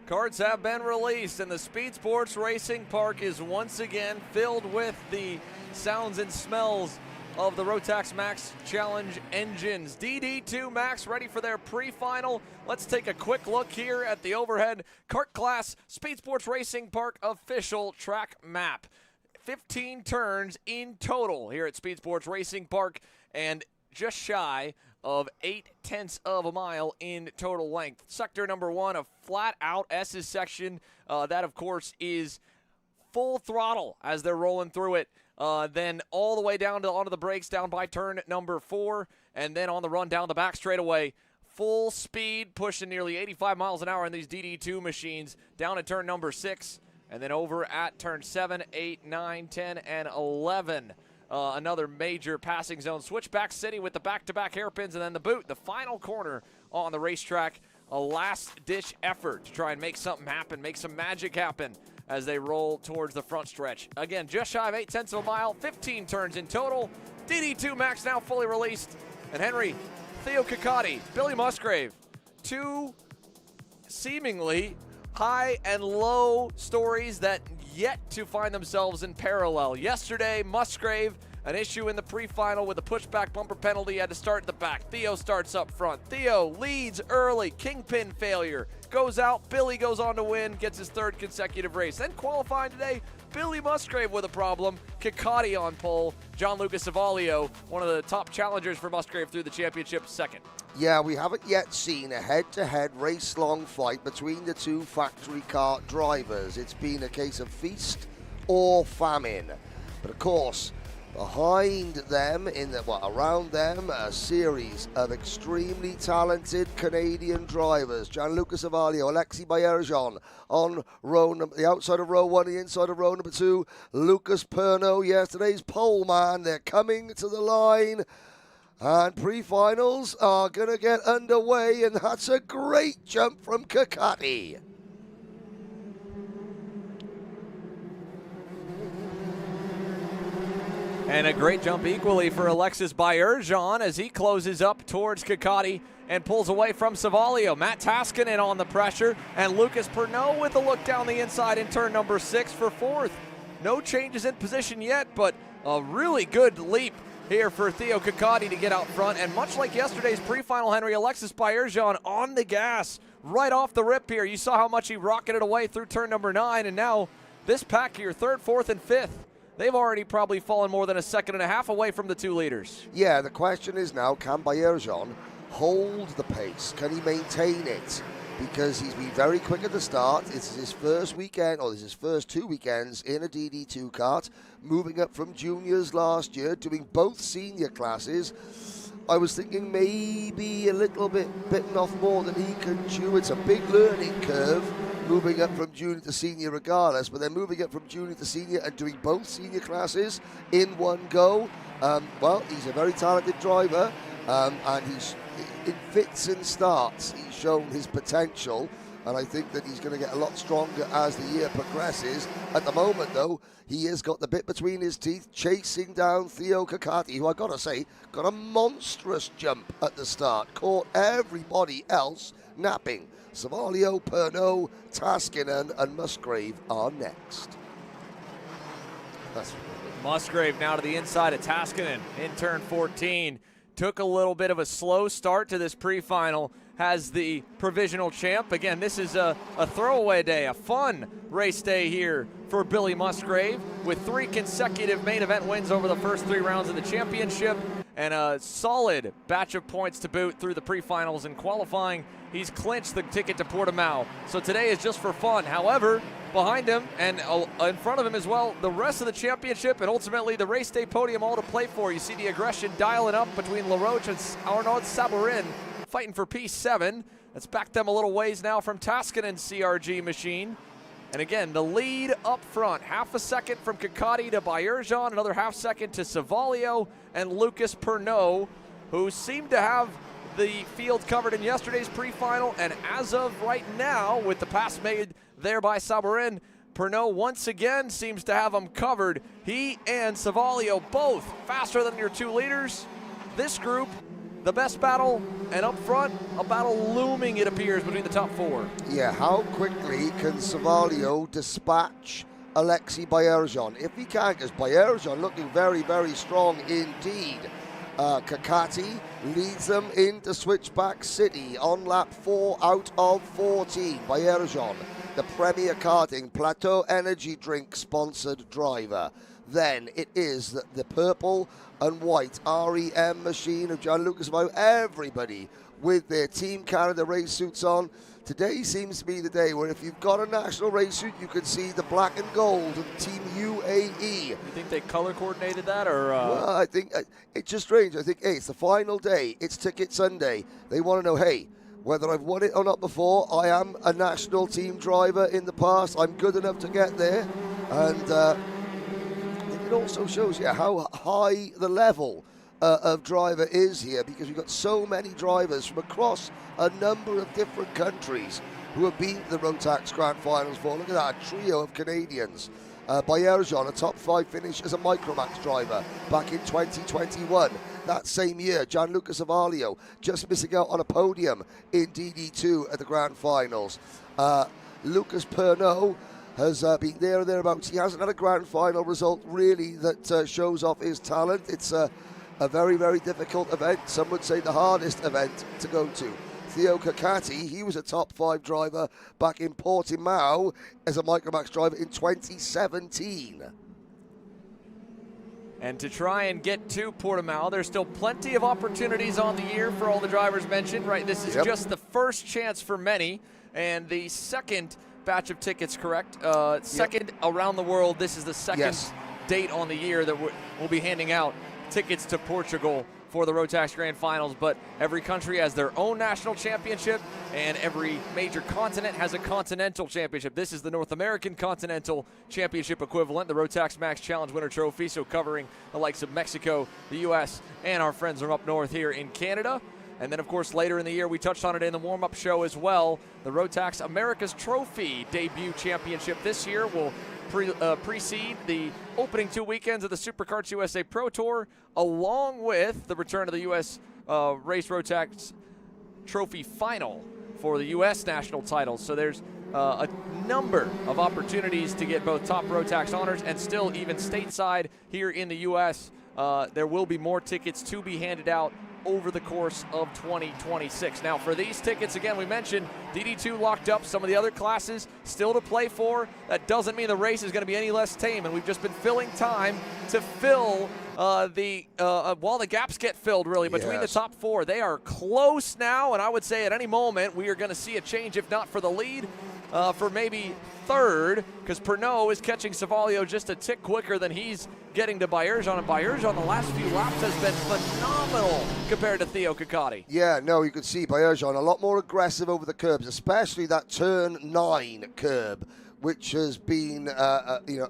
Carts have been released, and the Speedsportz Racing Park is once again filled with the sounds and smells of the Rotax Max Challenge engines. DD2 Max ready for their pre-final. Let's take a quick look here at the overhead Kart Class Speedsportz Racing Park official track map. 15 turns in total here at Speedsportz Racing Park, and just shy of 0.8 of a mile in total length. Sector number 1, a flat-out S's section. That, of course, is full throttle as they're rolling through it. Then all the way down to onto the brakes down by turn number 4, and then on the run down the back straightaway. Full speed, pushing nearly 85 miles an hour in these DD2 machines, down at turn number 6, and then over at turn 7, 8, 9, 10, and 11. Another major passing zone. Switchback City with the back-to-back hairpins, and then the boot, the final corner on the racetrack. A last-ditch effort to try and make something happen, make some magic happen as they roll towards the front stretch. Again, just shy of 0.8 of a mile, 15 turns in total. DD2 Max now fully released. And Henry, Theo Ciccotti, Billy Musgrave, two seemingly high and low stories that yet to find themselves in parallel. Yesterday, Musgrave, an issue in the pre-final with a pushback bumper penalty, had to start at the back. Theo starts up front. Theo leads early, kingpin failure, goes out. Billy goes on to win, gets his 3rd consecutive race. Then qualifying today, Billy Musgrave with a problem, Ciccotti on pole, John Lucas Savalio, one of the top challengers for Musgrave through the championship, 2nd. Yeah, we haven't yet seen a head-to-head race-long fight between the two factory kart drivers. It's been a case of feast or famine. But of course, behind them, around them, a series of extremely talented Canadian drivers. Gianluca Savalio, Alexis Baerjon on the outside of row 1, the inside of row number 2. Lucas Perno, yesterday's pole man. They're coming to the line. And pre-finals are going to get underway, and that's a great jump from Ciccotti. And a great jump equally for Alexis Baerjon as he closes up towards Ciccotti and pulls away from Savalio. Matt Taskinen on the pressure, and Lucas Perno with a look down the inside in turn number 6 for 4th. No changes in position yet, but a really good leap here for Theo Ciccotti to get out front. And much like yesterday's pre-final, Henry, Alexis Baerjon on the gas right off the rip here. You saw how much he rocketed away through turn number 9, and now this pack here, 3rd, 4th, and 5th. they've already probably fallen more than a second and a half away from the 2 leaders. Yeah, the question is now, can Bayerjon hold the pace? Can he maintain it? Because he's been very quick at the start. It's his first weekend, or this is his first 2 weekends in a DD2 kart, moving up from juniors last year, doing both senior classes. I was thinking maybe a little bit bitten off more than he can chew. It's a big learning curve moving up from junior to senior regardless, but then moving up from junior to senior and doing both senior classes in one go. Well, he's a very talented driver, and he's in fits and starts. He's shown his potential, and I think that he's going to get a lot stronger as the year progresses. At the moment, though, he has got the bit between his teeth, chasing down Theo Kakati, who I got to say, got a monstrous jump at the start, caught everybody else napping. Savalio, Pernod, Taskinen, and Musgrave are next. Musgrave now to the inside of Taskinen in turn 14. Took a little bit of a slow start to this pre-final. Has the provisional champ. Again, this is a throwaway day, a fun race day here for Billy Musgrave, with 3 consecutive main event wins over the first 3 rounds of the championship, and a solid batch of points to boot through the pre-finals and qualifying. He's clinched the ticket to Portimao. So today is just for fun. However, behind him and in front of him as well, the rest of the championship and ultimately the race day podium all to play for. You see the aggression dialing up between LaRoche and Arnaud Sabourin, fighting for P7. Let's back them a little ways now from Taskinen's CRG machine. And again, the lead up front, half a second from Kakati to Bayerjon, another half second to Savalio and Lucas Pernod, who seemed to have the field covered in yesterday's pre-final, and as of right now, with the pass made there by Sabourin, Pernod once again seems to have them covered. He and Savalio both faster than your 2 leaders. This group, the best battle, and up front, a battle looming, it appears, between the top 4. Yeah, how quickly can Savalio dispatch Alexei Bayerjon? If he can, because Bayerjon looking very, very strong indeed. Kakati leads them into Switchback City on lap 4 out of 14. Bayerjon, the Premier Karting Plateau Energy Drink sponsored driver. Then it is the purple and white REM machine of Gianluca Savalio. Everybody with their Team Canada race suits on. Today seems to be the day where if you've got a national race suit, you can see the black and gold of Team UAE. You think they color coordinated that, or? Well, I think it's just strange. I think, hey, it's the final day. It's Ticket Sunday. They want to know, hey, whether I've won it or not before, I am a national team driver in the past. I'm good enough to get there. And it also shows you how high the level of driver is here, because we've got so many drivers from across a number of different countries who have been to the Rotax Grand Finals for. Look at that, a trio of Canadians. Bayerjon, a top 5 finish as a Micromax driver back in 2021. That same year, Gianluca Savalio just missing out on a podium in DD2 at the Grand Finals. Lucas Pernod has been there or thereabouts. He hasn't had a Grand Final result really that shows off his talent. It's a very, very difficult event. Some would say the hardest event to go to. Theo Kakati, he was a top 5 driver back in Portimao as a Micromax driver in 2017. And to try and get to Portimao, there's still plenty of opportunities on the year for all the drivers mentioned, right? This is just the first chance for many, and the second batch of tickets, correct? Second around the world. This is the second date on the year that we'll be handing out tickets to Portugal for the Rotax Grand Finals, but every country has their own national championship, and every major continent has a continental championship. This is the North American Continental Championship equivalent, the Rotax Max Challenge Winter Trophy, so covering the likes of Mexico, the U.S., and our friends from up north here in Canada. And then, of course, later in the year, we touched on it in the warm-up show as well, the Rotax America's Trophy debut championship this year will precede the opening 2 weekends of the SuperKarts USA Pro Tour, along with the return of the U.S. Race Rotax Trophy Final for the U.S. national titles. So there's a number of opportunities to get both top Rotax honors and still even stateside here in the U.S. There will be more tickets to be handed out over the course of 2026. Now, for these tickets, again, we mentioned DD2 locked up, some of the other classes still to play for. That doesn't mean the race is going to be any less tame, and we've just been filling time to fill while the gaps get filled, really, between the top four. They are close now, and I would say at any moment we are going to see a change, if not for the lead, for maybe third, because Pernod is catching Savalio just a tick quicker than he's getting to Bayerjan, and Bayerjan the last few laps has been phenomenal compared to Theo Ciccotti. Yeah, no, you could see Bayerjan a lot more aggressive over the curbs, especially that turn 9 curb, which has been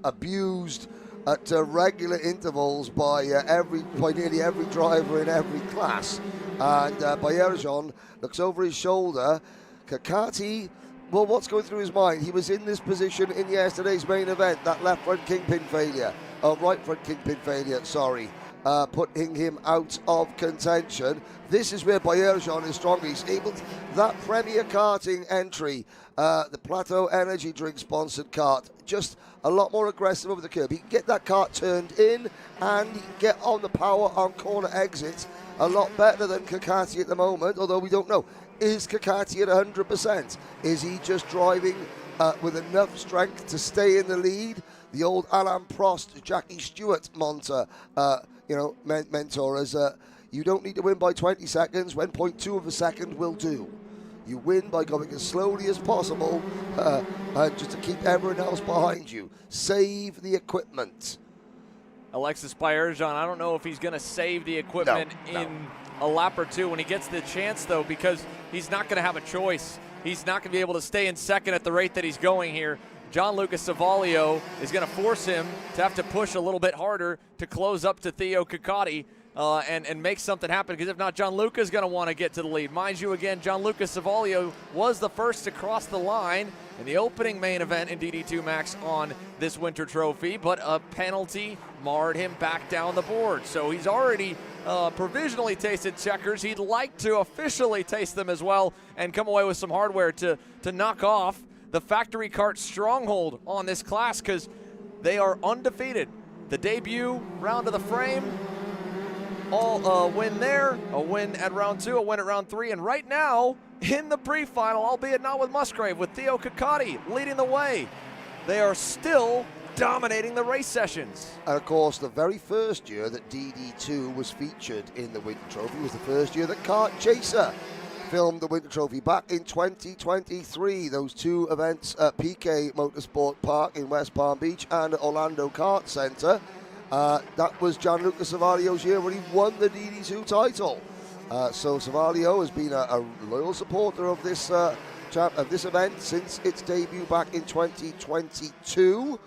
abused at regular intervals by nearly every driver in every class. And Bayerjan looks over his shoulder. Ciccotti, well, what's going through his mind? He was in this position in yesterday's main event, that left front kingpin failure. Right front kingpin failure, sorry. Putting him out of contention. This is where Bayerjan is strong. He's able to, that Premier Karting entry, the Plateau Energy Drink sponsored kart, just a lot more aggressive over the curb. He can get that kart turned in and he can get on the power on corner exits a lot better than Ciccotti at the moment, although we don't know. Is Ciccotti at 100%? Is he just driving with enough strength to stay in the lead? The old Alain Prost, Jackie Stewart mentor is you don't need to win by 20 seconds when 0.2 of a second will do. You win by going as slowly as possible just to keep everyone else behind you. Save the equipment. Alexis Bayerjan, I don't know if he's going to save the equipment in a lap or two when he gets the chance, though, because he's not going to have a choice. He's not going to be able to stay in second at the rate that he's going here. Gianluca Savalio is going to force him to have to push a little bit harder to close up to Theo Ciccotti and make something happen, because if not, Gianluca is going to want to get to the lead. Mind you, again, Gianluca Savalio was the first to cross the line in the opening main event in DD2 Max on this Winter Trophy, but a penalty marred him back down the board. So he's already provisionally tasted checkers. He'd like to officially taste them as well and come away with some hardware to knock off the factory kart stronghold on this class, because they are undefeated. The debut round of the frame, a win there, a win at round 2, a win at round 3, and right now in the pre-final, albeit not with Musgrave, with Theo Ciccotti leading the way, they are still dominating the race sessions. And of course, the very first year that DD2 was featured in the Winter Trophy was the first year that Kart Chaser filmed the Winter Trophy back in 2023. Those two events at PK Motorsport Park in West Palm Beach and Orlando Kart Center. That was Gianluca Savalio's year when he won the DD2 title. So Savalio has been a loyal supporter of this event since its debut back in 2022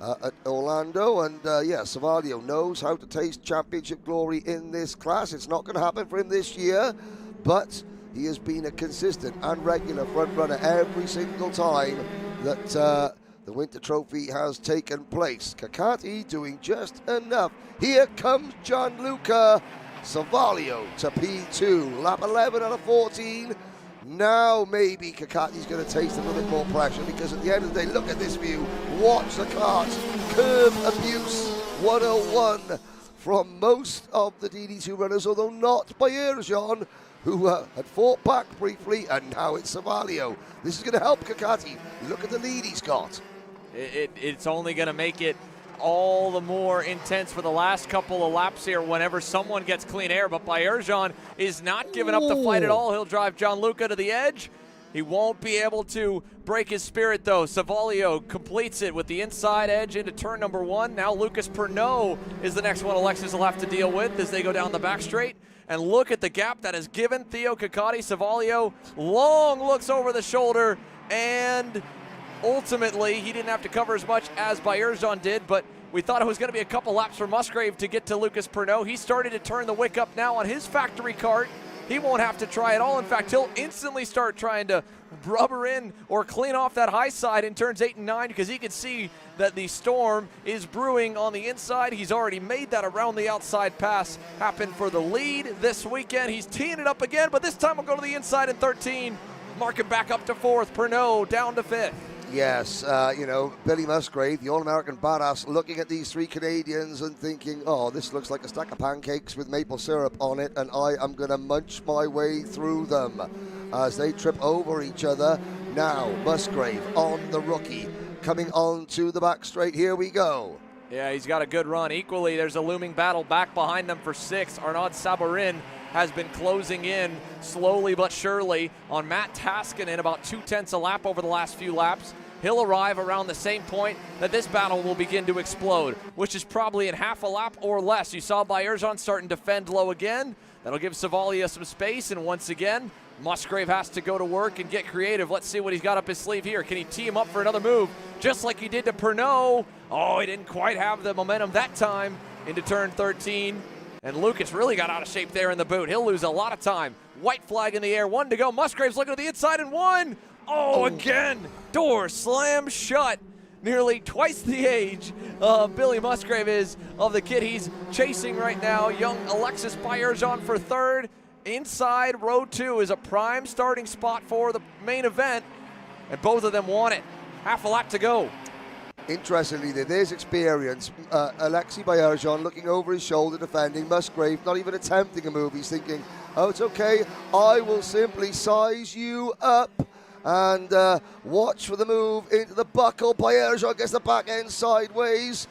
at Orlando. And Savalio knows how to taste championship glory in this class. It's not going to happen for him this year, but he has been a consistent and regular front runner every single time that the Winter Trophy has taken place. Ciccotti doing just enough. Here comes Gianluca Savalio to P2, lap 11 out of 14. Now maybe Ciccotti's going to taste a little bit more pressure, because at the end of the day, look at this view. Watch the cars. Curb abuse 101 from most of the DD2 runners, although not Bayerjan, who had fought back briefly, and now it's Savalio. This is going to help Ciccotti. Look at the lead he's got. It's only going to make it all the more intense for the last couple of laps here whenever someone gets clean air, but Bayerjan is not giving up the fight at all. He'll drive Gianluca to the edge. He won't be able to break his spirit, though. Savalio completes it with the inside edge into turn number 1. Now Lucas Pernod is the next one Alexis will have to deal with as they go down the back straight. And look at the gap that is given Theo Ciccotti. Savalio long looks over the shoulder, and ultimately he didn't have to cover as much as Bayerjan did, but we thought it was going to be a couple laps for Musgrave to get to Lucas Pernod. He started to turn the wick up now on his factory kart. He won't have to try at all. In fact, he'll instantly start trying to rubber in or clean off that high side in turns 8 and 9, because he can see that the storm is brewing on the inside. He's already made that around the outside pass happen for the lead this weekend. He's teeing it up again, but this time we'll go to the inside in 13. Mark him back up to 4th. Pernod down to 5th. Yes, you know, Billy Musgrave, the All-American badass, looking at these three Canadians and thinking, oh, this looks like a stack of pancakes with maple syrup on it, and I am going to munch my way through them as they trip over each other. Now, Musgrave on the rookie, coming on to the back straight. Here we go. Yeah, he's got a good run. Equally, there's a looming battle back behind them for 6th. Arnaud Sabarin has been closing in slowly but surely on Matt Taskinen, about 2/10 a lap over the last few laps. He'll arrive around the same point that this battle will begin to explode, which is probably in half a lap or less. You saw Bayerjon starting to defend low again. That'll give Savalia some space, and once again, Musgrave has to go to work and get creative. Let's see what he's got up his sleeve here. Can he tee him up for another move, just like he did to Pernod? Oh, he didn't quite have the momentum that time into turn 13. And Lucas really got out of shape there in the boot. He'll lose a lot of time. White flag in the air, 1 to go. Musgrave's looking to the inside and 1. Oh, again, door slammed shut. Nearly twice the age Billy Musgrave is of the kid he's chasing right now. Young Alexis Bayerjon for 3rd. Inside row 2 is a prime starting spot for the main event, and both of them want it. Half a lap to go. Interestingly, there's experience. Alexis Bayerjon looking over his shoulder, defending. Musgrave not even attempting a move. He's thinking, oh, it's okay. I will simply size you up. And watch for the move into the buckle. Bayerjon gets the back end sideways.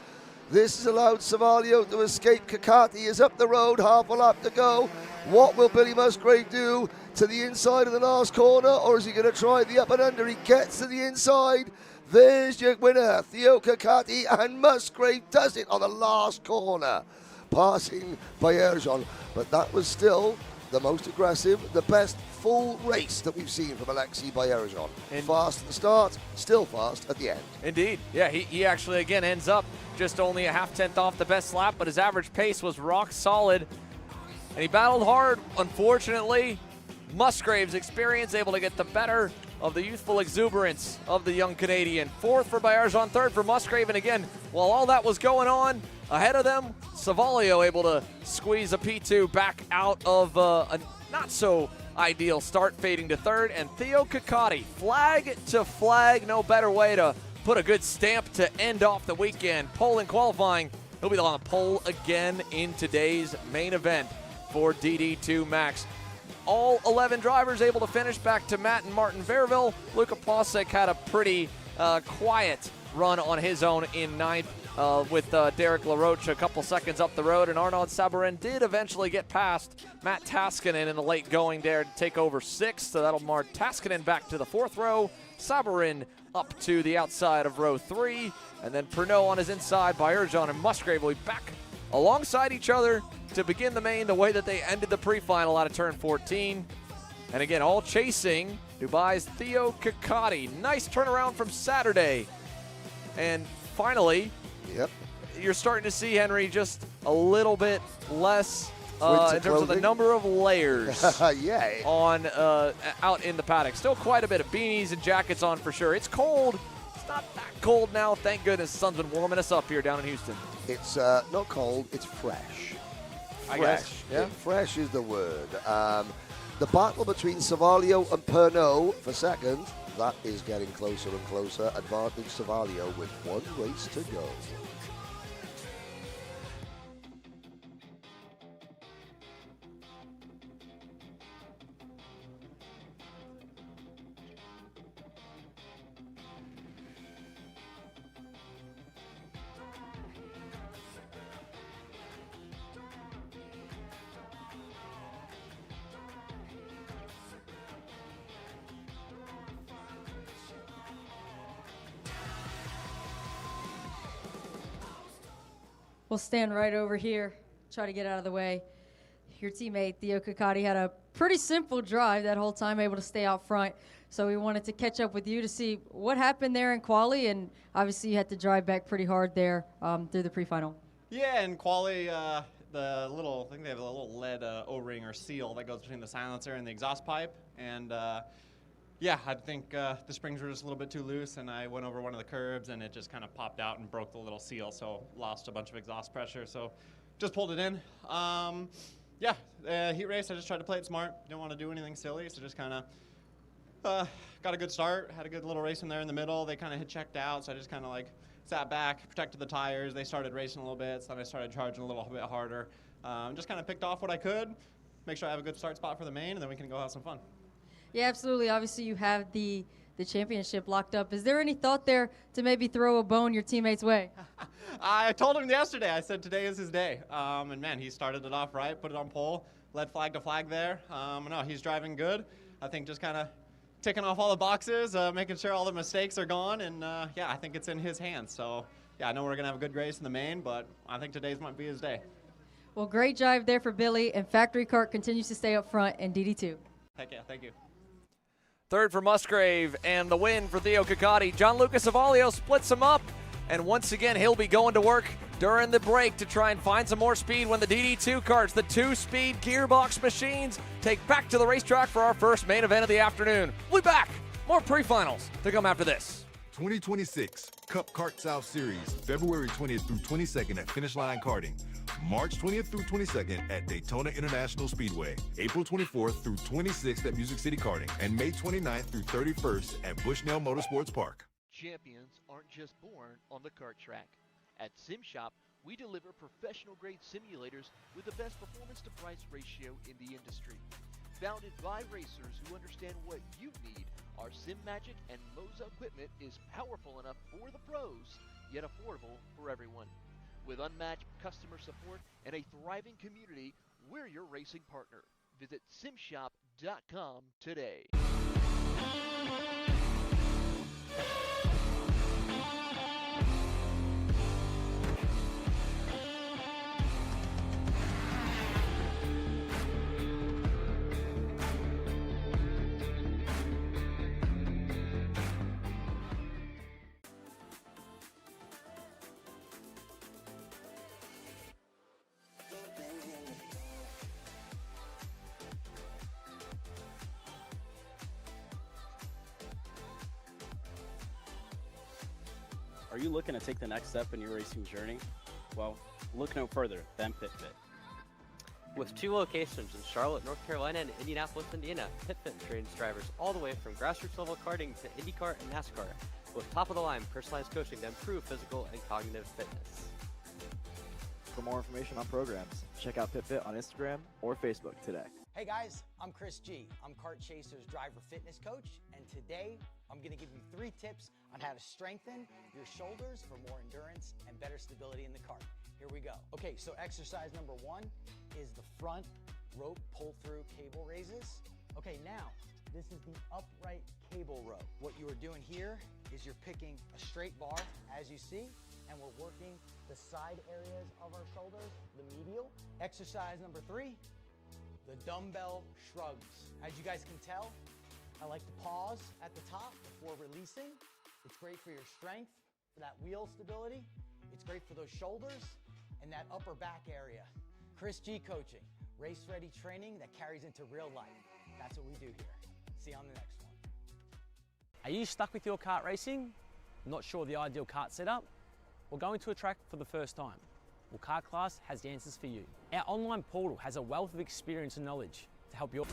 This has allowed Savalio to escape. Kakati is up the road, half a lap to go. What will Billy Musgrave do to the inside of the last corner, or is he going to try the up and under? He gets to the inside. There's your winner, Theo Kakati, and Musgrave does it on the last corner, passing Bayerjon. But that was still the most aggressive, the best full race that we've seen from Alexis Bayerjon. Fast at the start, still fast at the end. Indeed. Yeah, he actually, again, ends up just only a 0.5 off the best lap, but his average pace was rock solid. And he battled hard. Unfortunately, Musgrave's experience able to get the better of the youthful exuberance of the young Canadian. 4th for Bayerjon, 3rd for Musgrave. And again, while all that was going on ahead of them, Savalio able to squeeze a P2 back out of a not so ideal start, fading to 3rd. And Theo Kakati, flag to flag, no better way to put a good stamp to end off the weekend. Pole in qualifying, he'll be on the pole again in today's main event for DD2 Max. All 11 drivers able to finish, back to Matt and Martin Verville. Luka Posek had a pretty quiet run on his own in 9th with Derek LaRoche a couple seconds up the road, and Arnaud Sabarin did eventually get past Matt Taskinen in the late going there to take over 6th, so that'll mark Taskinen back to the 4th row, Sabarin up to the outside of row 3, and then Pernod on his inside. Bayerjon and Musgrave will be back alongside each other to begin the main the way that they ended the pre-final out of turn 14. And again, all chasing Dubai's Theo Kakati. Nice turnaround from Saturday. And finally, you're starting to see, Henry, just a little bit less in terms of the number of layers on out in the paddock. Still quite a bit of beanies and jackets on for sure. It's cold. It's not that cold now, thank goodness. The sun's been warming us up here down in Houston. It's not cold, it's fresh. I guess. Yeah. Fresh is the word. The battle between Savalio and Pernod for 2nd, that is getting closer and closer. Advantage Savalio with 1 race to go. We'll stand right over here, try to get out of the way. Your teammate, Theo Kakati, had a pretty simple drive that whole time, able to stay out front. So we wanted to catch up with you to see what happened there in quali, and obviously you had to drive back pretty hard there through the pre-final. Yeah, in quali, I think they have a little lead O-ring or seal that goes between the silencer and the exhaust pipe. And yeah, I think the springs were just a little bit too loose, and I went over one of the curbs, and it just kind of popped out and broke the little seal, so lost a bunch of exhaust pressure. So just pulled it in. Yeah, heat race, I just tried to play it smart. Didn't want to do anything silly, so just kind of Got a good start, had a good little race in there in the middle. They kind of had checked out, so I just kind of like sat back, protected the tires. They started racing a little bit, so then I started charging a little bit harder. Just kind of picked off what I could, make sure I have a good start spot for the main, and then we can go have some fun. Yeah, absolutely. Obviously, you have the championship locked up. Is there any thought there to maybe throw a bone your teammate's way? I told him yesterday, I said today is his day. And man, he started it off right, put it on pole, led flag to flag there. No, he's driving good. I think just kind of ticking off all the boxes, making sure all the mistakes are gone, and yeah, I think it's in his hands. So yeah, I know we're gonna have a good race in the main, but I think today's might be his day. Well, great drive there for Billy, and Factory Kart continues to stay up front in DD2. Heck yeah, thank you. Third for Musgrave, and the win for Theo Ciccotti. John Lucas Avalio splits him up, and once again, he'll be going to work during the break to try and find some more speed when the DD2 karts, the 2-speed gearbox machines, take back to the racetrack for our first main event of the afternoon. We'll be back. More pre-finals to come after this. 2026 Cup Kart South Series, February 20th through 22nd at Finish Line Karting. March 20th through 22nd at Daytona International Speedway, April 24th through 26th at Music City Karting, and May 29th through 31st at Bushnell Motorsports Park. Champions aren't just born on the kart track. At SimShop, we deliver professional-grade simulators with the best performance-to-price ratio in the industry. Founded by racers who understand what you need, our SimMagic and Moza equipment is powerful enough for the pros, yet affordable for everyone. With unmatched customer support and a thriving community, we're your racing partner. Visit simshop.com today. Are you looking to take the next step in your racing journey? Well, look no further than PitFit. With 2 locations in Charlotte, North Carolina and Indianapolis, Indiana, PitFit trains drivers all the way from grassroots level karting to IndyCar and NASCAR, with top-of-the-line personalized coaching to improve physical and cognitive fitness. For more information on programs, check out PitFit on Instagram or Facebook today. Hey guys, I'm Chris G. I'm Kart Chaser's driver fitness coach, and today I'm going to give you 3 tips on how to strengthen your shoulders for more endurance and better stability in the kart. Here we go. Okay, so exercise number 1 is the front rope pull-through cable raises. Okay, now this is the upright cable row. What you are doing here is you're picking a straight bar, as you see, and we're working the side areas of our shoulders, the medial. Exercise number 3, the dumbbell shrugs. As you guys can tell, I like to pause at the top before releasing. It's great for your strength, for that wheel stability. It's great for those shoulders and that upper back area. Chris G coaching, race-ready training that carries into real life. That's what we do here. See you on the next one. Are you stuck with your kart racing? Not sure the ideal kart setup? Well, going to a track for the first time? Well, Kart Class has the answers for you. Our online portal has a wealth of experience and knowledge to help you.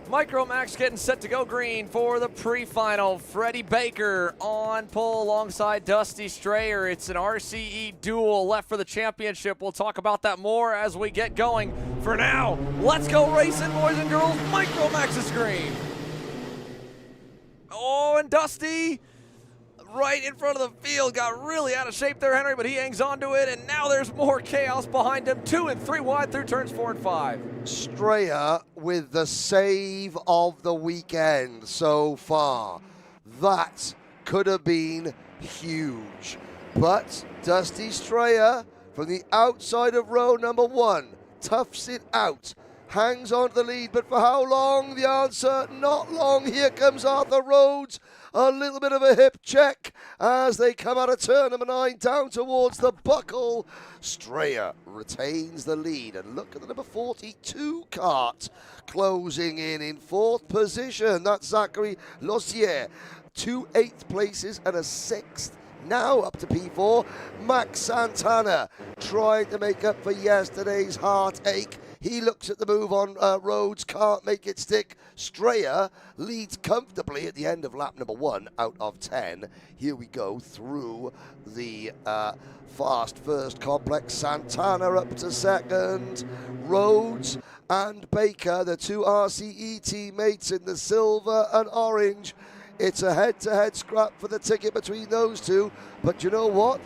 Micromax getting set to go green for the pre-final. Freddie Baker on pole alongside Dusty Strayer. It's an RCE duel left for the championship. We'll talk about that more as we get going. For now, let's go racing, boys and girls. Micromax is green. Oh, and Dusty right in front of the field. Got really out of shape there, Henry, but he hangs on to it, and now there's more chaos behind him. 2 and 3 wide through turns 4 and 5. Straya with the save of the weekend so far. That could have been huge. But Dusty Straya from the outside of row number 1 toughs it out. Hangs on to the lead, but for how long? The answer, not long. Here comes Arthur Rhodes. A little bit of a hip check as they come out of turn number 9 down towards the buckle. Straya retains the lead, and look at the number 42 Kart closing in 4th position. That's Zachary Lossier. 2 8th places and a 6th. Now up to P4, Max Santana trying to make up for yesterday's heartache. He looks at the move on Rhodes, can't make it stick. Straya leads comfortably at the end of lap number 1 out of 10. Here we go through the fast first complex. Santana up to 2nd. Rhodes and Baker, the 2 RCE teammates in the silver and orange. It's a head-to-head scrap for the ticket between those two. But you know what?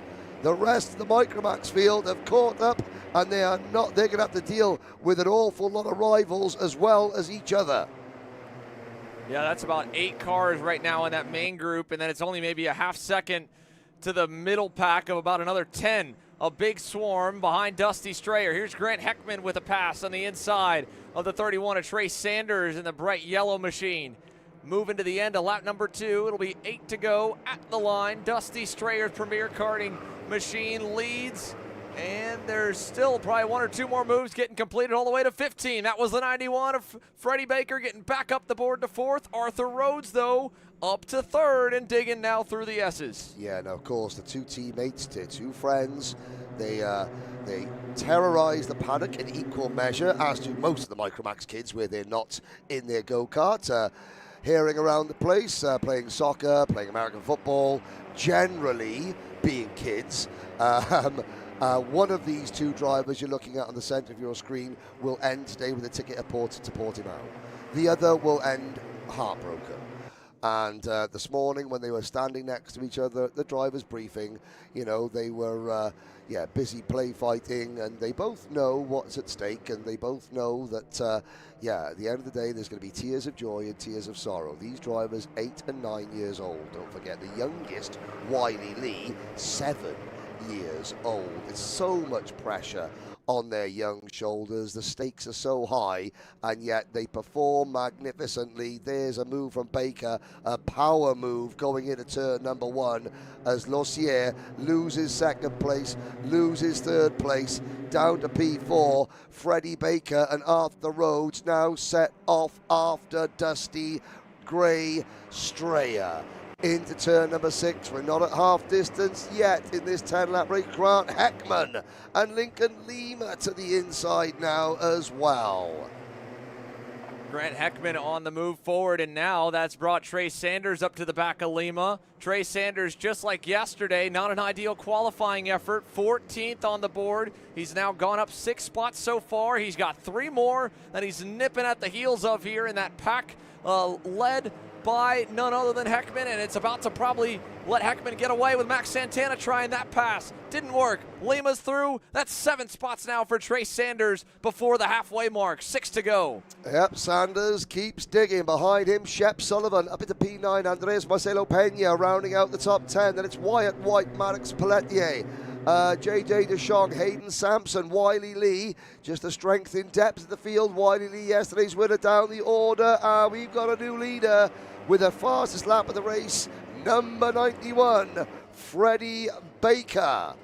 The rest of the Micromax field have caught up, and they're going to have to deal with an awful lot of rivals as well as each other. Yeah, that's about 8 cars right now in that main group, and then it's only maybe a half second to the middle pack of about another 10. A big swarm behind Dusty Straya. Here's Grant Heckman with a pass on the inside of the 31 of Trey Sanders in the bright yellow machine. Moving to the end of lap number 2. It'll be 8 to go at the line. Dusty Straya's premier karting machine leads, and there's still probably 1 or 2 more moves getting completed all the way to 15. That was the 91 of Freddie Baker getting back up the board to 4th. Arthur Rhodes, though, up to 3rd and digging now through the S's. Yeah, and of course, the 2 teammates, the 2 friends, they terrorize the paddock in equal measure, as do most of the Micromax kids where they're not in their go-kart. Herring around the place, playing soccer, playing American football, generally being kids. One of these 2 drivers you're looking at on the center of your screen will end today with a ticket to Portimao. The other will end heartbroken. And this morning when they were standing next to each other at the driver's briefing, you know, they were busy play fighting, and they both know what's at stake, and they both know that, at the end of the day, there's going to be tears of joy and tears of sorrow. These drivers, 8 and 9 years old. Don't forget, the youngest, Wiley Lee, 7 years old. It's so much pressure on their young shoulders. The stakes are so high, and yet they perform magnificently. There's a move from Baker, a power move going into turn number 1 as Lossier loses 2nd place, loses 3rd place, down to P4. Freddie Baker and Arthur Rhodes now set off after Dusty Gray Straya. Into turn number 6. We're not at half distance yet in this 10-lap race. Grant Heckman and Lincoln Lima to the inside now as well. Grant Heckman on the move forward, and now that's brought Trey Sanders up to the back of Lima. Trey Sanders, just like yesterday, not an ideal qualifying effort. 14th on the board. He's now gone up 6 spots so far. He's got 3 more that he's nipping at the heels of here in that pack led by none other than Heckman, and it's about to probably let Heckman get away with Max Santana trying that pass. Didn't work. Lima's through. That's 7 spots now for Trey Sanders before the halfway mark. 6 to go. Yep, Sanders keeps digging. Behind him, Shep Sullivan up into P9. Andres Marcelo Pena rounding out the top 10. Then it's Wyatt White, Marix Pelletier, JJ DeShong, Hayden Sampson, Wiley Lee. Just the strength in depth of the field. Wiley Lee, yesterday's winner, down the order. We've got a new leader with the fastest lap of the race, number 91, Freddie Baker.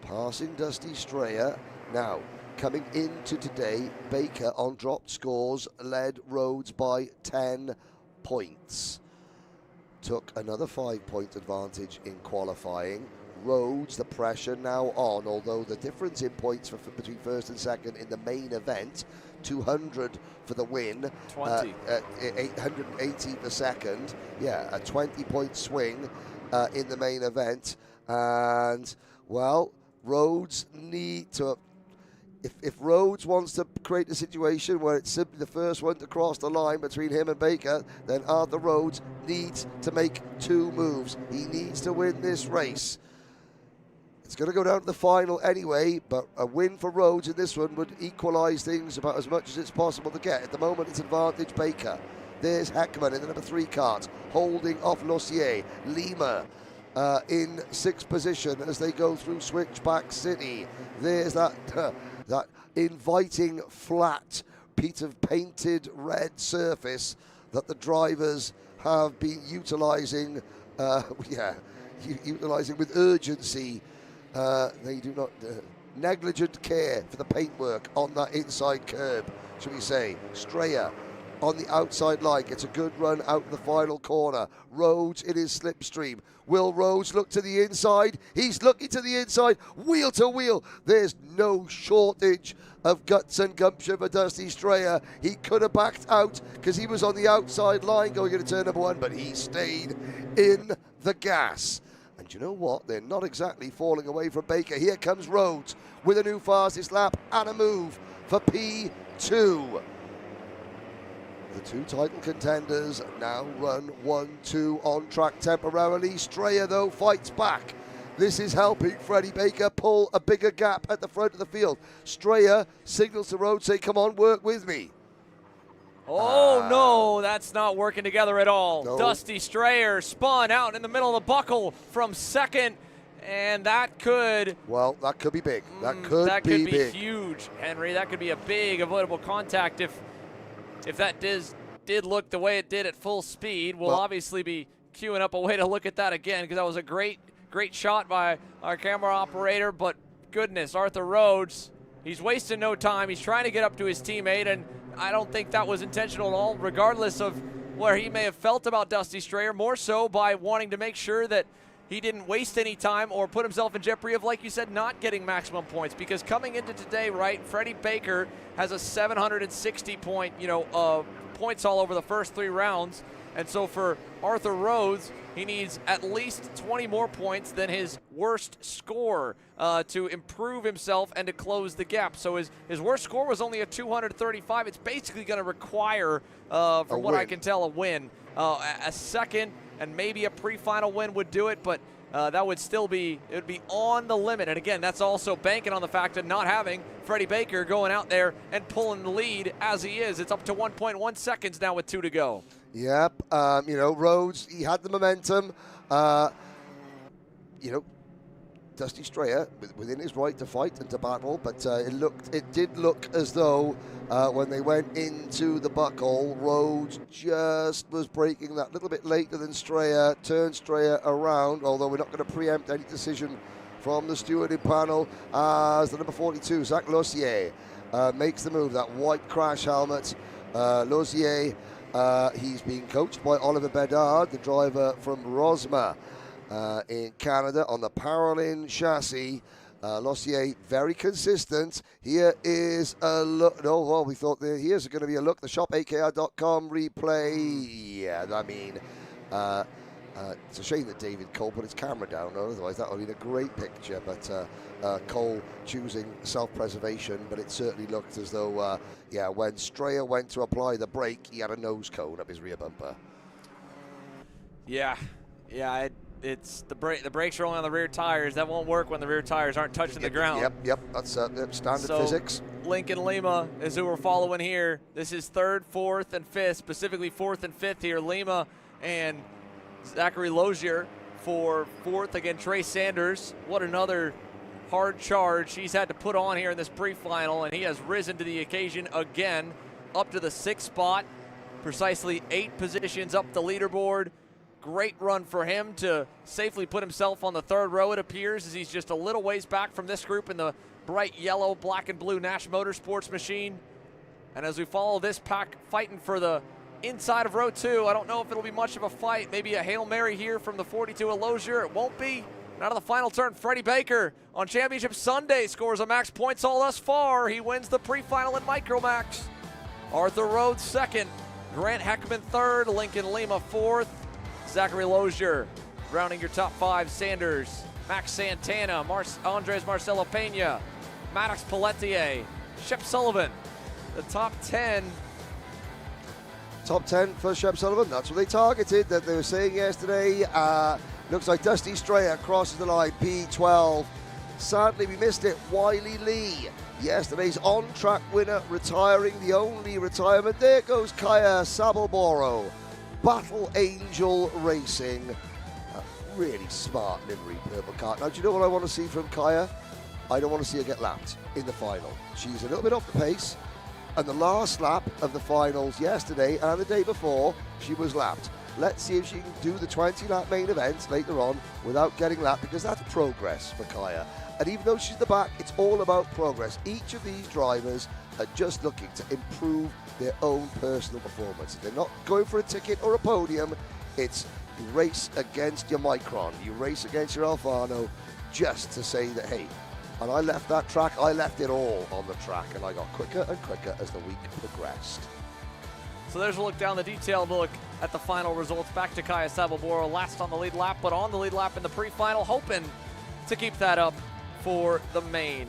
Passing Dusty Straya. Now, coming into today, Baker on dropped scores led Rhodes by 10 points. Took another 5-point advantage in qualifying. Rhodes, the pressure now on, although the difference in points between 1st and 2nd in the main event, 200 for the win, 20. 880 for 2nd. Yeah, a 20-point swing in the main event. And, well, Rhodes need to if Rhodes wants to create a situation where it's simply the first one to cross the line between him and Baker, then Arthur Rhodes needs to make 2 moves. He needs to win this race. It's going to go down to the final anyway, but a win for Rhodes in this one would equalise things about as much as it's possible to get. At the moment, it's advantage Baker. There's Heckman in the number 3 kart, holding off Lossier. Lima in 6th position as they go through Switchback City. There's that that inviting flat piece of painted red surface that the drivers have been utilising, utilising with urgency. They do not negligent care for the paintwork on that inside curb, shall we say. Strayer on the outside line gets a good run out of the final corner. Rhodes in his slipstream. Will Rhodes look to the inside? He's looking to the inside, wheel to wheel. There's no shortage of guts and gumption for Dusty Strayer. He could have backed out because he was on the outside line going into turn number 1, but he stayed in the gas. And you know what? They're not exactly falling away from Baker. Here comes Rhodes with a new fastest lap and a move for P2. The 2 title contenders now run 1-2 on track temporarily. Strayer, though, fights back. This is helping Freddie Baker pull a bigger gap at the front of the field. Strayer signals to Rhodes, say, come on, work with me. Oh, no, that's not working together at all. No. Dusty Strayer spun out in the middle of the buckle from 2nd, and that could... Well, that could be big. That could be big. Huge, Henry. That could be a big avoidable contact if that did look the way it did at full speed. We'll obviously be queuing up a way to look at that again because that was a great shot by our camera operator. But goodness, Arthur Rhodes, he's wasting no time. He's trying to get up to his teammate, and I don't think that was intentional at all, regardless of where he may have felt about Dusty Strayer, more so by wanting to make sure that he didn't waste any time or put himself in jeopardy of, like you said, not getting maximum points. Because coming into today, right, Freddie Baker has a 760 point, points all over the first 3 rounds. And so for Arthur Rhodes, he needs at least 20 more points than his worst score to improve himself and to close the gap. So his worst score was only a 235. It's basically going to require, from what I can tell, a win. A second and maybe a pre-final win would do it, but that would still be, it would be on the limit. And again, that's also banking on the fact of not having Freddie Baker going out there and pulling the lead as he is. It's up to 1.1 seconds now with 2 to go. Yep, Rhodes, he had the momentum. Dusty Strayer within his right to fight and to battle, but it did look as though when they went into the buckle, Rhodes just was braking that little bit later than Strayer, turned Strayer around, although we're not going to preempt any decision from the stewarding panel, as the number 42, Zach Lossier, makes the move, that white crash helmet. Lossier, he's being coached by Oliver Bedard, the driver from Rosma in Canada on the Parolin chassis. Lossier very consistent. Here is a look. No, well, we thought here's going to be a look. The shopakr.com replay. Yeah, I mean, it's a shame that David Cole put his camera down. Otherwise, that would have been a great picture. But Cole choosing self-preservation. But it certainly looked as though, when Strayer went to apply the brake, he had a nose cone up his rear bumper. Yeah. It's the brakes are only on the rear tires. That won't work when the rear tires aren't touching the ground. Yep. That's standard physics. Lincoln Lima is who we're following here. This is 3rd, 4th, and 5th, specifically 4th and 5th here. Lima and Zachary Lozier for 4th. Again, Trey Sanders. What another hard charge he's had to put on here in this pre-final, and he has risen to the occasion again, up to the 6th spot, precisely 8 positions up the leaderboard. Great run for him to safely put himself on the 3rd row, it appears, as he's just a little ways back from this group in the bright yellow, black and blue Nash Motorsports machine. And as we follow this pack fighting for the inside of row 2, I don't know if it'll be much of a fight. Maybe a Hail Mary here from the 42 of Lozier. It won't be. And out of the final turn, Freddie Baker on Championship Sunday scores a max points all thus far. He wins the pre-final in Micromax. Arthur Rhodes 2nd, Grant Heckman 3rd, Lincoln Lima 4th, Zachary Lozier rounding your top 5. Sanders, Max Santana, Andres Marcelo Pena, Maddox Pelletier, Shep Sullivan, the top 10. Top 10 for Shep Sullivan. That's what they targeted, that they were saying yesterday. Looks like Dusty Strayer crosses the line, P12. Sadly, we missed it. Wiley Lee, yesterday's on-track winner, retiring, the only retirement. There goes Kaya Sabelboro, Battle Angel Racing. Really smart livery, purple kart. Now, do you know what I want to see from Kaya? I don't want to see her get lapped in the final. She's a little bit off the pace, and the last lap of the finals yesterday and the day before, she was lapped. Let's see if she can do the 20-lap main events later on without getting lapped, because that's progress for Kaya. And even though she's the back, it's all about progress. Each of these drivers are just looking to improve their own personal performance. They're not going for a ticket or a podium. It's you race against your Micron, you race against your Alfano, just to say that, hey, and I left that track, I left it all on the track, and I got quicker and quicker as the week progressed. So there's a look down, the detailed look at the final results. Back to Kaya Sabelboro, last on the lead lap, but on the lead lap in the pre-final, hoping to keep that up for the main.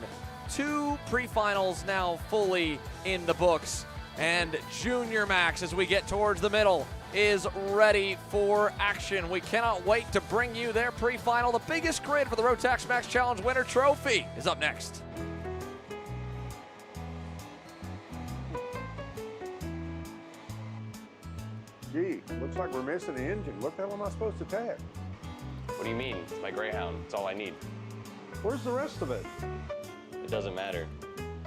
2 pre-finals now fully in the books, and Junior Max, as we get towards the middle, is ready for action. We cannot wait to bring you their pre-final. The biggest grid for the Rotax Max Challenge Winter Trophy is up next. Gee, looks like we're missing the engine. What the hell am I supposed to tag? What do you mean? It's my Greyhound. It's all I need. Where's the rest of it? It doesn't matter.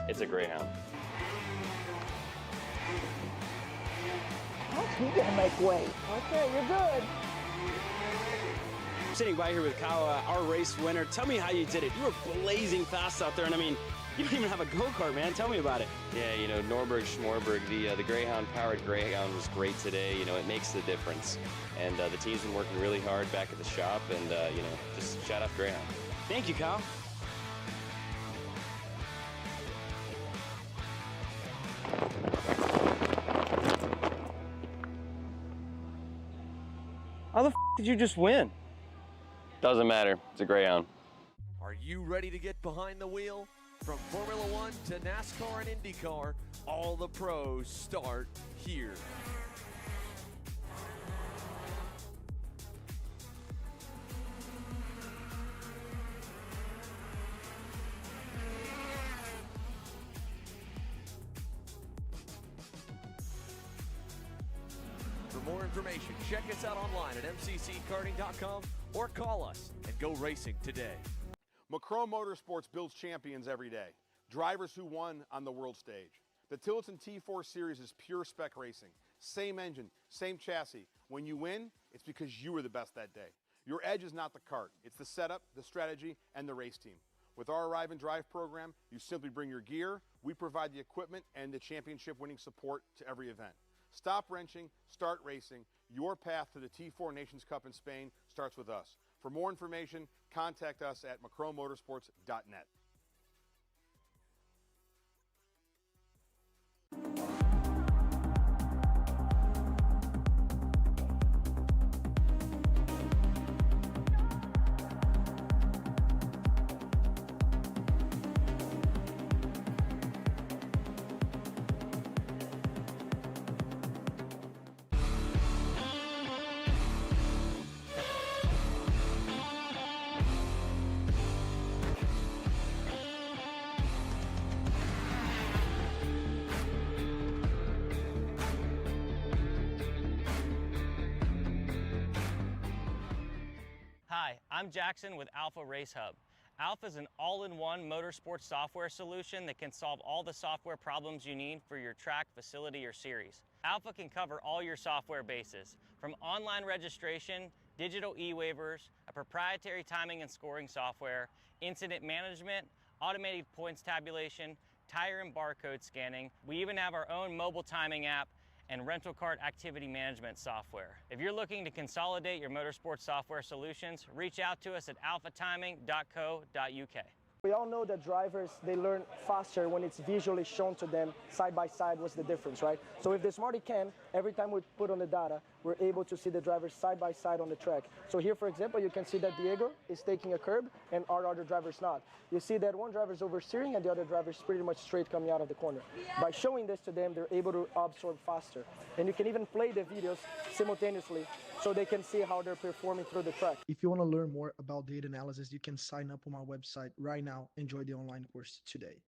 It's a Greyhound. You gotta make weight. Okay, you're good. Sitting by here with Kyle, our race winner. Tell me how you did it. You were blazing fast out there, and I mean, you don't even have a go-kart, man. Tell me about it. Yeah, you know, Norberg, Schmorberg, the Greyhound-powered Greyhound was great today. You know, it makes the difference. And the team's been working really hard back at the shop, and, you know, just shout out Greyhound. Thank you, Kyle. How the f did you just win? Doesn't matter. It's a Greyhound. Are you ready to get behind the wheel? From Formula One to NASCAR and IndyCar, all the pros start here. For more information, check us out online at mcckarting.com or call us and go racing today. Macron Motorsports builds champions every day, drivers who won on the world stage. The Tillotson T4 Series is pure spec racing. Same engine, same chassis. When you win, it's because you were the best that day. Your edge is not the kart, it's the setup, the strategy, and the race team. With our Arrive and Drive program, you simply bring your gear, we provide the equipment and the championship winning support to every event. Stop wrenching, start racing. Your path to the T4 Nations Cup in Spain starts with us. For more information, contact us at macronmotorsports.net. Hi, I'm Jackson with Alpha Race Hub. Alpha is an all-in-one motorsports software solution that can solve all the software problems you need for your track, facility, or series. Alpha can cover all your software bases, from online registration, digital e-waivers, a proprietary timing and scoring software, incident management, automated points tabulation, tire and barcode scanning. We even have our own mobile timing app and rental kart activity management software. If you're looking to consolidate your motorsports software solutions, reach out to us at alphatiming.co.uk. We all know that drivers, they learn faster when it's visually shown to them side by side what's the difference, right? So with the Smarty Cam, every time we put on the data, we're able to see the drivers side by side on the track. So here, for example, you can see that Diego is taking a curb and our other driver's not. You see that one driver's oversteering and the other driver's pretty much straight coming out of the corner. By showing this to them, they're able to absorb faster. And you can even play the videos simultaneously so they can see how they're performing through the track. If you want to learn more about data analysis, you can sign up on my website right now. Enjoy the online course today.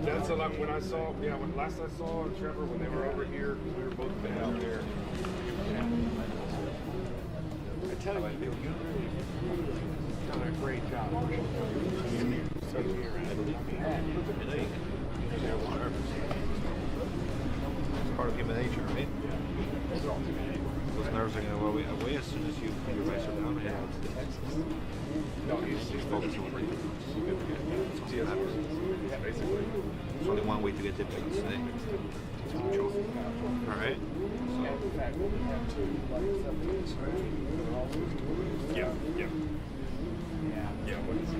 That's like when I saw, when last I saw Trevor when they were over here, we were both been out there. I tell you, you really done a great job. It's part of human nature, right? Those nerves are going to go away as soon as you put your racer down and head to Texas. No, he's focusing on breathing. See what happens. Basically. There's only one way to get tipped today. All right. Yeah. What is it?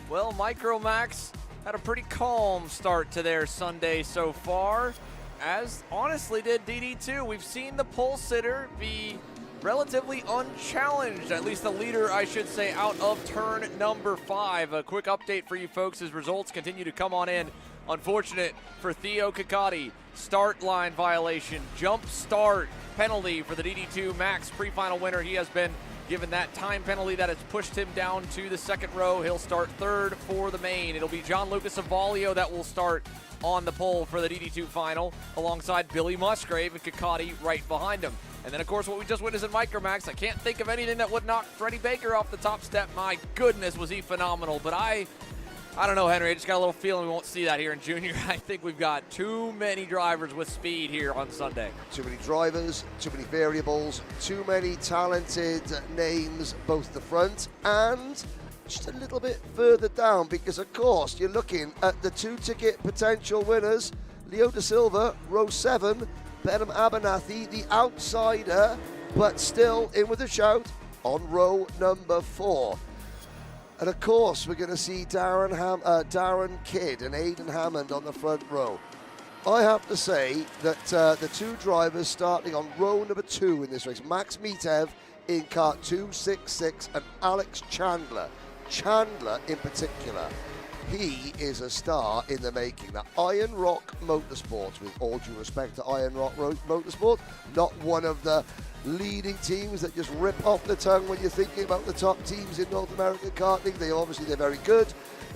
Well, Micromax had a pretty calm start to their Sunday so far. as honestly did DD2. We've seen the pole sitter be relatively unchallenged, at least the leader, I should say, out of turn number 5. A quick update for you folks as results continue to come on in. Unfortunate for Theo Kakati. Start line violation, jump start penalty for the DD2 Max Pre-Final winner. He has been given that time penalty that has pushed him down to the second row. He'll start third for the main. It'll be John Lucas Avalio that will start on the pole for the DD2 final, alongside Billy Musgrave and Kakati right behind him. And then, of course, what we just witnessed in Micromax, I can't think of anything that would knock Freddie Baker off the top step. My goodness, was he phenomenal. But I don't know, Henry. I just got a little feeling we won't see that here in Junior. I think we've got too many drivers with speed here on Sunday. Too many drivers, too many variables, too many talented names, both the front and just a little bit further down, because, of course, you're looking at the 2-ticket potential winners. Leo Da Silva, row 7. Benham Abernathy, the outsider, but still in with a shout on row number 4. And of course, we're going to see Darren Kidd and Aidan Hammond on the front row. I have to say that the two drivers starting on row number 2 in this race, Max Mitev in Kart 266 and Alex Chandler. Chandler in particular, he is a star in the making. Now, Iron Rock Motorsports, with all due respect to Iron Rock Motorsport, not one of the leading teams that just rip off the tongue when you're thinking about the top teams in North American karting. They're very good.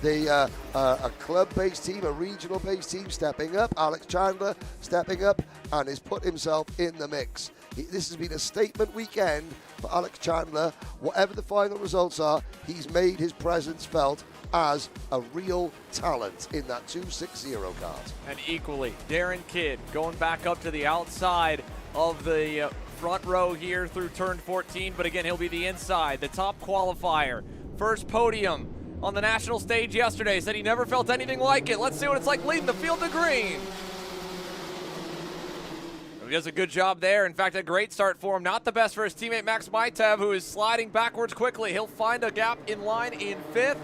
They are a club-based team, a regional-based team stepping up. Alex Chandler stepping up and has put himself in the mix. This has been a statement weekend for Alex Chandler. Whatever the final results are, he's made his presence felt as a real talent in that 260 kart. And equally, Darren Kidd going back up to the outside of the front row here through turn 14, but again, he'll be the inside, the top qualifier. First podium on the national stage yesterday, said he never felt anything like it. Let's see what it's like leading the field to green. He does a good job there. In fact, a great start for him. Not the best for his teammate Max Mitev, who is sliding backwards quickly. He'll find a gap in line in 5th.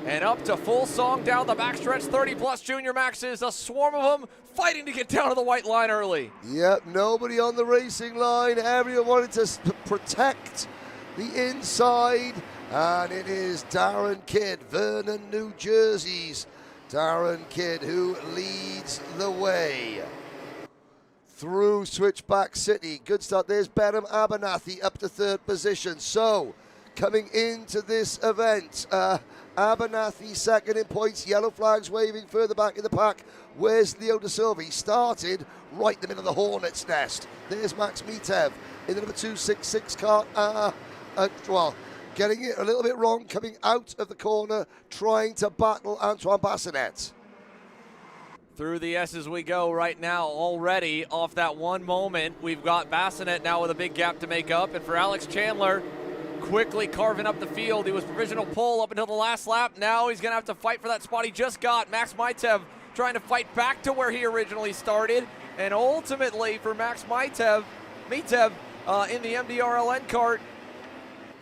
And up to full song down the backstretch, 30-plus Junior Maxes, a swarm of them fighting to get down to the white line early. Yep, nobody on the racing line. Everyone wanted to protect the inside. And it is Darren Kidd, Vernon, New Jersey's Darren Kidd, who leads the way through Switchback City. Good start. There's Benham Abernathy up to 3rd position. So, coming into this event, Abernathy second in points, yellow flags waving further back in the pack. Where's Leo Da Silva? He started right in the middle of the hornet's nest. There's Max Mitev in the number 266 kart. Getting it a little bit wrong, coming out of the corner, trying to battle Antoine Bassinet. Through the S's we go right now already. Off that one moment, we've got Bassinet now with a big gap to make up. And for Alex Chandler, quickly carving up the field. He was provisional pole up until the last lap. Now he's going to have to fight for that spot he just got. Max Mitev trying to fight back to where he originally started. And ultimately for Max Mitev in the MDRLN kart,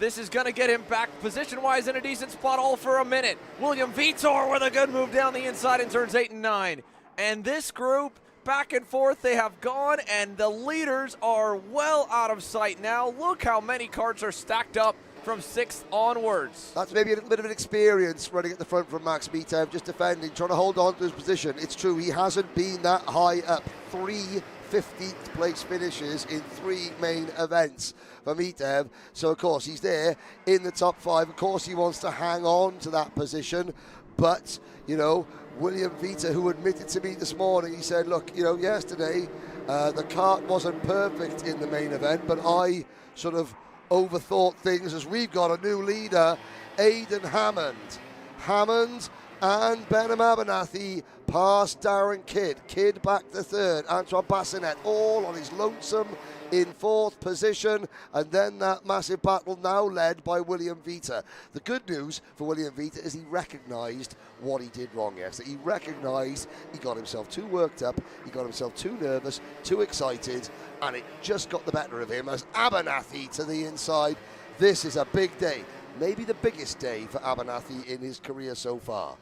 this is going to get him back position-wise in a decent spot all for a minute. William Vitor with a good move down the inside in turns 8 and 9. And this group, back and forth they have gone, and the leaders are well out of sight now. Look how many karts are stacked up from 6th onwards. That's maybe a little bit of an experience running at the front from Max Mitev, just defending, trying to hold on to his position. It's true, he hasn't been that high up. 3 15th place finishes in 3 main events for Mitev. So, of course, he's there in the top 5. Of course, he wants to hang on to that position. But, William Vita, who admitted to me this morning, he said, look, yesterday the kart wasn't perfect in the main event, but I sort of overthought things as we've got a new leader, Aidan Hammond. Hammond and Benham Abernathy past Darren Kidd. Kidd back to 3rd. Antoine Bassinet all on his lonesome in 4th position. And then that massive battle now led by William Vita. The good news for William Vita is he recognised what he did wrong yesterday. He recognised he got himself too worked up. He got himself too nervous, too excited. And it just got the better of him as Abernathy to the inside. This is a big day. Maybe the biggest day for Abernathy in his career so far.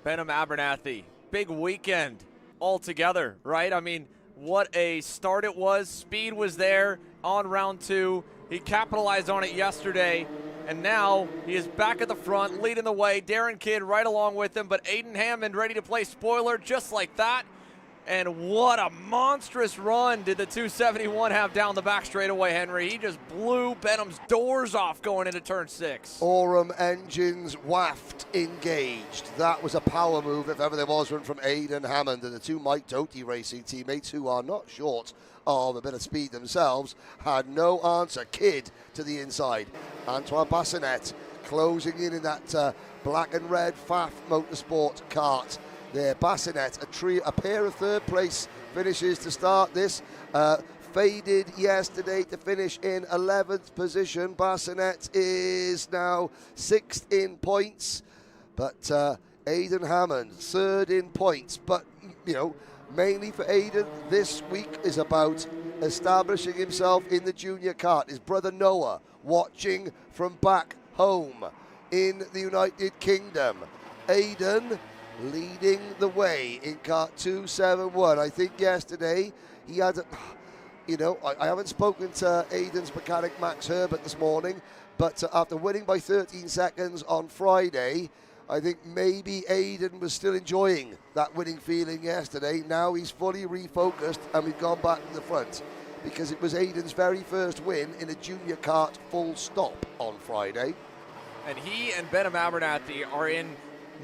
Benham Abernathy, big weekend altogether, right? I mean, what a start it was. Speed was there on round 2. He capitalized on it yesterday, and now he is back at the front, leading the way. Darren Kidd right along with him, but Aiden Hammond ready to play spoiler just like that. And what a monstrous run did the 271 have down the back straightaway, Henry. He just blew Benham's doors off going into turn 6. Aurum engines waft engaged. That was a power move, if ever there was one, from Aiden Hammond and the two Mike Doty racing teammates, who are not short of a bit of speed themselves, had no answer. Kidd to the inside. Antoine Bassinet closing in that black and red Pfaff Motorsport kart. There, Bassinet, a pair of third-place finishes to start this. Faded yesterday to finish in 11th position. Bassinet is now 6th in points, but Aiden Hammond 3rd in points. But, you know, mainly for Aiden, this week is about establishing himself in the junior kart. His brother Noah watching from back home in the United Kingdom. Aiden leading the way in kart 271. I think yesterday he had, I haven't spoken to Aiden's mechanic Max Herbert this morning, but after winning by 13 seconds on Friday, I think maybe Aiden was still enjoying that winning feeling yesterday. Now he's fully refocused and we've gone back to the front, because it was Aiden's very first win in a junior kart full stop on Friday. And he and Benham Abernathy are in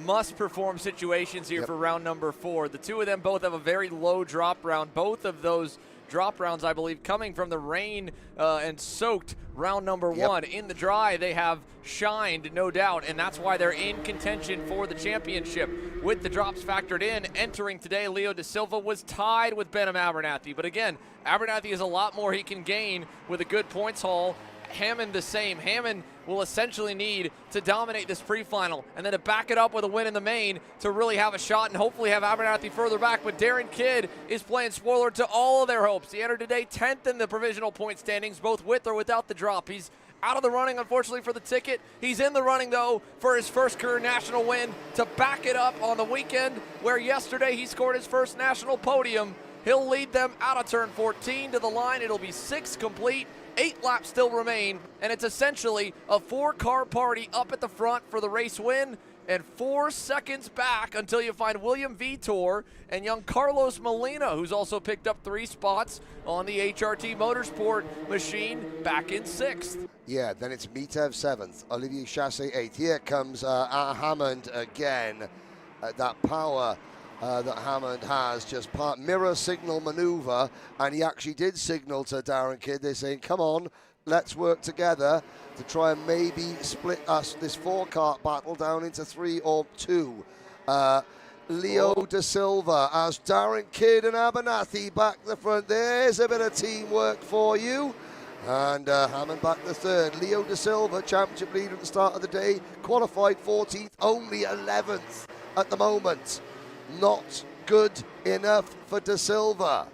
must-perform situations here for round number 4. The two of them both have a very low drop round. Both of those drop rounds, I believe, coming from the rain and soaked round number 1. In the dry, they have shined, no doubt, and that's why they're in contention for the championship. With the drops factored in, entering today, Leo Da Silva was tied with Benham Abernathy. But again, Abernathy has a lot more he can gain with a good points haul. Hammond the same. Hammond will essentially need to dominate this pre-final and then to back it up with a win in the main to really have a shot and hopefully have Abernathy further back. But Darren Kidd is playing spoiler to all of their hopes. He entered today 10th in the provisional point standings, both with or without the drop. He's out of the running, unfortunately, for the ticket. He's in the running, though, for his first career national win to back it up on the weekend, where yesterday he scored his first national podium. He'll lead them out of turn 14 to the line. It'll be 6 complete. 8 laps still remain, and it's essentially a 4-car party up at the front for the race win, and 4 seconds back until you find William Vitor and young Carlos Molina, who's also picked up 3 spots on the HRT Motorsport machine, back in 6th. Yeah, then it's Mitev 7th, Olivier Chassé 8th. Here comes Hammond again. That power that Hammond has, just mirror signal maneuver, and he actually did signal to Darren Kidd. They're saying, come on, let's work together to try and maybe split us this 4-kart battle down into 3 or 2. Leo Da Silva as Darren Kidd and Abernathy back the front. There's a bit of teamwork for you. And Hammond back the 3rd. Leo Da Silva, championship leader at the start of the day, qualified 14th, only 11th at the moment. Not good enough for Da Silva.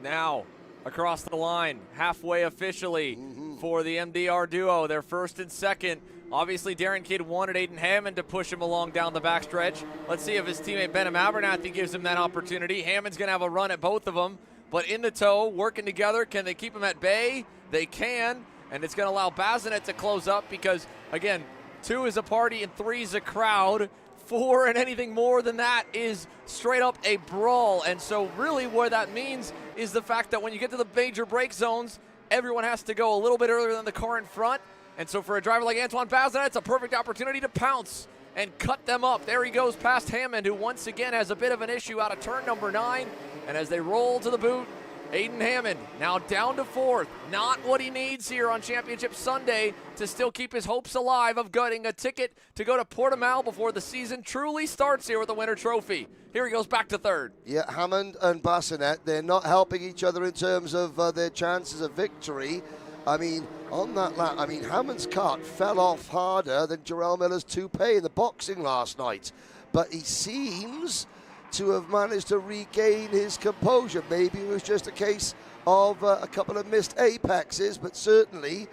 Now, across the line, halfway officially for the MDR duo. They're 1st and 2nd. Obviously, Darren Kidd wanted Aiden Hammond to push him along down the backstretch. Let's see if his teammate Benham Abernathy gives him that opportunity. Hammond's going to have a run at both of them, but in the tow, working together. Can they keep him at bay? They can, and it's going to allow Bassinet to close up because, again, 2 is a party and 3 is a crowd. 4 and anything more than that is straight up a brawl. And so really what that means is the fact that when you get to the major break zones, everyone has to go a little bit earlier than the car in front. And so for a driver like Antoine Bassinet, it's a perfect opportunity to pounce and cut them up. There he goes past Hammond, who once again has a bit of an issue out of turn number 9. And as they roll to the boot, Aiden Hammond now down to 4th. Not what he needs here on Championship Sunday to still keep his hopes alive of getting a ticket to go to Portimao before the season truly starts here with the Winter Trophy. Here he goes back to 3rd. Yeah, Hammond and Bassinet, they're not helping each other in terms of their chances of victory. I mean, on that lap, Hammond's kart fell off harder than Jarrell Miller's toupee in the boxing last night. But he seems to have managed to regain his composure. Maybe it was just a case of a couple of missed apexes, but certainly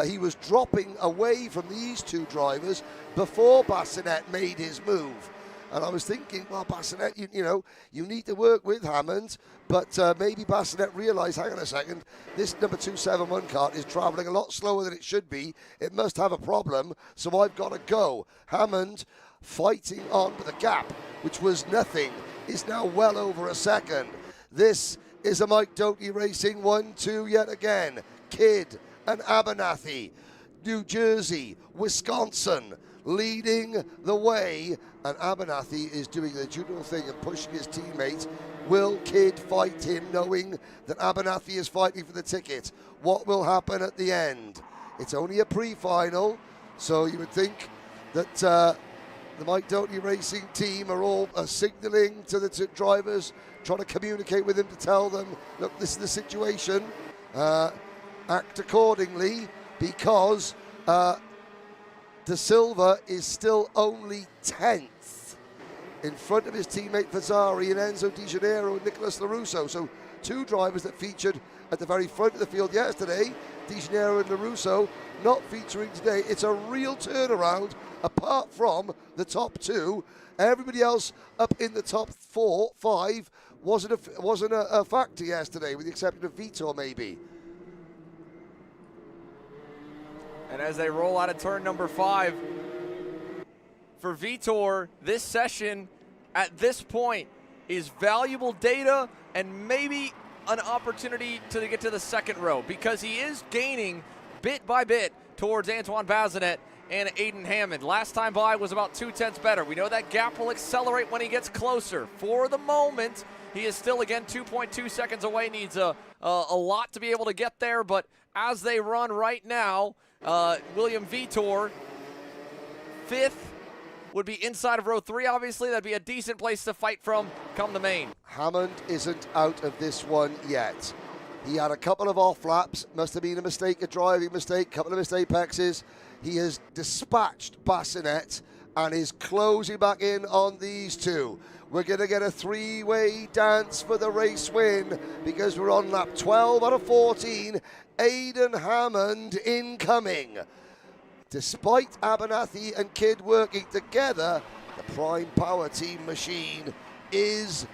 he was dropping away from these 2 drivers before Bassinet made his move. And I was thinking, well, Bassinet, you know, you need to work with Hammond, but maybe Bassinet realised, hang on a second, this number 271 kart is travelling a lot slower than it should be. It must have a problem, so I've got to go. Hammond fighting on, but the gap, which was nothing, is now well over a second. This is a Mike Doty Racing 1-2 yet again. Kidd and Abernathy, New Jersey, Wisconsin, leading the way, and Abernathy is doing the judo thing and pushing his teammates. Will Kidd fight him, knowing that Abernathy is fighting for the ticket? What will happen at the end? It's only a pre-final, so you would think that the Mike Doty Racing team are all signalling to the drivers, trying to communicate with them to tell them, look, this is the situation. Act accordingly, because De Silva is still only 10th in front of his teammate Fazzari and Enzo Di Janeiro and Nicolas LaRusso. So two drivers that featured at the very front of the field yesterday, Di Janeiro and LaRusso, not featuring today. It's a real turnaround apart from the top two. Everybody else up in the top 4, 5 wasn't a factor yesterday, with the exception of Vitor maybe. And as they roll out of turn number 5, for Vitor, this session at this point is valuable data and maybe an opportunity to get to the second row, because he is gaining bit by bit towards Antoine Bazinet and Aiden Hammond. Last time by was about 0.2 better. We know that gap will accelerate when he gets closer. For the moment, he is still, again, 2.2 seconds away. Needs a lot to be able to get there, but as they run right now, William Vitor, 5th, would be inside of row 3, obviously. That'd be a decent place to fight from come the main. Hammond isn't out of this one yet. He had a couple of off laps, must have been a mistake, a driving mistake, couple of mistake apexes. He has dispatched Bassinet and is closing back in on these two. We're going to get a 3-way dance for the race win, because we're on lap 12 out of 14. Aiden Hammond incoming. Despite Abernathy and Kidd working together, the Prime Power Team machine is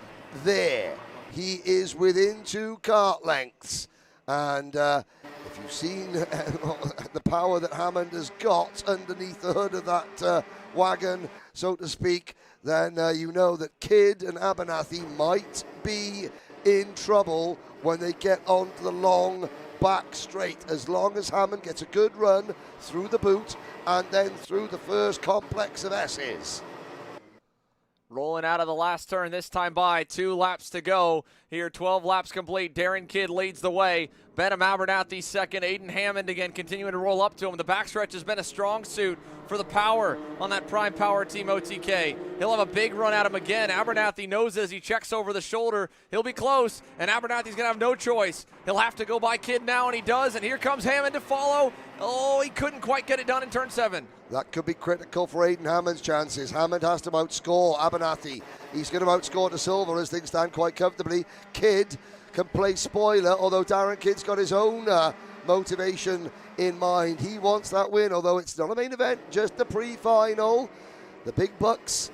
there. He is within 2 kart lengths. And if you've seen the power that Hammond has got underneath the hood of that wagon, so to speak, then you know that Kidd and Abernathy might be in trouble when they get onto the long back straight, as long as Hammond gets a good run through the boot and then through the first complex of S's. Rolling out of the last turn this time by, 2 laps to go. Here, 12 laps complete. Darren Kidd leads the way. Benham Abernathy second. Aiden Hammond again continuing to roll up to him. The backstretch has been a strong suit for the power on that Prime Power Team OTK. He'll have a big run at him again. Abernathy knows as he checks over the shoulder, he'll be close, and Abernathy's going to have no choice. He'll have to go by Kidd now, and he does, and here comes Hammond to follow. Oh, he couldn't quite get it done in turn 7. That could be critical for Aiden Hammond's chances. Hammond has to outscore Abernathy. He's going to outscore De Silva as things stand quite comfortably. Kidd can play spoiler, although Darren Kidd's got his own motivation in mind. He wants that win, although it's not a main event, just the pre-final. The big bucks,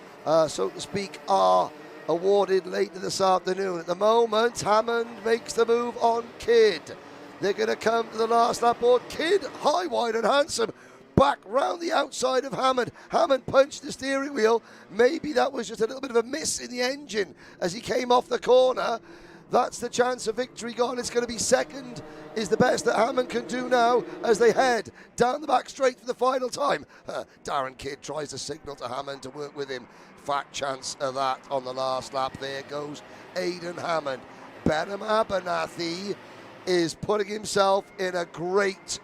so to speak, are awarded later this afternoon. At the moment, Hammond makes the move on Kidd. They're going to come to the last lap board. Kidd, high, wide and handsome, back round the outside of Hammond. Hammond punched the steering wheel. Maybe that was just a little bit of a miss in the engine as he came off the corner. That's the chance of victory gone. It's going to be second is the best that Hammond can do now as they head down the back straight for the final time. Darren Kidd tries to signal to Hammond to work with him. Fat chance of that on the last lap. There goes Aiden Hammond. Benham Abernathy is putting himself in a great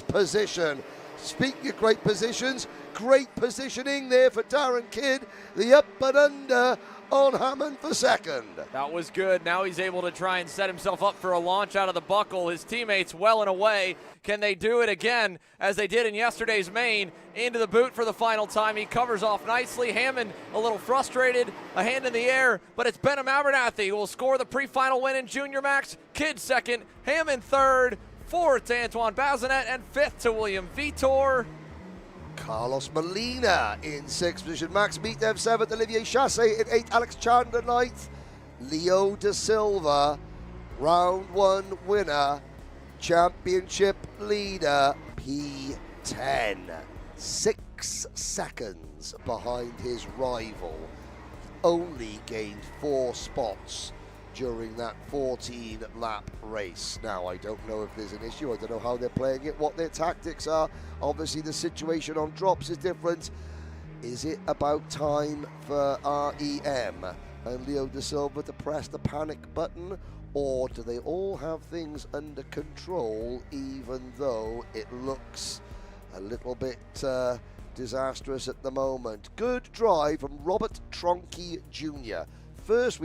position. Speaking of great positions, great positioning there for Darren Kidd. The up and under on Hammond for second. That was good. Now he's able to try and set himself up for a launch out of the buckle. His teammates well and away. Can they do it again as they did in yesterday's main? Into the boot for the final time. He covers off nicely. Hammond a little frustrated, a hand in the air, but it's Benham Abernathy who will score the pre-final win in Junior Max. Kidd second, Hammond third, 4th to Antoine Bazinet, and 5th to William Vitor. Carlos Molina in 6th position. Max Meatdev 7th. Olivier Chassé in 8th. Alex Chandler 9th. Leo Da Silva, round 1 winner. Championship leader, P10. 6 seconds behind his rival. Only gained 4 spots during that 14-lap race. Now, I don't know if there's an issue. I don't know how they're playing it, what their tactics are. Obviously, the situation on drops is different. Is it about time for REM and Leo Da Silva to press the panic button? Or do they all have things under control, even though it looks a little bit disastrous at the moment? Good drive from Robert Tronky Jr. First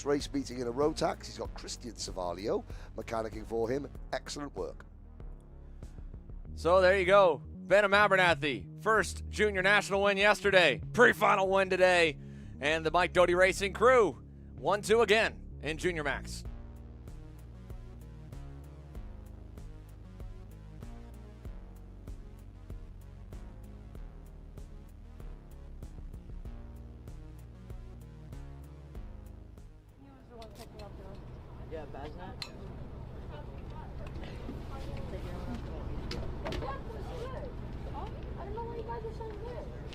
race meeting in a Rotax. He's got Christian Savalio mechanicking for him. Excellent work. So there you go. Benham Abernathy, first junior national win yesterday, pre-final win today, and the Mike Doty Racing crew 1-2 again in Junior Max. Yeah, Baznak.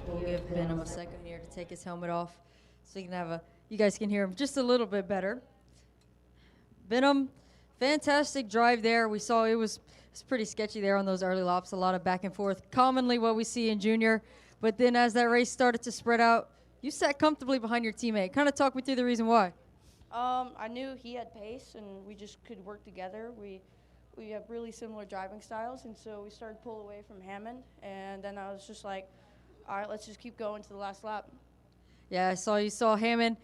We'll give Benham a second here to take his helmet off so you can have you guys can hear him just a little bit better. Benham, fantastic drive there. We saw it was pretty sketchy there on those early laps, a lot of back and forth, commonly what we see in junior. But then as that race started to spread out, you sat comfortably behind your teammate. Kind of talk me through the reason why. I knew he had pace, and we just could work together. We have really similar driving styles, and so we started to pull away from Hammond, and then I was just like, all right, let's just keep going to the last lap. Yeah, you saw Hammond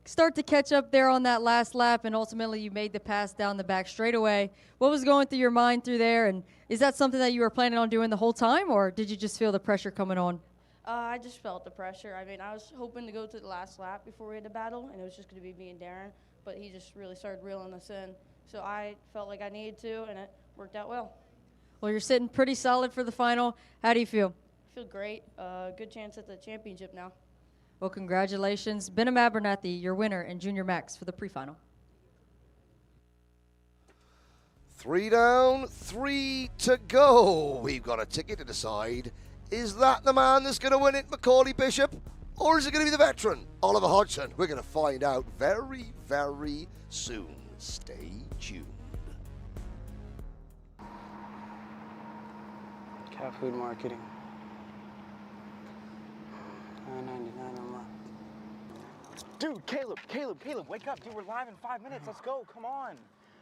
start to catch up there on that last lap, and ultimately you made the pass down the back straightaway. What was going through your mind through there, and is that something that you were planning on doing the whole time, or did you just feel the pressure coming on? I just felt the pressure. I mean, I was hoping to go to the last lap before we had the battle, and it was just going to be me and Darren, but he just really started reeling us in. So I felt like I needed to, and it worked out well. Well, you're sitting pretty solid for the final. How do you feel? I feel great. Good chance at the championship now. Well, congratulations. Benham Abernathy, your winner in Junior Max for the pre-final. 3 down, 3 to go. We've got a ticket to decide. Is that the man that's going to win it, Macaulay Bishop? Or is it going to be the veteran, Oliver Hodgson? We're going to find out very, very soon. Stay tuned. Cat food marketing. $9.99 a month. Dude, Caleb, wake up. Dude, we're live in 5 minutes. Let's go. Come on.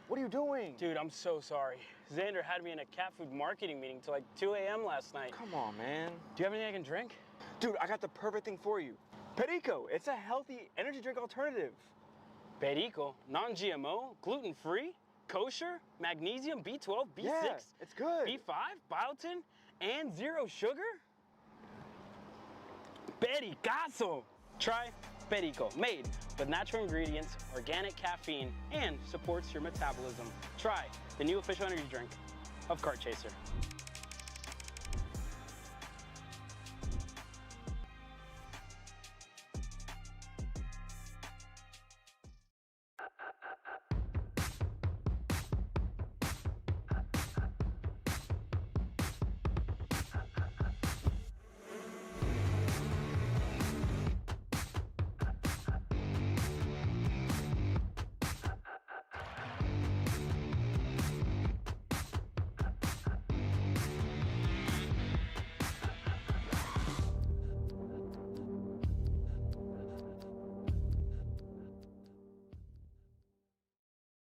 What are you doing? Dude, I'm so sorry. Xander had me in a cat food marketing meeting till like 2 a.m. last night. Come on, man. Do you have anything I can drink? Dude, I got the perfect thing for you. Perico. It's a healthy energy drink alternative. Perico? Non-GMO? Gluten-free? Kosher? Magnesium? B12? B6? Yeah, it's good. B5? Biotin? And 0 sugar? Pericazo! Try Perico, made with natural ingredients, organic caffeine, and supports your metabolism. Try the new official energy drink of Kart Chaser.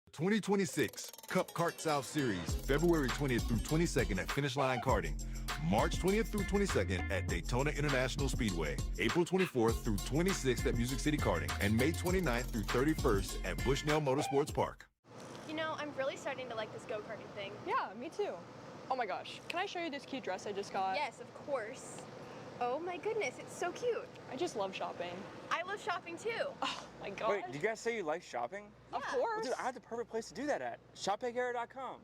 The 2026 Cup Kart South Series, February 20th through 22nd at Finish Line Karting, March 20th through 22nd at Daytona International Speedway, April 24th through 26th at Music City Karting, and May 29th through 31st at Bushnell Motorsports Park. You know, I'm really starting to like this go-karting thing. Yeah, me too. Oh my gosh, can I show you this cute dress I just got? Yes, of course. Oh my goodness, it's so cute. I just love shopping. I love shopping too. Oh my god. Wait, did you guys say you like shopping? Of course. Well, dude, I have the perfect place to do that at. ShopPegera.com.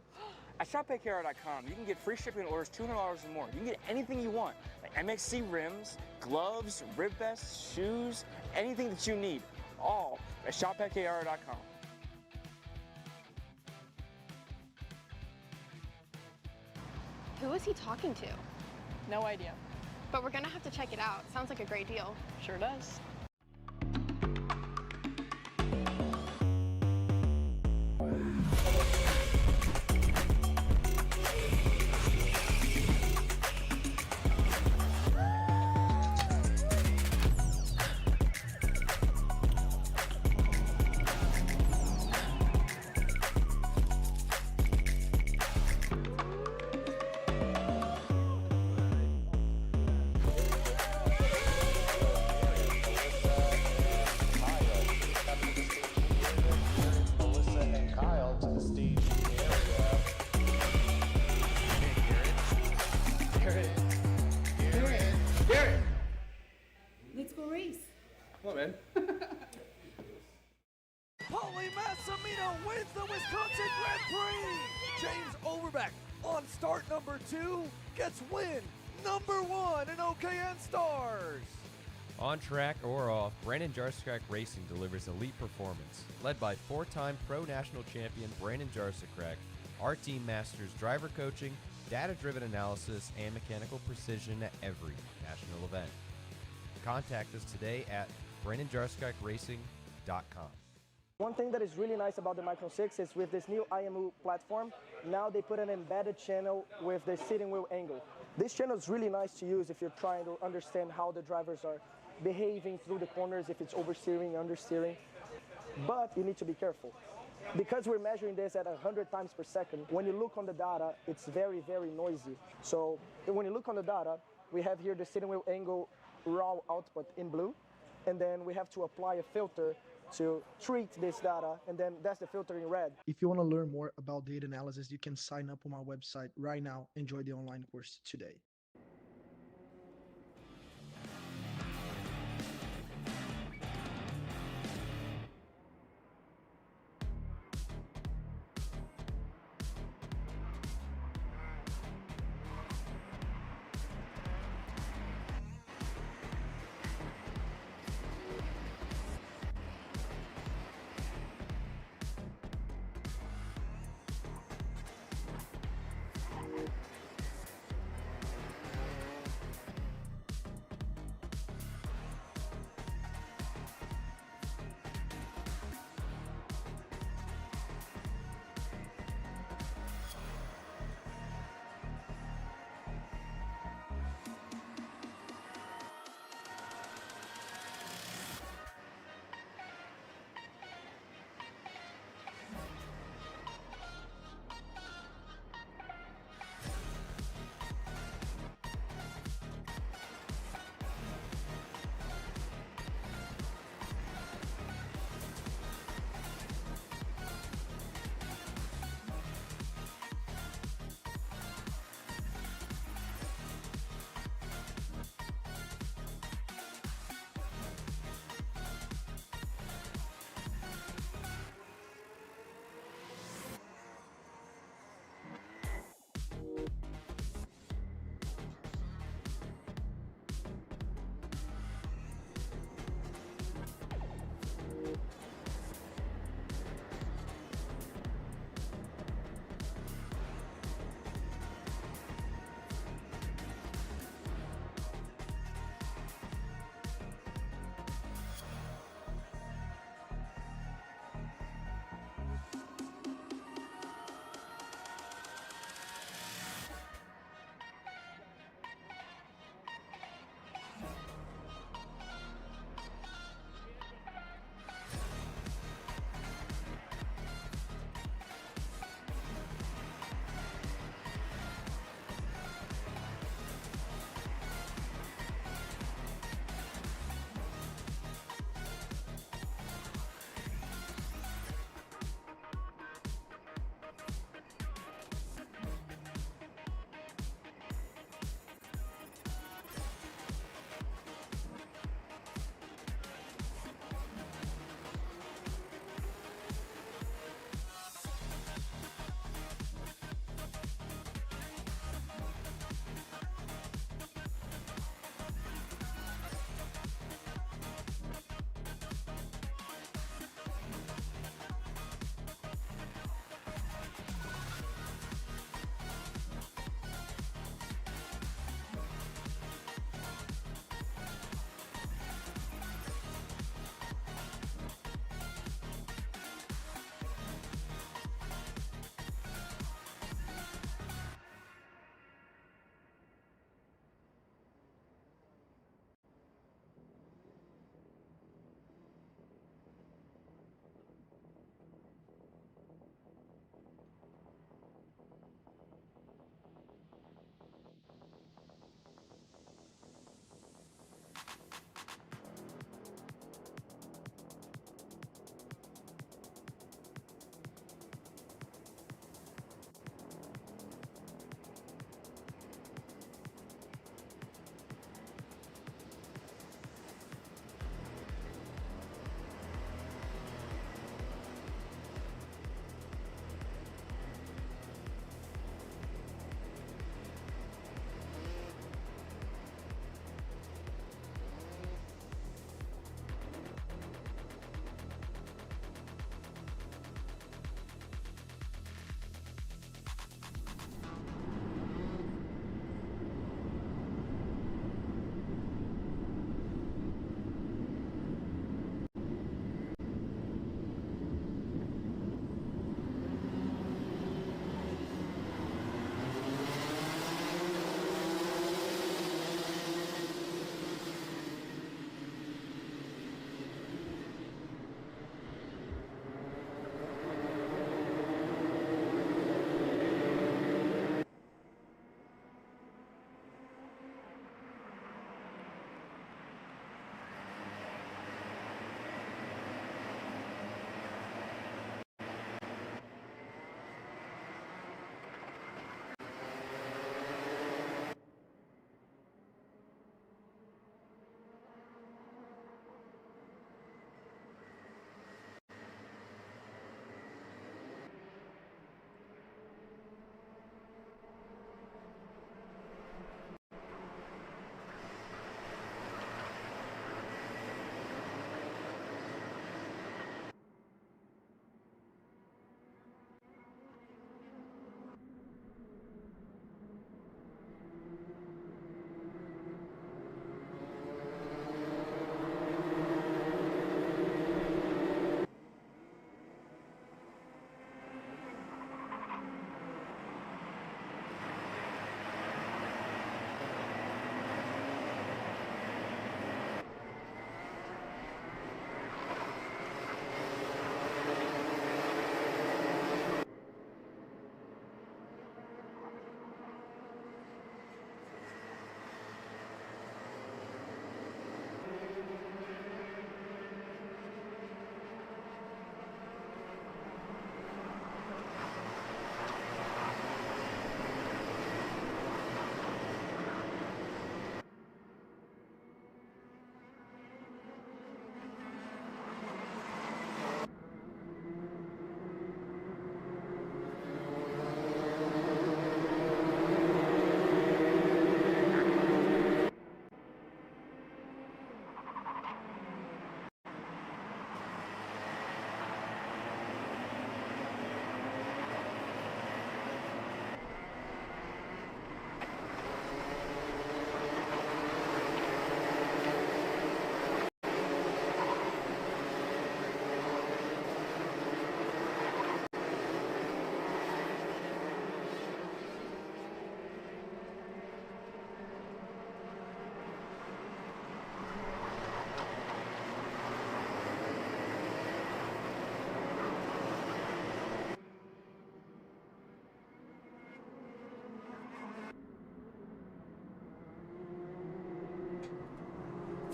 At ShopPayKR.com, you can get free shipping on orders $200 or more. You can get anything you want, like MXC rims, gloves, rib vests, shoes, anything that you need, all at ShopPayKR.com. Who is he talking to? No idea. But we're gonna have to check it out. Sounds like a great deal. Sure does. Let's go race. Come on, man. Paulie Massimino wins the Wisconsin Grand Prix. James Overbeck on start number 2 gets win number 1 in OKN Stars. On track or off, Brandon Jarskrek Racing delivers elite performance. Led by 4-time Pro National Champion Brandon Jarskrek, our team masters driver coaching, data-driven analysis, and mechanical precision at every national event. Contact us today at BrandonJarskrekRacing.com. One thing that is really nice about the Micron 6 is with this new IMU platform, now they put an embedded channel with the steering wheel angle. This channel is really nice to use if you're trying to understand how the drivers are behaving through the corners, if it's oversteering, understeering. But you need to be careful. Because we're measuring this at 100 times per second, when you look on the data, it's very, very noisy. So when you look on the data, we have here the steering wheel angle raw output in blue, and then we have to apply a filter to treat this data, and then that's the filter in red. If you want to learn more about data analysis, you can sign up on my website right now. Enjoy the online course today.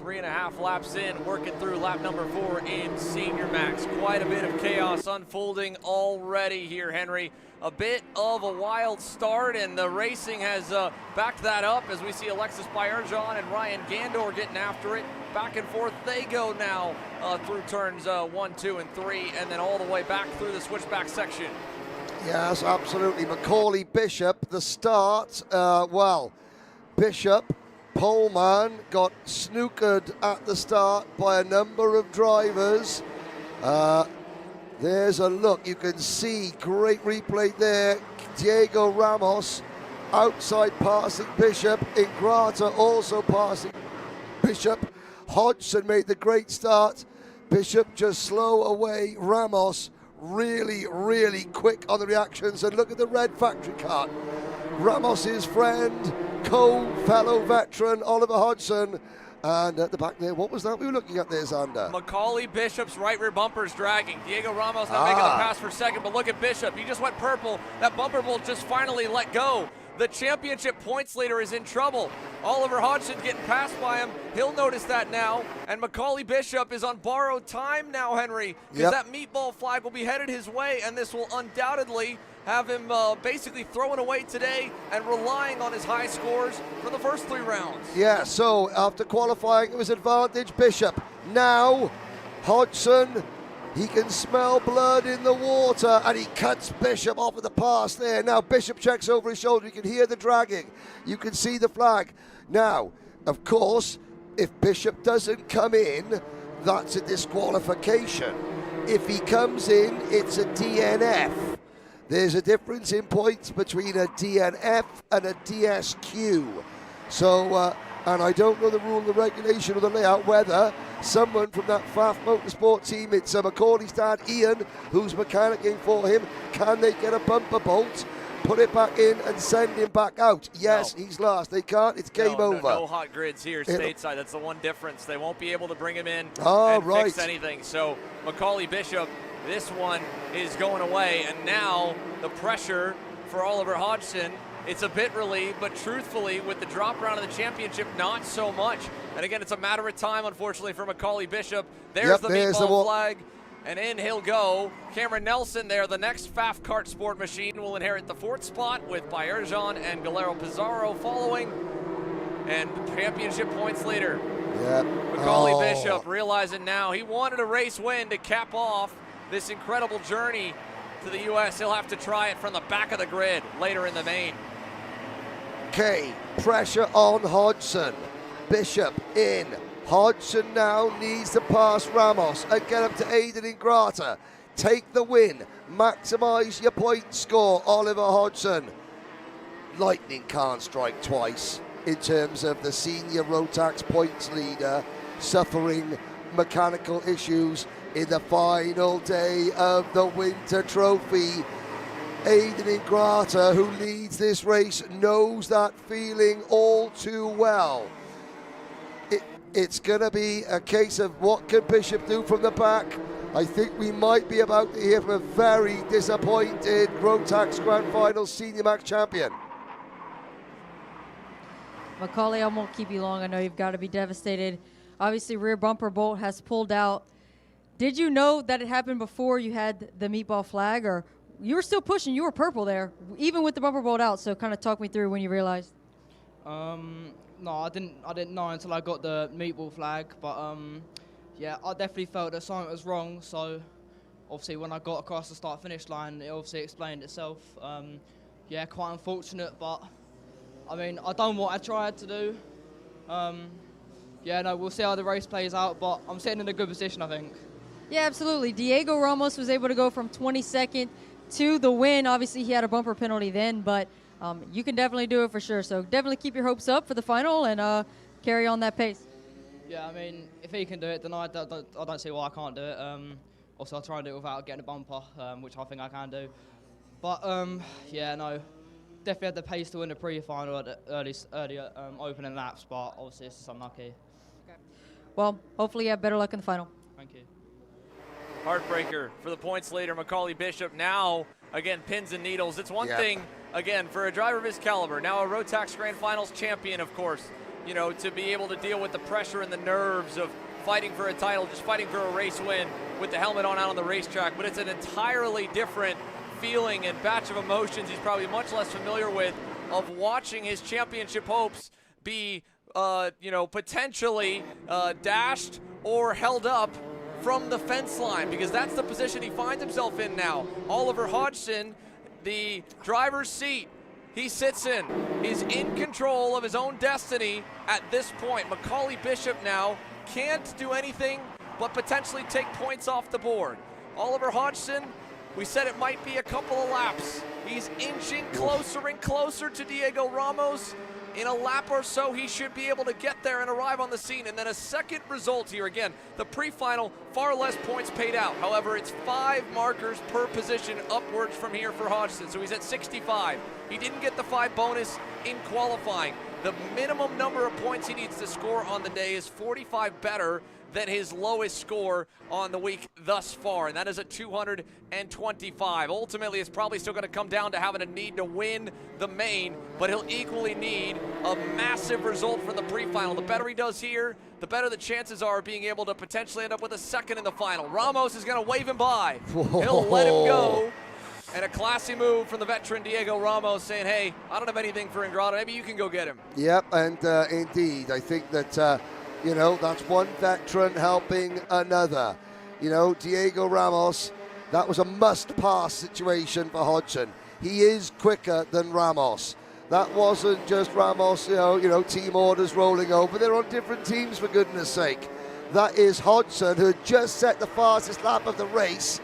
3.5 laps in, working through lap number 4 in Senior Max. Quite a bit of chaos unfolding already here, Henry. A bit of a wild start, and the racing has backed that up as we see Alexis Bayerjon and Ryan Gandor getting after it. Back and forth they go now through turns 1, 2, and 3, and then all the way back through the switchback section. Yes, absolutely. Macaulay Bishop, the start, well, Bishop, poleman, got snookered at the start by a number of drivers. There's a look, you can see, great replay there. Diego Ramos outside passing Bishop. Ingrata also passing Bishop. Hodgson made the great start. Bishop just slow away. Ramos really, really quick on the reactions. And look at the red factory car. Ramos's friend, co-fellow veteran Oliver Hodgson. And at the back there, what was that we were looking at there, Xander? Macaulay Bishop's right rear bumper's dragging. Diego Ramos not making the pass for second, but look at Bishop. He just went purple. That bumper bolt just finally let go. The championship points leader is in trouble. Oliver Hodgson getting passed by him. He'll notice that now. And Macaulay Bishop is on borrowed time now, Henry, because that meatball flag will be headed his way, and this will undoubtedly have him basically throwing away today and relying on his high scores for the first 3 rounds. Yeah, so after qualifying, it was advantage Bishop. Now, Hodgson, he can smell blood in the water, and he cuts Bishop off at the pass there. Now, Bishop checks over his shoulder. You can hear the dragging. You can see the flag. Now, of course, if Bishop doesn't come in, that's a disqualification. If he comes in, it's a DNF. There's a difference in points between a DNF and a DSQ. So, and I don't know the rule, the regulation, or the layout, whether someone from that Pfaff Motorsport team, it's Macaulay's dad, Ian, who's mechanicking for him, can they get a bumper bolt, put it back in, and send him back out? Yes, he's last. They can't. It's game over. No hot grids here stateside. That's the one difference. They won't be able to bring him in and fix anything. So Macaulay Bishop, this one is going away, and now the pressure for Oliver Hodgson, it's a bit relieved, but truthfully, with the drop round of the championship, not so much. And again, it's a matter of time, unfortunately, for Macaulay Bishop. There's the meatball flag, and in he'll go. Cameron Nelson there, the next Pfaff Kart Sport machine, will inherit the 4th spot with Bayerjon and Galero Pizarro following, and the championship points leader. Macaulay Bishop realizing now he wanted a race win to cap off this incredible journey to the U.S. He'll have to try it from the back of the grid later in the main. Okay, pressure on Hodgson. Bishop in. Hodgson now needs to pass Ramos and get up to Aiden Ingrata. Take the win. Maximize your point score, Oliver Hodgson. Lightning can't strike twice in terms of the senior Rotax points leader suffering mechanical issues in the final day of the Winter Trophy. Aiden Ingrata, who leads this race, knows that feeling all too well. It's going to be a case of what can Bishop do from the back. I think we might be about to hear from a very disappointed Rotax Grand Final Senior Max champion. Macaulay, I won't keep you long. I know you've got to be devastated. Obviously, rear bumper bolt has pulled out. Did you know that it happened before you had the meatball flag, or you were still pushing? You were purple there, even with the bumper bolt out. So kind of talk me through when you realized. No, I didn't know until I got the meatball flag. But yeah, I definitely felt that something was wrong. So obviously, when I got across the start-finish line, it obviously explained itself. Yeah, quite unfortunate, but I mean, I done what I tried to do. Yeah, no, we'll see how the race plays out, but I'm sitting in a good position, I think. Yeah, absolutely. Diego Ramos was able to go from 22nd to the win. Obviously, he had a bumper penalty then, but you can definitely do it for sure. So definitely keep your hopes up for the final and carry on that pace. Yeah, I mean, if he can do it, then I don't see why I can't do it. Also, I'll try and do it without getting a bumper, which I think I can do. But, yeah, no, definitely had the pace to win the pre-final at the earlier opening laps, but obviously it's just unlucky. Okay. Well, hopefully you have better luck in the final. Thank you. Heartbreaker for the points leader, Macaulay Bishop. Now, again, pins and needles. It's one thing, again, for a driver of his caliber, now a Rotax Grand Finals champion, of course. you know, to be able to deal with the pressure and the nerves of fighting for a title, just fighting for a race win with the helmet on out on the racetrack. But it's an entirely different feeling and batch of emotions he's probably much less familiar with, of watching his championship hopes be, you know, potentially dashed or held up from the fence line, because that's the position he finds himself in now. Oliver Hodgson, the driver's seat he sits in, he's in control of his own destiny at this point. Macaulay Bishop now can't do anything but potentially take points off the board. Oliver Hodgson, we said it might be a couple of laps. He's inching closer and closer to Diego Ramos. In a lap or so, he should be able to get there and arrive on the scene. And then a second result here. Again, the pre-final, far less points paid out. However, it's 5 markers per position upwards from here for Hodgson. So he's at 65. He didn't get the 5 bonus in qualifying. The minimum number of points he needs to score on the day is 45 better than his lowest score on the week thus far, and that is at 225. Ultimately, it's probably still going to come down to having a need to win the main, but he'll equally need a massive result for the pre-final. The better he does here, the better the chances are of being able to potentially end up with a second in the final. Ramos is going to wave him by. He'll let him go. And a classy move from the veteran Diego Ramos, saying, hey, I don't have anything for Ingrata. Maybe you can go get him. Yep, and indeed, I think that, you know, that's one veteran helping another. You know, Diego Ramos, that was a must-pass situation for Hodgson. He is quicker than Ramos. That wasn't just Ramos, you know, team orders rolling over. They're on different teams, for goodness sake. That is Hodgson, who had just set the fastest lap of the race.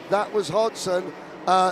That was Hodgson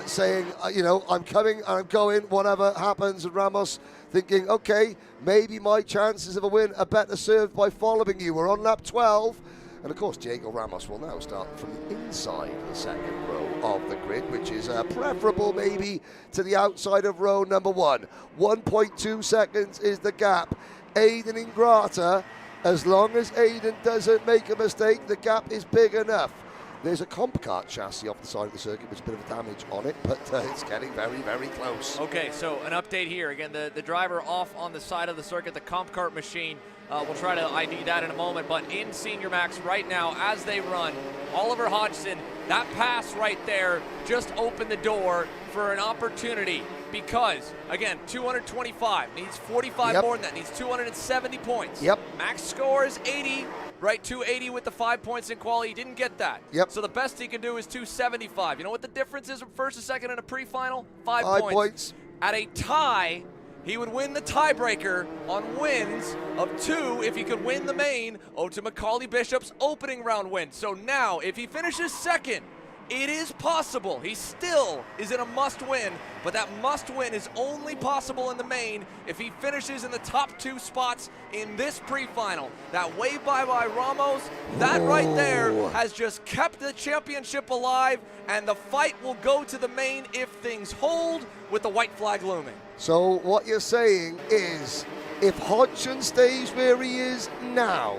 saying, you know, I'm coming, I'm going, whatever happens. And Ramos thinking, okay, maybe my chances of a win are better served by following you. We're on lap 12. And of course, Diego Ramos will now start from the inside the second row of the grid, which is preferable maybe to the outside of row number 1. 1.2 seconds is the gap. Aiden Ingrata, as long as Aiden doesn't make a mistake, the gap is big enough. There's a comp kart chassis off the side of the circuit with a bit of damage on it, but it's getting very, very close. Okay, so an update here. Again, the driver off on the side of the circuit, the comp kart machine. We'll try to ID that in a moment, but in Senior Max right now, as they run, Oliver Hodgson, that pass right there just opened the door for an opportunity, because, again, 225, needs 45 more than that, needs 270 points. Max score is 80. Right, 280 with the 5 points in quali. He didn't get that. So the best he can do is 275. You know what the difference is from first and second in a pre-final? 5 points. At a tie, he would win the tiebreaker on wins of 2 if he could win the main to Macaulay Bishop's opening round win. So now, if he finishes second, it is possible. He still is in a must-win, but that must-win is only possible in the main if he finishes in the top 2 spots in this pre-final. That wave by Ramos, that right there has just kept the championship alive, and the fight will go to the main if things hold, with the white flag looming. So what you're saying is, if Hodgson stays where he is now,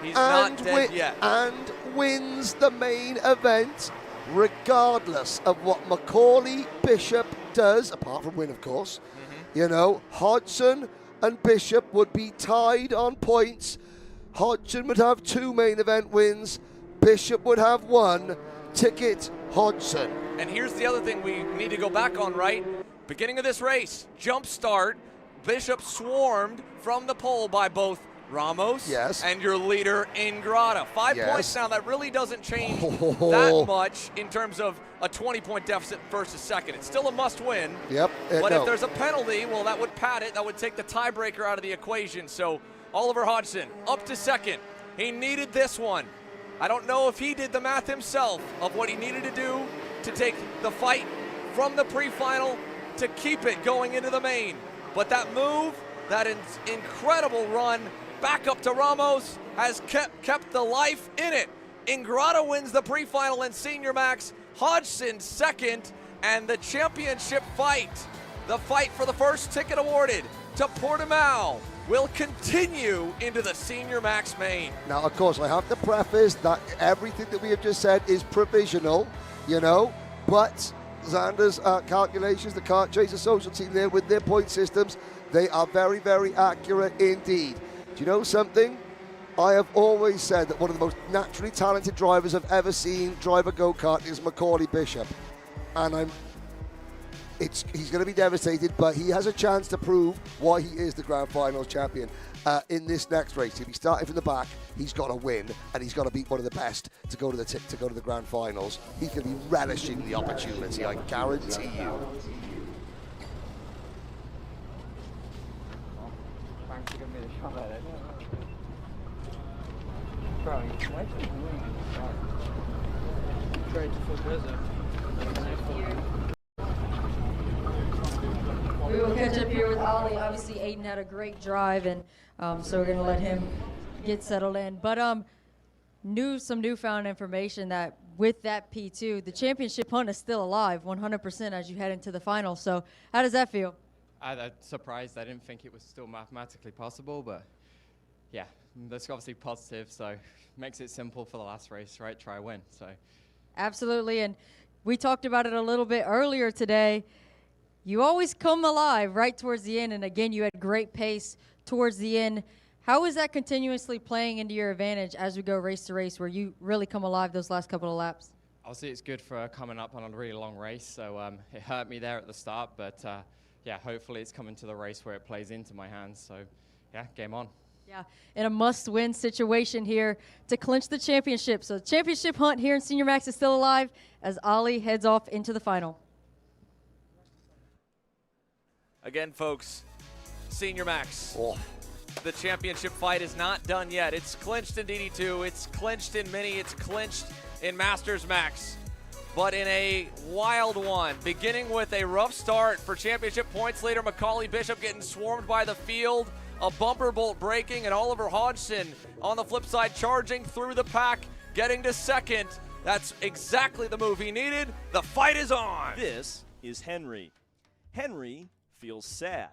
he's not dead yet, and wins the main event, regardless of what Macaulay Bishop does, apart from win, of course, you know, Hodgson and Bishop would be tied on points. Hodgson would have 2 main event wins. Bishop would have 1. Ticket Hodgson. And here's the other thing we need to go back on, right? Beginning of this race, jump start, Bishop swarmed from the pole by both Ramos and your leader Ingrata. 5 points now. That really doesn't change that much in terms of a 20-point deficit versus second. It's still a must-win. But if there's a penalty, well, that would pad it. That would take the tiebreaker out of the equation. So Oliver Hodgson up to second. He needed this one. I don't know if he did the math himself of what he needed to do to take the fight from the pre-final to keep it going into the main. But that move, that incredible run back up to Ramos, has kept the life in it. Ingrata wins the pre-final in Senior Max, Hodgson second, and the championship fight, the fight for the first ticket awarded to Portimao, will continue into the Senior Max main. Now, of course, I have to preface that everything that we have just said is provisional, you know, but Xander's calculations, the Kart Chaser social team there with their point systems, they are very, very accurate indeed. Do you know something? I have always said that one of the most naturally talented drivers I've ever seen drive a go-kart is Macaulay Bishop. And he's going to be devastated, but he has a chance to prove why he is the Grand Finals champion in this next race. If he started from the back, he's got to win, and he's got to beat one of the best to go to the Grand Finals. He's going to be relishing the opportunity, I guarantee you. Thanks for giving me the shot at it. Bro, why did you Trade to full desert. We will catch up here with Ollie. Obviously, Aiden had a great drive, and so we're going to let him get settled in. But some newfound information that with that P2, the championship hunt is still alive 100% as you head into the final. So how does that feel? I'm surprised. I didn't think it was still mathematically possible, but yeah, that's obviously positive. So makes it simple for the last race, right? Try win. So absolutely, and we talked about it a little bit earlier today. You always come alive right towards the end, and again, you had great pace towards the end. How is that continuously playing into your advantage as we go race to race, where you really come alive those last couple of laps? Obviously, it's good for coming up on a really long race, so it hurt me there at the start, but yeah, hopefully it's coming to the race where it plays into my hands, so yeah, game on. Yeah, in a must-win situation here to clinch the championship. So the championship hunt here in Senior Max is still alive as Ollie heads off into the final. Again, folks, Senior Max. Oh. The championship fight is not done yet. It's clinched in DD2, it's clinched in Mini, it's clinched in Masters Max. But in a wild one, beginning with a rough start for championship points leader Macaulay Bishop getting swarmed by the field, a bumper bolt breaking, and Oliver Hodgson on the flip side charging through the pack, getting to second. That's exactly the move he needed. The fight is on. This is Henry. Henry feels sad.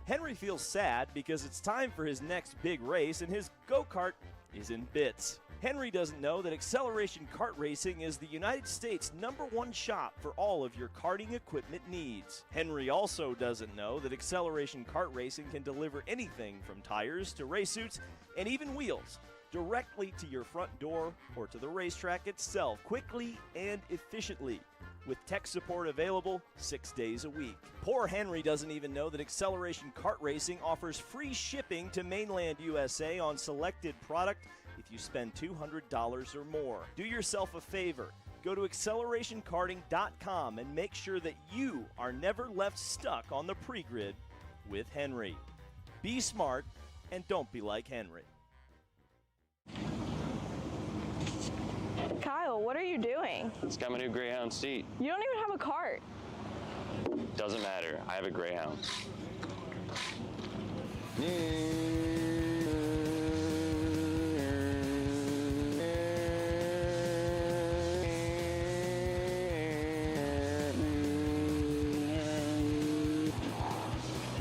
Henry feels sad because it's time for his next big race and his go-kart is in bits. Henry doesn't know that Acceleration Kart Racing is the United States' #1 shop for all of your karting equipment needs. Henry also doesn't know that Acceleration Kart Racing can deliver anything from tires to race suits and even wheels directly to your front door or to the racetrack itself quickly and efficiently, with tech support available 6 days a week. Poor Henry doesn't even know that Acceleration Kart Racing offers free shipping to mainland USA on selected product if you spend $200 or more. Do yourself a favor. Go to accelerationkarting.com and make sure that you are never left stuck on the pre-grid with Henry. Be smart and don't be like Henry. Kyle, what are you doing? It's got my new Greyhound seat. You don't even have a cart. Doesn't matter. I have a Greyhound. Who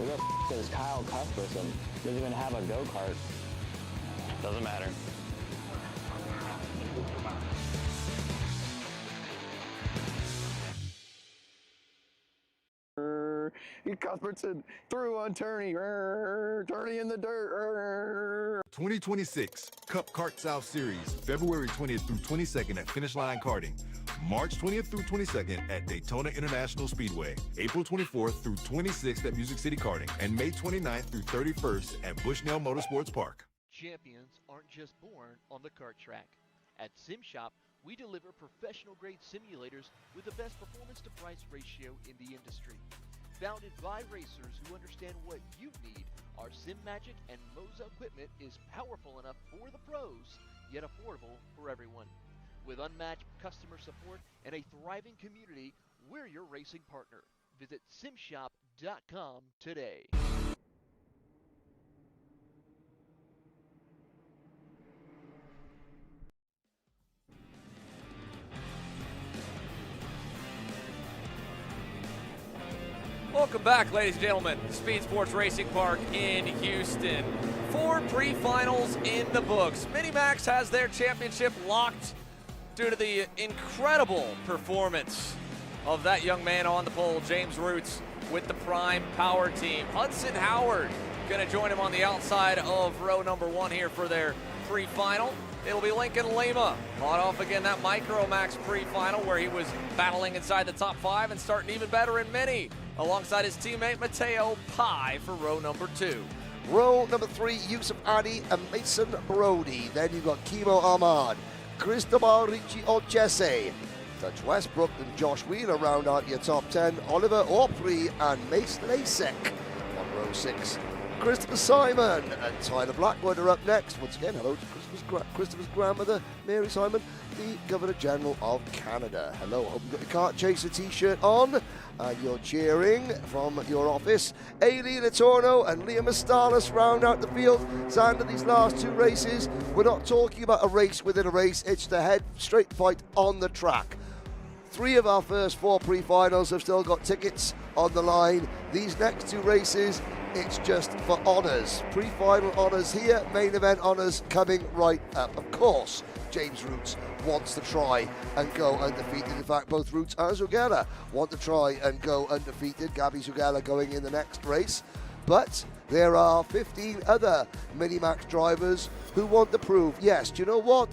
the f is Kyle Cuthbertson? Doesn't even have a go-kart. Doesn't matter. Cuthbertson through on Turney. Turney in the dirt. 2026 Cup Kart South Series, February 20th through 22nd at Finish Line Karting. March 20th through 22nd at Daytona International Speedway. April 24th through 26th at Music City Karting. And May 29th through 31st at Bushnell Motorsports Park. Champions aren't just born on the kart track. At SimShop, we deliver professional-grade simulators with the best performance-to-price ratio in the industry. Founded by racers who understand what you need, our SimMagic and Moza equipment is powerful enough for the pros, yet affordable for everyone. With unmatched customer support and a thriving community, we're your racing partner. Visit simshop.com today. Welcome back, ladies and gentlemen. Speedsportz Racing Park in Houston. 4 pre-finals in the books. Minimax has their championship locked due to the incredible performance of that young man on the pole, James Roots, with the Prime Power Team. Hudson Howard going to join him on the outside of row number 1 here for their pre-final. It'll be Lincoln Lima, hot off again that Micro Max Pre-Final where he was battling inside the top 5 and starting even better in Mini, alongside his teammate Matteo Pai for row number 2. Row number 3, Yusuf Adi and Mason Brody. Then you've got Kimo Ahmad, Cristobal Ricci Ochese, Dutch Westbrook and Josh Wheeler round out your top 10. Oliver Aubrey and Mace Lasek on row 6. Christopher Simon and Tyler Blackwood are up next. Once again, hello to Christopher's grandmother, Mary Simon, the Governor General of Canada. Hello, I hope you've got your Kart Chaser t-shirt on and you're cheering from your office. Ailey Latorno and Liam Astalis round out the field. Xander, these last 2 races, we're not talking about a race within a race, it's the head straight fight on the track. 3 of our first 4 pre-finals have still got tickets on the line. These next 2 races, it's just for honours. Pre-final honours here, main event honours coming right up. Of course, James Roots wants to try and go undefeated. In fact, both Roots and Zugella want to try and go undefeated. Gabby Zugella going in the next race. But there are 15 other Mini-Max drivers who want to prove, yes, do you know what?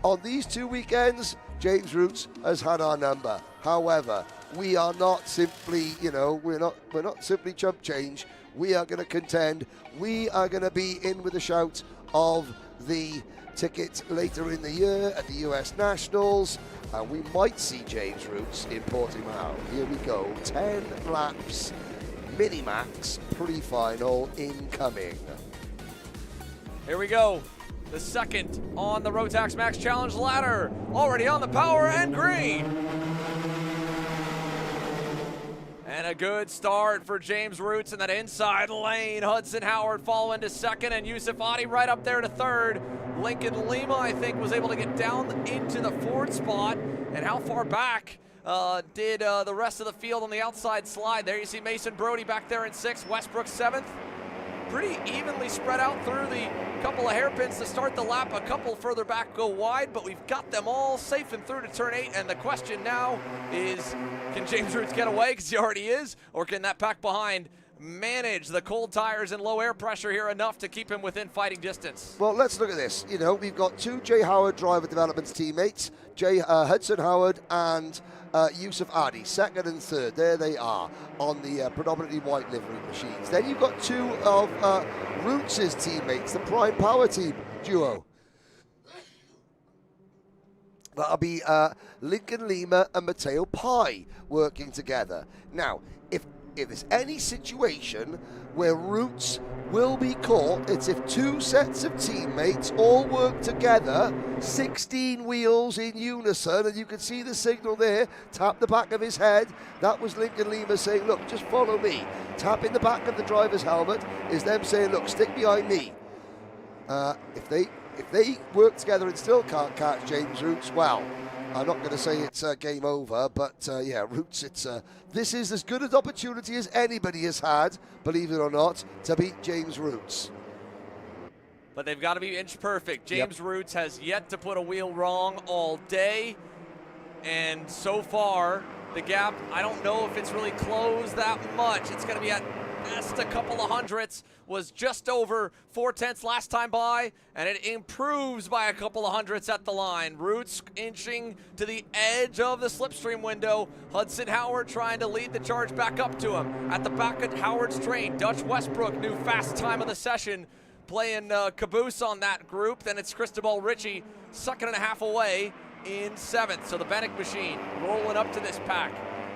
On these 2 weekends, James Roots has had our number. However, we are not simply, we're not simply chump change. We are going to contend. We are going to be in with a shout of the ticket later in the year at the US Nationals. And we might see James Roots in Portimao. Here we go. 10 laps, Mini-Max Pre-Final incoming. Here we go. The second on the Rotax Max Challenge ladder. Already on the power and green. And a good start for James Roots in that inside lane. Hudson Howard following to second, and Yusuf Adi right up there to third. Lincoln Lima, I think, was able to get down into the 4th spot. And how far back did the rest of the field on the outside slide? There you see Mason Brody back there in 6th, Westbrook 7th. Pretty evenly spread out through the couple of hairpins to start the lap. A couple further back go wide, but we've got them all safe and through to turn 8. And the question now is, can James Roots get away, because he already is, or can that pack behind manage the cold tires and low air pressure here enough to keep him within fighting distance? Well, let's look at this. We've got 2 Jay Howard Driver Developments teammates, Hudson Howard and Yusuf Adi, 2nd and 3rd. There they are on the predominantly white livery machines. Then you've got 2 of Roots' teammates, the Prime Power Team duo. That'll be Lincoln Lima and Matteo Pai working together. Now, if there's any situation where Roots will be caught, it's if 2 sets of teammates all work together, 16 wheels in unison, and you can see the signal there, tap the back of his head. That was Lincoln Lima saying, look, just follow me. Tapping the back of the driver's helmet is them saying, look, stick behind me. If they work together and still can't catch James Roots, well, I'm not going to say it's game over, but yeah, Roots, this is as good an opportunity as anybody has had, believe it or not, to beat James Roots. But they've got to be inch perfect. James Roots has yet to put a wheel wrong all day, and so far, the gap, I don't know if it's really closed that much. It's going to be at best a couple of hundredths. Was just over 4/10 last time by, and it improves by a couple of hundredths at the line. Roots inching to the edge of the slipstream window. Hudson Howard trying to lead the charge back up to him. At the back of Howard's train, Dutch Westbrook, new fast time of the session, playing caboose on that group. Then it's Cristobal Ricci, 2.5 away in 7th. So the Bennett machine rolling up to this pack.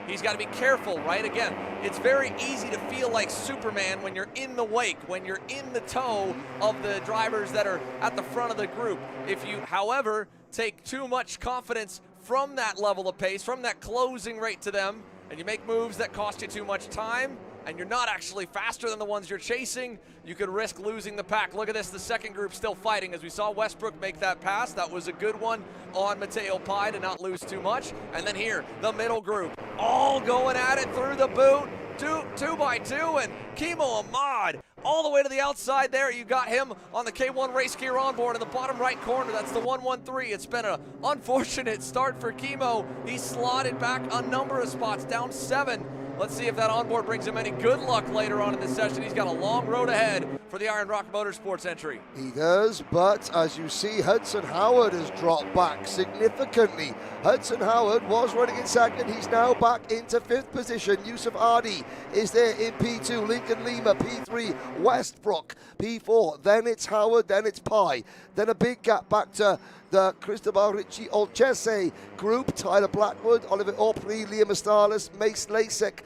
He's got to be careful, right? Again, it's very easy to feel like Superman when you're in the wake, when you're in the tow of the drivers that are at the front of the group. If you, however, take too much confidence from that level of pace, from that closing rate to them, and you make moves that cost you too much time, and you're not actually faster than the ones you're chasing, you could risk losing the pack. Look at this, the second group still fighting. As we saw Westbrook make that pass, that was a good one on Matteo Pai to not lose too much. And then here, the middle group, all going at it through the boot, two by two, and Kimo Ahmad all the way to the outside there. You got him on the K1 race gear onboard in the bottom right corner. That's the 113. It's been an unfortunate start for Kimo. He slotted back a number of spots, down 7 Let's see if that onboard brings him any good luck later on in the session. He's got a long road ahead for the Iron Rock Motorsports entry. He does, but as you see, Hudson Howard has dropped back significantly. Hudson Howard was running in second. He's now back into 5th position. Yusuf Adi is there in P2. Lincoln Lima, P3. Westbrook, P4. Then it's Howard, then it's Pye. Then a big gap back to the Cristobal Ricci Olcese group. Tyler Blackwood, Oliver Opry, Liam Astalis, Mace Lasek,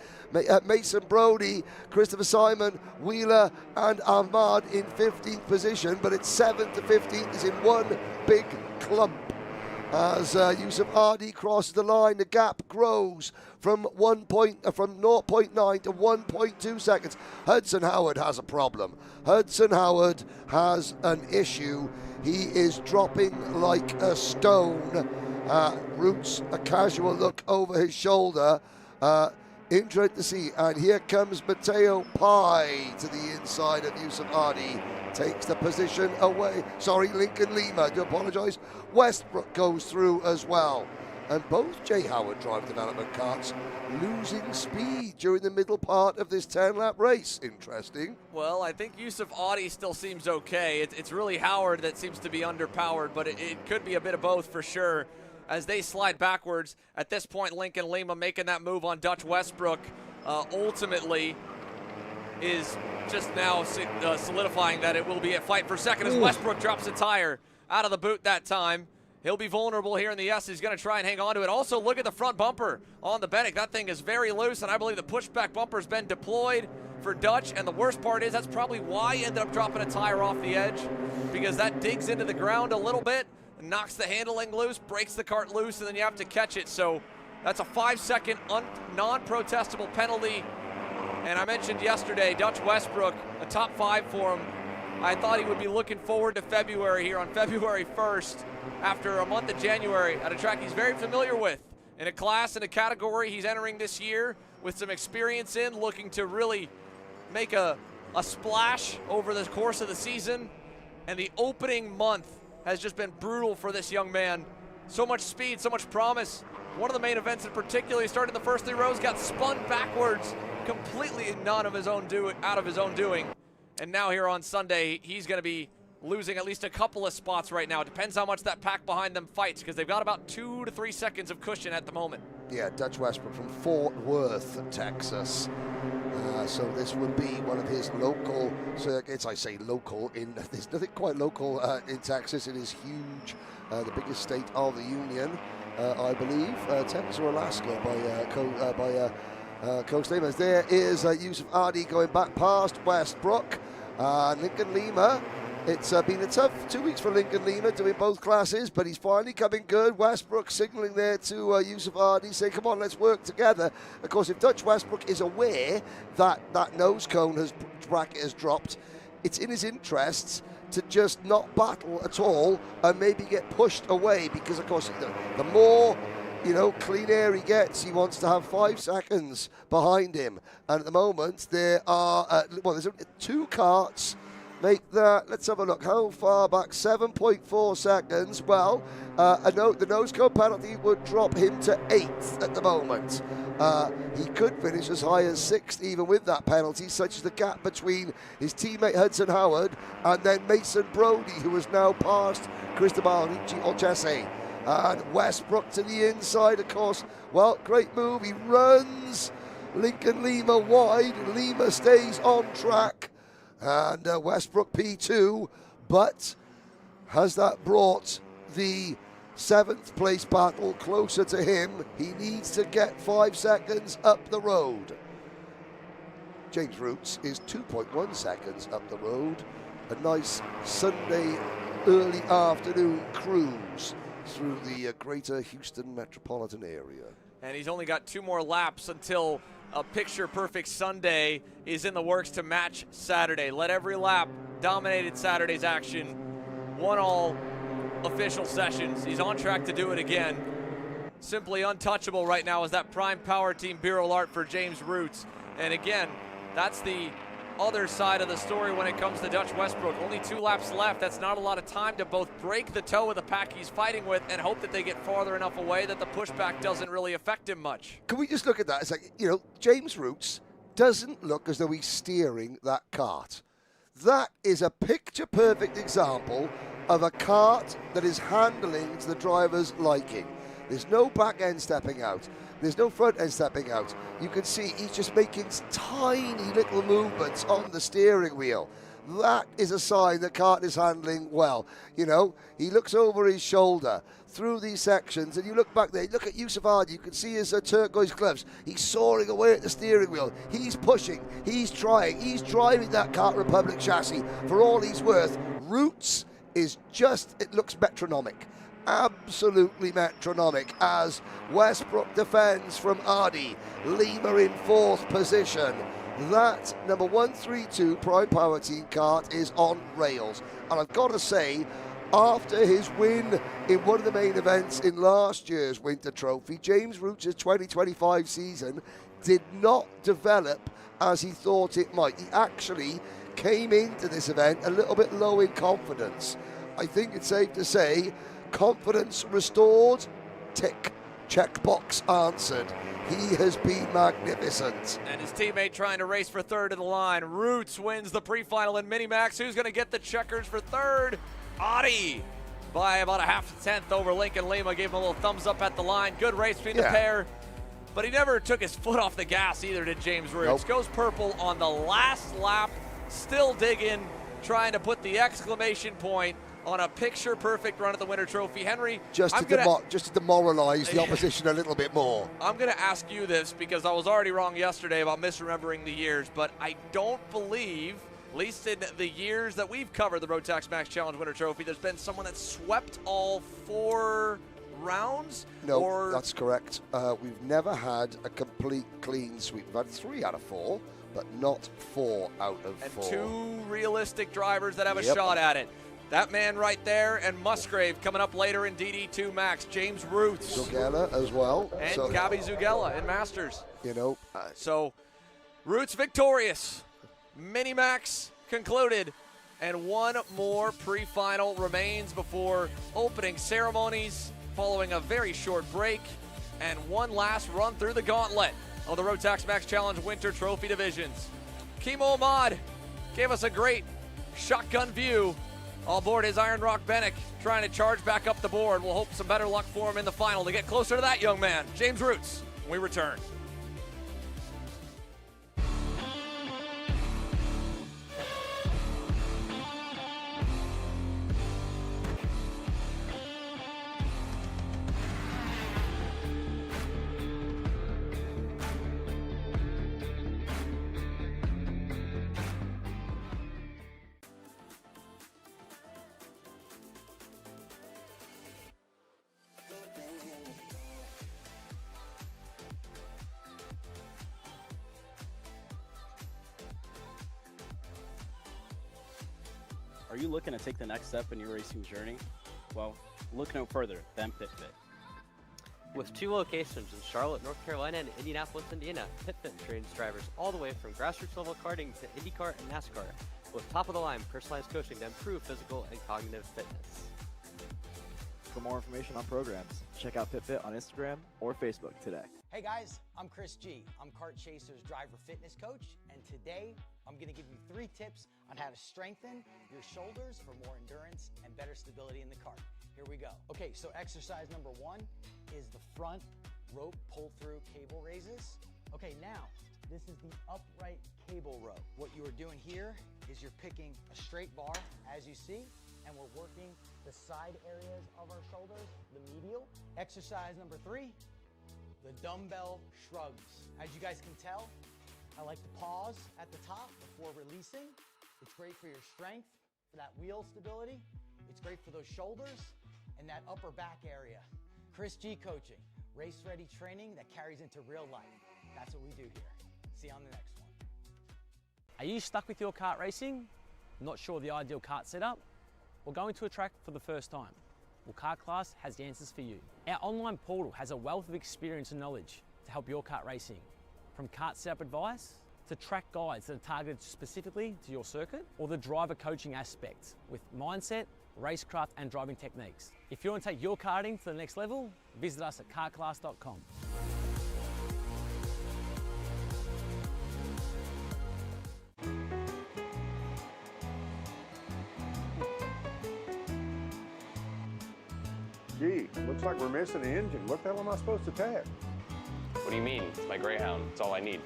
Mason Brody, Christopher Simon, Wheeler, and Ahmad in 15th position. But it's 7th to 15th is in one big clump. As Yusuf Adi crosses the line, the gap grows from 0.9 to 1.2 seconds. Hudson Howard has a problem. Hudson Howard has an issue. He is dropping like a stone. Roots a casual look over his shoulder. Interesting to see. And here comes Matteo Pye to the inside of Yusuf Adi. Takes the position away. Sorry, Lincoln Lima, I do apologise. Westbrook goes through as well. And both Jay Howard Drive Development karts losing speed during the middle part of this 10-lap race. Interesting. Well, I think Yusuf Adi still seems okay. It's really Howard that seems to be underpowered, but it could be a bit of both for sure. As they slide backwards, at this point, Lincoln Lima making that move on Dutch Westbrook ultimately is just now solidifying that it will be a fight for second as Westbrook drops a tire out of the boot that time. He'll be vulnerable here in the S. He's going to try and hang on to it. Also, look at the front bumper on the Bennett. That thing is very loose, and I believe the pushback bumper's been deployed for Dutch. And the worst part is that's probably why he ended up dropping a tire off the edge, because that digs into the ground a little bit, knocks the handling loose, breaks the kart loose, and then you have to catch it. So that's a 5-second non-protestable penalty. And I mentioned yesterday, Dutch Westbrook, a top 5 for him. I thought he would be looking forward to February here on February 1st after a month of January at a track he's very familiar with, in a class and a category he's entering this year with some experience in, looking to really make a splash over the course of the season. And the opening month has just been brutal for this young man. So much speed, so much promise. One of the main events in particular, he started the first 3 rows, got spun backwards completely out of his own doing. And now here on Sunday, he's going to be losing at least a couple of spots right now. It depends how much that pack behind them fights, because they've got about 2 to 3 seconds of cushion at the moment. Yeah, Dutch Westbrook from Fort Worth, Texas. So this would be one of his local circuits. I say local, there's nothing quite local in Texas. It is huge, the biggest state of the union, I believe. Texas or Alaska by coast name. As there is Yusuf Adi going back past Westbrook. Lincoln Lima. It's been a tough 2 weeks for Lincoln Lima doing both classes, but he's finally coming good. Westbrook signaling there to Yusuf Adi, saying, come on, let's work together. Of course, if Dutch Westbrook is aware that that nose cone bracket has dropped, it's in his interests to just not battle at all and maybe get pushed away, because, of course, the more clean air he gets, he wants to have 5 seconds behind him. And at the moment, there are, there's 2 karts. Make that, let's have a look, how far back, 7.4 seconds. Well, the nose cone penalty would drop him to 8th at the moment. He could finish as high as 6th even with that penalty, such as the gap between his teammate Hudson Howard and then Mason Brody, who has now passed Cristobal Ricci Olcese. And Westbrook to the inside, of course. Well, great move, he runs Lincoln Lima wide, Lima stays on track. And Westbrook P2, but has that brought the 7th place battle closer to him? He needs to get 5 seconds up the road. James Roots is 2.1 seconds up the road. A nice Sunday early afternoon cruise through the greater Houston metropolitan area. And he's only got 2 more laps until a picture-perfect Sunday is in the works to match Saturday. Let every lap dominated Saturday's action. 1 all official sessions. He's on track to do it again. Simply untouchable right now is that Prime Power Team Bureau Art for James Roots. And again, that's the other side of the story when it comes to Dutch Westbrook. Only 2 laps left. That's not a lot of time to both break the toe of the pack he's fighting with and hope that they get farther enough away that the pushback doesn't really affect him much. Can we just look at that? It's like, you know, James Roots doesn't look as though he's steering that kart. That is a picture-perfect example of a kart that is handling to the driver's liking. There's no back end stepping out. There's no front end stepping out. You can see he's just making tiny little movements on the steering wheel. That is a sign that kart is handling well. You know, he looks over his shoulder through these sections, and you look back there, look at Yusuf Hardy, you can see his turquoise gloves. He's soaring away at the steering wheel. He's pushing, he's trying, he's driving that Kart Republic chassis for all he's worth. Roots is just, it looks metronomic. Absolutely metronomic as Westbrook defends from Hardy. Lima in 4th position. That number 132 Prime Power Team kart is on rails. And I've got to say, after his win in one of the main events in last year's Winter Trophy, James Roots' 2025 season did not develop as he thought it might. He actually came into this event a little bit low in confidence. I think it's safe to say, confidence restored, tick, checkbox answered. He has been magnificent. And his teammate trying to race for 3rd in the line. Roots wins the pre-final in Minimax. Who's going to get the checkers for 3rd? Adi by about a half-tenth over Lincoln Lima. Gave him a little thumbs up at the line. Good race between the pair. But he never took his foot off the gas either, did James Roots. Nope. Goes purple on the last lap. Still digging, trying to put the exclamation point on a picture-perfect run at the Winter Trophy. Henry, just to demoralize the opposition a little bit more. I'm going to ask you this because I was already wrong yesterday about misremembering the years, but I don't believe, at least in the years that we've covered the Rotax Max Challenge Winter Trophy, there's been someone that swept all 4 rounds? No, that's correct. We've never had a complete clean sweep. We've had 3 out of 4, but not 4 out of 4. And 2 realistic drivers that have a shot at it. That man right there and Musgrave coming up later in DD2 Max. James Roots. Zugella as well. And Gabby Zugella in Masters. You know. So Roots victorious. Mini-Max concluded. And one more pre-final remains before opening ceremonies following a very short break. And one last run through the gauntlet of the Rotax Max Challenge Winter Trophy divisions. Kimo Ahmad gave us a great shotgun view all aboard his Iron Rock Bennick, trying to charge back up the board. We'll hope some better luck for him in the final to get closer to that young man. James Roots, when we return. Are you looking to take the next step in your racing journey? Well, look no further than PitFit. With 2 locations in Charlotte, North Carolina and Indianapolis, Indiana, PitFit trains drivers all the way from grassroots level karting to IndyCar and NASCAR with top-of-the-line personalized coaching to improve physical and cognitive fitness. For more information on programs, check out PitFit on Instagram or Facebook today. Hey guys, I'm Chris G. I'm Kart Chaser's driver fitness coach, and today I'm going to give you 3 tips on how to strengthen your shoulders for more endurance and better stability in the kart. Here we go. Okay, so exercise number 1 is the front rope pull-through cable raises. Okay, now this is the upright cable row. What you are doing here is you're picking a straight bar, as you see, and we're working the side areas of our shoulders, the medial. Exercise number 3, the dumbbell shrugs. As you guys can tell, I like to pause at the top before releasing. It's great for your strength, for that wheel stability. It's great for those shoulders and that upper back area. Chris G coaching, race ready training that carries into real life. That's what we do here. See you on the next one. Are you stuck with your kart racing? Not sure the ideal kart setup? Or going to a track for the first time? Well, Kart Class has the answers for you. Our online portal has a wealth of experience and knowledge to help your kart racing. From kart setup advice to track guides that are targeted specifically to your circuit, or the driver coaching aspects with mindset, racecraft, and driving techniques. If you want to take your karting to the next level, visit us at kartclass.com. Gee, looks like we're missing the engine. What the hell am I supposed to tap? What do you mean? It's my Greyhound. It's all I need.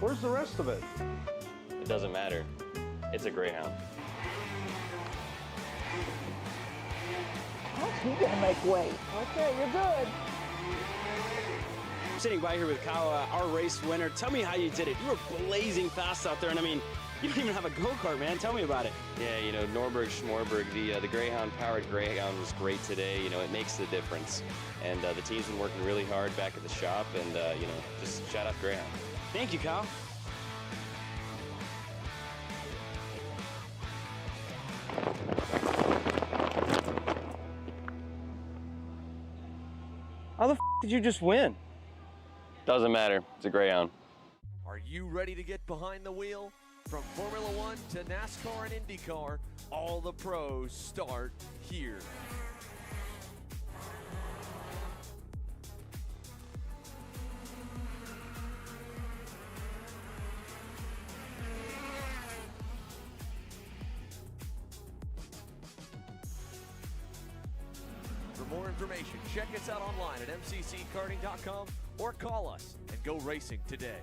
Where's the rest of it? It doesn't matter. It's a Greyhound. You gotta make way. Okay, you're good. I'm sitting by here with Kyle, our race winner. Tell me how you did it. You were blazing fast out there, and I mean, you don't even have a go-kart, man. Tell me about it. Yeah, you know, Norberg, Schmorberg, the Greyhound-powered Greyhound was great today. You know, it makes the difference. And the team's been working really hard back at the shop, and, you know, just shout out Greyhound. Thank you, Kyle. How the f did you just win? Doesn't matter. It's a Greyhound. Are you ready to get behind the wheel? From Formula One to NASCAR and IndyCar, all the pros start here. For more information, check us out online at mcckarting.com or call us and go racing today.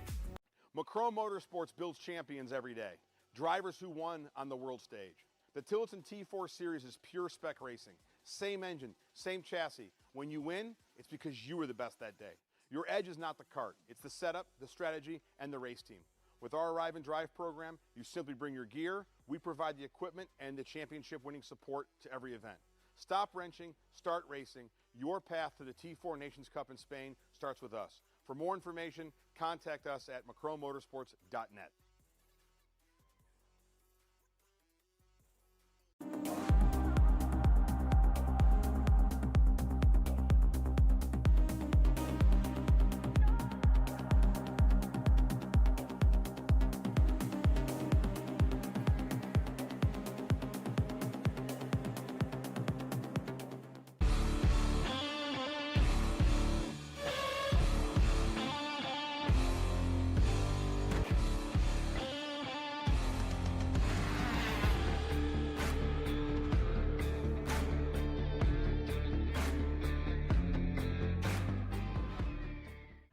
Macro Motorsports builds champions every day, drivers who won on the world stage. The Tillotson T4 Series is pure spec racing. Same engine, same chassis. When you win, it's because you were the best that day. Your edge is not the kart, it's the setup, the strategy, and the race team. With our Arrive and Drive program, you simply bring your gear, we provide the equipment and the championship-winning support to every event. Stop wrenching, start racing. Your path to the T4 Nations Cup in Spain starts with us. For more information, contact us at macromotorsports.net.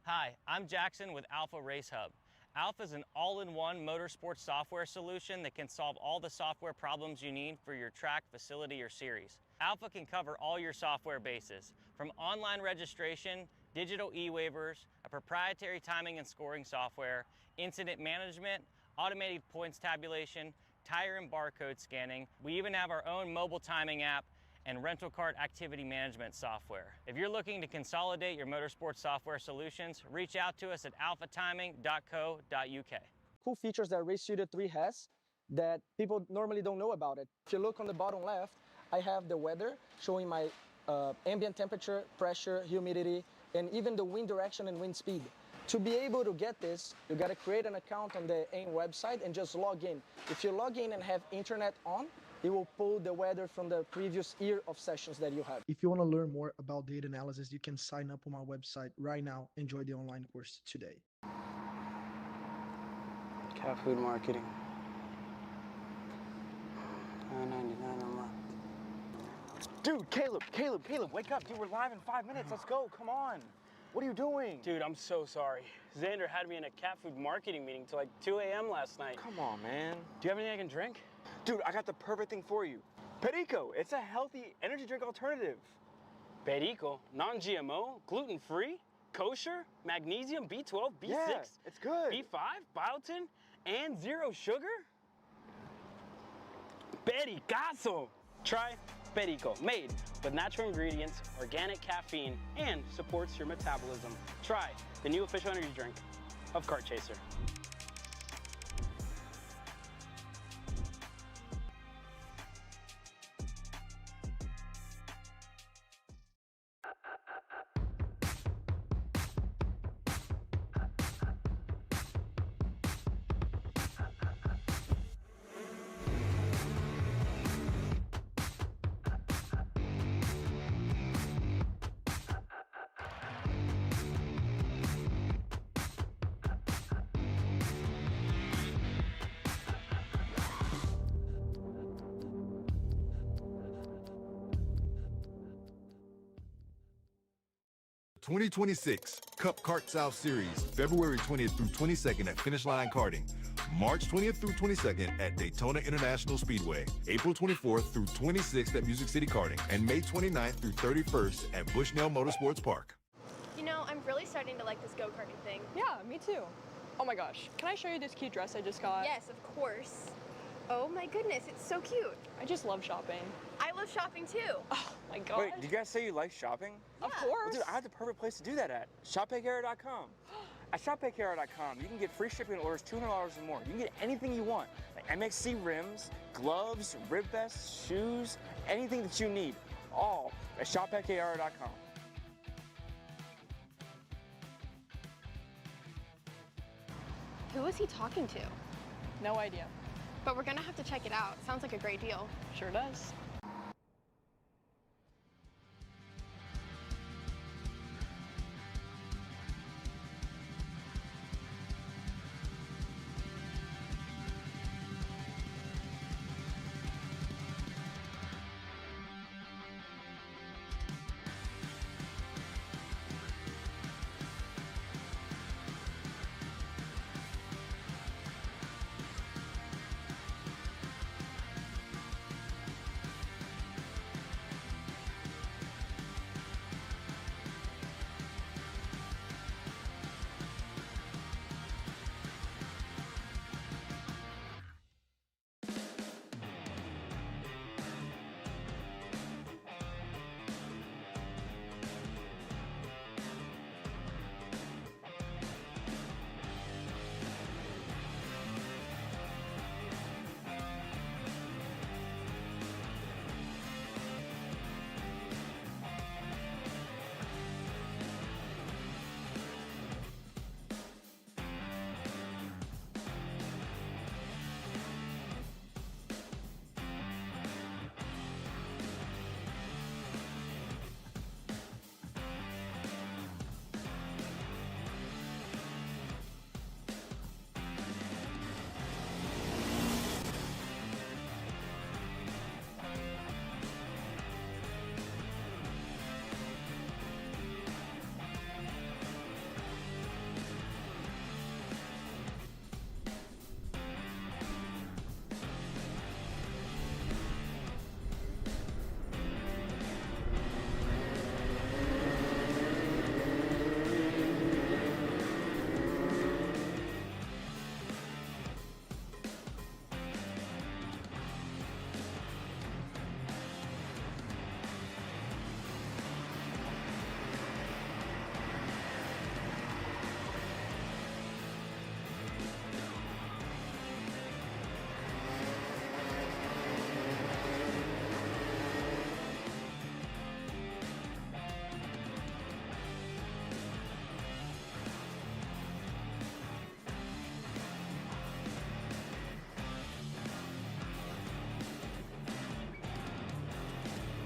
Hi, I'm Jackson with Alpha Race Hub. Alpha is an all-in-one motorsports software solution that can solve all the software problems you need for your track, facility, or series. Alpha can cover all your software bases, from online registration, digital e-waivers, a proprietary timing and scoring software, incident management, automated points tabulation, tire and barcode scanning. We even have our own mobile timing app and rental cart activity management software. If you're looking to consolidate your motorsports software solutions, reach out to us at alphatiming.co.uk. Cool features that Race Suited 3 has that people normally don't know about it. If you look on the bottom left, I have the weather showing my ambient temperature, pressure, humidity, and even the wind direction and wind speed. To be able to get this, you gotta create an account on the AIM website and just log in. If you log in and have internet on, it will pull the weather from the previous year of sessions that you have. If you want to learn more about data analysis, you can sign up on my website right now. Enjoy the online course today. Cat food marketing. $9.99 a month. Dude, Caleb, wake up. Dude, we're live in 5 minutes. Let's go. Come on. What are you doing? Dude, I'm so sorry. Xander had me in a cat food marketing meeting till like 2 a.m. last night. Come on, man. Do you have anything I can drink? Dude, I got the perfect thing for you. Perico, it's a healthy energy drink alternative. Perico, non-GMO, gluten-free, kosher, magnesium, B12, B6, Yeah, it's good. B5, biotin, and zero sugar? Pericazo! Try Perico, made with natural ingredients, organic caffeine, and supports your metabolism. Try the new official energy drink of Kart Chaser. 2026 Cup Kart South Series, February 20th through 22nd at Finish Line Karting. March 20th through 22nd at Daytona International Speedway, April 24th through 26th at Music City Karting, and May 29th through 31st at Bushnell Motorsports Park. You know, I'm really starting to like this go-karting thing. Yeah, me too. Oh my gosh, can I show you this cute dress I just got? Yes, of course. Oh my goodness, it's so cute. I just love shopping. I love shopping too. Oh my gosh. Wait, did you guys say you like shopping? Of course. Well, dude, I have the perfect place to do that at. ShopPayCara.com. At ShopPayCara.com, you can get free shipping on orders $200 or more. You can get anything you want, like MXC rims, gloves, rib vests, shoes, anything that you need, all at ShopPayCara.com. Who is he talking to? No idea. But we're gonna have to check it out. Sounds like a great deal. Sure does.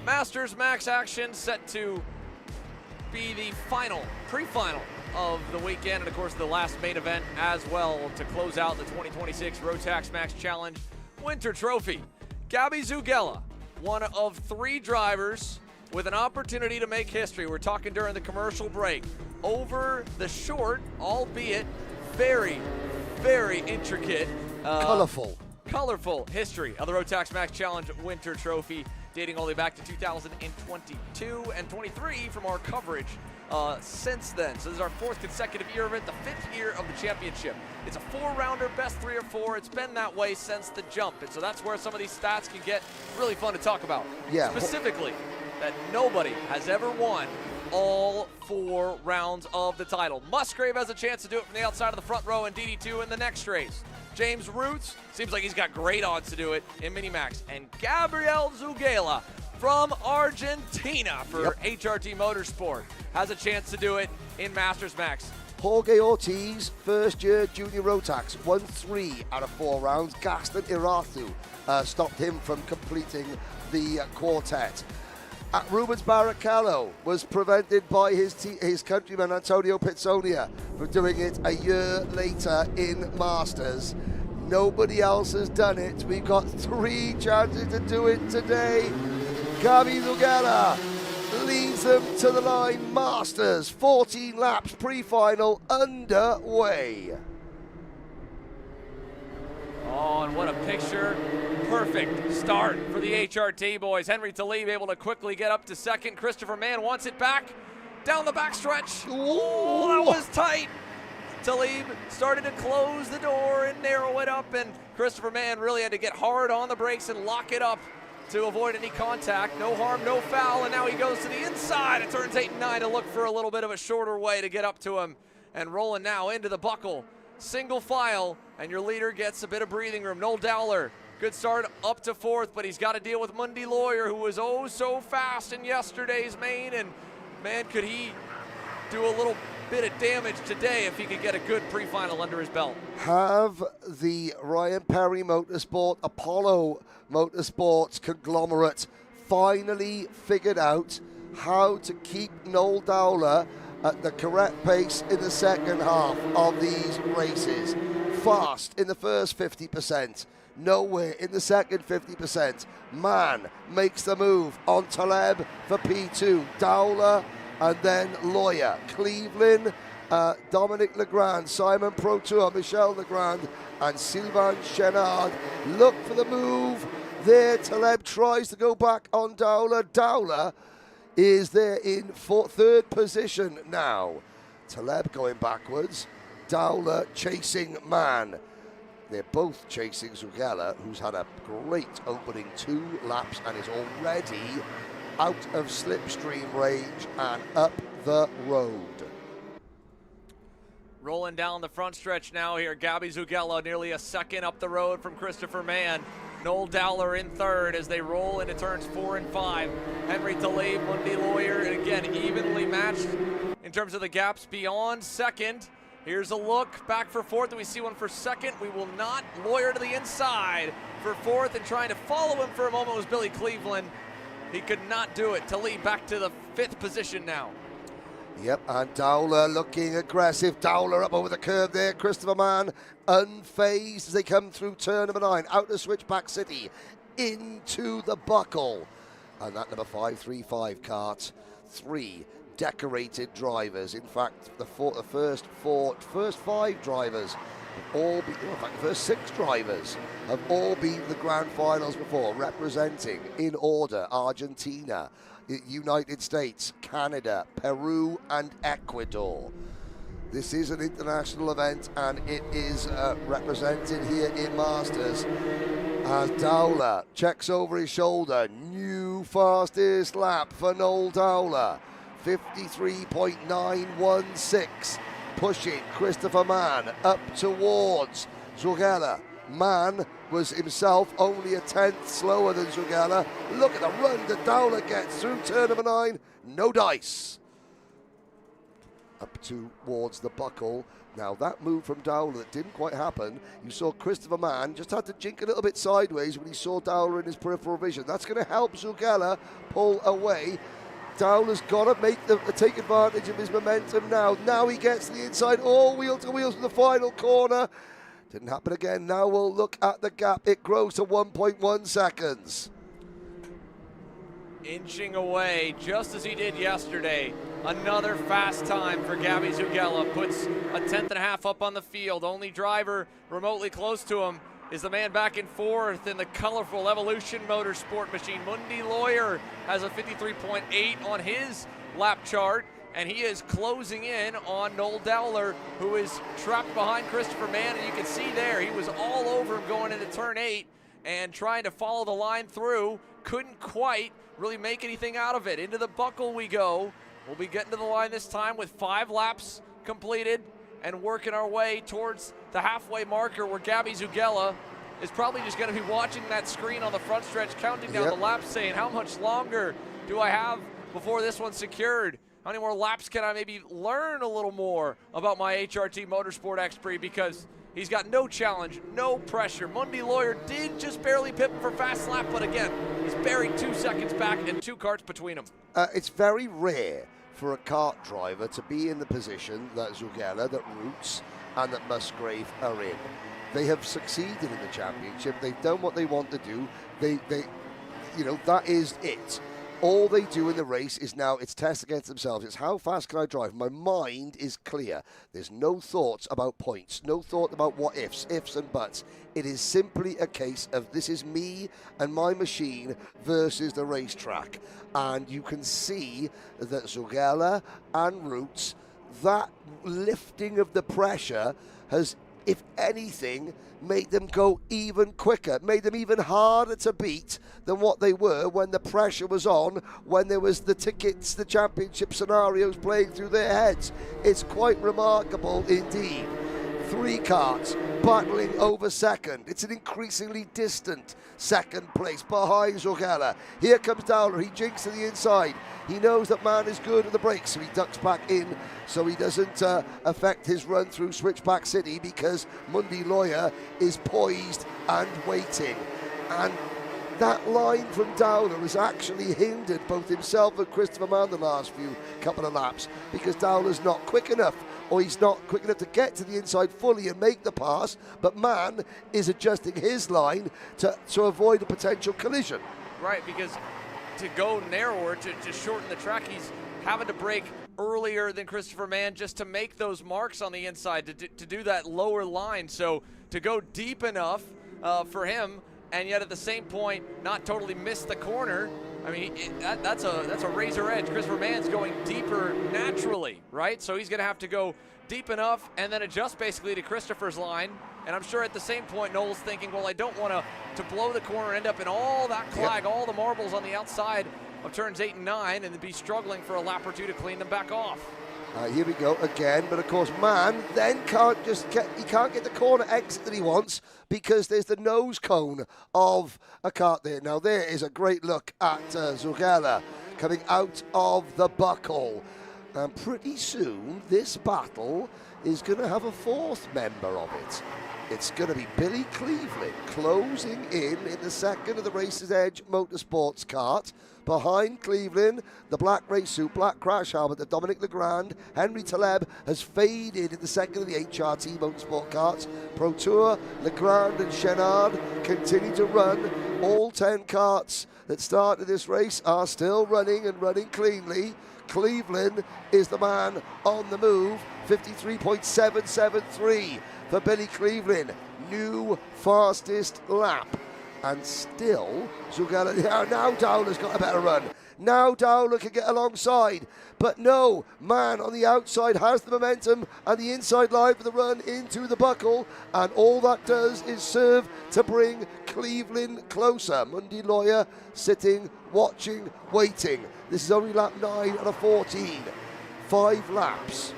Masters Max action set to be the final, pre-final of the weekend, and of course the last main event as well to close out the 2026 Rotax Max Challenge Winter Trophy. Gabby Zugella, one of 3 drivers with an opportunity to make history. We're talking during the commercial break. Over the short, albeit very, very intricate, colorful history of the Rotax Max Challenge Winter Trophy, dating all the way back to 2022 and 23 from our coverage since then. So this is our 4th consecutive year of it, the 5th year of the championship. It's a 4-rounder, best 3 or 4. It's been that way since the jump, and so that's where some of these stats can get really fun to talk about. Yeah. Specifically, that nobody has ever won all 4 rounds of the title. Musgrave has a chance to do it from the outside of the front row in DD2 in the next race. James Roots seems like he's got great odds to do it in Minimax. And Gabriel Zugella from Argentina for HRT Motorsport has a chance to do it in Masters Max. Jorge Ortiz, first-year junior Rotax, won 3 out of 4 rounds. Gaston Iratu stopped him from completing the quartet. Rubens Barrichello was prevented by his countryman Antonio Pizzonia from doing it a year later in Masters. Nobody else has done it. We've got 3 chances to do it today. Gabby Zugella leads them to the line. Masters, 14 laps pre-final underway. Oh, and what a picture. Perfect start for the HRT boys. Henry Talib able to quickly get up to second. Christopher Mann wants it back down the backstretch. Oh, that was tight. Talib started to close the door and narrow it up, and Christopher Mann really had to get hard on the brakes and lock it up to avoid any contact. No harm, no foul, and now he goes to the inside of turns 8 and 9 to look for a little bit of a shorter way to get up to him. And rolling now into the buckle. Single file, and your leader gets a bit of breathing room. Noel Dowler, good start up to fourth, but he's got to deal with Mundy Lawyer, who was oh so fast in yesterday's main, and man, could he do a little bit of damage today if he could get a good pre-final under his belt. Have the Ryan Perry Motorsport, Apollo Motorsports conglomerate finally figured out how to keep Noel Dowler at the correct pace in the second half of these races? Fast in the first 50%, nowhere in the second 50%. Mann makes the move on Taleb for P2. Dowler and then Lawyer. Cleveland, Dominic Legrand, Simon Protour, Michel Legrand, and Sylvain Chenard look for the move. There, Taleb tries to go back on Dowler. Dowler is there in third position now. Taleb going backwards. Dowler chasing Mann. They're both chasing Zugella, who's had a great opening 2 laps and is already out of slipstream range and up the road. Rolling down the front stretch now here, Gabby Zugella nearly a second up the road from Christopher Mann. Noel Dowler in third as they roll into turns 4 and 5. Henry Talib, Mundy Lawyer, and again, evenly matched in terms of the gaps beyond second. Here's a look back for fourth, and we see one for second. We will not. Lawyer to the inside for fourth, and trying to follow him for a moment was Billy Cleveland. He could not do it. Talib back to the 5th position now. Yep, and Dowler looking aggressive. Dowler up over the curve there. Christopher Mann unfazed as they come through turn number 9. Out of Switchback City into the buckle. And that number 535 Kart. 3 decorated drivers. In fact, the first 5 drivers have all been, in fact, the first 6 drivers have all been the grand finals before, representing in order Argentina, United States, Canada, Peru, and Ecuador. This is an international event, and it is represented here in Masters as Dowler checks over his shoulder. New fastest lap for Noel Dowler, 53.916, pushing Christopher Mann up towards Zugella. Mann was himself only a 10th slower than Zugella. Look at the run that Dowler gets through turn number 9. No dice. Up towards the buckle. Now that move from Dowler that didn't quite happen. You saw Christopher Mann just had to jink a little bit sideways when he saw Dowler in his peripheral vision. That's going to help Zugella pull away. Dowler's got to take advantage of his momentum now. Now he gets to the inside, all wheel to wheels in the final corner. Didn't happen again. Now we'll look at the gap. It grows to 1.1 seconds. Inching away, just as he did yesterday. Another fast time for Gabby Zugella. Puts a 10th and a half up on the field. Only driver remotely close to him is the man back in 4th in the colorful Evolution Motorsport machine. Mundy Lawyer has a 53.8 on his lap chart, and he is closing in on Noel Dowler, who is trapped behind Christopher Mann, and you can see there, he was all over him going into turn 8 and trying to follow the line through. Couldn't quite really make anything out of it. Into the buckle we go. We'll be getting to the line this time with 5 laps completed and working our way towards the halfway marker where Gabby Zugella is probably just going to be watching that screen on the front stretch, counting down the laps, saying, how much longer do I have before this one's secured? How many more laps can I maybe learn a little more about my HRT Motorsport X-Pre, because he's got no challenge, no pressure. Mundy Lawyer did just barely pip him for fast lap, but again, he's buried 2 seconds back and 2 karts between them. It's very rare for a kart driver to be in the position that Zugella, that Roots, and that Musgrave are in. They have succeeded in the championship. They've done what they want to do. They you know, that is it. All they do in the race is now it's test against themselves. It's how fast can I drive? My mind is clear. There's no thoughts about points, no thought about what ifs and buts. It is simply a case of this is me and my machine versus the racetrack. And you can see that Zugella and Roots, that lifting of the pressure has, if anything, made them go even quicker, made them even harder to beat than what they were when the pressure was on, when there was the tickets, the championship scenarios playing through their heads. It's quite remarkable indeed. 3 karts battling over second. It's an increasingly distant second place behind Zugella. Here comes Dowler. He jinks to the inside. He knows that Man is good at the brakes, so he ducks back in so he doesn't affect his run through Switchback City, because Mundi Lawyer is poised and waiting. And that line from Dowler has actually hindered both himself and Christopher Mann the last couple of laps, because Dowler's not quick enough, or he's not quick enough to get to the inside fully and make the pass, but Mann is adjusting his line to avoid a potential collision. Right, because to go narrower, to shorten the track, he's having to brake earlier than Christopher Mann just to make those marks on the inside, to do that lower line. So to go deep enough for him, and yet at the same point not totally miss the corner. I mean, that's a razor edge. Christopher Mann's going deeper naturally, right? So he's going to have to go deep enough and then adjust basically to Christopher's line. And I'm sure at the same point Noel's thinking, well, I don't want to blow the corner, end up in all that clag, all the marbles on the outside of turns 8 and 9, and be struggling for a lap or two to clean them back off. Here we go again, but of course Mann then can't get the corner exit that he wants, because there's the nose cone of a kart there. Now there is a great look at Zugella coming out of the buckle. And pretty soon this battle is going to have a 4th member of it. It's going to be Billy Cleveland closing in the second of the Racer's Edge Motorsports kart. Behind Cleveland, the black race suit, black crash helmet, the Dominic Legrand. Henry Taleb has faded in the second of the HRT Motorsport karts. Pro Tour, Legrand and Chenard continue to run. All 10 karts that started this race are still running and running cleanly. Cleveland is the man on the move. 53.773 for Billy Cleveland. New fastest lap. And still, Zugella, now Dowler's got a better run. Now Dowler can get alongside. But no, Mann on the outside has the momentum and the inside line for the run into the buckle. And all that does is serve to bring Cleveland closer. Mundi Lawyer sitting, watching, waiting. This is only lap 9 out of 14. 5 laps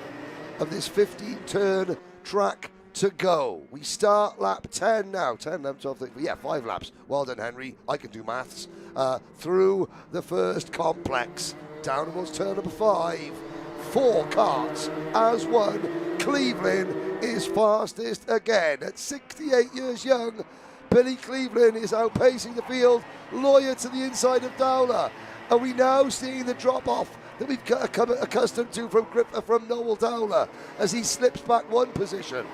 of this 15-turn track to go. We start lap 10 now. 10, 11, 12, 13, yeah, 5 laps. Well done, Henry. I can do maths. Through the first complex. Down towards turn number 5. 4 karts as one. Cleveland is fastest again. At 68 years young, Billy Cleveland is outpacing the field. Lawyer to the inside of Dowler. Are we now seeing the drop-off that we've come accustomed to from Noel Dowler as he slips back 1 position?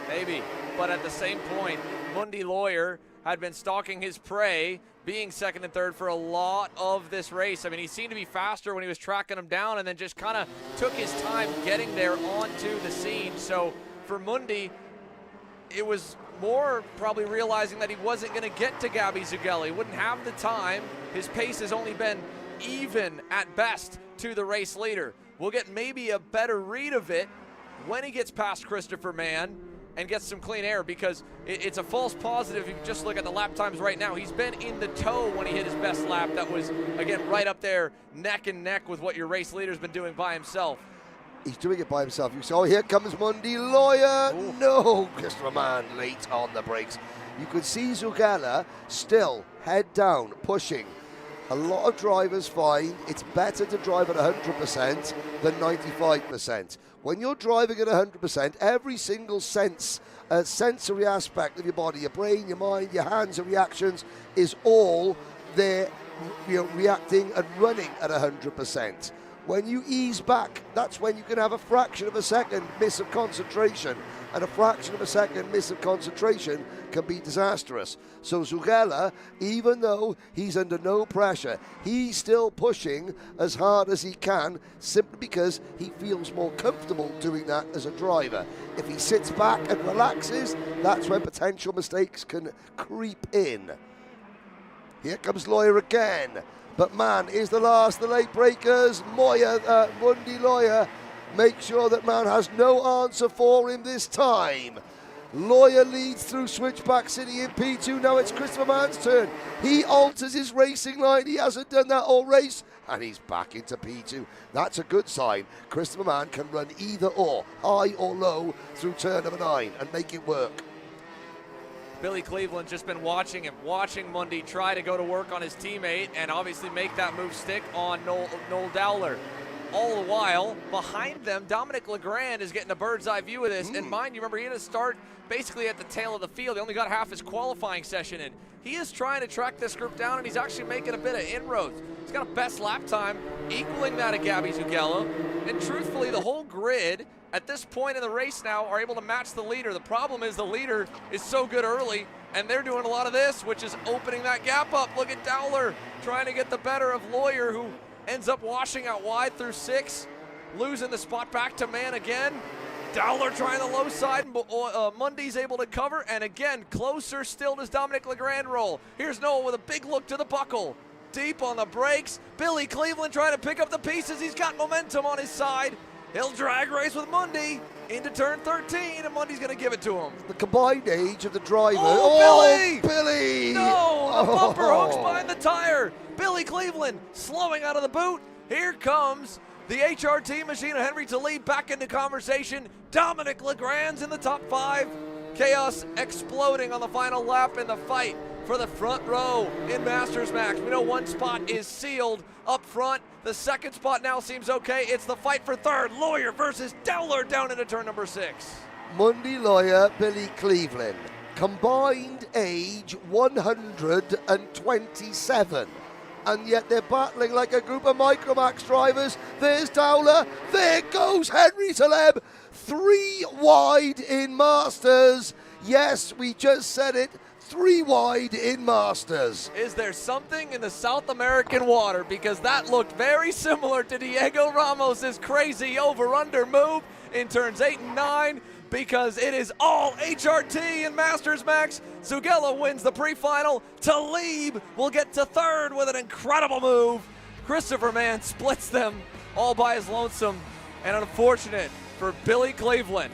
Maybe, but at the same point, Mundi Lawyer had been stalking his prey, being second and third for a lot of this race. I mean, he seemed to be faster when he was tracking him down, and then just kind of took his time getting there onto the scene. So for Mundi, it was more probably realizing that he wasn't going to get to Gabby Zugella. He wouldn't have the time. His pace has only been even at best to the race leader. We'll get maybe a better read of it when he gets past Christopher Mann and gets some clean air, because it's a false positive if you just look at the lap times right now. He's been in the tow when he hit his best lap. That was, again, right up there, neck and neck with what your race leader's been doing by himself. He's doing it by himself. You saw, here comes Mundi Lawyer. Ooh. No, Christopher Mann late on the brakes. You could see Zugella still head down, pushing. A lot of drivers find it's better to drive at 100% than 95%. When you're driving at 100%, every single sensory aspect of your body, your brain, your mind, your hands, your reactions, is all there, reacting and running at 100%. When you ease back, that's when you can have a fraction of a second miss of concentration. And a fraction of a second miss of concentration can be disastrous. So Zugella, even though he's under no pressure, he's still pushing as hard as he can, simply because he feels more comfortable doing that as a driver. If he sits back and relaxes, that's when potential mistakes can creep in. Here comes Lawyer again. But man, is the last, the late breakers. Mundi Lawyer, make sure that man has no answer for him this time. Lawyer leads through Switchback City in P2. Now it's Christopher Mann's turn. He alters his racing line. He hasn't done that all race. And he's back into P2. That's a good sign. Christopher Mann can run either or, high or low, through turn number 9 and make it work. Billy Cleveland's just been watching Mundi try to go to work on his teammate and obviously make that move stick on Noel Dowler. All the while, behind them, Dominic Legrand is getting a bird's eye view of this. And mind you, remember, he had to start basically at the tail of the field. He only got half his qualifying session in. He is trying to track this group down, and he's actually making a bit of inroads. He's got a best lap time, equaling that of Gabby Zugella. And truthfully, the whole grid at this point in the race now are able to match the leader. The problem is the leader is so good early, and they're doing a lot of this, which is opening that gap up. Look at Dowler trying to get the better of Lawyer, who ends up washing out wide through 6, losing the spot back to Mann again. Dowler trying the low side, Mundy's able to cover, and again, closer still does Dominic Legrand roll. Here's Noah with a big look to the buckle. Deep on the brakes. Billy Cleveland trying to pick up the pieces. He's got momentum on his side. He'll drag race with Mundi into turn 13, and Mundy's going to give it to him. The combined age of the driver. Oh, Billy! No, the bumper hooks behind the tire. Billy Cleveland slowing out of the boot. Here comes the HRT machine of Henry Talib back into conversation. Dominic Legrand's in the top 5. Chaos exploding on the final lap in the fight for the front row in Masters Max. We know one spot is sealed up front. The second spot now seems okay. It's the fight for third. Lawyer versus Dowler down into turn number 6. Mundi Lawyer, Billy Cleveland. Combined age 127. And yet they're battling like a group of Micromax drivers. There's Dowler. There goes Henry Taleb. 3 wide in Masters. Yes, we just said it. 3 wide in Masters. Is there something in the South American water? Because that looked very similar to Diego Ramos's crazy over-under move in turns 8 and 9, because it is all HRT in Masters Max. Zugella wins the pre-final. Talib will get to 3rd with an incredible move. Christopher Mann splits them all by his lonesome, and unfortunate for Billy Cleveland,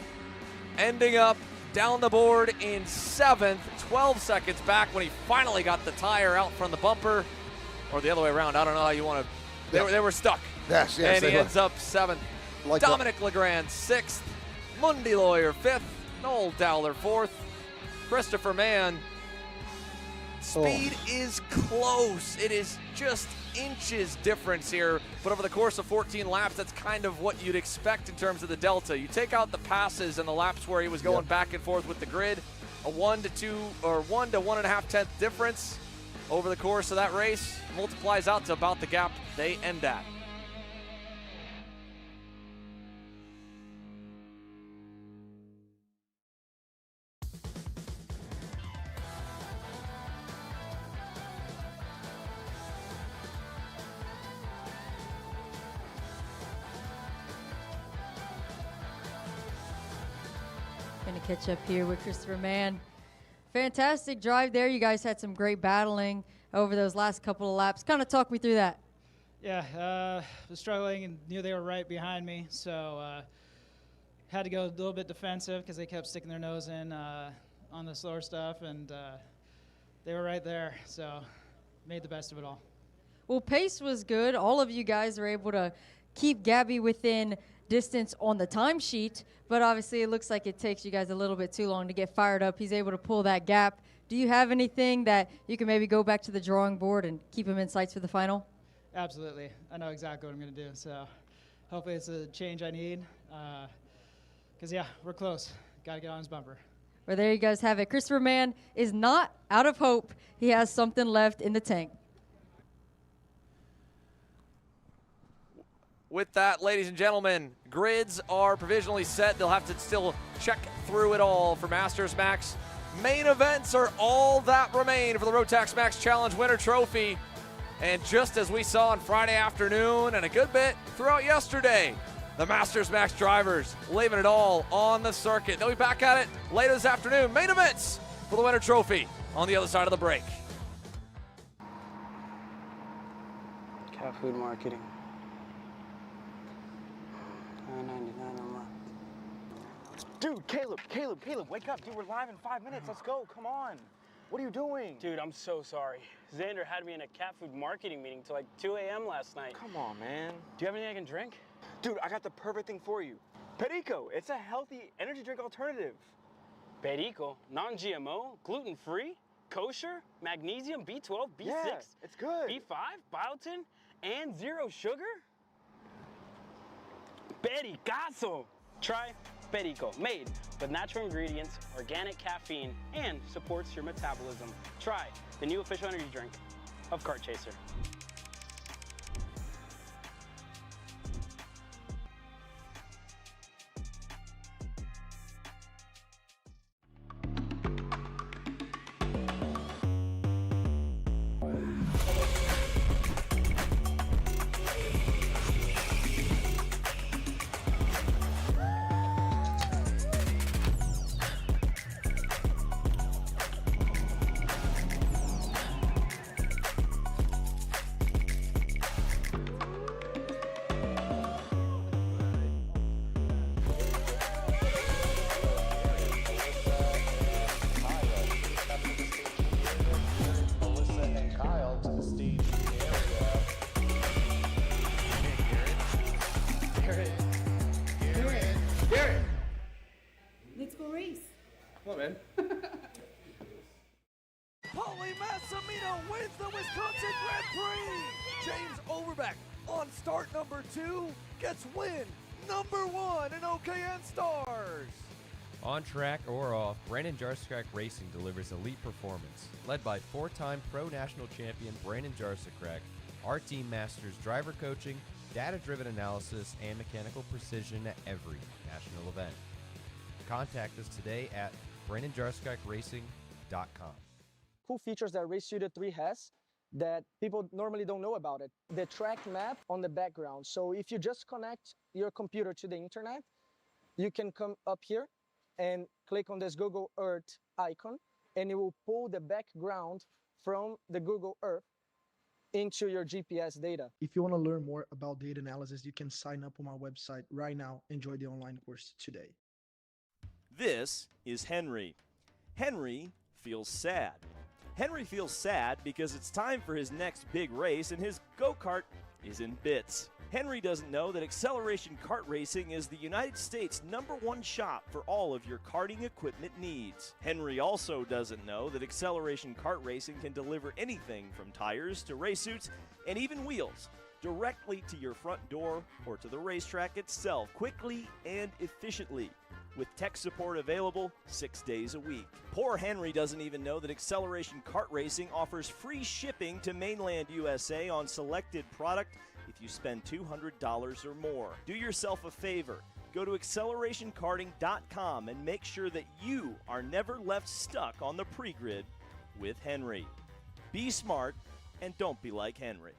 ending up down the board in 7th, 12 seconds back when he finally got the tire out from the bumper, or the other way around. I don't know how you want to. They were stuck. Yes, and he were. ends up 7th. Like Dominic Legrand 6th. Mundi Lawyer 5th. Noel Dowler 4th. Christopher Mann. Speed is close. It is just inches difference here, but over the course of 14 laps, that's kind of what you'd expect in terms of the delta. You take out the passes and the laps where he was going back and forth with the grid, a 1 to 2 or 1 to 1.5 tenth difference over the course of that race multiplies out to about the gap they end at. Gonna catch up here with Christopher Mann. Fantastic drive there. You guys had some great battling over those last couple of laps. Kind of talk me through that. Yeah, was struggling and knew they were right behind me, so had to go a little bit defensive because they kept sticking their nose in on the slower stuff, and they were right there, so made the best of it all. Well, pace was good. All of you guys were able to keep Gabby within distance on the timesheet, but obviously it looks like it takes you guys a little bit too long to get fired up. He's able to pull that gap. Do you have anything that you can maybe go back to the drawing board and keep him in sights for the final? Absolutely. I know exactly what I'm going to do, so hopefully it's a change I need, because, yeah, we're close. Got to get on his bumper. Well, there you guys have it. Christopher Mann is not out of hope. He has something left in the tank. with that, ladies and gentlemen, grids are provisionally set. They'll have to still check through it all for Masters Max. Main events are all that remain for the Rotax Max Challenge Winter Trophy. And just as we saw on Friday afternoon and a good bit throughout yesterday, the Masters Max drivers leaving it all on the circuit. They'll be back at it later this afternoon. Main events for the Winter Trophy on the other side of the break. Cat food marketing. $9.99 a month. Dude, Caleb, wake up. Dude, we're live in 5 minutes. Let's go. Come on. What are you doing? Dude, I'm so sorry. Xander had me in a cat food marketing meeting till like 2 a.m. last night. Come on, man. Do you have anything I can drink? Dude, I got the perfect thing for you. Perico. It's a healthy energy drink alternative. Perico, non-GMO, gluten-free, kosher, magnesium, B12, B6, Yeah, it's good. B5, biotin, and zero sugar? Pericazo! Try Perico, made with natural ingredients, organic caffeine, and supports your metabolism. Try the new official energy drink of Kart Chaser. Let's go race. Come on, man. Paulie Massimino wins the Wisconsin Grand Prix. James Overbeck on start number 2 gets win number 1 in OKN Stars. On track or off, Brandon Jarsekrak Racing delivers elite performance. Led by 4-time Pro National Champion Brandon Jarsekrak, our team masters driver coaching, data-driven analysis, and mechanical precision at every national event. Contact us today at BrandonJarsekrakRacing.com. Cool features that Race Studio 3 has that people normally don't know about it. The track map on the background. So if you just connect your computer to the internet, you can come up here and click on this Google Earth icon, and it will pull the background from the Google Earth into your GPS data. If you want to learn more about data analysis, you can sign up on my website right now. Enjoy the online course today. This is Henry. Henry feels sad. Henry feels sad because it's time for his next big race and his go-kart is in bits. Henry doesn't know that Acceleration Kart Racing is the United States' #1 shop for all of your karting equipment needs. Henry also doesn't know that Acceleration Kart Racing can deliver anything from tires to race suits and even wheels directly to your front door or to the racetrack itself, quickly and efficiently, with tech support available 6 days a week. Poor Henry doesn't even know that Acceleration Kart Racing offers free shipping to mainland USA on selected product if you spend $200 or more. Do yourself a favor. Go to accelerationkarting.com and make sure that you are never left stuck on the pre-grid with Henry. Be smart and don't be like Henry.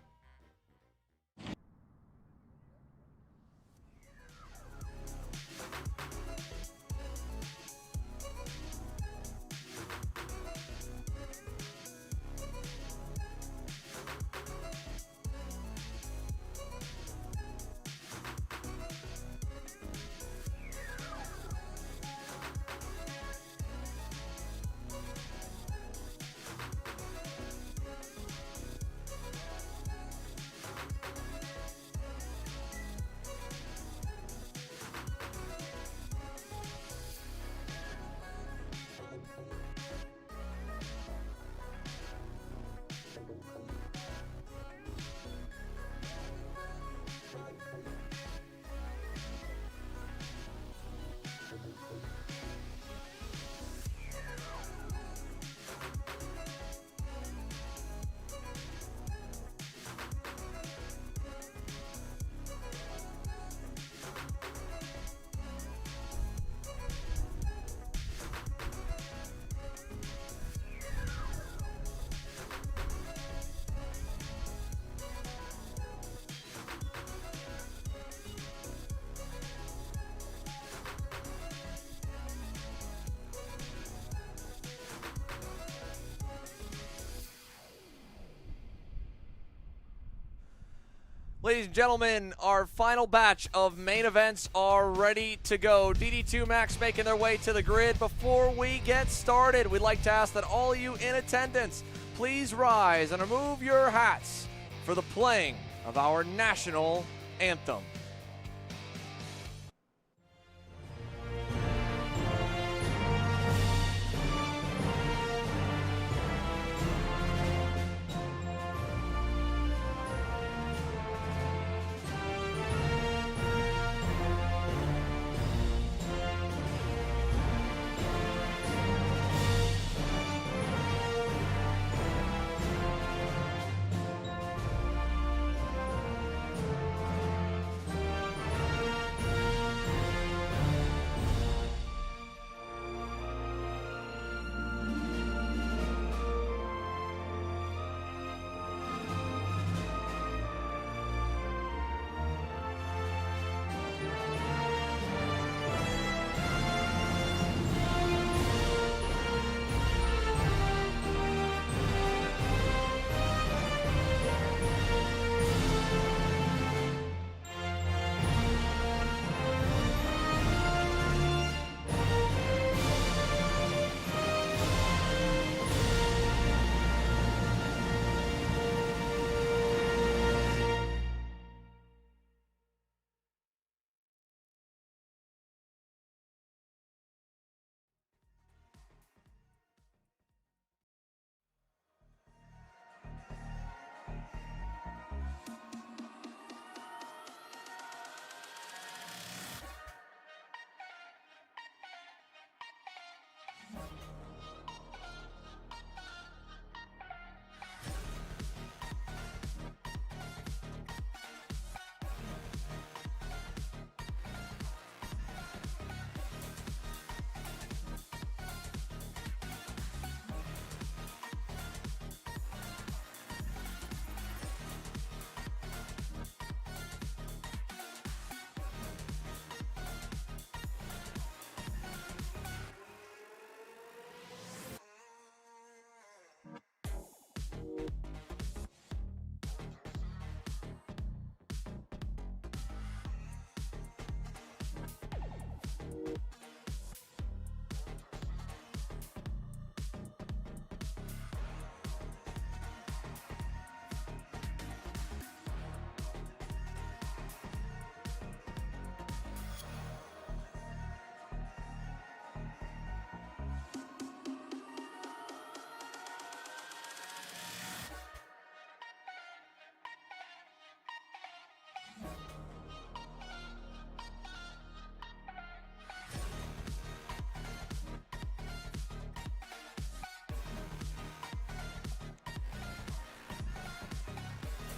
Ladies and gentlemen, our final batch of main events are ready to go. DD2 Max making their way to the grid. Before we get started, we'd like to ask that all of you in attendance, please rise and remove your hats for the playing of our national anthem.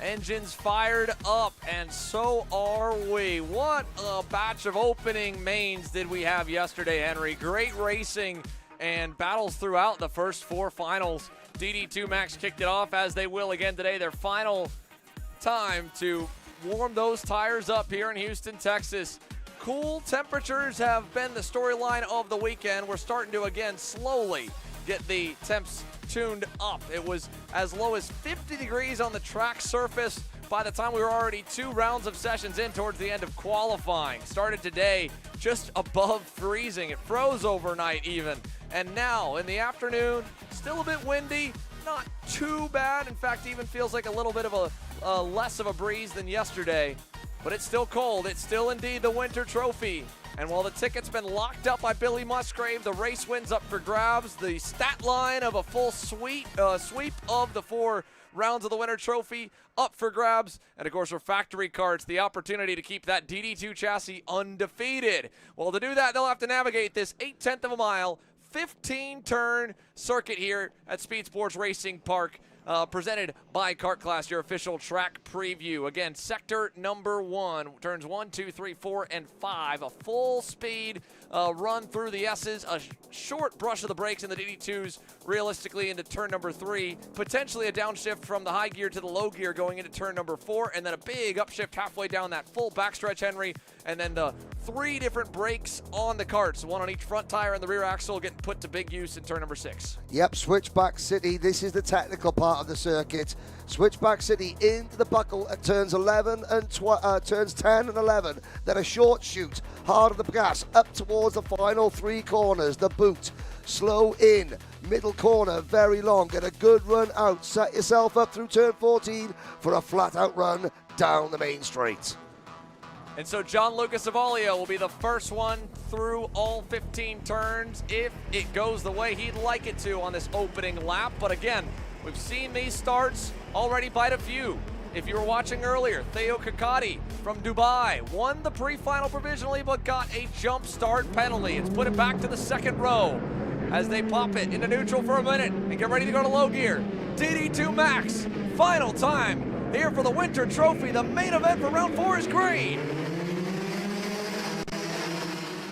Engines fired up, and so are we. What a batch of opening mains did we have yesterday, Henry. Great racing and battles throughout the first four finals. DD2 Max kicked it off, as they will again today. Their final time to warm those tires up here in Houston, Texas. Cool temperatures have been the storyline of the weekend. We're starting to, again, slowly get the temps tuned up. It was as low as 50 degrees on the track surface by the time we were already 2 rounds of sessions in towards the end of qualifying. Started today just above freezing. It froze overnight even. And now in the afternoon, still a bit windy, not too bad. In fact, even feels like a little bit of a less of a breeze than yesterday. But it's still cold. It's still indeed the Winter Trophy. And while the ticket's been locked up by Billy Musgrave, the race wins up for grabs. The stat line of a full sweep of the 4 rounds of the Winter Trophy up for grabs. And of course, for factory carts, the opportunity to keep that DD2 chassis undefeated. Well, to do that, they'll have to navigate this 1/8 of a mile, 15-turn circuit here at Speedsportz Racing Park. Presented by Kart Class, your official track preview. Again, sector number 1, turns 1, 2, 3, 4, and 5. A full speed run through the S's, a short brush of the brakes in the DD2s, realistically into turn number 3. Potentially a downshift from the high gear to the low gear going into turn number 4, and then a big upshift halfway down that full backstretch, Henry. And then the 3 different brakes on the carts, 1 on each front tire and the rear axle, getting put to big use in turn number 6. Yep, Switchback City. This is the technical part part of the circuit. Switchback City into the buckle at turns 11 and turns 10 and 11. Then a short shoot, hard on the gas, up towards the final 3 corners. The boot, slow in, middle corner, very long. Get a good run out. Set yourself up through turn 14 for a flat-out run down the main straight. And so Gianluca Savalio will be the first one through all 15 turns if it goes the way he'd like it to on this opening lap. But again, we've seen these starts already bite a few. If you were watching earlier, Theo Kakati from Dubai won the pre-final provisionally but got a jump start penalty. It's put it back to the second row as they pop it into neutral for a minute and get ready to go to low gear. DD2 Max, final time here for the Winter Trophy. The main event for round 4 is green.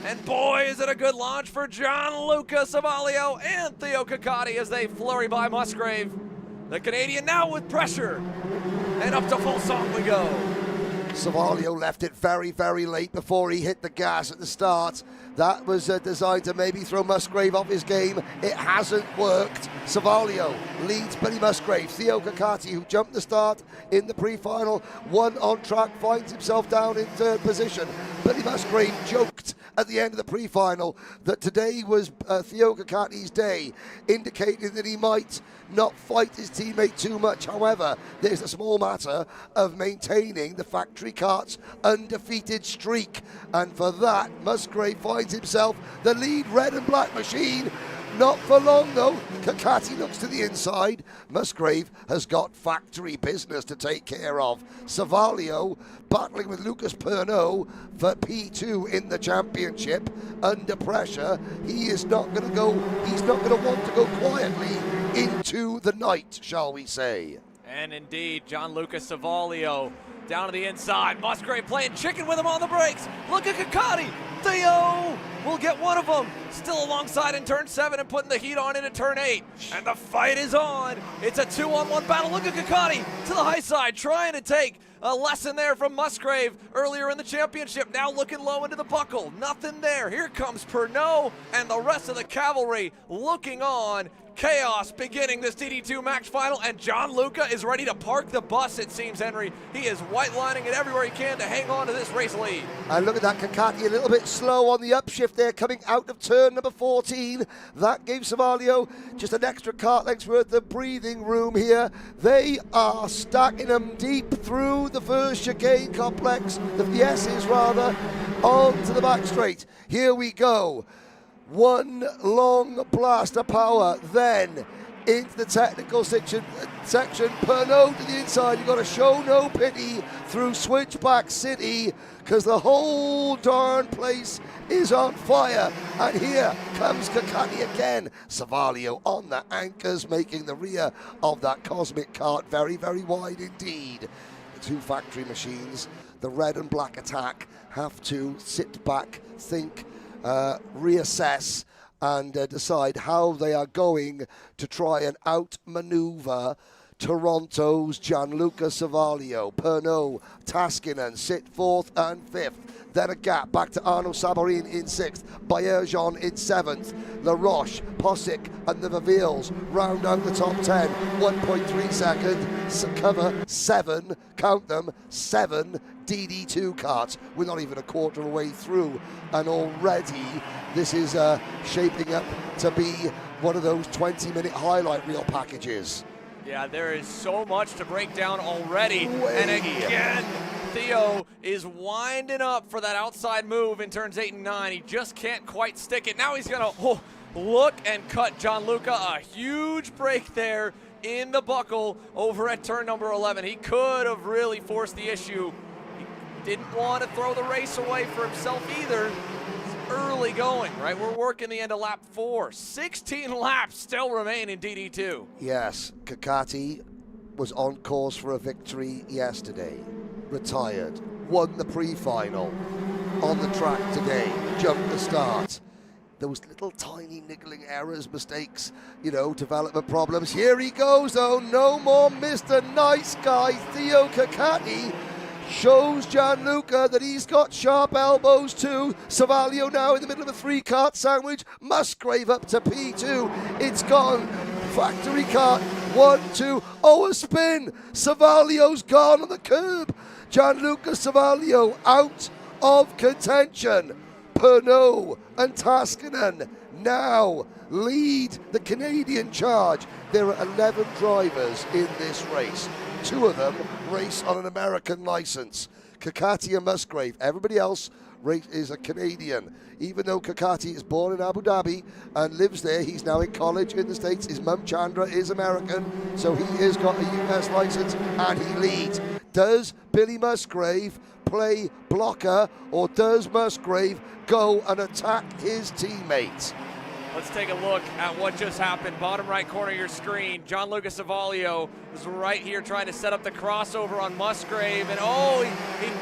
And boy, is it a good launch for Gianluca Savalio and Theo Kakati as they flurry by Musgrave. The Canadian now with pressure. And up to full song we go. Savalio left it very, very late before he hit the gas at the start. That was designed to maybe throw Musgrave off his game. It hasn't worked. Savalio leads Billy Musgrave. Theo Kakati, who jumped the start in the pre-final, one on track, finds himself down in third position. Billy Musgrave joked at the end of the pre-final that today was Theo Kakati's day, indicating that he might not fight his teammate too much. However, there's a small matter of maintaining the factory kart's undefeated streak, and for that, Musgrave finds himself the lead red and black machine. Not for long though. Kakati looks to the inside. Musgrave has got factory business to take care of. Savalio battling with Lucas Pernod for P2 in the championship. Under pressure, he is not going to go. He's not going to want to go quietly into the night, shall we say? And indeed, Gianluca Savalio down to the inside. Musgrave playing chicken with him on the brakes. Look at Kakati. Theo will get one of them. Still alongside in turn 7 and putting the heat on into turn 8. And the fight is on. It's a 2-on-1 battle. Look at Kakati to the high side, trying to take a lesson there from Musgrave earlier in the championship. Now looking low into the buckle. Nothing there. Here comes Pernod and the rest of the cavalry looking on. Chaos beginning this DD2 Max Final, and Gianluca is ready to park the bus, it seems, Henry. He is white-lining it everywhere he can to hang on to this race lead. And look at that, Kakati a little bit slow on the upshift there, coming out of turn number 14. That gave Savalio just an extra kart length's worth of breathing room here. They are stacking them deep through the first chicane complex, the S's rather, onto the back straight. Here we go. One long blast of power, then into the technical section. Pernod to the inside. You've got to show no pity through Switchback City because the whole darn place is on fire. And here comes Kakati again. Savalio on the anchors, making the rear of that Cosmic Kart very, very wide indeed. The two factory machines, the red and black attack, have to sit back, think, reassess and decide how they are going to try and outmaneuver Toronto's Gianluca Savalio. Pernod, Taskinen sit 4th and 5th. Then a gap back to Arnaud Saborin in 6th. Baerjean in 7th. Laroche, Posick and the Vavils round out the top 10. 1.3 seconds. Cover 7, count them, 7 DD2 karts. We're not even a quarter of a way through, and already this is shaping up to be one of those 20-minute highlight reel packages. Yeah, there is so much to break down already. And again, Theo is winding up for that outside move in turns 8 and 9. He just can't quite stick it. Now he's going to look and cut Gianluca. A huge break there in the buckle over at turn number 11. He could have really forced the issue. He didn't want to throw the race away for himself either. Early going, right? We're working the end of lap 4. 16 laps still remain in DD2. Yes, Kakati was on course for a victory yesterday. Retired, won the pre-final, on the track today, jumped the start. Those little tiny niggling errors, mistakes, development problems. Here he goes though, no more Mr. Nice Guy. Theo Kakati shows Gianluca that he's got sharp elbows too. Savalio now in the middle of a 3-kart sandwich. Musgrave up to P2. It's gone. Factory kart 1, 2. Oh, a spin. Savaglio's gone on the curb. Gianluca Savaglio out of contention. Pernod and Taskinen now lead the Canadian charge. There are 11 drivers in this race. 2 of them race on an American license. Kakati and Musgrave. Everybody else is a Canadian. Even though Kakati is born in Abu Dhabi and lives there, he's now in college in the States. His mum Chandra is American, so he has got a US license and he leads. Does Billy Musgrave play blocker, or does Musgrave go and attack his teammates? Let's take a look at what just happened. Bottom right corner of your screen, Gianluca Savaglio was right here trying to set up the crossover on Musgrave, and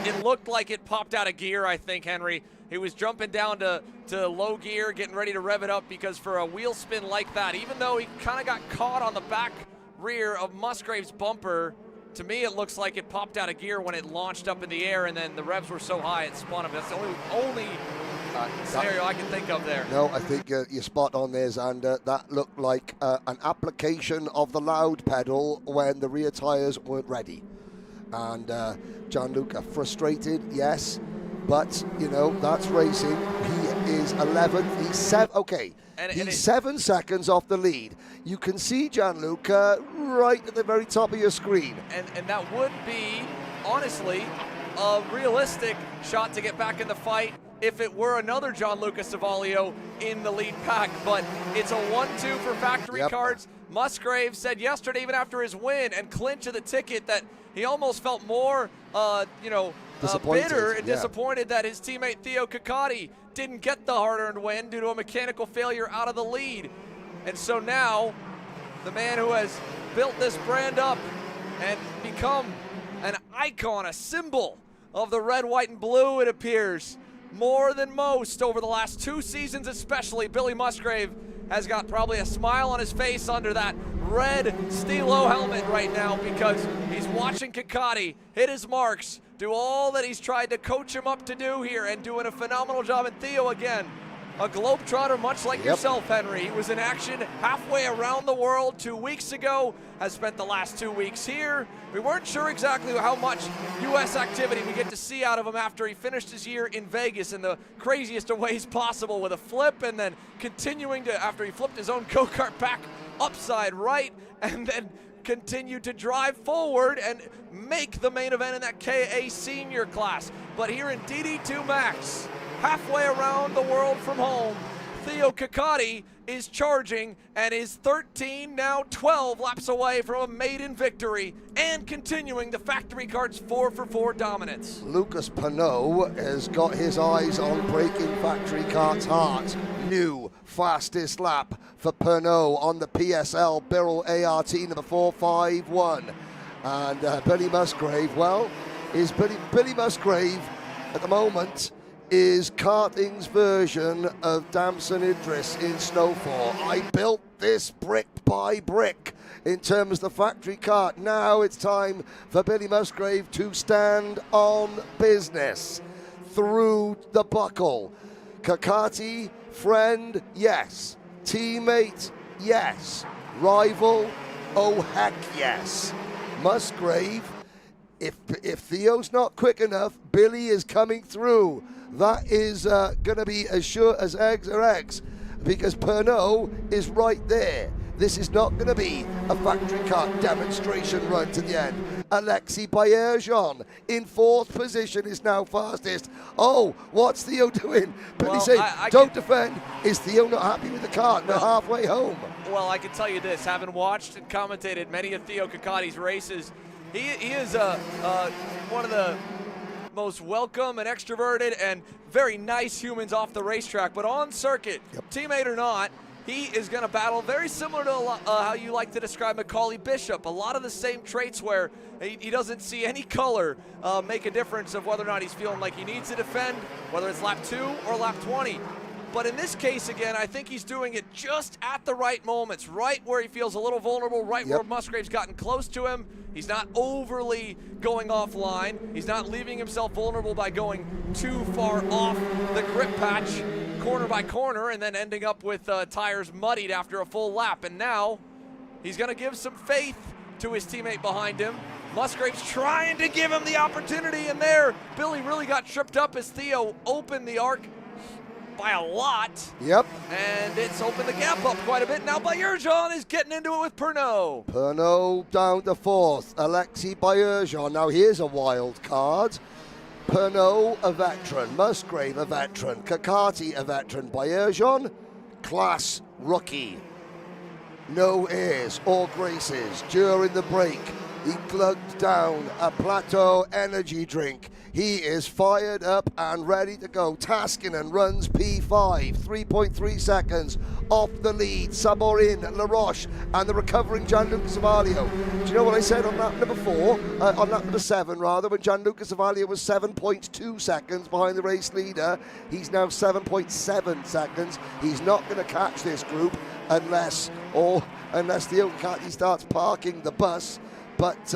it looked like it popped out of gear, I think, Henry. He was jumping down to low gear, getting ready to rev it up, because for a wheel spin like that, even though he kind of got caught on the back rear of Musgrave's bumper, to me it looks like it popped out of gear when it launched up in the air, and then the revs were so high it spun him. That's the only scenario I can think of there. No, I think you're spot on there, Xander. That looked like an application of the loud pedal when the rear tyres weren't ready. And Gianluca frustrated, yes, but, you know, that's racing. He is 11th. He's 7. Okay, he's 7 seconds off the lead. You can see Gianluca right at the very top of your screen. And that would be, honestly, a realistic shot to get back in the fight if it were another Gianluca Savaglio in the lead pack. But it's a 1-2 for factory carts. Musgrave said yesterday, even after his win and clinch of the ticket, that he almost felt more, bitter and disappointed that his teammate Theo Kakati didn't get the hard-earned win due to a mechanical failure out of the lead. And so now, the man who has built this brand up and become an icon, a symbol of the red, white, and blue, it appears, more than most over the last 2 seasons especially, Billy Musgrave has got probably a smile on his face under that red Stilo helmet right now, because he's watching Kakati hit his marks, do all that he's tried to coach him up to do here, and doing a phenomenal job. And Theo, again, a globetrotter much like yourself, Henry. He was in action halfway around the world 2 weeks ago, has spent the last 2 weeks here. We weren't sure exactly how much U.S. activity we get to see out of him after he finished his year in Vegas in the craziest of ways possible with a flip, and then continuing to, after he flipped his own go-kart back upside right, and then continued to drive forward and make the main event in that KA senior class. But here in DD2 Max, halfway around the world from home, Theo Kakati is charging and is 13, now 12 laps away from a maiden victory and continuing the factory cart's 4-for-4 dominance. Lucas Pernod has got his eyes on breaking factory cart's heart. New fastest lap for Pernod on the PSL Birrell ART number 451. And Billy Musgrave, well, is Billy Musgrave at the moment is karting's version of Damson Idris in Snowfall. I built this brick by brick in terms of the factory kart. Now it's time for Billy Musgrave to stand on business through the buckle. Kakati, friend, yes. Teammate, yes. Rival, oh heck yes. Musgrave, if Theo's not quick enough, Billy is coming through. That is going to be as sure as eggs are eggs, because Pernod is right there. This is not going to be a factory kart demonstration run to the end. Alexis Baerjean in 4th position is now fastest. Oh, what's Theo doing? Billy saying, don't defend. Is Theo not happy with the kart? They're halfway home. Well, I can tell you this, having watched and commentated many of Theo Kakati's races, he is one of the most welcome and extroverted and very nice humans off the racetrack. But on circuit, teammate or not, he is going to battle very similar to how you like to describe Macaulay Bishop. A lot of the same traits where he doesn't see any color make a difference of whether or not he's feeling like he needs to defend, whether it's lap 2 or lap 20. But in this case, again, I think he's doing it just at the right moments, right where he feels a little vulnerable, right where Musgrave's gotten close to him. He's not overly going offline. He's not leaving himself vulnerable by going too far off the grip patch, corner by corner, and then ending up with tires muddied after a full lap. And now He's going to give some faith to his teammate behind him. Musgrave's trying to give him the opportunity, and there, Billy really got tripped up as Theo opened the arc by a lot. Yep. And it's opened the gap up quite a bit. Now Bayerjan is getting into it with Pernod. Pernod down to fourth. Alexei Bayerjan. Now here's a wild card. Pernod, a veteran. Musgrave, a veteran. Kakati, a veteran. Bayerjan, class rookie. No airs or graces. During the break, he glugged down a Plateau energy drink. He is fired up and ready to go. Taskinen runs P5, 3.3 seconds off the lead. Saborin, Laroche, and the recovering Gianluca Savalio. Do you know what I said on lap number 4? On lap number 7, rather, when Gianluca Savalio was 7.2 seconds behind the race leader. He's now 7.7 seconds. He's not going to catch this group unless Theo Kakati starts parking the bus. But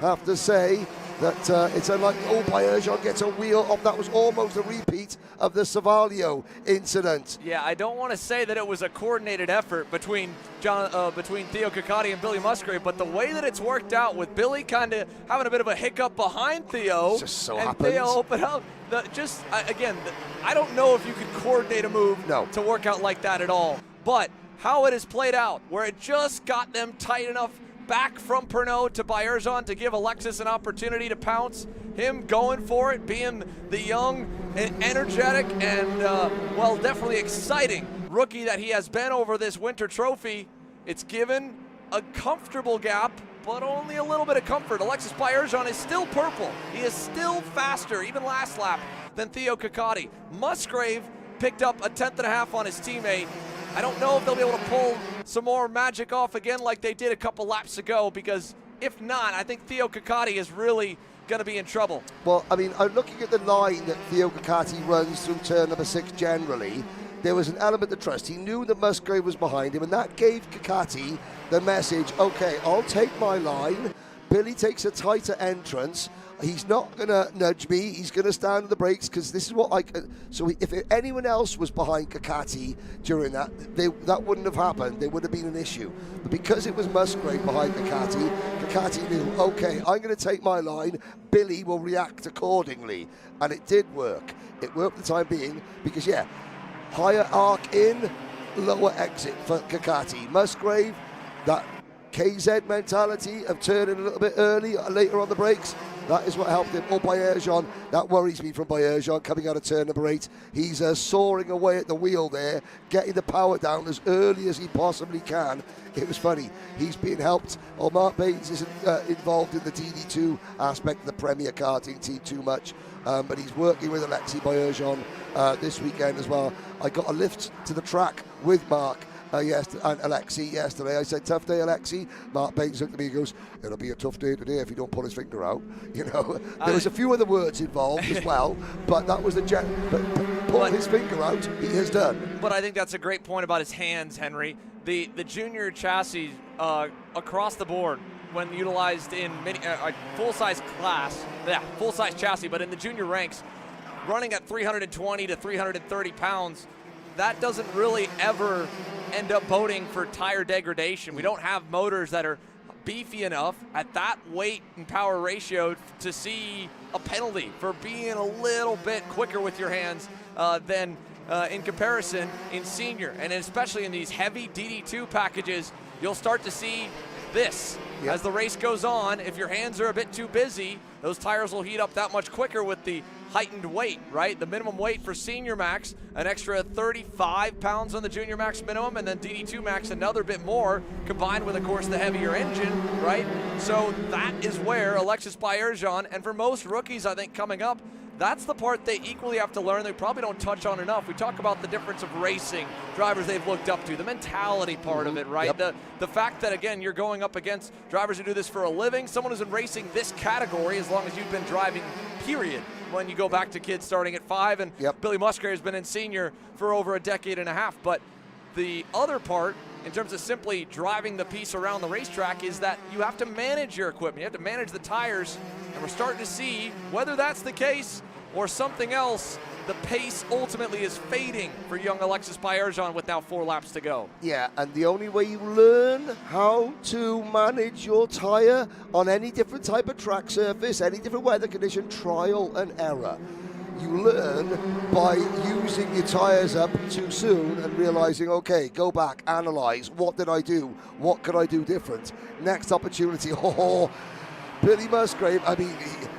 have to say that it's unlikely. Bayerjan gets a wheel off. That was almost a repeat of the Savalio incident. Yeah, I don't want to say that it was a coordinated effort between Theo Kakati and Billy Musgrave, but the way that it's worked out with Billy kind of having a bit of a hiccup behind Theo, it just so and happens. Theo open up. I don't know if you could coordinate a move to work out like that at all, but how it has played out, where it just got them tight enough back from Pernod to Bayerjan to give Alexis an opportunity to pounce. Him going for it, being the young and energetic and, definitely exciting rookie that he has been over this winter trophy. It's given a comfortable gap, but only a little bit of comfort. Alexis Bayerjan is still purple. He is still faster, even last lap, than Theo Kakati. Musgrave picked up a 10th.5 on his teammate. I don't know if they'll be able to pull some more magic off again like they did a couple laps ago, because if not, I think Theo Kakati is really going to be in trouble. Well, I mean, I'm looking at the line that Theo Kakati runs through turn number 6 generally. There was an element of trust. He knew that Musgrave was behind him, and that gave Kakati the message, okay, I'll take my line. Billy takes a tighter entrance. He's not going to nudge me. He's going to stand on the brakes, because this is what I can. So if anyone else was behind Kakati during that, that wouldn't have happened. There would have been an issue. But because it was Musgrave behind Kakati, Kakati knew, okay, I'm going to take my line. Billy will react accordingly. And it did work. It worked for the time being, because, yeah, higher arc in, lower exit for Kakati. Musgrave, that KZ mentality of turning a little bit early, later on the brakes, that is what helped him. Bayerjan, that worries me from Bayerjan coming out of turn number 8. He's soaring away at the wheel there, getting the power down as early as he possibly can. It was funny. He's being helped. Mark Baines isn't involved in the DD2 aspect of the Premier karting team too much, but he's working with Alexei Bayerjan this weekend as well. I got a lift to the track with Mark and Alexei yesterday. I said, tough day, Alexei. Mark Baines looked at me and goes, it'll be a tough day today if you don't pull his finger out. You know, there was a few other words involved as well, but that was the pull his finger out, he has done. But I think that's a great point about his hands, Henry. The junior chassis across the board, when utilized in full-size class, full-size chassis, but in the junior ranks, running at 320 to 330 pounds, that doesn't really ever end up boding for tire degradation. We don't have motors that are beefy enough at that weight and power ratio to see a penalty for being a little bit quicker with your hands than in comparison in senior. And especially in these heavy DD2 packages, you'll start to see this. Yep. As the race goes on, if your hands are a bit too busy, those tires will heat up that much quicker with the heightened weight, right? The minimum weight for Senior Max, an extra 35 pounds on the Junior Max minimum, and then DD2 Max another bit more, combined with, of course, the heavier engine, right? So that is where Alexis Bayerjan, and for most rookies, I think, coming up, that's the part they equally have to learn. They probably don't touch on enough. We talk about the difference of racing, drivers they've looked up to, the mentality part of it, right? Yep. The fact that, again, you're going up against drivers who do this for a living, someone who's in racing this category as long as you've been driving, period. When you go back to kids starting at 5, and Billy Musgrave has been in senior for over a decade and a half. But the other part, in terms of simply driving the piece around the racetrack, is that you have to manage your equipment. You have to manage the tires, and we're starting to see whether that's the case or something else, the pace ultimately is fading for young Alexis Baerjan with now 4 laps to go. Yeah, and the only way you learn how to manage your tyre on any different type of track surface, any different weather condition, trial and error. You learn by using your tyres up too soon and realising, okay, go back, analyse, what did I do? What could I do different? Next opportunity, Billy Musgrave, I mean,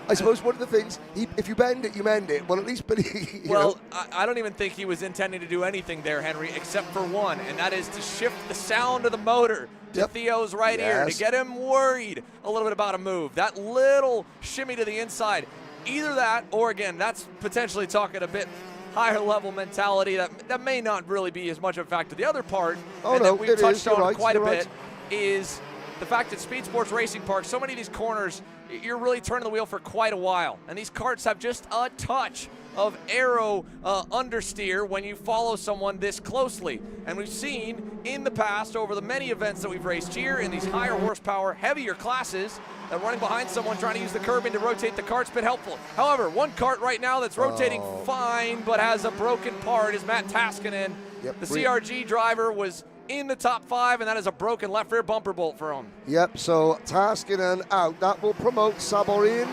I suppose one of the things, if you bend it, you mend it. Well, at least Billy, Well, I don't even think he was intending to do anything there, Henry, except for one, and that is to shift the sound of the motor to Theo's right ear to get him worried a little bit about a move. That little shimmy to the inside. Either that, or again, that's potentially talking a bit higher level mentality that may not really be as much of a factor. The other part, that we've touched on quite a bit, is the fact that Speedsportz Racing Park, so many of these corners, you're really turning the wheel for quite a while. And these karts have just a touch of aero understeer when you follow someone this closely. And we've seen in the past, over the many events that we've raced here in these higher horsepower, heavier classes, that running behind someone trying to use the curbing to rotate the kart's been helpful. However, one kart right now that's rotating fine but has a broken part is Matt Taskinen. The CRG driver was in the top 5, and that is a broken left rear bumper bolt for him. Yep, so Taskinen out. That will promote Saborin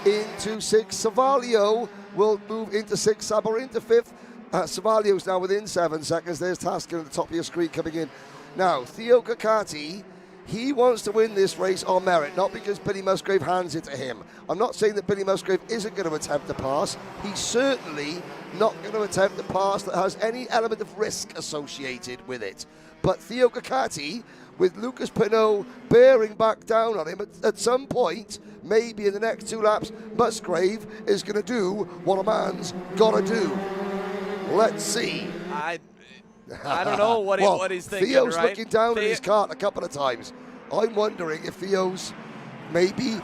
into 6th. Savalio will move into 6th. Saborin to 5th. Savalio's now within 7 seconds. There's Taskinen at the top of your screen coming in. Now, Theo Kakati, he wants to win this race on merit, not because Billy Musgrave hands it to him. I'm not saying that Billy Musgrave isn't going to attempt to pass. He's certainly not going to attempt a pass that has any element of risk associated with it. But Theo Kakati, with Lucas Pinot bearing back down on him at some point, maybe in the next 2 laps, Musgrave is going to do what a man's got to do. Let's see. I don't know what he's thinking. Theo's looking down at his kart a couple of times. I'm wondering if Theo's maybe,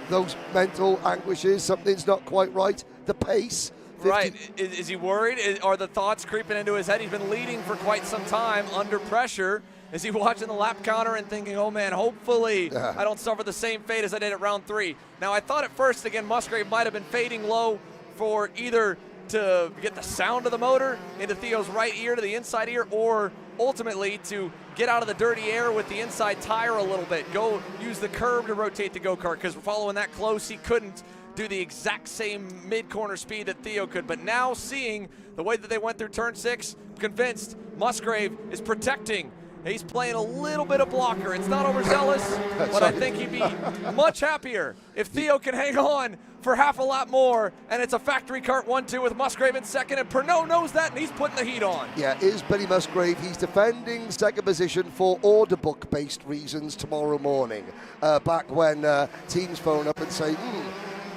those mental anguishes, something's not quite right. The pace. 50. Right. Is he worried? Are the thoughts creeping into his head? He's been leading for quite some time under pressure. Is he watching the lap counter and thinking, oh man, hopefully I don't suffer the same fate as I did at round 3? Now, I thought at first, again, Musgrave might have been fading low for either to get the sound of the motor into Theo's right ear to the inside ear, or ultimately to get out of the dirty air with the inside tire a little bit. Go use the curb to rotate the go-kart, because following that close, he couldn't do the exact same mid-corner speed that Theo could. But now, seeing the way that they went through turn 6, convinced Musgrave is protecting. He's playing a little bit of blocker. It's not overzealous, but I think he'd be much happier if Theo can hang on for half a lap more, and it's a factory kart 1-2 with Musgrave in 2nd, and Pernod knows that, and he's putting the heat on. Yeah, is Billy Musgrave. He's defending 2nd position for order book-based reasons tomorrow morning. Back when teams phone up and say,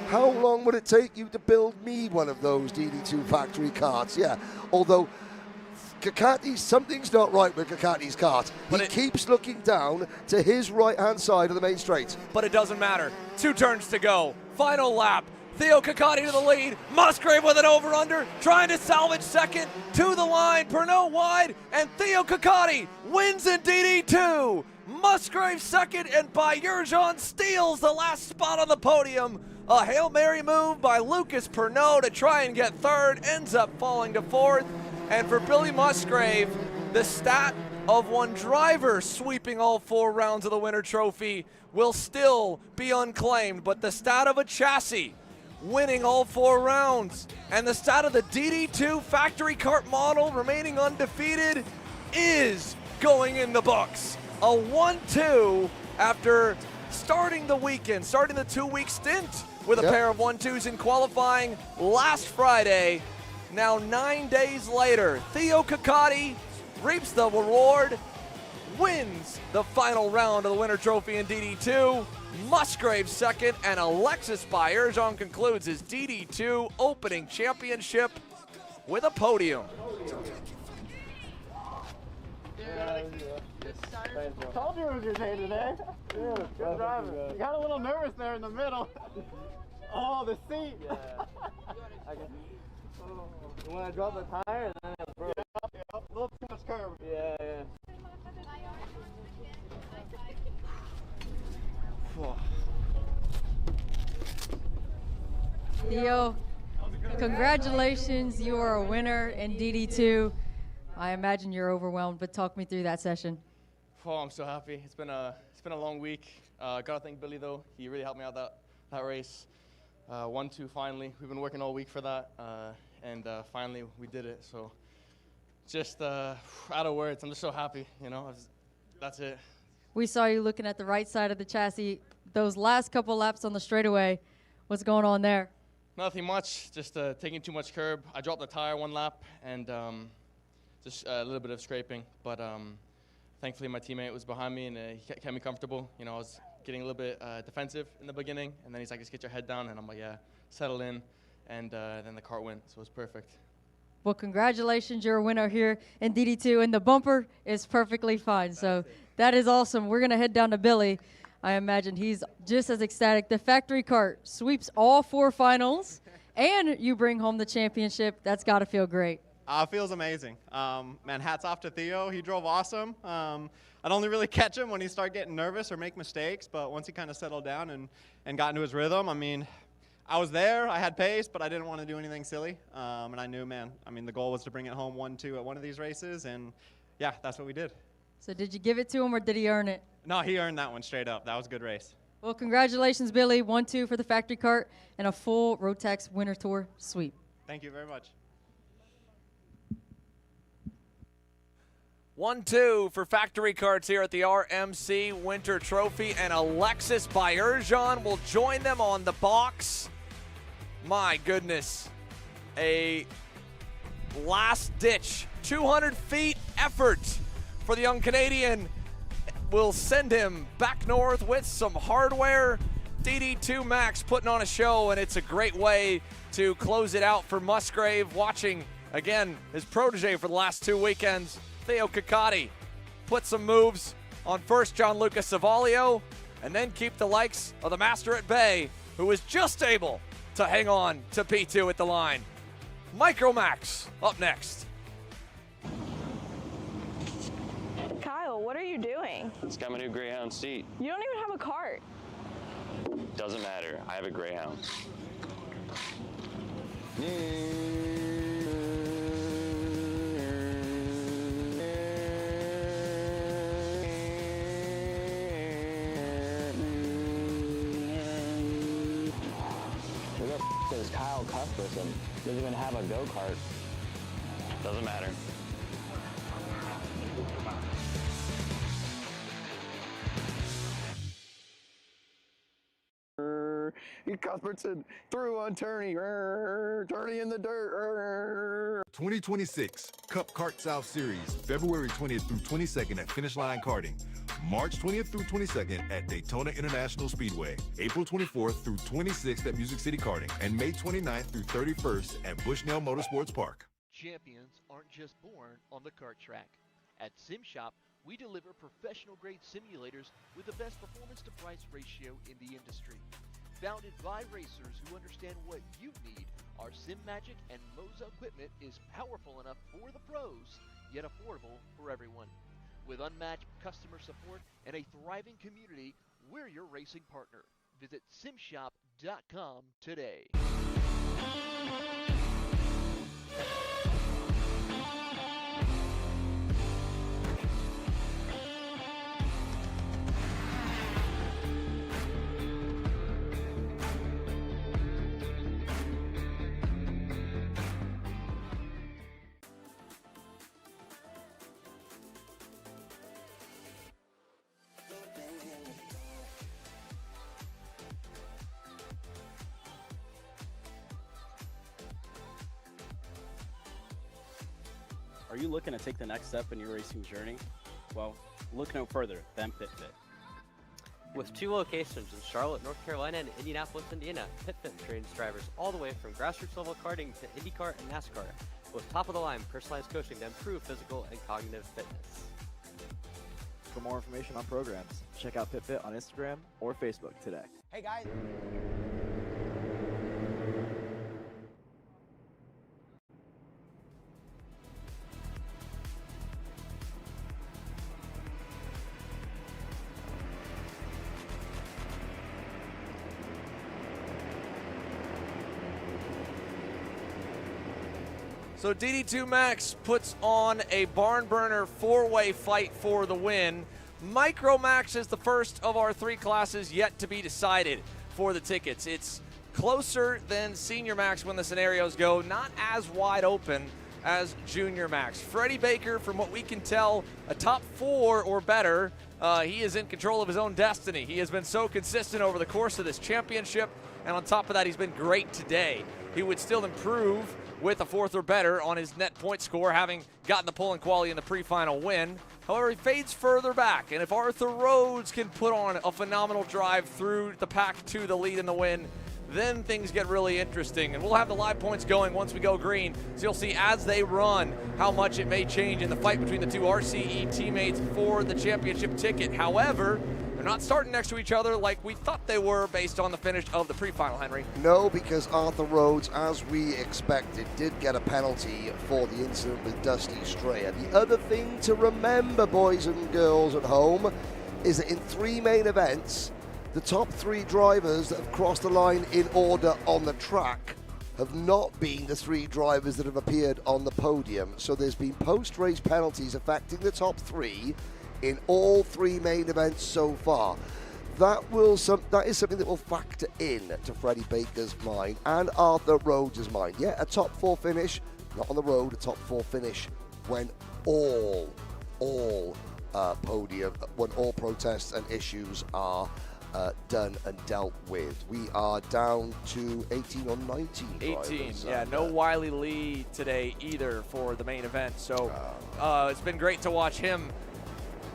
how long would it take you to build me one of those DD2 factory karts? Yeah, although Kakati, something's not right with Kakati's kart. He keeps looking down to his right-hand side of the main straight. But it doesn't matter. 2 turns to go. Final lap. Theo Kakati to the lead. Musgrave with an over-under, trying to salvage 2nd. To the line, Pernod wide, and Theo Kakati wins in DD2. Musgrave 2nd, and Baerjan steals the last spot on the podium. A Hail Mary move by Lucas Pernod to try and get 3rd, ends up falling to 4th. And for Billy Musgrave, the stat of one driver sweeping all 4 rounds of the Winter Trophy will still be unclaimed, but the stat of a chassis winning all 4 rounds and the stat of the DD2 factory kart model remaining undefeated is going in the books. A 1-2 after starting the weekend, starting the 2-week stint with a pair of 1-2s in qualifying last Friday. Now 9 days later, Theo Kakati reaps the reward, wins the final round of the Winter Trophy in DD2. Musgrave 2nd, and Alexis Baerjan concludes his DD2 opening championship with a podium. Told you it was your day today. Good driving. You got a little nervous there in the middle. Oh, the seat. Yeah. When I dropped the tire, and then it broke. Yeah, a little too much curve. Yeah. Theo congratulations. You are a winner in DD2. I imagine you're overwhelmed, but talk me through that session. Oh, I'm so happy. It's been a long week. Gotta thank Billy though. He really helped me out that race. 1-2 finally. We've been working all week for that, and finally we did it. So just out of words. I'm just so happy. You know, that's it. We saw you looking at the right side of the chassis. Those last couple laps on the straightaway, what's going on there? Nothing much. Just taking too much curb. I dropped the tire one lap and just a little bit of scraping, but thankfully my teammate was behind me and he kept me comfortable. You know, I was getting a little bit defensive in the beginning, and then he's like, just get your head down, and I'm like, yeah, settle in, and then the kart went, so it was perfect. Well, congratulations, you're a winner here in DD2, and the bumper is perfectly fine, so that is awesome. We're gonna head down to Billy. I imagine he's just as ecstatic. The factory kart sweeps all 4 finals, and you bring home the championship. That's gotta feel great. It feels amazing. Man, hats off to Theo. He drove awesome. I'd only really catch him when he started getting nervous or make mistakes, but once he kind of settled down and got into his rhythm, I mean, I was there, I had pace, but I didn't want to do anything silly. And I knew, man, I mean, the goal was to bring it home 1-2 at one of these races, and yeah, that's what we did. So did you give it to him, or did he earn it? No, he earned that one straight up. That was a good race. Well, congratulations, Billy. 1-2 for the factory kart and a full Rotax Winter Tour sweep. Thank you very much. 1-2 for factory karts here at the RMC Winter Trophy, and Alexis Bayerjan will join them on the box. My goodness, a last-ditch 200 feet effort for the young Canadian will send him back north with some hardware. DD2 Max putting on a show, and it's a great way to close it out for Musgrave, watching, again, his protege for the last 2 weekends. Theo Ciccotti put some moves on first Gianluca Savalio, and then keep the likes of the master at bay, who was just able to hang on to P2 at the line. Micromax up next. Kyle, what are you doing? It's got my new Greyhound seat. You don't even have a cart. Doesn't matter. I have a Greyhound. Is Kyle Cuthbertson doesn't even have a go-kart. Doesn't matter. Cuthbertson through on Turney, Turney in the dirt. 2026 Cup Kart South Series, February 20th through 22nd at Finish Line Karting. March 20th through 22nd at Daytona International Speedway, April 24th through 26th at Music City Karting, and May 29th through 31st at Bushnell Motorsports Park. Champions aren't just born on the kart track. At SimShop, we deliver professional-grade simulators with the best performance-to-price ratio in the industry. Founded by racers who understand what you need, our SimMagic and Moza equipment is powerful enough for the pros, yet affordable for everyone. With unmatched customer support and a thriving community, we're your racing partner. Visit simshop.com today. Are you looking to take the next step in your racing journey? Well, look no further than PitFit. With 2 locations in Charlotte, North Carolina, and Indianapolis, Indiana, PitFit trains drivers all the way from grassroots level karting to IndyCar and NASCAR, with top-of-the-line personalized coaching to improve physical and cognitive fitness. For more information on programs, check out PitFit on Instagram or Facebook today. Hey guys. So DD2 Max puts on a barn burner 4-way fight for the win. Micro Max is the first of our 3 classes yet to be decided for the tickets. It's closer than Senior Max when the scenarios go, not as wide open as Junior Max. Freddie Baker, from what we can tell, a top 4 or better. He is in control of his own destiny. He has been so consistent over the course of this championship, and on top of that, he's been great today. He would still improve with a 4th or better on his net point score, having gotten the pole and quality in the pre-final win. However, he fades further back, and if Arthur Rhodes can put on a phenomenal drive through the pack to the lead in the win, then things get really interesting. And we'll have the live points going once we go green, so you'll see as they run how much it may change in the fight between the 2 RCE teammates for the championship ticket. However, they're not starting next to each other like we thought they were based on the finish of the pre-final, Henry. No, because Arthur Rhodes, as we expected, did get a penalty for the incident with Dusty Strayer. The other thing to remember, boys and girls at home, is that in 3 main events, the top 3 drivers that have crossed the line in order on the track have not been the 3 drivers that have appeared on the podium. So there's been post-race penalties affecting the top 3 in all 3 main events so far. That is something that will factor in to Freddie Baker's mind and Arthur Rhodes' mind. Yeah, a top 4 finish, not on the road, a top 4 finish when all protests and issues are done and dealt with. We are down to 18 or 19 drivers. 18, yeah, no Wiley Lee today either for the main event. So it's been great to watch him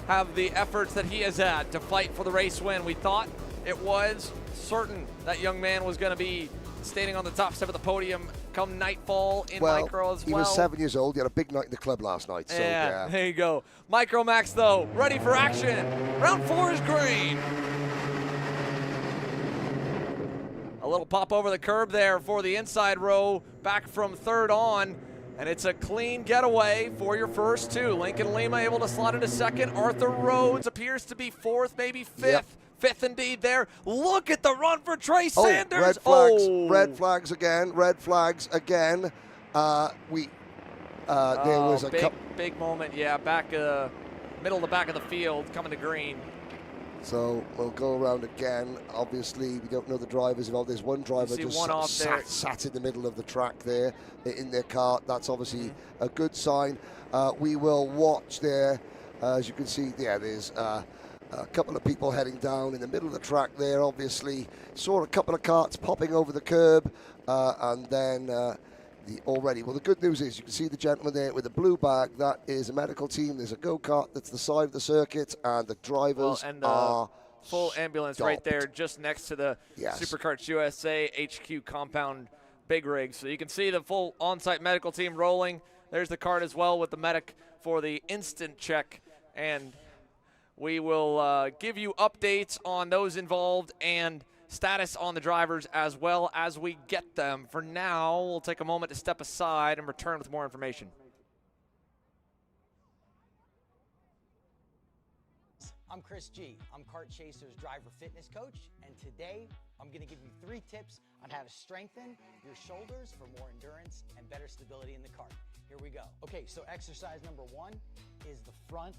have the efforts that he has had to fight for the race win. We thought it was certain that young man was going to be standing on the top step of the podium come nightfall in Micro as well. He was 7 years old. He had a big night in the club last night. So, yeah. There you go. Micro Max, though, ready for action. Round 4 is green. A little pop over the curb there for the inside row, back from 3rd on. And it's a clean getaway for your first 2. Lincoln Lima able to slot into 2nd. Arthur Rhodes appears to be 4th, maybe 5th. Yep. 5th indeed there. Look at the run for Trey Sanders. Red flags. Red flags again. Red flags again. There was a big moment. Yeah, back middle of the back of the field, coming to green. So we'll go around again. Obviously, we don't know the drivers involved. There's one driver just sat in the middle of the track there in their cart. That's obviously a good sign. We will watch there. As you can see, there's a couple of people heading down in the middle of the track there. Obviously, saw a couple of carts popping over the curb, and then the good news is you can see the gentleman there with the blue bag. That is a medical team. There's a go-kart that's the side of the circuit, and the drivers are full ambulance right there just next to the Superkarts USA HQ compound big rig. So you can see the full on-site medical team rolling. There's the cart as well with the medic for the instant check. And we will give you updates on those involved and status on the drivers as well as we get them. For now, we'll take a moment to step aside and return with more information. I'm Chris G. I'm Kart Chaser's driver fitness coach, and today I'm going to give you 3 tips on how to strengthen your shoulders for more endurance and better stability in the kart. Here we go. Okay, so exercise number 1 is the front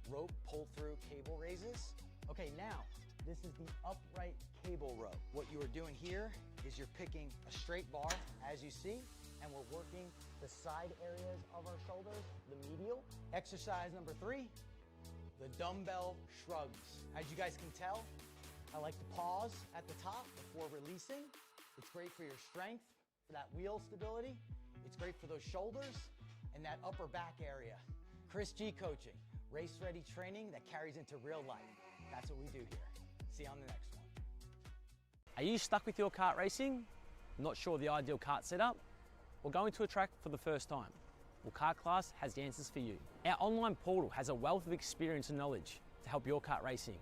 rope pull-through cable raises. Okay, now this is the upright cable row. What you are doing here is you're picking a straight bar, as you see, and we're working the side areas of our shoulders, the medial. Exercise number 3, the dumbbell shrugs. As you guys can tell, I like to pause at the top before releasing. It's great for your strength, for that wheel stability. It's great for those shoulders and that upper back area. Chris G coaching, race-ready training that carries into real life. That's what we do here. See you on the next one. Are you stuck with your kart racing? Not sure the ideal kart setup? Or going to a track for the first time? Well, Kart Class has the answers for you. Our online portal has a wealth of experience and knowledge to help your kart racing.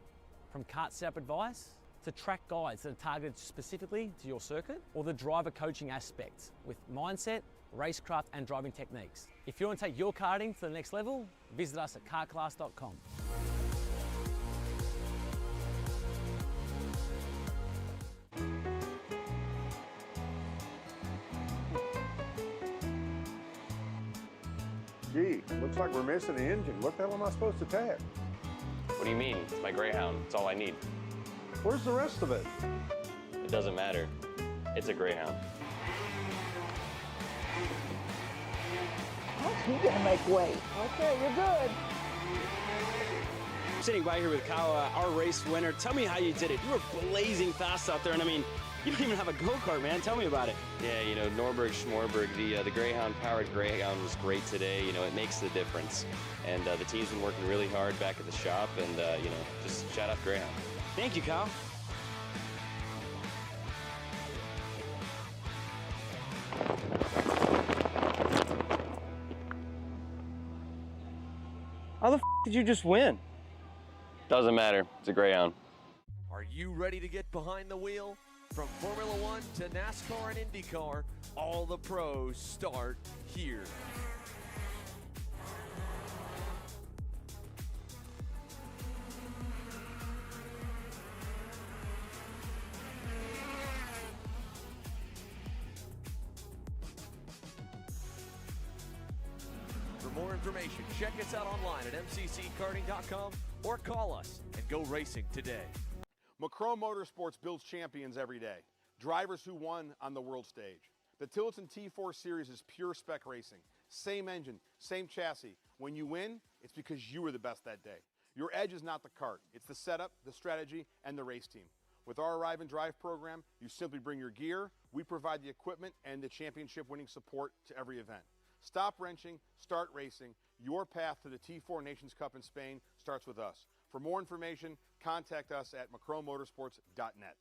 From kart setup advice to track guides that are targeted specifically to your circuit, or the driver coaching aspects with mindset, racecraft and driving techniques. If you want to take your karting to the next level, visit us at kartclass.com. Gee, looks like we're missing the engine. What the hell am I supposed to tag? What do you mean? It's my Greyhound. It's all I need. Where's the rest of it? It doesn't matter. It's a Greyhound. You gotta make way. Okay, you're good. I'm sitting by here with Kyle, our race winner. Tell me how you did it. You were blazing fast out there, and I mean, you don't even have a go-kart, man. Tell me about it. Yeah, you know, Norberg, Schmorberg, the Greyhound-powered Greyhound was great today. You know, it makes the difference. And the team's been working really hard back at the shop, and, you know, just shout out Greyhound. Thank you, Kyle. How the f did you just win? Doesn't matter. It's a Greyhound. Are you ready to get behind the wheel? From Formula One to NASCAR and IndyCar, all the pros start here. For more information, check us out online at mcckarting.com or call us and go racing today. McCrone Motorsports builds champions every day, drivers who won on the world stage. The Tilton T4 Series is pure spec racing. Same engine, same chassis. When you win, it's because you were the best that day. Your edge is not the kart, it's the setup, the strategy, and the race team. With our Arrive and Drive program, you simply bring your gear, we provide the equipment and the championship-winning support to every event. Stop wrenching, start racing. Your path to the T4 Nations Cup in Spain starts with us. For more information, contact us at mccronemotorsports.net.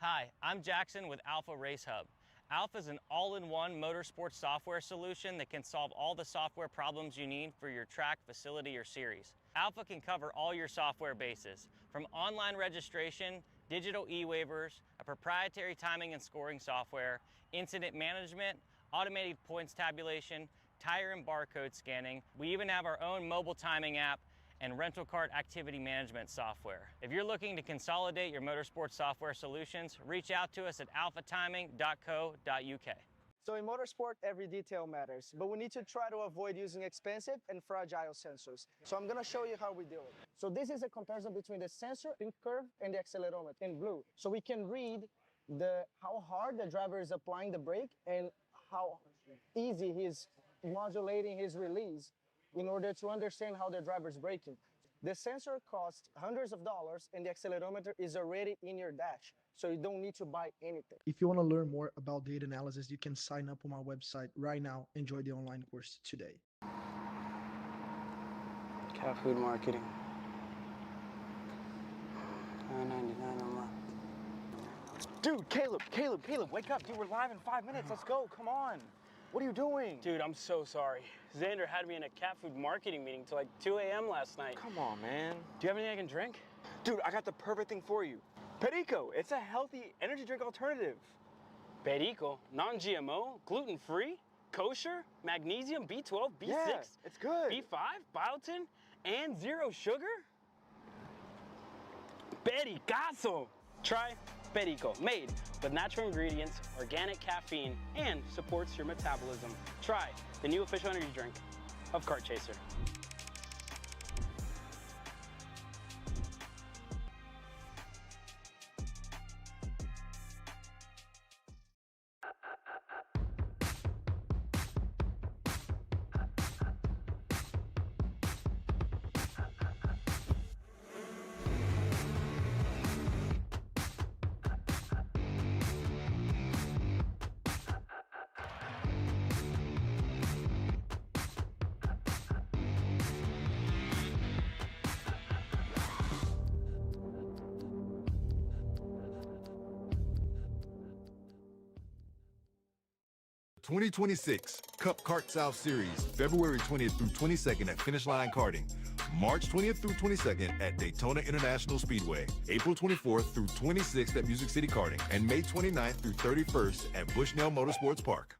Hi, I'm Jackson with Alpha Race Hub. Alpha is an all-in-one motorsports software solution that can solve all the software problems you need for your track, facility, or series. Alpha can cover all your software bases, from online registration, digital e-waivers, a proprietary timing and scoring software, incident management, automated points tabulation, tire and barcode scanning. We even have our own mobile timing app and rental cart activity management software. If you're looking to consolidate your motorsports software solutions, reach out to us at alphatiming.co.uk. So in motorsport, every detail matters, but we need to try to avoid using expensive and fragile sensors. So I'm gonna show you how we do it. So this is a comparison between the sensor in curve and the accelerometer in blue. So we can read how hard the driver is applying the brake and how easy he's modulating his release in order to understand how the driver's braking. The sensor costs hundreds of dollars and the accelerometer is already in your dash, so you don't need to buy anything. If you want to learn more about data analysis, you can sign up on our website right now and join the online course today. Cat food marketing. $9.99 a month. Dude, Caleb, wake up. Dude, we're live in 5 minutes. Let's go. Come on. What are you doing? Dude, I'm so sorry. Xander had me in a cat food marketing meeting till like 2 a.m. last night. Come on, man. Do you have anything I can drink? Dude, I got the perfect thing for you. Perico, it's a healthy energy drink alternative. Perico, non-GMO, gluten-free, kosher, magnesium, B12, B6, Yeah, it's good. B5, biotin, and zero sugar? Pericazo! Try Perico, made with natural ingredients, organic caffeine, and supports your metabolism. Try the new official energy drink of Kart Chaser. 2026 Cup Kart South Series, February 20th through 22nd at Finish Line Karting. March 20th through 22nd at Daytona International Speedway. April 24th through 26th at Music City Karting. And May 29th through 31st at Bushnell Motorsports Park.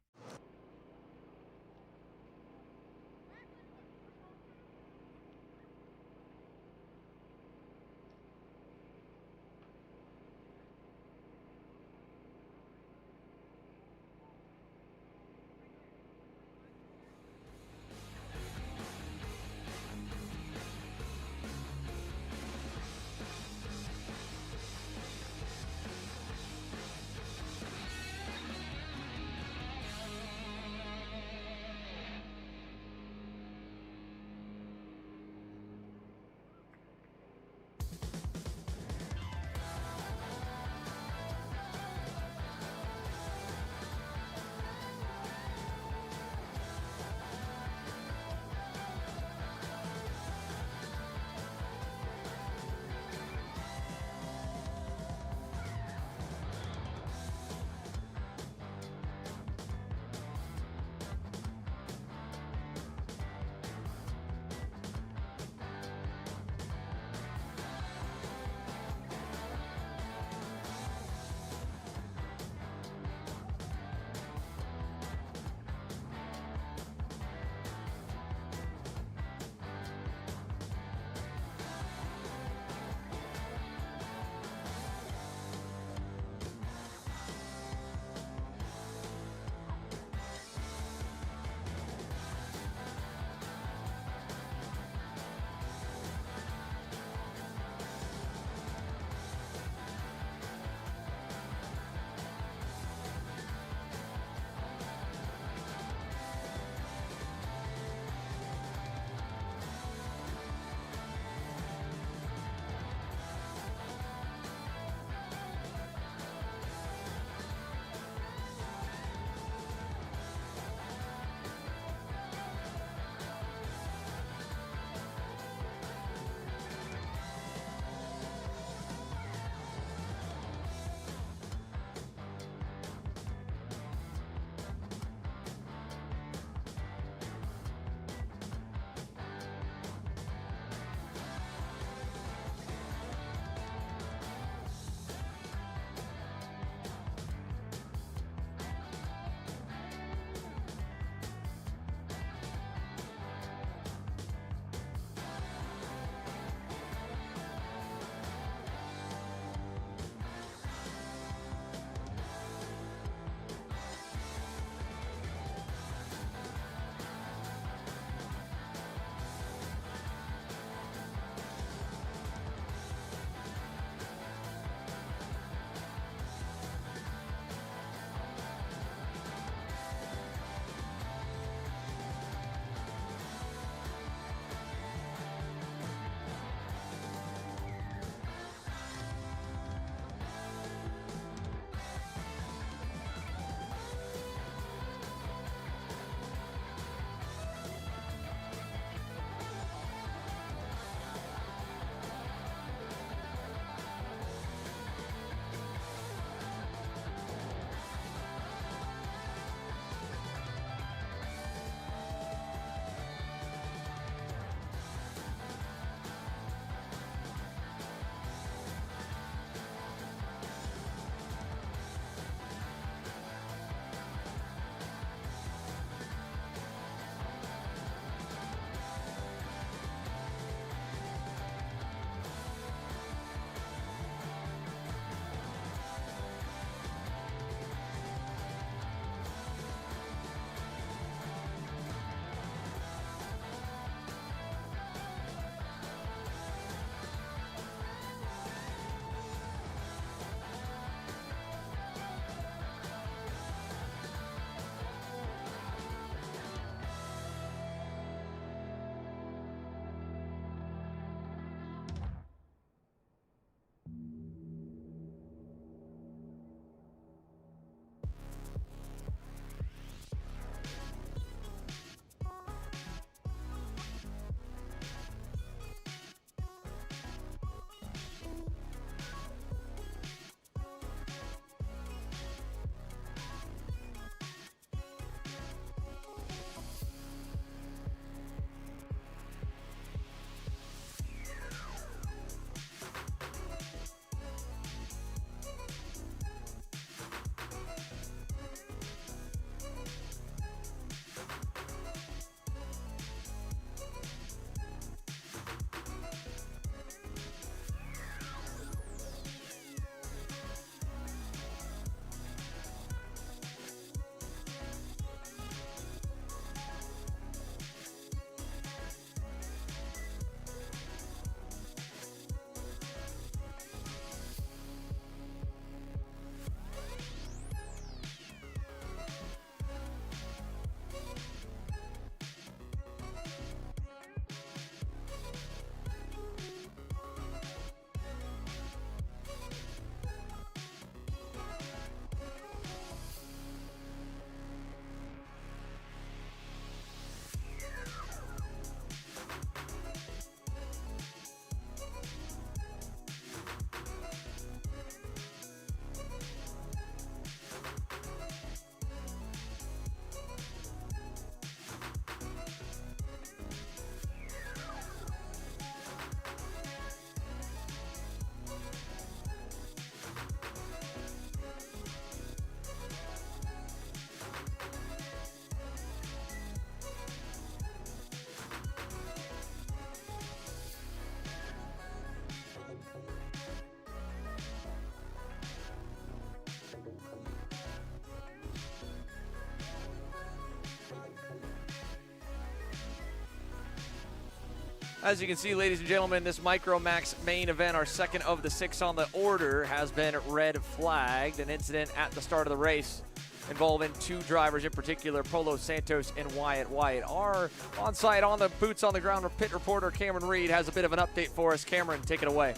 As you can see, ladies and gentlemen, this Micro Max main event, our second of the 6 on the order, has been red flagged. An incident at the start of the race involving 2 drivers in particular, Polo Santos and Wyatt White. Our on-site, on the boots on the ground pit reporter Cameron Reed has a bit of an update for us. Cameron, take it away.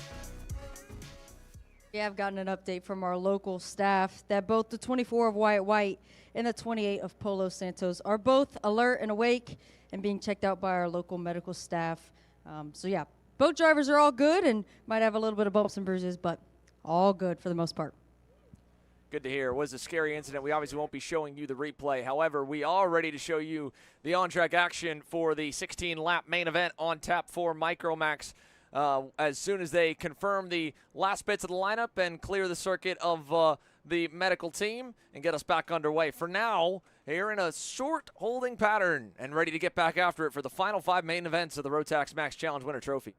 We have gotten an update from our local staff that both the 24 of Wyatt White and the 28 of Polo Santos are both alert and awake and being checked out by our local medical staff. So yeah, both drivers are all good and might have a little bit of bumps and bruises, but all good for the most part. Good to hear. It was a scary incident. We obviously won't be showing you the replay. However, we are ready to show you the on-track action for the 16-lap main event on tap for Micro Max. As soon as they confirm the last bits of the lineup and clear the circuit of the medical team and get us back underway. For now, here in a short holding pattern and ready to get back after it for the final 5 main events of the Rotax Max Challenge Winter Trophy.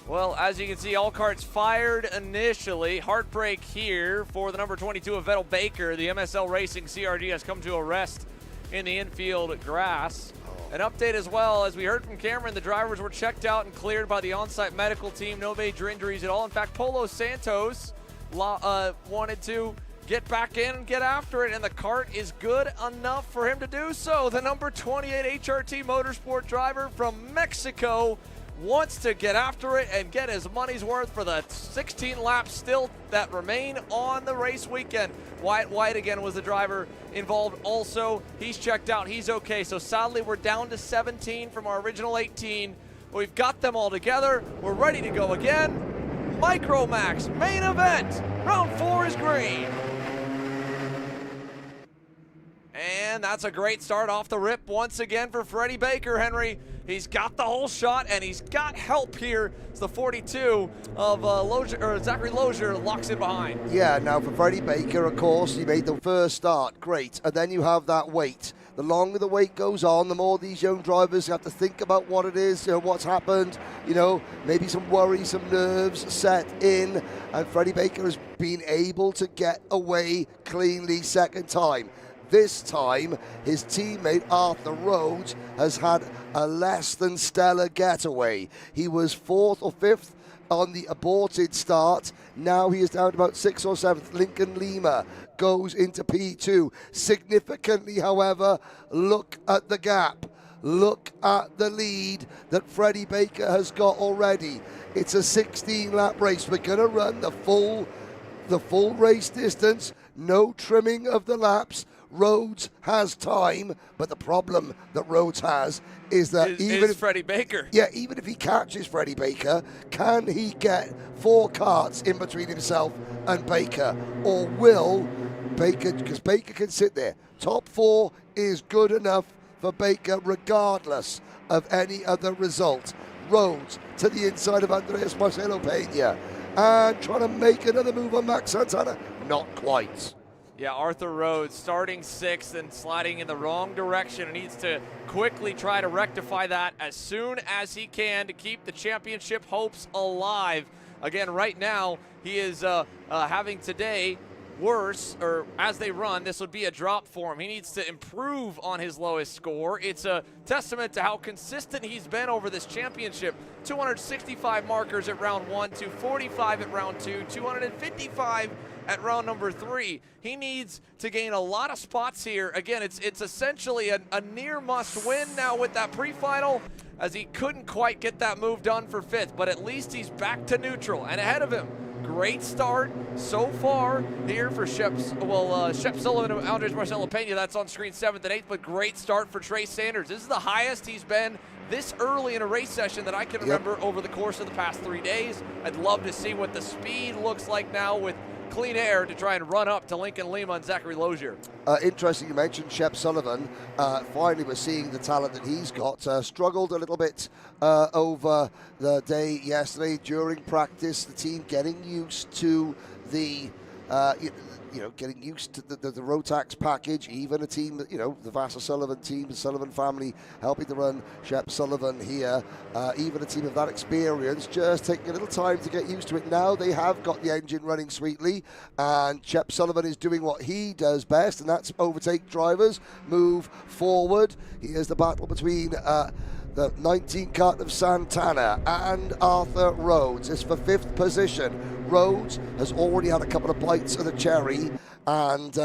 Well, as you can see, all carts fired initially. Heartbreak here for the number 22 of Vettel Baker. The MSL Racing CRD has come to a rest in the infield grass. An update as well, as we heard from Cameron, the drivers were checked out and cleared by the on-site medical team. No major injuries at all. In fact, Polo Santos wanted to get back in and get after it, and the kart is good enough for him to do so. The number 28 HRT Motorsport driver from Mexico wants to get after it and get his money's worth for the 16 laps still that remain on the race weekend. Wyatt White again was the driver involved also. He's checked out, he's okay. So sadly we're down to 17 from our original 18. We've got them all together. We're ready to go again. Micromax main event. Round 4 is green. And that's a great start off the rip once again for Freddie Baker, Henry. He's got the whole shot, and he's got help here. It's the 42 of Zachary Lozier locks in behind. Yeah, now for Freddie Baker, of course, he made the first start. Great. And then you have that wait. The longer the wait goes on, the more these young drivers have to think about what it is, what's happened, maybe some worry, some nerves set in. And Freddie Baker has been able to get away cleanly second time. This time, his teammate Arthur Rhodes has had a less than stellar getaway. He was 4th or 5th on the aborted start. Now he is down to about 6th or 7th. Lincoln Lima goes into P2. Significantly, however, look at the gap. Look at the lead that Freddie Baker has got already. It's a 16-lap race. We're going to run the full race distance. No trimming of the laps. Rhodes has time, but the problem that Rhodes has is that even if Freddie Baker. Yeah, even if he catches Freddie Baker, can he get 4 karts in between himself and Baker? Or will Baker, because Baker can sit there. Top 4 is good enough for Baker regardless of any other result. Rhodes to the inside of Andreas Marcelo Peña and trying to make another move on Max Santana. Not quite. Yeah, Arthur Rhodes starting 6th and sliding in the wrong direction, and needs to quickly try to rectify that as soon as he can to keep the championship hopes alive. Again, right now, he is having today worse, or as they run, this would be a drop for him. He needs to improve on his lowest score. It's a testament to how consistent he's been over this championship. 265 markers at round 1, 245 at round 2, 255 at round number 3. He needs to gain a lot of spots here. Again, it's essentially a near must win now with that pre-final, as he couldn't quite get that move done for 5th, but at least he's back to neutral and ahead of him. Great start so far here for Shep Sullivan and Andres Marcelo Peña. That's on screen 7th and 8th, but great start for Trey Sanders. This is the highest he's been this early in a race session that I can remember over the course of the past 3 days. I'd love to see what the speed looks like now with clean air to try and run up to Lincoln Lima and Zachary Lozier. Interesting you mentioned Shep Sullivan. Finally we're seeing the talent that he's got. Struggled a little bit over the day yesterday during practice. The team getting used to the getting used to the Rotax package. Even a team that, the Vassar Sullivan team, the Sullivan family helping to run Shep Sullivan here. Even a team of that experience just taking a little time to get used to it. Now they have got the engine running sweetly, and Shep Sullivan is doing what he does best, and that's overtake drivers, move forward. Here's the battle between the 19 kart of Santana and Arthur Rhodes. It's for 5th position. Rhodes has already had a couple of bites of the cherry and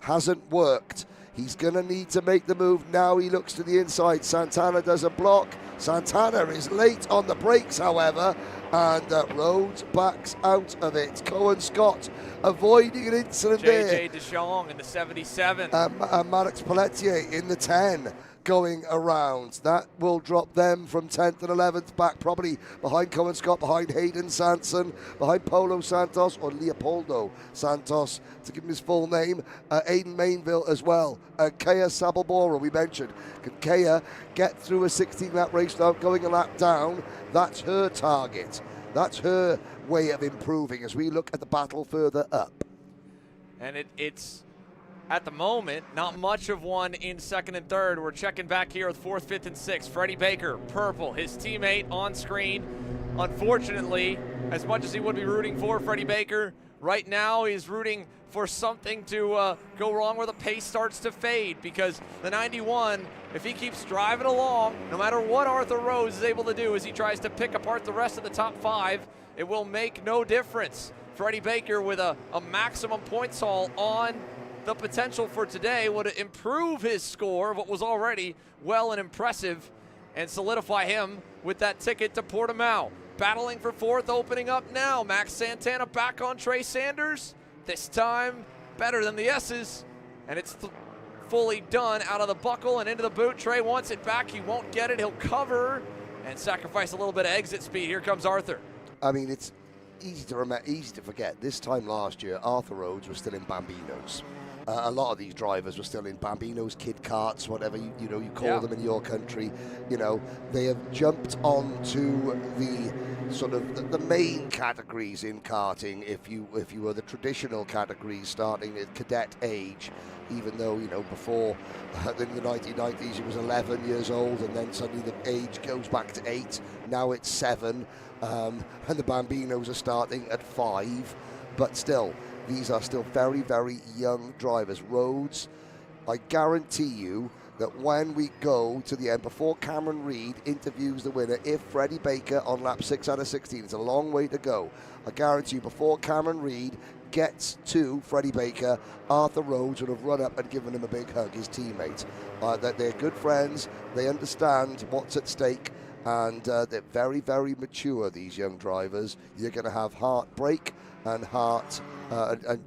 hasn't worked. He's going to need to make the move. Now he looks to the inside. Santana does a block. Santana is late on the brakes, however, and Rhodes backs out of it. Cohen Scott avoiding an incident there. J.J. DeShong in the 77. Maddox Pelletier in the 10. Going around. That will drop them from 10th and 11th, back probably behind Cohen Scott, behind Hayden Sanson, behind Polo Santos, or Leopoldo Santos, to give him his full name. Aiden Mainville as well. Kea Sabelbora, we mentioned. Can Kea get through a 16-lap race without going a lap down? That's her target. That's her way of improving as we look at the battle further up. And it's at the moment, not much of one in 2nd and 3rd. We're checking back here with 4th, 5th, and 6th. Freddie Baker, purple, his teammate on screen. unfortunately, as much as he would be rooting for Freddie Baker, right now he's rooting for something to go wrong where the pace starts to fade, because the 91, if he keeps driving along, no matter what Arthur Rhodes is able to do as he tries to pick apart the rest of the top 5, it will make no difference. Freddie Baker with a maximum points haul on the potential for today would improve his score of what was already well and impressive and solidify him with that ticket to Portimao. Battling for 4th, opening up now. Max Santana back on Trey Sanders. This time better than the S's, and it's fully done out of the buckle and into the boot. Trey wants it back. He won't get it. He'll cover and sacrifice a little bit of exit speed. Here comes Arthur. I mean, it's easy to remember, easy to forget. This time last year, Arthur Rhodes was still in Bambinos. A lot of these drivers were still in Bambinos, kid karts, whatever you call them in your country. You know, they have jumped onto the sort of the main categories in karting. If you were the traditional categories, starting at cadet age, even though before in the 1990s it was 11 years old, and then suddenly the age goes back to 8. Now it's 7, and the Bambinos are starting at 5, but still. These are still very, very young drivers. Rhodes, I guarantee you that when we go to the end, before Cameron Reed interviews the winner, if Freddie Baker on lap 6 out of 16, it's a long way to go. I guarantee you, before Cameron Reed gets to Freddie Baker, Arthur Rhodes would have run up and given him a big hug, his teammate. That they're good friends, they understand what's at stake, and they're very, very mature, these young drivers. You're going to have heartbreak and heart and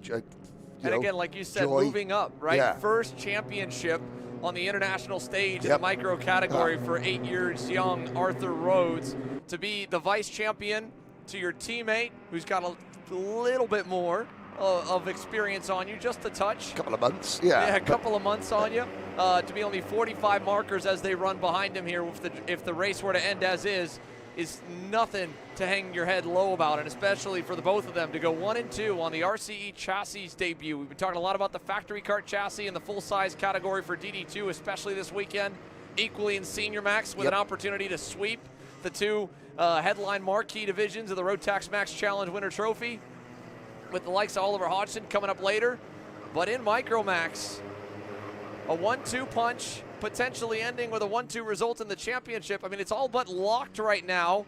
again, like you said, joy. moving up, right? Yeah. First championship on the international stage in the micro category for 8 years young Arthur Rhodes. To be the vice champion to your teammate, who's got a little bit more of experience on you, just a touch. A couple of months, yeah. Yeah, a couple of months on you. To be only 45 markers as they run behind him here, if the race were to end as is nothing to hang your head low about, and especially for the both of them to go 1 and 2 on the RCE chassis debut. We've been talking a lot about the factory kart chassis in the full-size category for DD2, especially this weekend, equally in Senior Max, with an opportunity to sweep the 2 headline marquee divisions of the Rotax Max Challenge Winter Trophy, with the likes of Oliver Hodgson coming up later. But in Micro Max, a 1-2 punch, potentially ending with a 1-2 result in the championship. I mean, it's all but locked right now,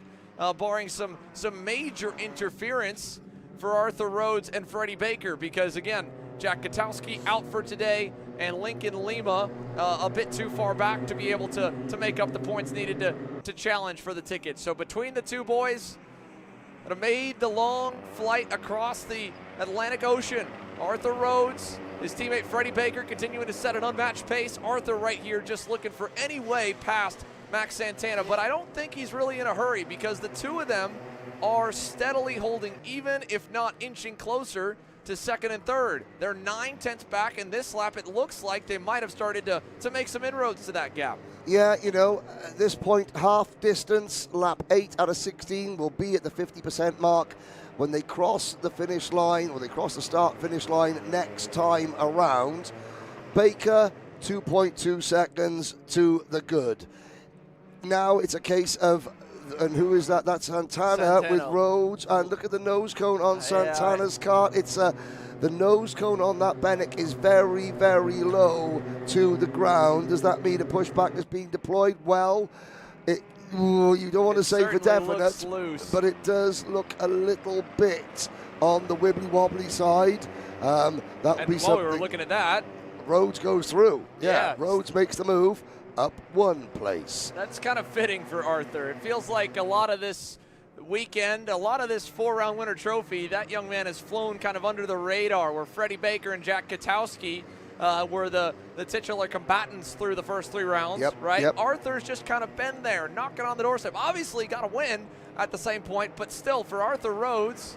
barring some major interference for Arthur Rhodes and Freddie Baker, because again, Jack Katowski out for today, and Lincoln Lima a bit too far back to be able to make up the points needed to challenge for the ticket. So between the two boys that have made the long flight across the Atlantic Ocean, Arthur Rhodes, his teammate Freddie Baker continuing to set an unmatched pace. Arthur right here just looking for any way past Max Santana, but I don't think he's really in a hurry, because the two of them are steadily holding even, if not inching closer to 2nd and 3rd. They're 9/10 back in this lap. It looks like they might have started to make some inroads to that gap. Yeah, at this point, half distance, lap 8 out of 16 will be at the 50% mark. When they cross the finish line, or they cross the start-finish line next time around, Baker, 2.2 seconds to the good. Now it's a case of, and who is that? That's Santana with Rhodes, and look at the nose cone on Santana's kart. It's the nose cone on that Bennett is very, very low to the ground. Does that mean a pushback is being deployed? Well, you don't want to say for definite, but it does look a little bit on the wibbly-wobbly side. That would be something. While we were looking at that, Rhodes goes through. Yeah. Rhodes makes the move up 1 place. That's kind of fitting for Arthur. It feels like a lot of this weekend, a lot of this 4-round Winter Trophy, that young man has flown kind of under the radar, where Freddie Baker and Jack Katowski were the titular combatants through the first 3 rounds, right? Yep. Arthur's just kind of been there, knocking on the doorstep. Obviously got to win at the same point, but still, for Arthur Rhodes,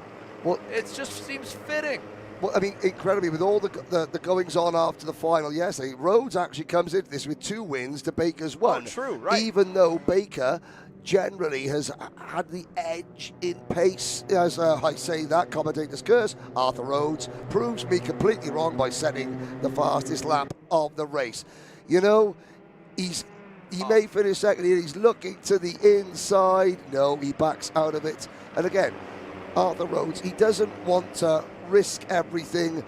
it just seems fitting. Well, I mean, incredibly, with all the goings-on after the final yesterday, Rhodes actually comes into this with 2 wins to Baker's 1. Oh, true, right. Even though Baker generally has had the edge in pace. As I say that, commentator's curse, Arthur Rhodes proves me completely wrong by setting the fastest lap of the race. He's He may finish second here. He's looking to the inside. No, he backs out of it. And again, Arthur Rhodes, he doesn't want to risk everything.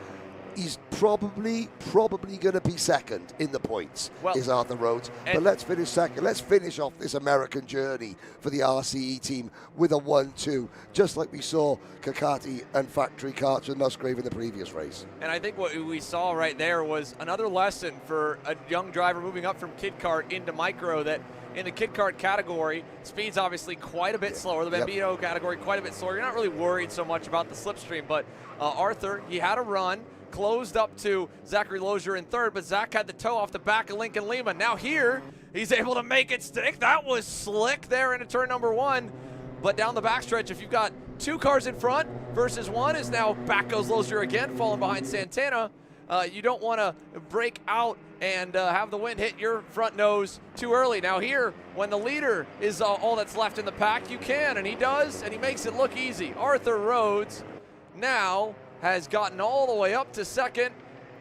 He's probably going to be second in the points, is Arthur Rhodes. But let's finish second. Let's finish off this American journey for the RCE team with a 1-2, just like we saw Kakati and Factory Karts with Musgrave in the previous race. And I think what we saw right there was another lesson for a young driver moving up from Kid Kart into Micro, that in the Kid Kart category, speed's obviously quite a bit slower. The Bambino category, quite a bit slower. You're not really worried so much about the slipstream, but Arthur, he had a run, closed up to Zachary Lozier in third, but Zach had the toe off the back of Lincoln Lima. Now here, he's able to make it stick. That was slick there into turn number 1. But down the backstretch, if you've got 2 cars in front versus 1, is now back goes Lozier again, falling behind Santana. You don't want to break out and have the wind hit your front nose too early. Now here, when the leader is all that's left in the pack, you can, and he does, and he makes it look easy. Arthur Rhodes now has gotten all the way up to second,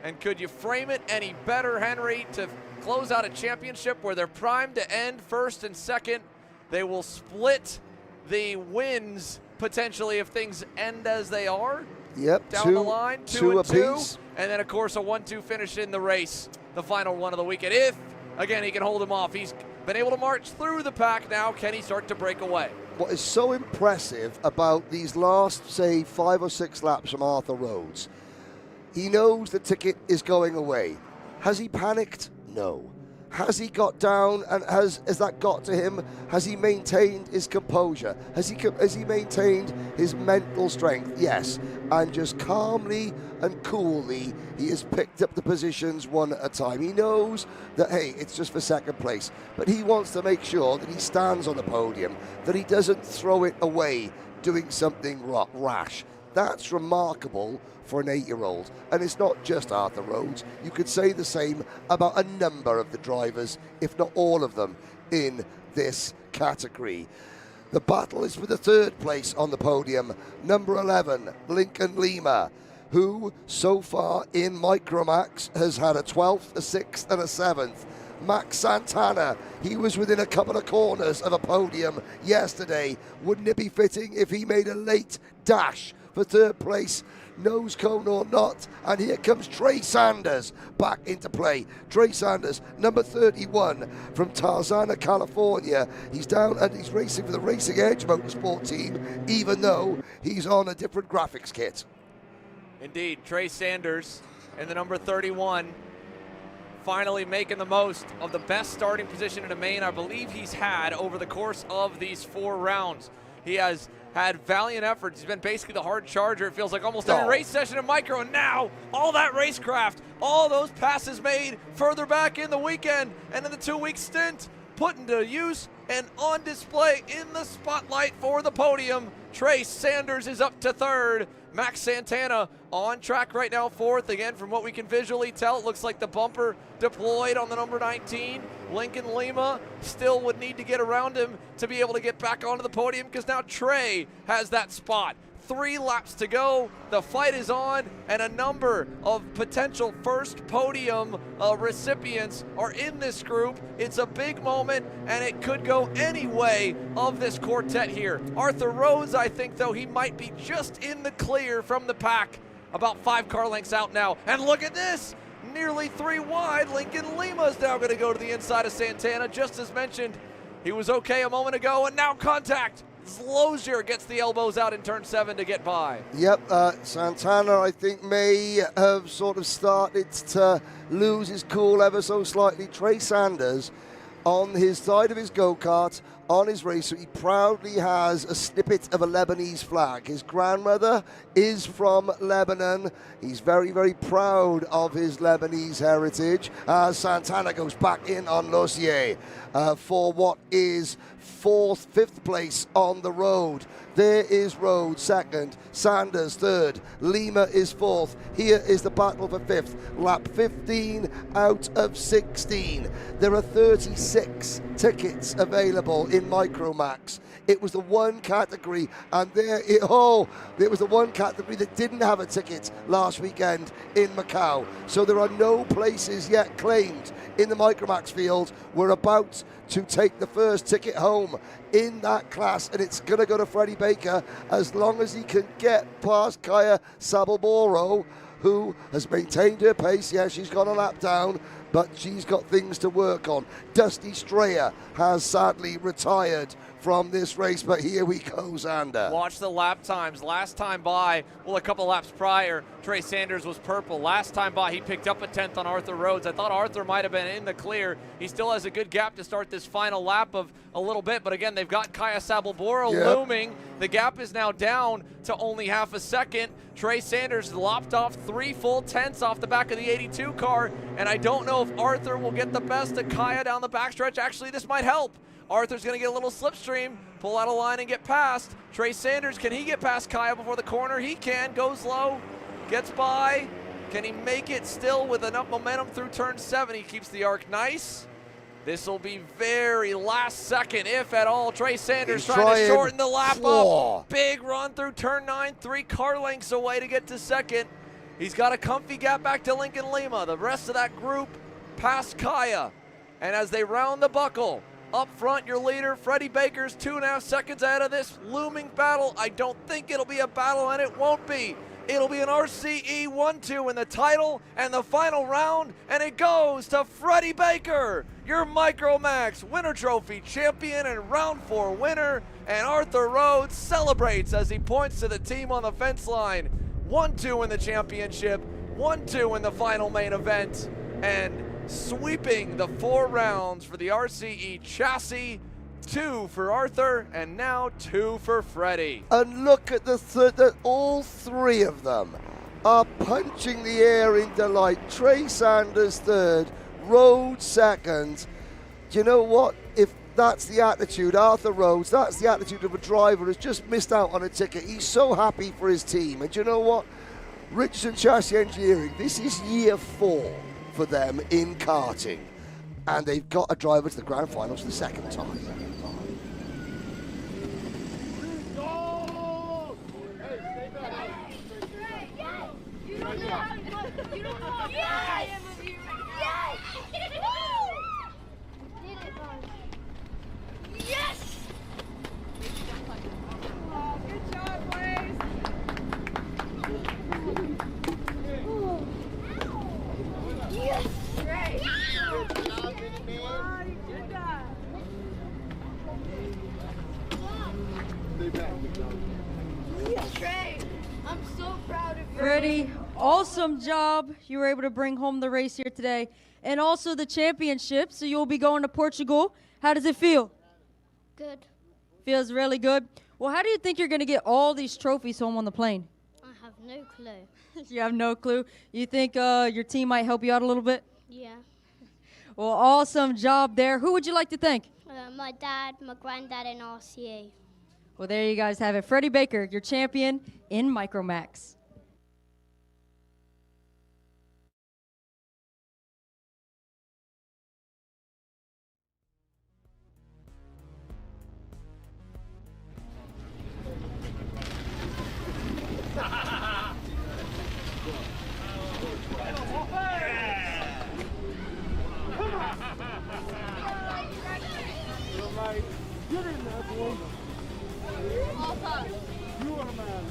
and could you frame it any better, Henry, to close out a championship where they're primed to end first and second? They will split the wins potentially if things end as they are. Yep, down the line, 2 and 2, apiece. and then of course a 1-2 finish in the race, the final one of the weekend. If again he can hold him off, he's been able to march through the pack. Now can he start to break away? What is so impressive about these last, say, 5 or 6 laps from Arthur Rhodes, he knows the ticket is going away. Has he panicked? No. Has he got down, and has that got to him? Has he maintained his composure? Has he maintained his mental strength? Yes. And just calmly and coolly, he has picked up the positions one at a time. He knows that, hey, it's just for second place, but he wants to make sure that he stands on the podium, that he doesn't throw it away doing something rash. That's remarkable for an 8-year-old. And it's not just Arthur Rhodes. You could say the same about a number of the drivers, if not all of them, in this category. The battle is for the 3rd place on the podium. Number 11, Lincoln Lima, who so far in Micromax has had a 12th, a 6th, and a 7th. Max Santana, he was within a couple of corners of a podium yesterday. Wouldn't it be fitting if he made a late dash for 3rd place, nose cone or not? And here comes Trey Sanders back into play. Trey Sanders, number 31 from Tarzana, California. He's down and he's racing for the Racing Edge Motorsport team, even though he's on a different graphics kit. Indeed, Trey Sanders in the number 31, finally making the most of the best starting position in a main I believe he's had over the course of these 4 rounds. He has had valiant efforts. He's been basically the hard charger, it feels like, almost every race session in Micro, and now all that racecraft, all those passes made further back in the weekend and in the 2-week stint, put into use and on display in the spotlight for the podium. Trey Sanders is up to 3rd. Max Santana on track right now 4th. Again, from what we can visually tell, it looks like the bumper deployed on the number 19. Lincoln Lima still would need to get around him to be able to get back onto the podium, because now Trey has that spot. 3 laps to go, the fight is on, and a number of potential first podium recipients are in this group. It's a big moment, and it could go any way of this quartet here. Arthur Rhodes, I think, though, he might be just in the clear from the pack, about 5 car lengths out now. And look at this, nearly 3 wide. Lincoln Lima's now going to go to the inside of Santana. Just as mentioned, he was okay a moment ago, and now contact. Lozier gets the elbows out in turn 7 to get by. Yep, Santana, I think, may have sort of started to lose his cool ever so slightly. Trey Sanders, on his side of his go-kart, on his racer, he proudly has a snippet of a Lebanese flag. His grandmother is from Lebanon. He's very, very proud of his Lebanese heritage. Santana goes back in on Lozier for what is 5th place on the road. There is Rhodes 2nd, Sanders 3rd, Lima is 4th. Here is the battle for 5th. Lap 15 out of 16. There are 36 tickets available in in Micromax. It was the one category, and it was the one category that didn't have a ticket last weekend in Macau. So there are no places yet claimed in the Micromax field. We're about to take the first ticket home in that class, and it's going to go to Freddie Baker as long as he can get past Kaya Sabalboro, who has maintained her pace. Yeah, she's gone a lap down, but she's got things to work on. Dusty Strayer has sadly retired from this race, but here we go, Xander. Watch the lap times. Last time by, well, a couple laps prior, Trey Sanders was purple. Last time by, he picked up a 10th on Arthur Rhodes. I thought Arthur might have been in the clear. He still has a good gap to start this final lap of a little bit, but again, they've got Kaya Sabalboro looming. The gap is now down to only half a second. Trey Sanders lopped off 3 full tenths off the back of the 82 car, and I don't know if Arthur will get the best of Kaya down the backstretch. Actually, this might help. Arthur's going to get a little slipstream, pull out a line and get past. Trey Sanders, can he get past Kaya before the corner? He can, goes low, gets by. Can he make it still with enough momentum through turn 7? He keeps the arc nice. This will be very last second, if at all. Trey Sanders trying to shorten the lap up. Big run through turn 9, 3 car lengths away to get to second. He's got a comfy gap back to Lincoln Lima. The rest of that group past Kaya. And as they round the buckle, up front, your leader, Freddie Baker's 2.5 seconds ahead of this looming battle. I don't think it'll be a battle, and it won't be. It'll be an RCE 1-2 in the title and the final round, and it goes to Freddie Baker, your Micromax Winter Trophy champion and round 4 winner, and Arthur Rhodes celebrates as he points to the team on the fence line. 1-2 in the championship, 1-2 in the final main event, and sweeping the 4 rounds for the RCE chassis. 2 for Arthur, and now 2 for Freddie. And look at all 3 of them are punching the air in delight. Trey Sanders 3rd, Rhodes 2nd. Do you know what? If that's the attitude, Arthur Rhodes, that's the attitude of a driver who's just missed out on a ticket. He's so happy for his team. And do you know what? Richardson Chassis Engineering, this is year 4 for them in karting. And they've got a driver to the grand finals the 2nd time. Yes! Good job, boys! Yes! Great! Good job, Mini-Man! You did that! Yes, Trey! I'm so proud of you. Freddie, awesome job. You were able to bring home the race here today and also the championship. So you'll be going to Portugal. How does it feel? Good. Feels really good. Well, how do you think you're going to get all these trophies home on the plane? I have no clue. You have no clue? You think your team might help you out a little bit? Yeah. Well, awesome job there. Who would you like to thank? My dad, my granddad, and RCA. Well, there you guys have it. Freddie Baker, your champion in Micromax. Get in there, boy. All time. You are the man.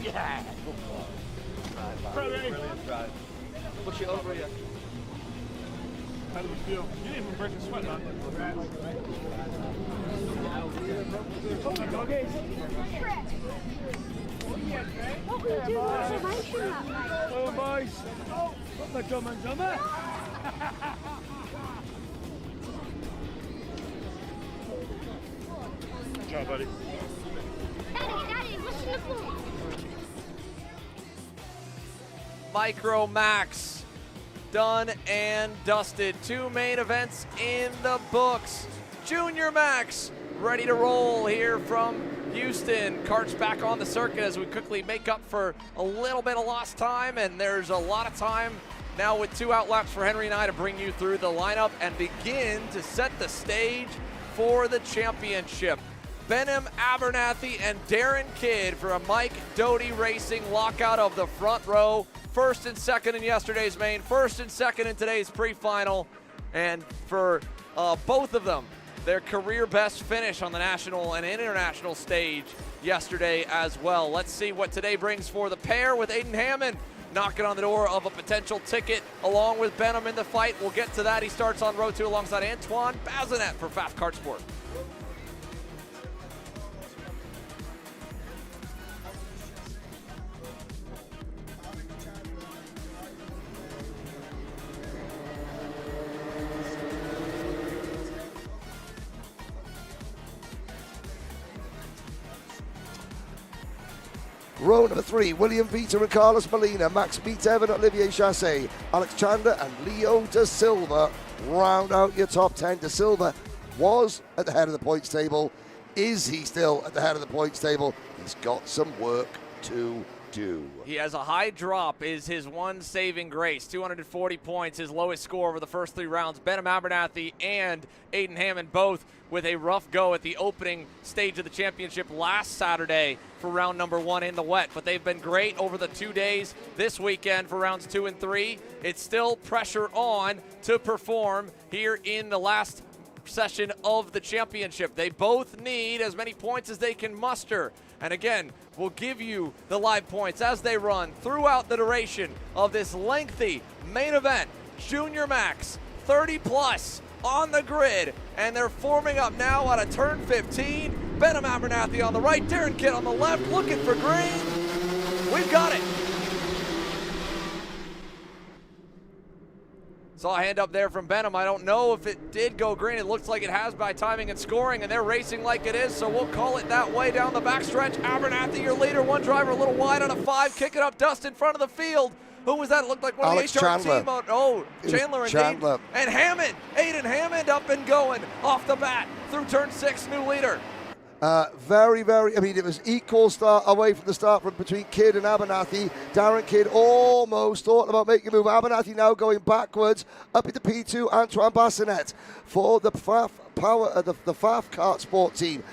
Yeah. Brilliant drive. Push it over you. How do we feel? You didn't even break a sweat, man. Okay. What were you doing? Oh, boys. Put my drum and drummer. Ciao, buddy. Daddy, what's in the floor? Micromax, done and dusted. 2 main events in the books. Junior Max, ready to roll here from Houston. Kart's back on the circuit as we quickly make up for a little bit of lost time, and there's a lot of time now with 2 out laps for Henry and I to bring you through the lineup and begin to set the stage for the championship. Benham Abernathy and Darren Kidd for a Mike Doty Racing lockout of the front row. First and second in yesterday's main, first and second in today's pre-final. And for both of them, their career best finish on the national and international stage yesterday as well. Let's see what today brings for the pair with Aiden Hammond knocking on the door of a potential ticket along with Benham in the fight. We'll get to that. He starts on row 2 alongside Antoine Bazinet for Faf Kart Sport. Row number 3, William Vita and Carlos Molina, Max Metev and Olivier Chassé, Alex Chandler and Leo Da Silva round out your top 10. Da Silva was at the head of the points table. Is he still at the head of the points table? He's got some work to do. He has a high drop, is his one saving grace. 240 points, his lowest score over the first 3 rounds. Benham Abernathy and Aiden Hammond both with a rough go at the opening stage of the championship last Saturday for round number 1 in the wet. But they've been great over the 2 days this weekend for rounds 2 and 3. It's still pressure on to perform here in the last session of the championship. They both need as many points as they can muster. And again, we'll give you the live points as they run throughout the duration of this lengthy main event. Junior Max, 30 plus on the grid, and they're forming up now out of turn 15. Benham Abernathy on the right, Darren Kidd on the left, looking for green. We've got it. Saw a hand up there from Benham. I don't know if it did go green. It looks like it has by timing and scoring, and they're racing like it is, so we'll call it that way down the backstretch. Abernathy, your leader, one driver a little wide on a 5, kicking up dust in front of the field. Who was that? It looked like one Alex of the HRT Chandler. Oh, Chandler indeed. Chandler. And Hammond, Aiden Hammond up and going off the bat through turn 6, new leader. Very, I mean, it was equal start away from the start from between Kidd and Abernathy. Darren Kidd almost thought about making a move. Abernathy now going backwards up into P2. Antoine Bassinet for the Faf Kart Sport team.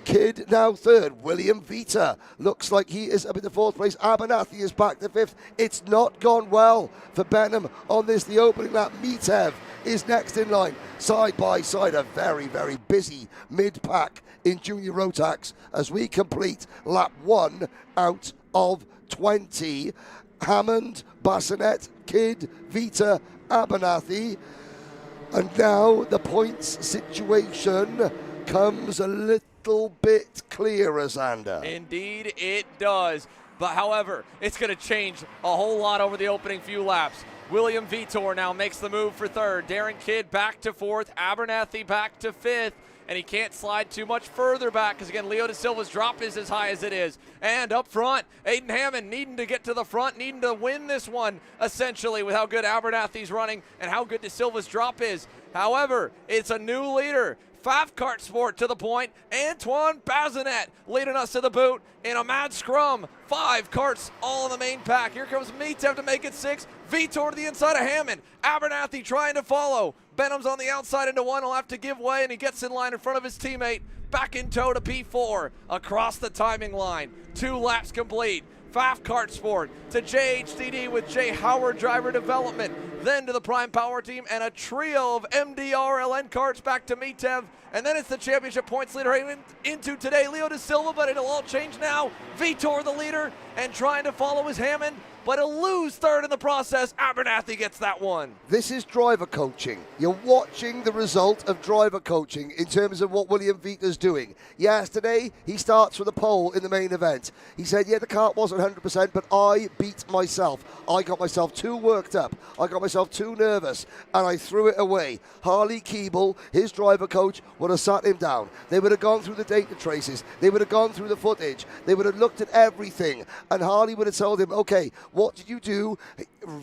Kidd now 3rd. William Vita looks like he is up in the 4th place. Abernathy is back to 5th. It's not gone well for Benham on this, the opening lap. Metev is next in line. Side by side, a very, very busy mid-pack in Junior Rotax as we complete lap 1 out of 20. Hammond, Bassinet, Kidd, Vita, Abernathy. And now the points situation comes a little bit clearer, Xander. Indeed it does. But however, it's going to change a whole lot over the opening few laps. William Vitor now makes the move for 3rd. Darren Kidd back to 4th. Abernathy back to 5th. And he can't slide too much further back because, again, Leo Da Silva's drop is as high as it is. And up front, Aiden Hammond needing to get to the front, needing to win this one, essentially, with how good Abernathy's running and how good Da Silva's drop is. However, it's a new leader. Faf Kart Sport to the point. Antoine Bazinet leading us to the boot in a mad scrum. 5 karts all in the main pack. Here comes Metev to make it 6. Vitor to the inside of Hammond. Abernathy trying to follow. Benham's on the outside into 1. He'll have to give way, and he gets in line in front of his teammate. Back in tow to P4 across the timing line. 2 laps complete. Faf Kart Sport to JHDD with Jay Howard Driver Development, then to the Prime Power Team, and a trio of MDRLN karts back to Metev, and then it's the championship points leader into today, Leo Da Silva, but it'll all change now. Vitor the leader, and trying to follow is Hammond, but he'll lose 3rd in the process. Abernathy gets that one. This is driver coaching. You're watching the result of driver coaching in terms of what William Vita's doing. Yesterday, he starts with a pole in the main event. He said, yeah, the kart wasn't 100%, but I beat myself. I got myself too worked up. I got myself too nervous, and I threw it away. Harley Keeble, his driver coach, would have sat him down. They would have gone through the data traces. They would have gone through the footage. They would have looked at everything, and Harley would have told him, okay, what did you do?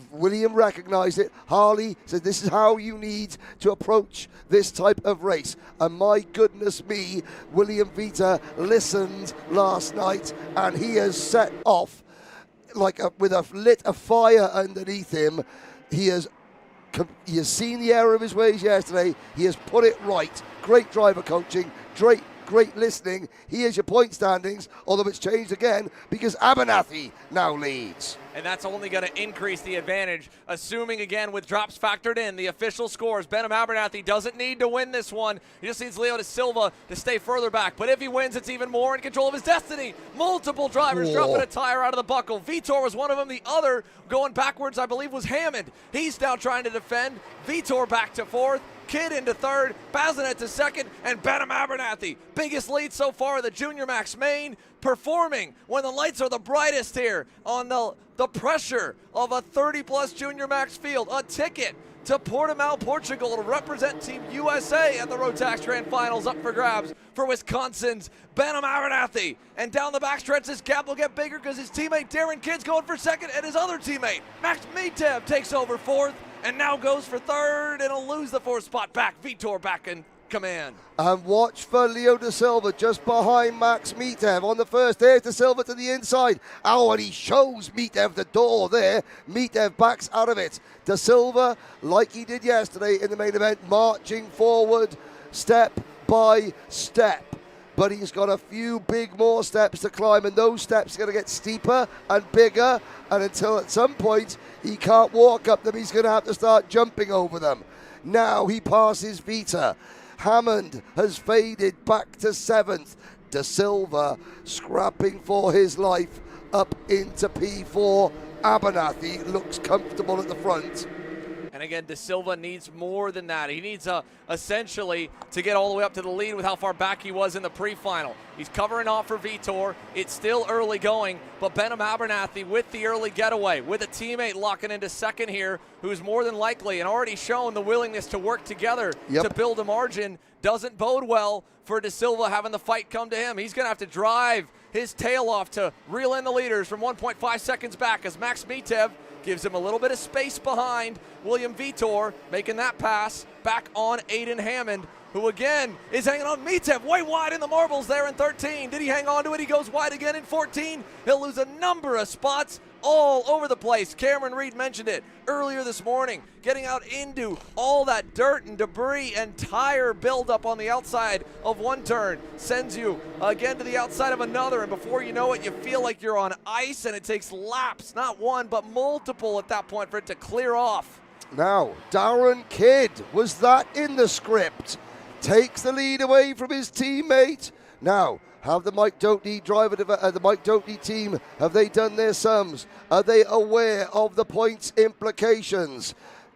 William recognized it. Harley said, this is how you need to approach this type of race. And my goodness me, William Vita listened last night, and he has set off with a fire underneath him. He has seen the error of his ways yesterday. He has put it right. Great driver coaching. Great listening. Here's your point standings, although it's changed again because Abernathy now leads. And that's only going to increase the advantage, assuming, again, with drops factored in, the official scores. Benham Abernathy doesn't need to win this one. He just needs Leo da Silva to stay further back. But if he wins, it's even more in control of his destiny. Multiple drivers dropping a tire out of the buckle. Vitor was one of them. The other going backwards, I believe, was Hammond. He's now trying to defend. Vitor back to fourth. Kidd into third, Bazinet to second, and Benham Abernathy. Biggest lead so far, the Junior Max main, performing when the lights are the brightest here on the pressure of a 30-plus Junior Max field. A ticket to Portimao, Portugal to represent Team USA at the Rotax Grand Finals up for grabs for Wisconsin's Benham Abernathy. And down the backstretch, this gap will get bigger because his teammate Darren Kidd's going for second, and his other teammate, Max Mitev, takes over fourth. And now goes for third, and he'll lose the fourth spot back. Vitor back in command. And watch for Leo da Silva just behind Max Mitev on the first. There's da Silva to the inside. Oh, and he shows Mitev the door there. Mitev backs out of it. Da Silva, like he did yesterday in the main event, marching forward step by step. But he's got a few more steps to climb, and those steps are going to get steeper and bigger, and until at some point he can't walk up them, he's going to have to start jumping over them. Now he passes Vita. Hammond has faded back to seventh. Da Silva scrapping for his life up into P4. Abernathy looks comfortable at the front. And again, Da Silva needs more than that. He needs essentially to get all the way up to the lead with how far back he was in the pre-final. He's covering off for Vitor. It's still early going, but Benham Abernathy with the early getaway, with a teammate locking into second here, who's more than likely and already shown the willingness to work together to build a margin, doesn't bode well for Da Silva having the fight come to him. He's going to have to drive his tail off to reel in the leaders from 1.5 seconds back as Max Mitev gives him a little bit of space behind William Vitor, making that pass back on Aiden Hammond, who again is hanging on. Mitev way wide in the marbles there in 13. Did he hang on to it? He goes wide again in 14. He'll lose a number of spots all over the place. Cameron Reed mentioned it earlier this morning, getting out into all that dirt and debris and tire buildup on the outside of one turn sends you again to the outside of another, and before you know it, you feel like you're on ice, and it takes laps, not one, but multiple at that point for it to clear off. Now, Darren Kidd, was that in the script? Takes the lead away from his teammate. Now, have the Mike Doty the Mike Doty team, have they done their sums? Are they aware of the points implications?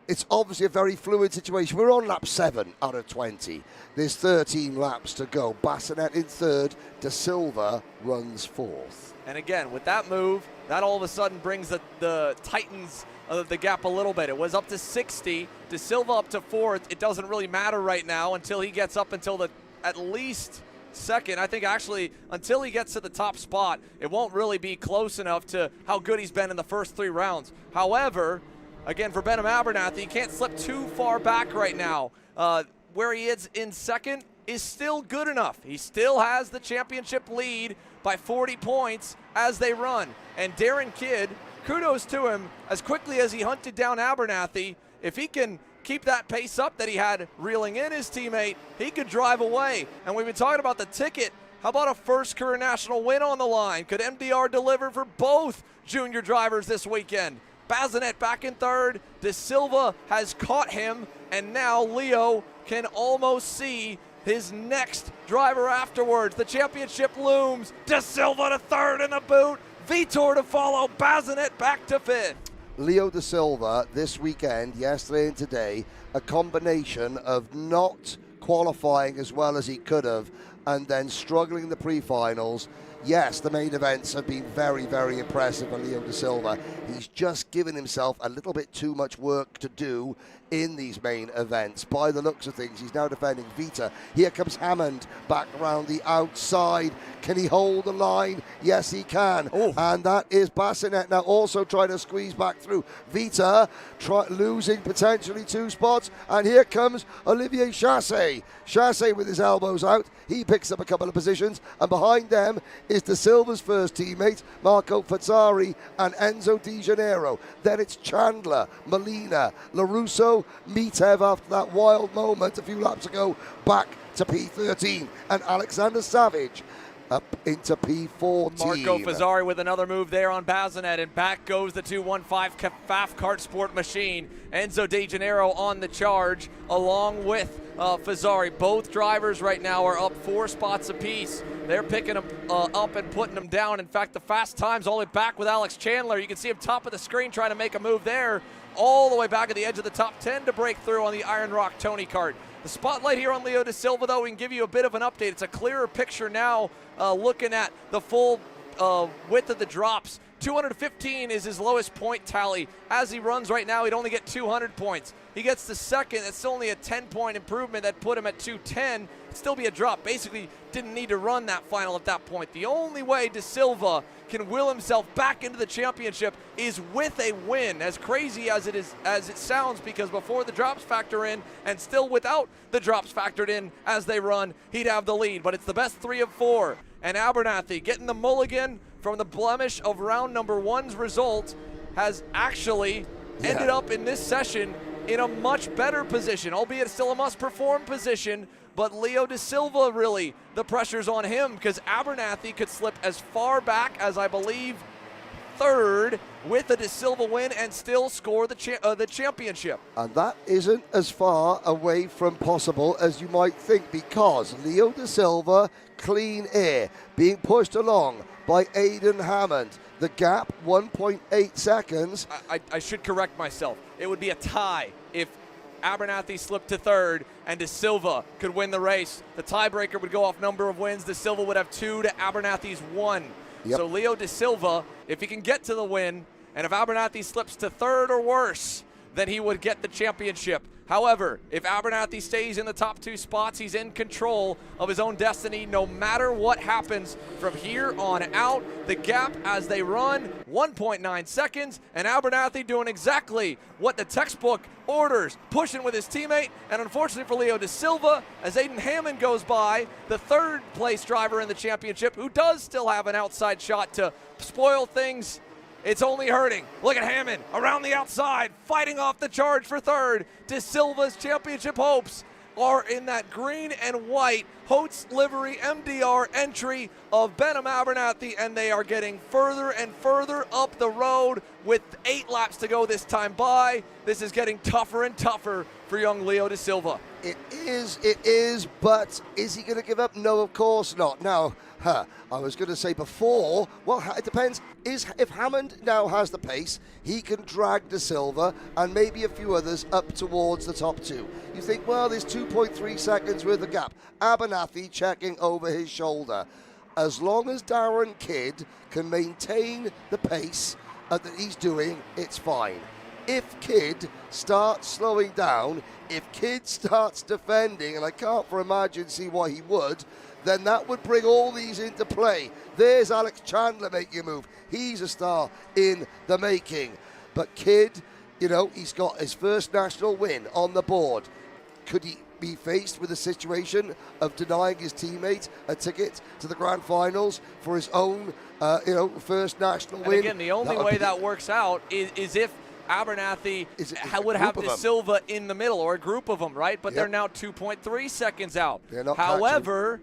It's obviously a very fluid situation. We're on lap 7 out of 20. There's 13 laps to go. Bassinet in third. Da Silva runs fourth. And again, with that move, that all of a sudden brings the Titans the gap a little bit. It was up to 60. Da Silva up to fourth. It doesn't really matter right now until he gets up until the at least second. I think actually until he gets to the top spot, it won't really be close enough to how good he's been in the first 3 rounds. However, again, for Benham Abernathy, he can't slip too far back right now. Where he is in second is still good enough. He still has the championship lead by 40 points as they run. And Darren Kidd, kudos to him, as quickly as he hunted down Abernathy, if he can keep that pace up that he had reeling in his teammate, he could drive away. And we've been talking about the ticket. How about a first career national win on the line? Could MDR deliver for both junior drivers this weekend? Bazinet back in third. Da Silva has caught him, and now Leo can almost see his next driver afterwards. The championship looms. Da Silva to third in the boot. Vitor to follow. Bazinet back to fifth. Leo da Silva this weekend, yesterday and today, a combination of not qualifying as well as he could have and then struggling in the pre-finals. Yes, the main events have been very, very impressive for Leo da Silva. He's just given himself a little bit too much work to do in these main events. By the looks of things, he's now defending Vita. Here comes Hammond back around the outside. Can he hold the line? Yes, he can. And that is Bassinet now also trying to squeeze back through. Vita losing potentially 2 spots. And here comes Olivier Chassé. Chassé with his elbows out. He picks up a couple of positions. And behind them is De Silva's first teammate, Marco Fazzari and Enzo Di Janeiro. Then it's Chandler, Molina, LaRusso, Mitev after that wild moment a few laps ago, back to P13, and Alexander Savage up into P14. Marco Fazzari with another move there on Bazinet, and back goes the 215 Faf Kart Sport machine. Enzo De Janeiro on the charge along with Fazzari. Both drivers right now are up 4 spots apiece. They're picking them up and putting them down. In fact, the fast times all the way back with Alex Chandler. You can see him top of the screen trying to make a move there, all the way back at the edge of the top 10 to break through on the Iron Rock Tony kart. The spotlight here on Leo De Silva, though, we can give you a bit of an update. It's a clearer picture now looking at the full width of the drops. 215 is his lowest point tally. As he runs right now, he'd only get 200 points. He gets the second. It's only a 10-point improvement that put him at 210. It'd still be a drop. Basically, didn't need to run that final at that point. The only way De Silva can will himself back into the championship is with a win, as crazy as it sounds, because before the drops factor in and still without the drops factored in as they run, he'd have the lead. But it's the best 3 of 4. And Abernathy getting the mulligan from the blemish of round number 1's result has actually ended up in this session in a much better position, albeit still a must-perform position. But Leo De Silva, really, the pressure's on him, because Abernathy could slip as far back as, I believe, 3rd with a De Silva win and still score the championship. And that isn't as far away from possible as you might think, because Leo De Silva, clean air, being pushed along by Aidan Hammond. The gap, 1.8 seconds. I should correct myself. It would be a tie if Abernathy slipped to 3rd and De Silva could win the race. The tiebreaker would go off number of wins. De Silva would have 2 to Abernathy's 1. Yep. So Leo De Silva, if he can get to the win, and if Abernathy slips to 3rd or worse, then he would get the championship. However, if Abernathy stays in the top 2 spots, he's in control of his own destiny no matter what happens from here on out. The gap as they run, 1.9 seconds, and Abernathy doing exactly what the textbook orders, pushing with his teammate. And unfortunately for Leo De Silva, as Aidan Hammond goes by, the 3rd place driver in the championship, who does still have an outside shot to spoil things, it's only hurting. Look at Hammond around the outside, fighting off the charge for 3rd. De Silva's championship hopes are in that green and white Holtz livery MDR entry of Benham Abernathy, and they are getting further and further up the road with 8 laps to go this time by. This is getting tougher and tougher for young Leo De Silva. It is, but is he going to give up? No, of course not. Now, I was going to say before, well, it depends. If Hammond now has the pace, he can drag De Silva and maybe a few others up towards the top 2. You think, well, there's 2.3 seconds worth of gap. Abernathy checking over his shoulder. As long as Darren Kidd can maintain the pace that he's doing, it's fine. If Kidd starts slowing down, if Kidd starts defending, and I can't for imagine see why he would, then that would bring all these into play. There's Alex Chandler making a move. He's a star in the making. But Kidd, you know, he's got his first national win on the board. Could he be faced with a situation of denying his teammate a ticket to the grand finals for his own, first national win? And again, the only way that works out is if Abernathy would have De Silva in the middle, or a group of them, right? But they're now 2.3 seconds out. However,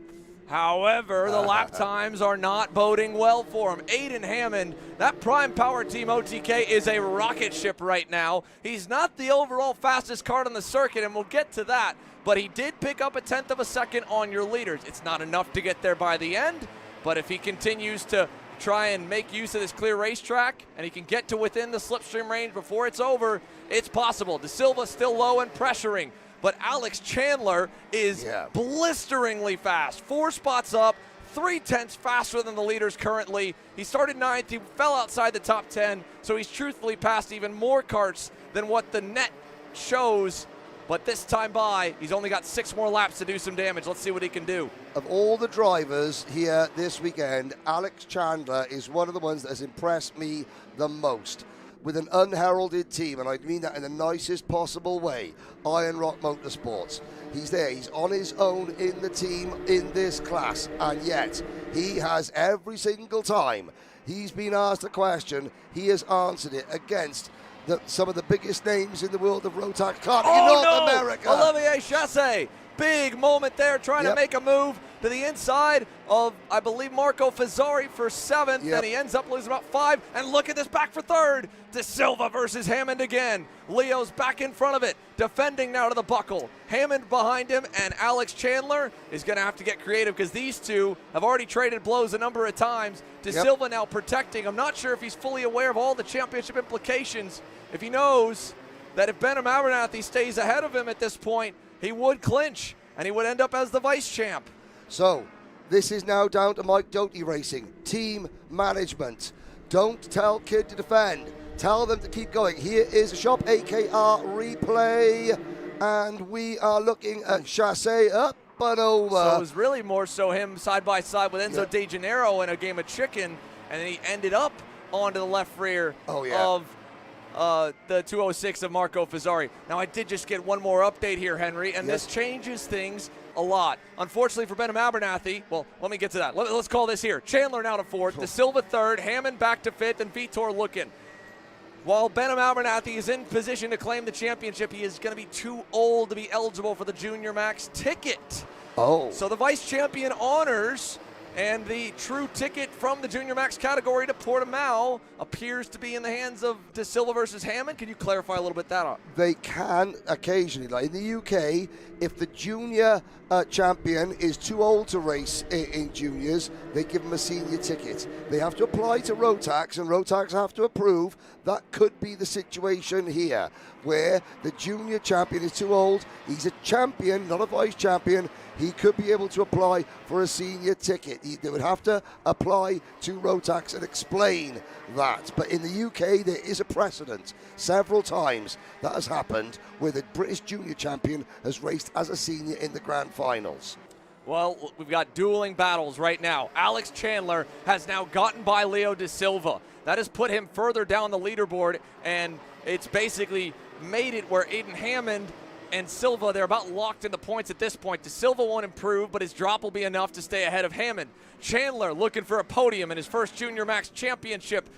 the lap times are not boding well for him. Aidan Hammond, that Prime Power Team OTK is a rocket ship right now. He's not the overall fastest kart on the circuit, and we'll get to that, but he did pick up a 1/10 of a second on your leaders. It's not enough to get there by the end, but if he continues to try and make use of this clear racetrack and he can get to within the slipstream range before it's over, it's possible. De Silva still low and pressuring, but Alex Chandler is blisteringly fast. 4 spots up, 3/10 faster than the leaders currently. He started 9th, he fell outside the top 10, so he's truthfully passed even more karts than what the net shows. But this time by, he's only got 6 more laps to do some damage. Let's see what he can do. Of all the drivers here this weekend, Alex Chandler is one of the ones that has impressed me the most. with an unheralded team, and I mean that in the nicest possible way, Iron Rock Motorsports. He's there, he's on his own in the team in this class, and yet he has every single time he's been asked a question, he has answered it against some of the biggest names in the world of Rotax karting in North America. Olivier Chassé, big moment there, trying to make a move to the inside of, I believe, Marco Fazzari for 7th, and he ends up losing about 5. And look at this, back for 3rd. De Silva versus Hammond again. Leo's back in front of it, defending now to the buckle. Hammond behind him, and Alex Chandler is going to have to get creative because these two have already traded blows a number of times. De Silva now protecting. I'm not sure if he's fully aware of all the championship implications. If he knows that if Ben Abernathy stays ahead of him at this point, he would clinch, and he would end up as the vice champ. So, this is now down to Mike Doty Racing, team management. Don't tell Kid to defend. Tell them to keep going. Here is a Shop AKR replay, and we are looking at Chassé up and over. So it was really more so him side by side with Enzo De Janeiro in a game of chicken, and then he ended up onto the left rear of the 206 of Marco Fazzari. Now, I did just get one more update here, Henry, and this changes things a lot. Unfortunately for Ben Abernathy, well, let me get to that. Let's call this here. Chandler now to 4th, De Silva 3rd, Hammond back to 5th, and Vitor looking. While Ben Abernathy is in position to claim the championship, he is going to be too old to be eligible for the Junior Max ticket. So the vice champion honors, and the true ticket from the Junior Max category to Portimao appears to be in the hands of De Silva versus Hammond. Can you clarify a little bit that? They can occasionally. Like in the UK, if the junior champion is too old to race in juniors, they give him a senior ticket. They have to apply to Rotax, and Rotax have to approve. That could be the situation here, where the junior champion is too old. He's a champion, not a vice champion. He could be able to apply for a senior ticket. They would have to apply to Rotax and explain that. But in the UK, there is a precedent. Several times that has happened where the British junior champion has raced as a senior in the grand finals. Well, we've got dueling battles right now. Alex Chandler has now gotten by Leo De Silva. That has put him further down the leaderboard, and it's basically made it where Aiden Hammond and Silva, they're about locked in the points at this point. De Silva won't improve, but his drop will be enough to stay ahead of Hammond. Chandler looking for a podium in his first Junior Max Championship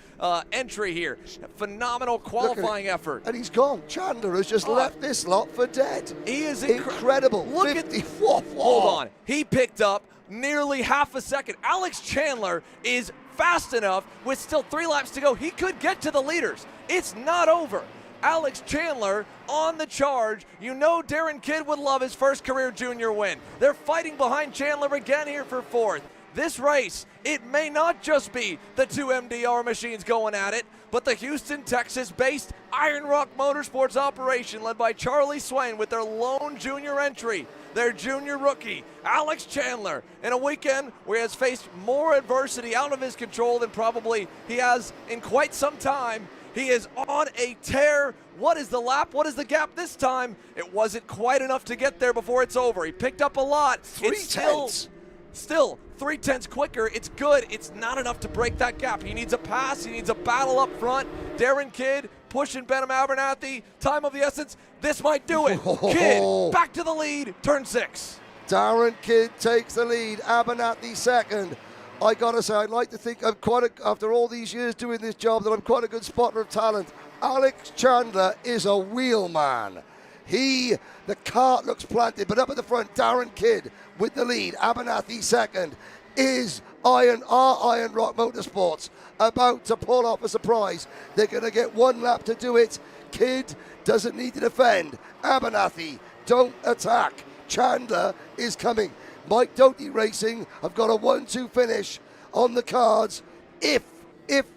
entry here. Phenomenal qualifying effort. And he's gone. Chandler has just left this lot for dead. He is incredible. Look 50. at Hold on. He picked up nearly half a second. Alex Chandler is fast enough with still 3 laps to go. He could get to the leaders. It's not over. Alex Chandler on the charge. You know Darren Kidd would love his first career junior win. They're fighting behind Chandler again here for 4th. This race, it may not just be the 2 MDR machines going at it, but the Houston, Texas-based Iron Rock Motorsports operation led by Charlie Swain with their lone junior entry, their junior rookie, Alex Chandler, in a weekend where he has faced more adversity out of his control than probably he has in quite some time. He is on a tear. What is the lap? What is the gap this time? It wasn't quite enough to get there before it's over. He picked up a lot. 3/10. Still 3/10 quicker. It's good. It's not enough to break that gap. He needs a pass. He needs a battle up front. Darren Kidd pushing Ben Abernathy. Time of the essence. This might do it. Kidd back to the lead. Turn 6. Darren Kidd takes the lead. Abernathy second. I gotta say, I'd like to think I'm after all these years doing this job, that I'm quite a good spotter of talent. Alex Chandler is a wheelman. The cart looks planted, but up at the front, Darren Kidd with the lead. Abernathy second. Is Iron Rock Motorsports about to pull off a surprise? They're gonna get 1 lap to do it. Kidd doesn't need to defend. Abernathy, don't attack. Chandler is coming. Mike Doty Racing have got a 1-2 finish on the cards if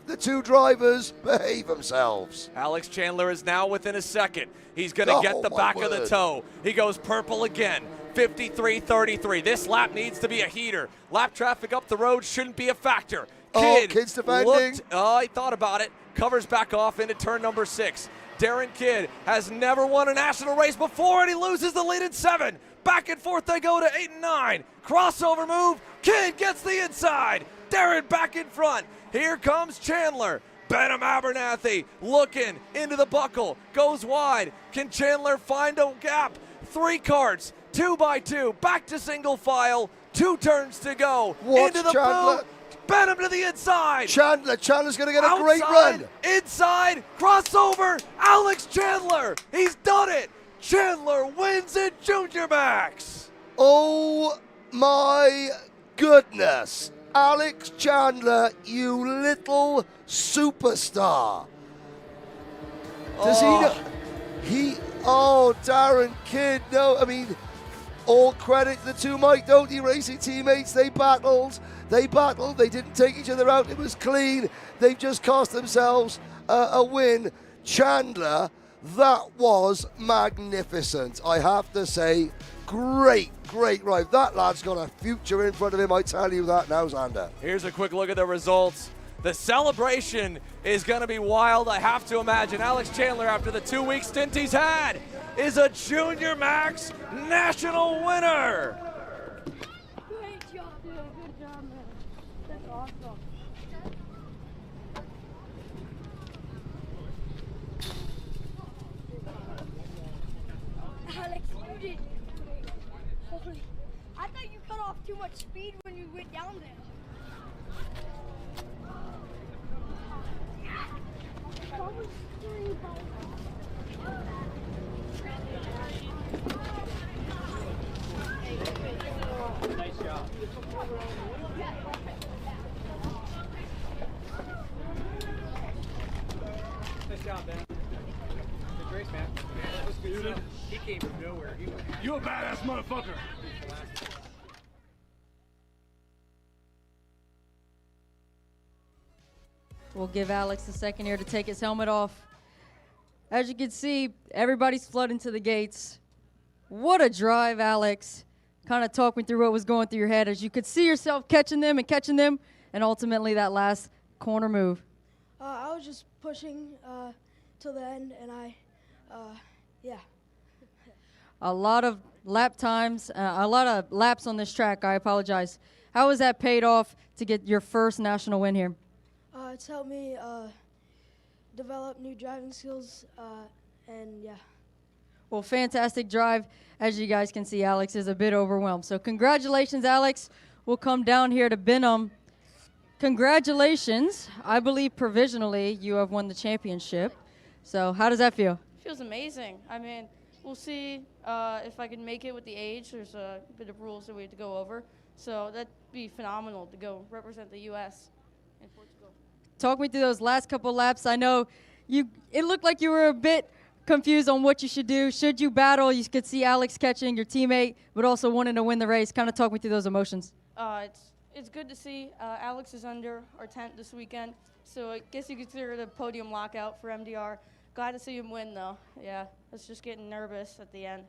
the 2 drivers behave themselves. Alex Chandler is now within a second. He's going to get the back of the toe. He goes purple again. 53-33. This lap needs to be a heater. Lap traffic up the road shouldn't be a factor. Kidd's defending. He thought about it. Covers back off into turn number 6. Darren Kidd has never won a national race before, and he loses the lead in 7. Back and forth they go to 8 and 9. Crossover move. Kidd gets the inside. Darren back in front. Here comes Chandler. Benham Abernathy looking into the buckle, goes wide. Can Chandler find a gap? 3 karts, 2x2, back to single file, 2 turns to go. Watch into the Chandler. boot. Benham to the inside. Chandler's going to get a Outside, great run. Inside, crossover, Alex Chandler. He's done it. Chandler wins in Junior Max. Oh my goodness. Alex Chandler, you little superstar. Does he know? Darren Kidd, no, I mean, all credit to the two Mike Doty racing teammates. They battled, they didn't take each other out, it was clean. They've just cost themselves a win. Chandler, that was magnificent, I have to say. Great ride. That lad's got a future in front of him, I tell you that now, Xander. Here's a quick look at the results. The celebration is going to be wild, I have to imagine. Alex Chandler, after the 2-week stint he's had, is a Junior Max national winner. Great job, dude. Good job, man. That's awesome. Alex, you did. Holy, I thought you cut off too much speed when you went down there. Nice job. Nice job, Ben. Good race, man. That was good stuff. He came from nowhere. You a badass motherfucker. We'll give Alex a second here to take his helmet off. As you can see, everybody's flooding to the gates. What a drive, Alex. Kind of talk me through what was going through your head as you could see yourself catching them, and ultimately that last corner move. I was just pushing till the end, and yeah. A lot of lap times, a lot of laps on this track, I apologize. How has that paid off to get your first national win here? It's helped me develop new driving skills, and yeah. Well, fantastic drive. As you guys can see, Alex is a bit overwhelmed. So congratulations, Alex. We'll come down here to Benham. Congratulations. I believe provisionally you have won the championship. So how does that feel? Feels amazing. I mean, we'll see if I can make it with the age. There's a bit of rules that we have to go over. So that'd be phenomenal to go represent the U.S. in Portugal. Talk me through those last couple laps. I know it looked like you were a bit confused on what you should do. Should you battle? You could see Alex catching your teammate, but also wanting to win the race. Kind of talk me through those emotions. It's good to see. Alex is under our tent this weekend, so I guess you could consider it a podium lockout for MDR. Glad to see him win, though. Yeah, I was just getting nervous at the end.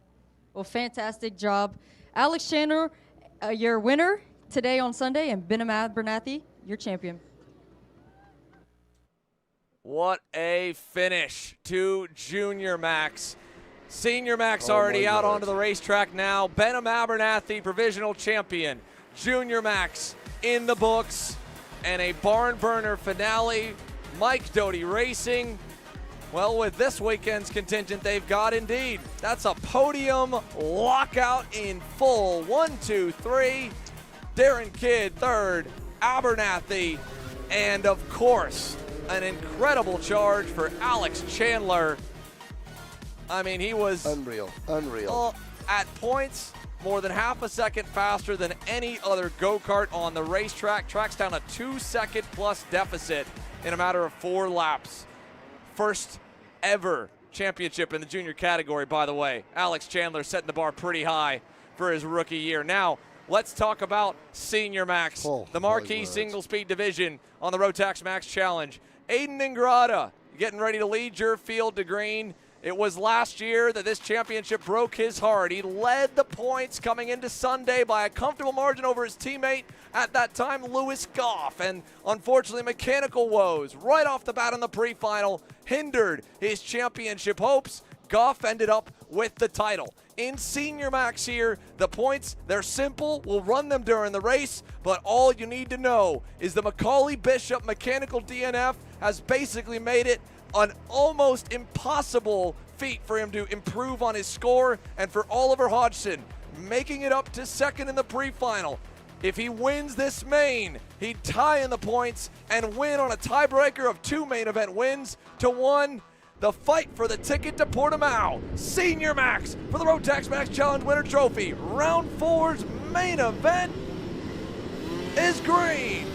Well, fantastic job. Alex Chandler, your winner today on Sunday, and Benham Abernathy, your champion. What a finish to Junior Max. Senior Max already out onto the racetrack now. Benham Abernathy, provisional champion. Junior Max in the books. And a barn burner finale. Mike Doty Racing. Well, with this weekend's contingent, they've got indeed. That's a podium lockout in full. 1, 2, 3. Darren Kidd, third. Abernathy. And, of course, an incredible charge for Alex Chandler. I mean, he was unreal. At points, more than half a second faster than any other go-kart on the racetrack. Tracks down a 2-second plus deficit in a matter of 4 laps. First ever championship in the junior category, by the way. Alex Chandler setting the bar pretty high for his rookie year. Now, let's talk about Senior Max, the marquee single-speed division on the Rotax Max Challenge. Aiden Ingrata getting ready to lead your field to green. It was last year that this championship broke his heart. He led the points coming into Sunday by a comfortable margin over his teammate at that time, Lewis Goff. And unfortunately, mechanical woes right off the bat in the pre-final hindered his championship hopes. Goff ended up with the title. In Senior Max here, the points, they're simple. We'll run them during the race, but all you need to know is the Macaulay Bishop Mechanical DNF has basically made it an almost impossible feat for him to improve on his score, and for Oliver Hodgson, making it up to second in the pre-final. If he wins this main, he'd tie in the points and win on a tiebreaker of 2 main event wins to 1. The fight for the ticket to Portimao, Senior Max for the Rotax Max Challenge Winner Trophy. Round 4's main event is green.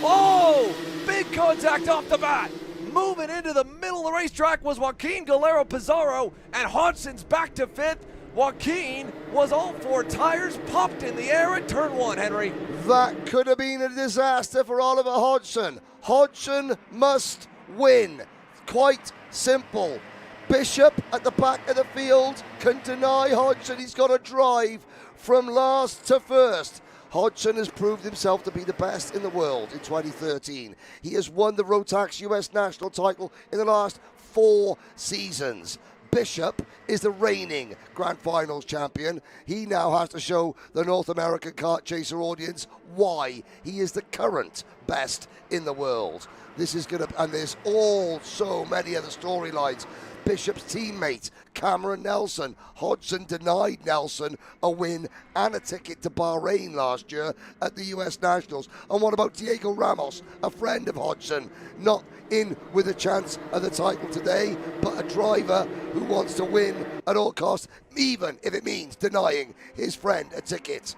Oh, big contact off the bat. Moving into the middle of the racetrack was Joaquin Galero Pizarro, and Hodgson's back to 5th. Joaquin was all 4 tires popped in the air at turn 1, Henry. That could have been a disaster for Oliver Hodgson. Hodgson must win. Quite simple. Bishop at the back of the field can deny Hodgson. He's got to drive from last to first. Hodgson has proved himself to be the best in the world in 2013. He has won the Rotax US national title in the last 4 seasons. Bishop is the reigning Grand Finals champion. He now has to show the North American kart chaser audience why he is the current best in the world. This is going to, and there's so many other storylines. Bishop's teammate, Cameron Nelson. Hodgson denied Nelson a win and a ticket to Bahrain last year at the US Nationals. And what about Diego Ramos, a friend of Hodgson, not in with a chance of the title today, but a driver who wants to win at all costs, even if it means denying his friend a ticket.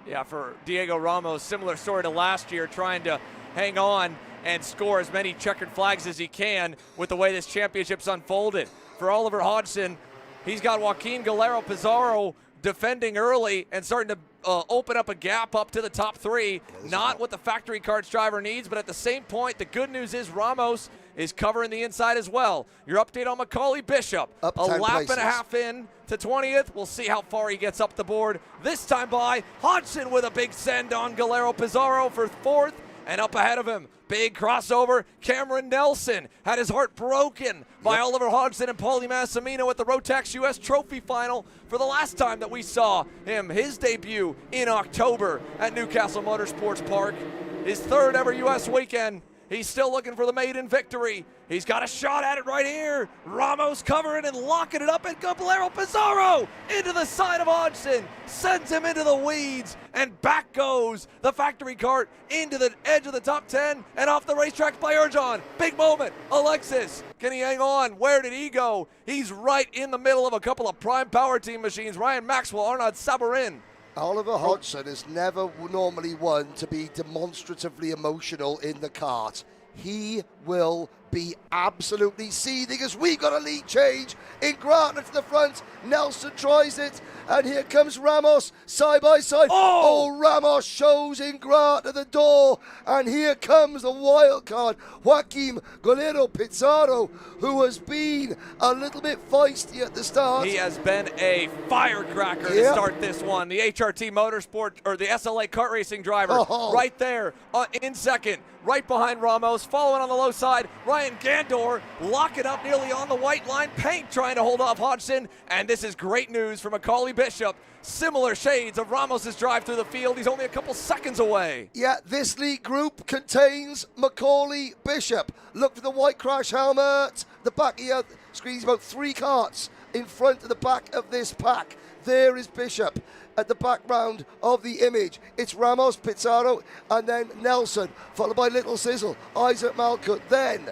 Yeah, for Diego Ramos, similar story to last year, trying to hang on and score as many checkered flags as he can with the way this championship's unfolded. For Oliver Hodgson, he's got Joaquin Galero Pizarro defending early and starting to open up a gap up to the top 3. Not what the factory karts driver needs, but at the same point, the good news is Ramos is covering the inside as well. Your update on Macaulay Bishop. Up a 10 lap places. and a half in to 20th. We'll see how far he gets up the board. This time by Hodgson with a big send on Galero Pizarro for 4th. And up ahead of him, big crossover. Cameron Nelson had his heart broken by Oliver Hodgson and Paulie Massimino at the Rotax US Trophy Final for the last time that we saw him. His debut in October at Newcastle Motorsports Park. His 3rd ever US weekend. He's still looking for the maiden victory. He's got a shot at it right here. Ramos covering and locking it up, and Galero Pizarro into the side of Hodgson, sends him into the weeds, and back goes the factory kart into the edge of the top 10 and off the racetrack by Erjon. Big moment. Alexis, can he hang on? Where did he go? He's right in the middle of a couple of prime power team machines. Ryan Maxwell, Arnaud Sabarin. Oliver Hodgson is never normally one to be demonstratively emotional in the kart. He will be absolutely seething as we got a lead change in Gratna to the front. Nelson tries it, and here comes Ramos side by side. Oh, Ramos shows in Gratna the door, and here comes the wild card, Joaquin Galero Pizarro, who has been a little bit feisty at the start. He has been a firecracker to start this one. The HRT Motorsport, or the SLA kart racing driver, right there in second, right behind Ramos, following on the low side. Ryan Gandor locking up nearly on the white line. Paint trying to hold off Hodgson, and this is great news for Macaulay Bishop. Similar shades of Ramos's drive through the field. He's only a couple seconds away. Yeah, this lead group contains Macaulay Bishop. Look for the white crash helmet. The back here screens about 3 karts in front of the back of this pack. There is Bishop at the background of the image. It's Ramos, Pizarro, and then Nelson, followed by Little Sizzle, Isaac Malkut, then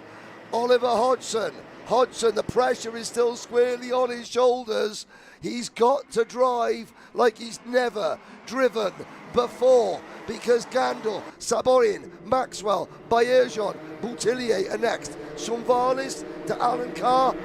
Oliver Hodgson. Hodgson, the pressure is still squarely on his shoulders. He's got to drive like he's never driven before, because Gandor, Saborin, Maxwell, Bayerjon, Boutillier are next. Sunvalis to Alan Carr,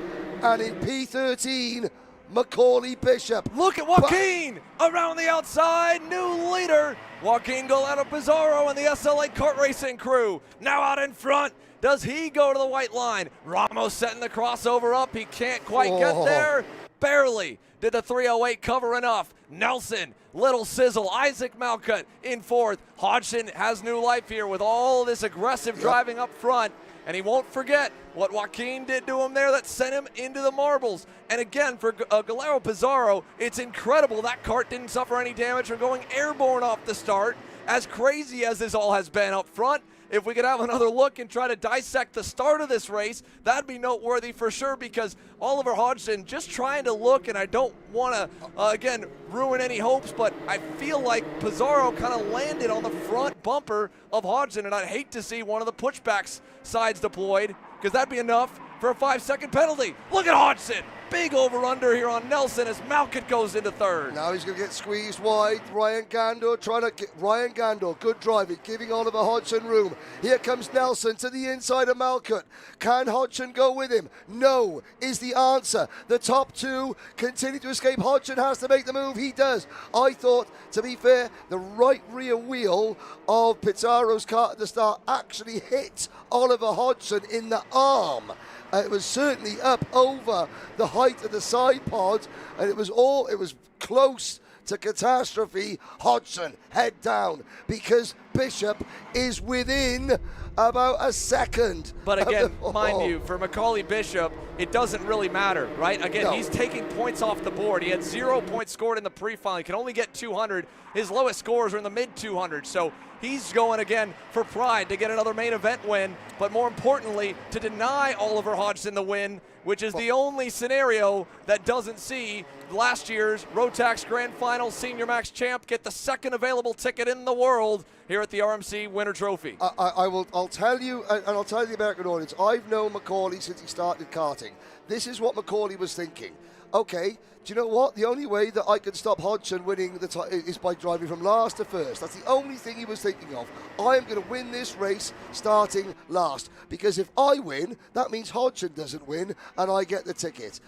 and in P13, Macaulay Bishop. Look at Joaquin around the outside. New leader, Joaquin Galero Pizarro and the SLA kart racing crew. Now out in front. Does he go to the white line? Ramos setting the crossover up. He can't quite get there. Barely did the 308 cover enough. Nelson, Little Sizzle, Isaac Malkut in 4th. Hodgson has new life here with all this aggressive driving up front. and he won't forget what Joaquin did to him there that sent him into the marbles. And again, for Galero Pizarro, it's incredible that Kart didn't suffer any damage from going airborne off the start. As crazy as this all has been up front, if we could have another look and try to dissect the start of this race, that'd be noteworthy for sure, because Oliver Hodgson just trying to look, and I don't want to, again, ruin any hopes, but I feel like Pizarro kind of landed on the front bumper of Hodgson, and I'd hate to see one of the pushbacks sides deployed, because that'd be enough for a 5-second penalty. Look at Hodgson. Big over-under here on Nelson as Malkut goes into third. Now he's going to get squeezed wide. Ryan Gandor trying to get Ryan Gandor, good driving, giving Oliver Hodgson room. Here comes Nelson to the inside of Malkut. Can Hodgson go with him? No is the answer. The top two continue to escape. Hodgson has to make the move. He does. I thought, to be fair, the right rear wheel of Pizarro's car at the start actually hit Oliver Hodgson in the arm. It was certainly up over the height of the side pod, and it was close to catastrophe. Hodgson, head down, because Bishop is within about a second. But again, mind you, for Macaulay Bishop, it doesn't really matter, right? Again, he's taking points off the board. He had 0 points scored in the pre-final. He can only get 200. His lowest scores are in the mid-200s. So he's going again for pride to get another main event win, but more importantly, to deny Oliver Hodgson the win, which is the only scenario that doesn't see last year's Rotax Grand Final Senior Max champ get the second available ticket in the world here at the RMC Winter Trophy. I'll tell you, and I'll tell the American audience, I've known Macaulay since he started karting. This is what Macaulay was thinking. Okay, do you know what? The only way that I can stop Hodgson winning is by driving from last to first. That's the only thing he was thinking of. I am going to win this race starting last, because if I win, that means Hodgson doesn't win and I get the ticket.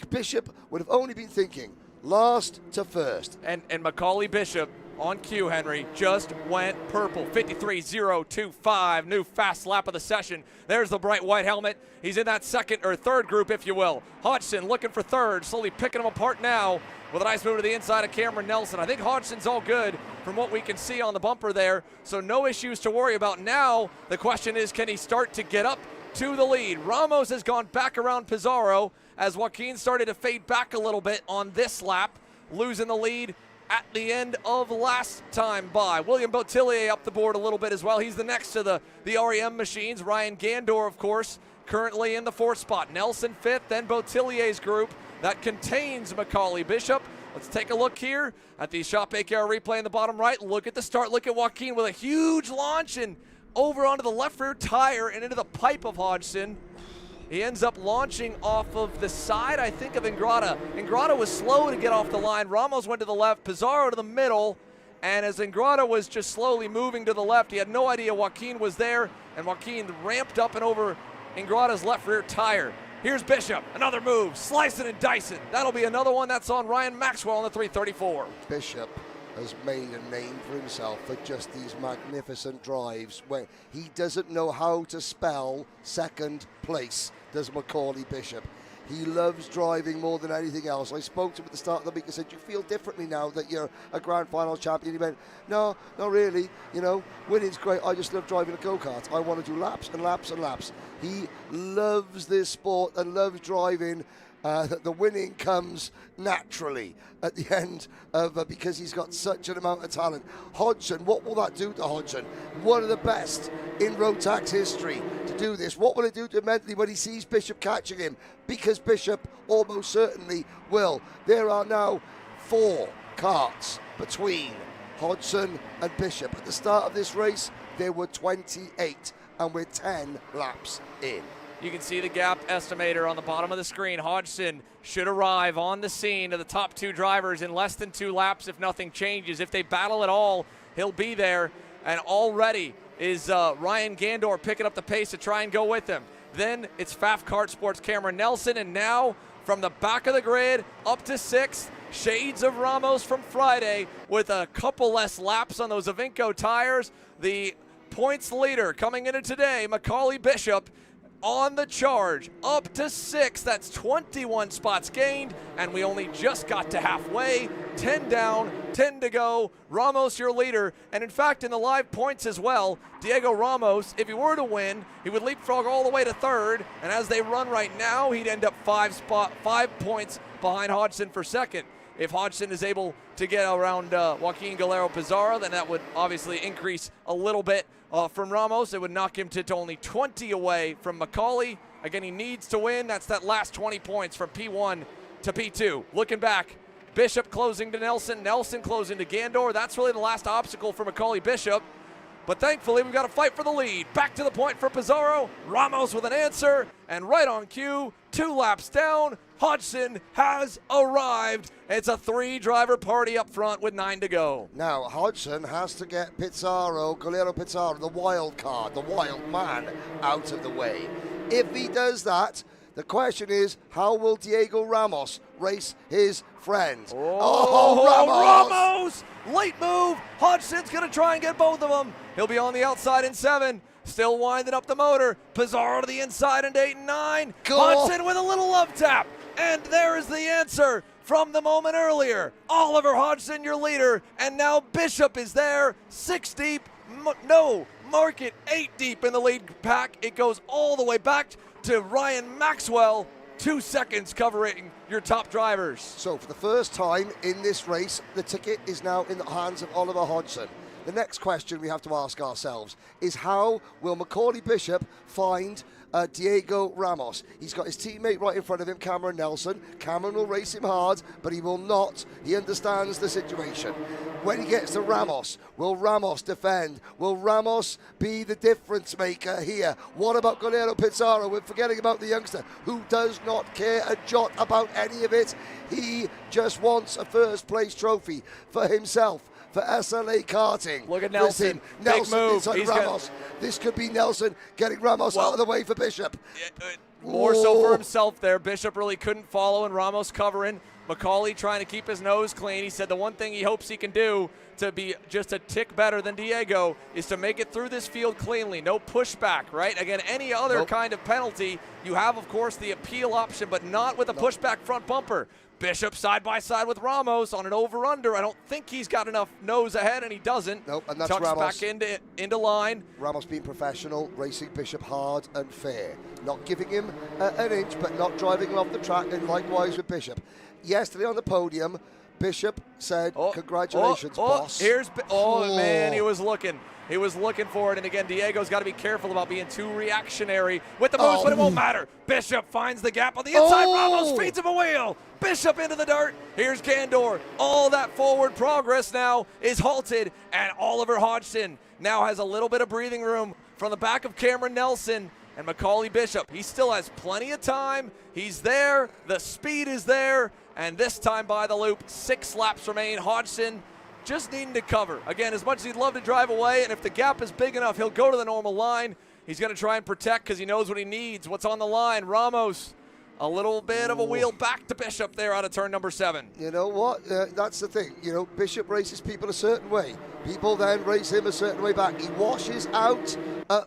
Bishop would have only been thinking last to first. And Macaulay Bishop on cue, Henry, just went purple. 53.025, new fast lap of the session. There's the bright white helmet. He's in that second or third group, if you will. Hodgson looking for third, slowly picking him apart now with a nice move to the inside of Cameron Nelson. I think Hodgson's all good from what we can see on the bumper there, so no issues to worry about. Now the question is, can he start to get up to the lead? Ramos has gone back around Pizarro as Joaquin started to fade back a little bit on this lap, losing the lead at the end of last time by. William Botillier up the board a little bit as well. He's the next to the REM machines. Ryan Gandor, of course, currently in the fourth spot. Nelson fifth, then Botillier's group that contains Macaulay Bishop. Let's take a look here at the Shop AKR replay in the bottom right. Look at the start. Look at Joaquin with a huge launch and over onto the left rear tire and into the pipe of Hodgson. He ends up launching off of the side, I think, of Ingrata. Ingrata was slow to get off the line. Ramos went to the left, Pizarro to the middle, and as Ingrata was just slowly moving to the left, he had no idea Joaquin was there, and Joaquin ramped up and over Ingrata's left rear tire. Here's Bishop, another move, slicing and dicing. That'll be another one. That's on Ryan Maxwell on the 334. Bishop has made a name for himself for just these magnificent drives where he doesn't know how to spell second place, does Macaulay Bishop. He loves driving more than anything else. I spoke to him at the start of the week and said, you feel differently now that you're a Grand Final champion? He went, no, not really. You know, winning's great. I just love driving a go-kart. I want to do laps and laps and laps. He loves this sport and loves driving. The winning comes naturally at the end of because he's got such an amount of talent. Hodgson, what will that do to Hodgson? One of the best in Rotax history to do this. What will it do to him mentally when he sees Bishop catching him? Because Bishop almost certainly will. There are now 4 karts between Hodgson and Bishop. At the start of this race, there were 28, and we're 10 laps in. You can see the gap estimator on the bottom of the screen. Hodgson should arrive on the scene of the top 2 drivers in less than 2 laps if nothing changes. If they battle at all, he'll be there. And already is Ryan Gandor picking up the pace to try and go with him. Then it's Pfaff Kart Sports Cameron Nelson. And now from the back of the grid up to 6th, shades of Ramos from Friday with a couple less laps on those Avinco tires. The points leader coming into today, Macaulay Bishop, on the charge, up to 6. That's 21 spots gained, and we only just got to halfway 10 down, 10 to go. Ramos your leader. And in fact, in the live points as well, Diego Ramos, if he were to win, he would leapfrog all the way to third. And as they run right now, he'd end up 5 points behind Hodgson for second. If Hodgson is able to get around Joaquin Galero Pizarro, then that would obviously increase a little bit from Ramos. It would knock him to only 20 away from McCauley. Again, he needs to win. That's that last 20 points from P1 to P2. Looking back, Bishop closing to Nelson, Nelson closing to Gandor. That's really the last obstacle for Macaulay Bishop. But thankfully, we've got to fight for the lead. Back to the point for Pizarro. Ramos with an answer. And right on cue, 2 laps down, Hodgson has arrived. It's a 3-driver party up front with 9 to go. Now, Hodgson has to get Galero Pizarro, the wild card, the wild man, out of the way. If he does that, the question is, how will Diego Ramos race his friend? Ramos! Late move. Hodgson's going to try and get both of them. He'll be on the outside in 7. Still winding up the motor. Pizarro to the inside in 8 and 9. Hodgson with a little love tap. And there is the answer from the moment earlier. Oliver Hodgson, your leader. And now Bishop is there. 6 deep. Mark it 8 deep in the lead pack. It goes all the way back to Ryan Maxwell. 2 seconds covering your top drivers. So for the first time in this race, the ticket is now in the hands of Oliver Hodgson. The next question we have to ask ourselves is, how will Macaulay Bishop find Diego Ramos? He's got his teammate right in front of him, Cameron Nelson. Cameron will race him hard, but he will not. He understands the situation. When he gets to Ramos, will Ramos defend? Will Ramos be the difference maker here? What about Galero Pizarro? We're forgetting about the youngster who does not care a jot about any of it. He just wants a first place trophy for himself, for SLA karting. Look at Nelson. Nelson Big move. inside Ramos. This could be Nelson getting Ramos out of the way for Bishop. More so for himself there. Bishop really couldn't follow, and Ramos covering. Macaulay trying to keep his nose clean. He said the one thing he hopes he can do to be just a tick better than Diego is to make it through this field cleanly. No pushback, right? Again, any other kind of penalty, you have, of course, the appeal option, but not with a pushback front bumper. Bishop side by side with Ramos on an over-under. I don't think he's got enough nose ahead, and he doesn't. Nope, and that's Tucks Ramos. back into line. Ramos being professional, racing Bishop hard and fair. Not giving him an inch, but not driving him off the track, and likewise with Bishop. Yesterday on the podium, Bishop said, congratulations, boss. Man, he was looking. He was looking for it, and again, Diego's got to be careful about being too reactionary with the moves, but it won't matter. Bishop finds the gap on the inside. Ramos feeds him a wheel. Bishop into the dirt. Here's Gandor. All that forward progress now is halted, and Oliver Hodgson now has a little bit of breathing room from the back of Cameron Nelson and Macaulay Bishop. He still has plenty of time. He's there. The speed is there, and this time by the loop, 6 laps remain. Hodgson just needing to cover. Again, as much as he'd love to drive away, and if the gap is big enough, he'll go to the normal line. He's going to try and protect because he knows what he needs. What's on the line? Ramos, a little bit of a wheel back to Bishop there out of turn number 7. You know what? That's the thing. You know, Bishop races people a certain way. People then race him a certain way back. He washes out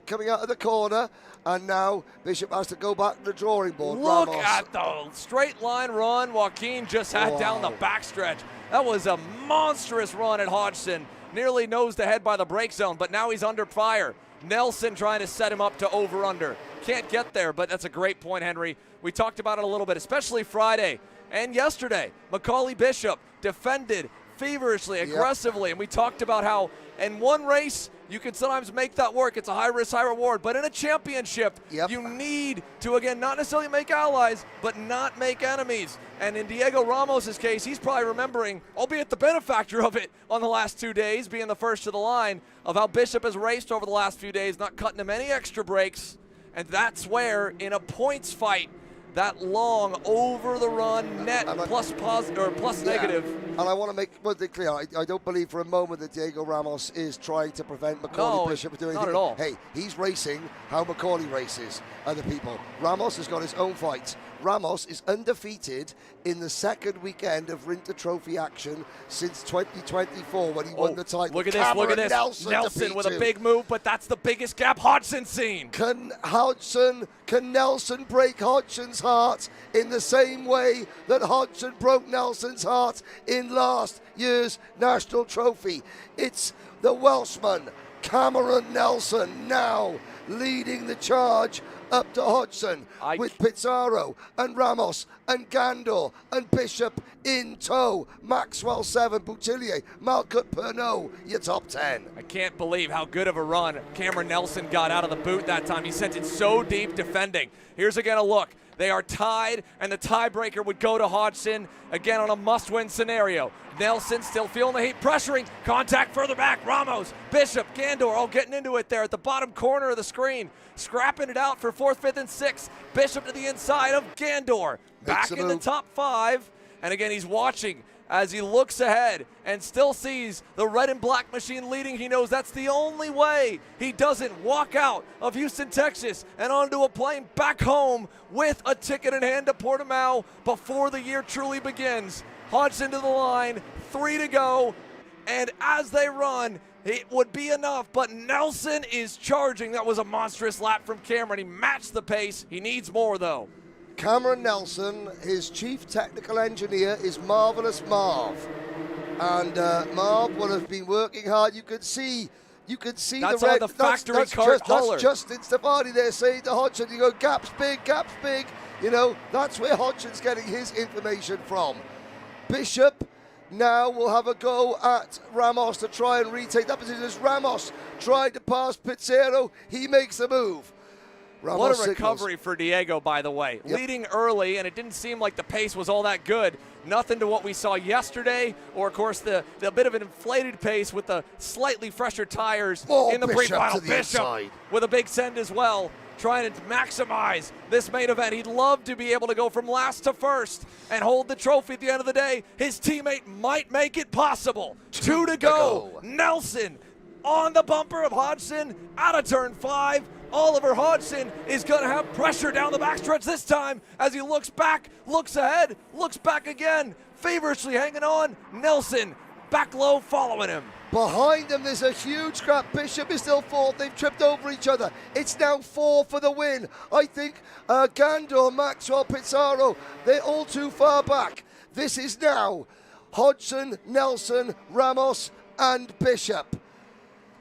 coming out of the corner, and now Bishop has to go back to the drawing board. Look Ramos. at the straight line run Joaquin just had down the backstretch. That was a monstrous run at Hodgson. Nearly nosed ahead by the brake zone, but now he's under fire. Nelson trying to set him up to over-under. Can't get there, but that's a great point, Henry. We talked about it a little bit, especially Friday and yesterday. Macaulay Bishop defended feverishly, aggressively, and we talked about how in one race, you can sometimes make that work. It's a high risk, high reward. But in a championship, you need to, again, not necessarily make allies, but not make enemies. And in Diego Ramos' case, he's probably remembering, albeit the benefactor of it on the last 2 days, being the first to the line, of how Bishop has raced over the last few days, not cutting him any extra breaks. And that's where, in a points fight, that long over the run net plus negative. And I want to make one thing clear. I don't believe for a moment that Diego Ramos is trying to prevent Macaulay Bishop from doing anything. Not at all. Hey, he's racing how Macaulay races other people. Ramos has got his own fights. Ramos is undefeated in the second weekend of Winter Trophy action since 2024 when he won the title. Look at this, look at this. Nelson with a big move, but that's the biggest gap Hodgson's seen. Can Nelson break Hodgson's heart in the same way that Hodgson broke Nelson's heart in last year's National Trophy? It's the Welshman, Cameron Nelson, now leading the charge up to Hodgson with Pizarro and Ramos and Gandor and Bishop in tow. Maxwell 7, Boutillier, Malcut Pernod, your top 10. I can't believe how good of a run Cameron Nelson got out of the boot that time. He sent it so deep defending. Here's again a look. They are tied, and the tiebreaker would go to Hodgson, again on a must-win scenario. Nelson still feeling the heat, pressuring, contact further back, Ramos, Bishop, Gandor, all getting into it there at the bottom corner of the screen, scrapping it out for 4th, 5th, and 6th. Bishop to the inside of Gandor, back in the top 5, and again he's watching as he looks ahead and still sees the red and black machine leading. He knows that's the only way he doesn't walk out of Houston, Texas and onto a plane back home with a ticket in hand to Portimao before the year truly begins. Hodgson to the line, 3 to go, and as they run, it would be enough, but Nelson is charging. That was a monstrous lap from Cameron. He matched the pace. He needs more, though. Cameron Nelson, his chief technical engineer is Marvelous Marv. And Marv will have been working hard. You could see that's the red. On the factory car color. That's Justin Stefani there saying to Hodgson, you go, gap's big. You know, that's where Hodgson's getting his information from. Bishop now will have a go at Ramos to try and retake that position. As Ramos tried to pass Pizarro, he makes a move. Ramos what a recovery for Diego, by the way. Yep. Leading early, and it didn't seem like the pace was all that good. Nothing to what we saw yesterday, or, of course, the bit of an inflated pace with the slightly fresher tires in the pre-final. Bishop with a big send as well, trying to maximize this main event. He'd love to be able to go from last to first and hold the trophy at the end of the day. His teammate might make it possible. 2 to go. Nelson on the bumper of Hodgson out of turn 5. Oliver Hodgson is going to have pressure down the backstretch this time as he looks back, looks ahead, looks back again, feverishly hanging on. Nelson back low following him. Behind them, there's a huge scrap. Bishop is still 4th. They've tripped over each other. It's now 4 for the win. I think Gandor, Maxwell, Pizarro, they're all too far back. This is now Hodgson, Nelson, Ramos, and Bishop.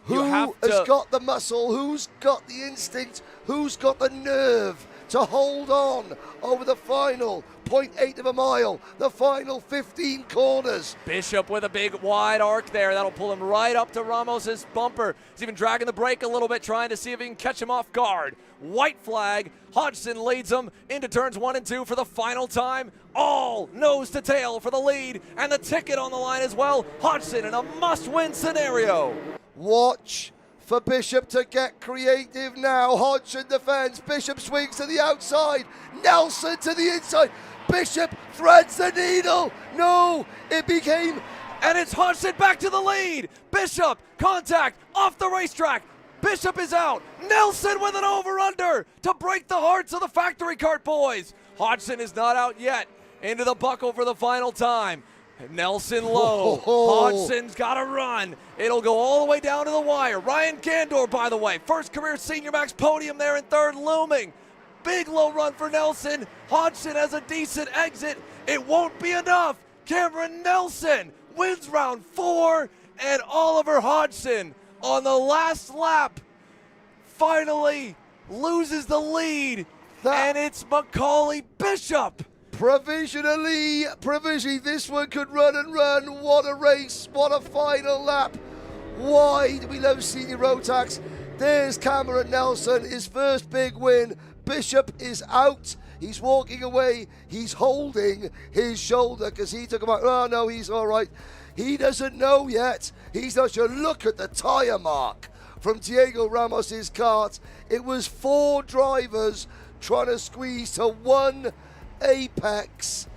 Who has got the muscle? Who's got the instinct? Who's got the nerve to hold on over the final 0.8 of a mile, the final 15 corners? Bishop with a big wide arc there. That'll pull him right up to Ramos's bumper. He's even dragging the brake a little bit, trying to see if he can catch him off guard. White flag. Hodgson leads him into turns 1 and 2 for the final time. All nose to tail for the lead, and the ticket on the line as well. Hodgson in a must-win scenario. Watch for Bishop to get creative now. Hodgson defends. Bishop swings to the outside. Nelson to the inside. Bishop threads the needle. No, it became... And it's Hodgson back to the lead. Bishop, contact, off the racetrack. Bishop is out. Nelson with an over-under to break the hearts of the factory kart boys. Hodgson is not out yet. Into the buckle for the final time. Nelson low. Hodgson's got to run. It'll go all the way down to the wire. Ryan Gandor, by the way, first career Senior Max podium there in 3rd, looming. Big low run for Nelson. Hodgson has a decent exit. It won't be enough. Cameron Nelson wins round 4, and Oliver Hodgson on the last lap finally loses the lead, and it's Macaulay Bishop. Provisionally, this one could run and run. What a race, what a final lap. Why do we love senior Rotax? There's Cameron Nelson, his first big win. Bishop is out. He's walking away. He's holding his shoulder because he took him out. Oh, no, he's all right. He doesn't know yet. He's not sure. Look at the tire mark from Diego Ramos's kart. It was 4 drivers trying to squeeze to 1 apex.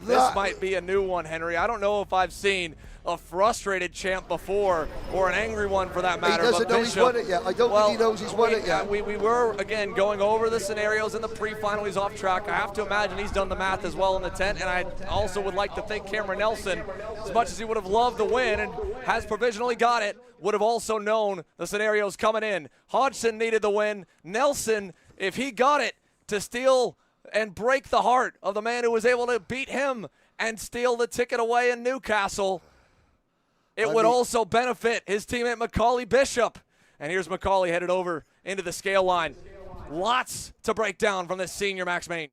This might be a new one, Henry. I don't know if I've seen a frustrated champ before, or an angry one for that matter. He doesn't know he's won it yet. I don't think he knows he's won it yet. We were, again, going over the scenarios in the pre-final. He's off track. I have to imagine he's done the math as well in the tent, and I also would like to think Cameron Nelson, as much as he would have loved the win and has provisionally got it, would have also known the scenarios coming in. Hodgson needed the win. Nelson, if he got it, to steal and break the heart of the man who was able to beat him and steal the ticket away in Newcastle, it would also benefit his teammate Macaulay Bishop. And here's Macaulay headed over into the scale line. Lots to break down from this senior Max main.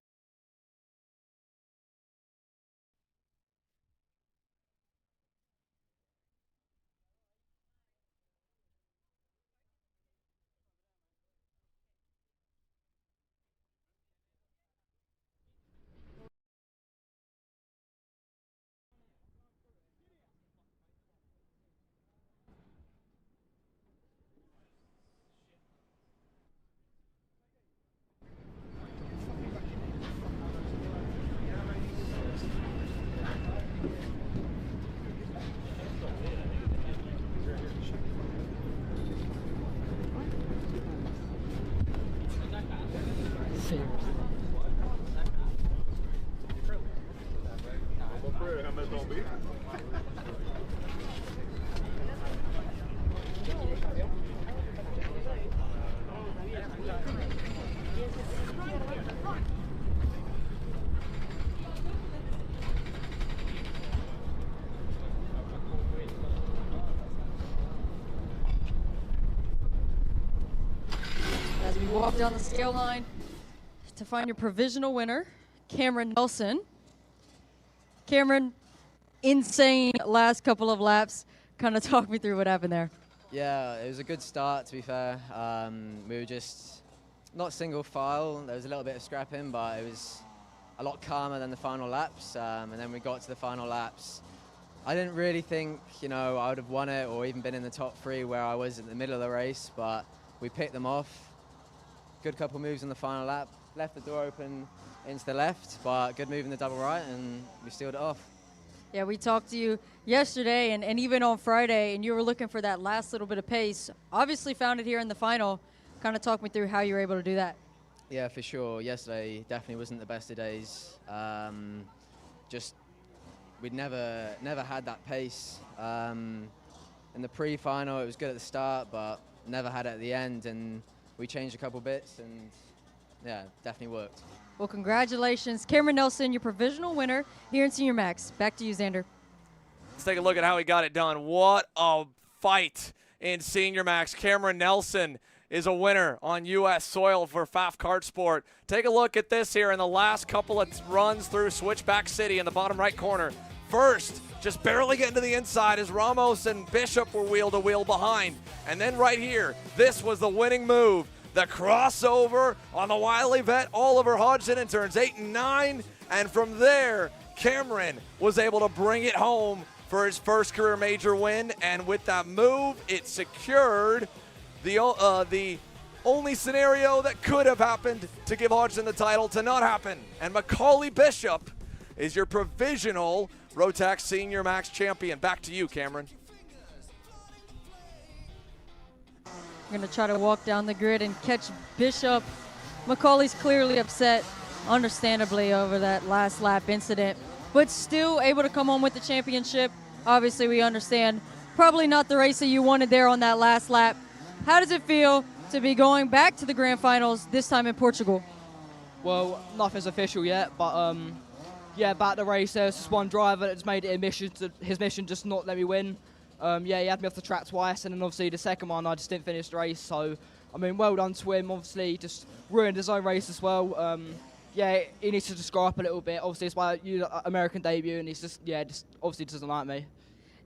As we walk down the scale line to find your provisional winner, Cameron Nelson. Cameron, insane last couple of laps. Kind of talk me through what happened there. Yeah, it was a good start, to be fair. We were just not single file. There was a little bit of scrapping, but it was a lot calmer than the final laps. And then we got to the final laps. I didn't really think, I would have won it or even been in the top 3 where I was in the middle of the race, but we picked them off. Good couple moves in the final lap. Left the door open into the left, but good move in the double right, and we sealed it off. Yeah, we talked to you yesterday and even on Friday, and you were looking for that last little bit of pace. Obviously found it here in the final. Kind of talk me through how you were able to do that. Yeah, for sure. Yesterday definitely wasn't the best of days. Just we'd never had that pace. In the pre-final, it was good at the start, but never had it at the end, and we changed a couple bits, and yeah, definitely worked. Well, congratulations, Cameron Nelson, your provisional winner here in Senior Max. Back to you, Xander. Let's take a look at how he got it done. What a fight in Senior Max. Cameron Nelson is a winner on U.S. soil for FAF Kart Sport. Take a look at this here in the last couple of runs through Switchback City in the bottom right corner. First, just barely getting to the inside as Ramos and Bishop were wheel to wheel behind. And then right here, this was the winning move. The crossover on the wily vet Oliver Hodgson in turns 8 and 9. And from there, Cameron was able to bring it home for his first career major win. And with that move, it secured the only scenario that could have happened to give Hodgson the title to not happen. And Macaulay Bishop is your provisional Rotax Senior Max champion. Back to you, Cameron. I'm going to try to walk down the grid and catch Bishop. Macaulay's clearly upset, understandably, over that last lap incident, but still able to come home with the championship. Obviously, we understand probably not the race that you wanted there on that last lap. How does it feel to be going back to the grand finals, this time in Portugal? Well, nothing's official yet, but yeah, back to the race. There's just one driver that's made it his mission just not let me win. Yeah, he had me off the track twice, and then obviously the second one I just didn't finish the race. So, I mean, well done to him. Obviously, just ruined his own race as well. Yeah, he needs to just grow up a little bit. Obviously, it's my American debut, and he's just obviously doesn't like me.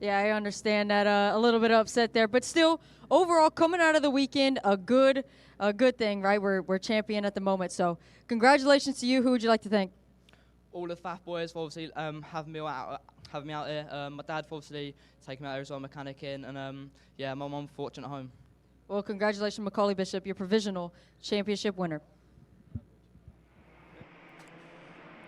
Yeah, I understand that a little bit upset there, but still, overall, coming out of the weekend, a good thing, right? We're champion at the moment, so congratulations to you. Who would you like to thank? All the FAF boys for obviously having me out here. My dad for obviously taking me out there as well, mechanicking, and yeah, my mum fortunate at home. Well, congratulations, Macaulay Bishop, your provisional championship winner.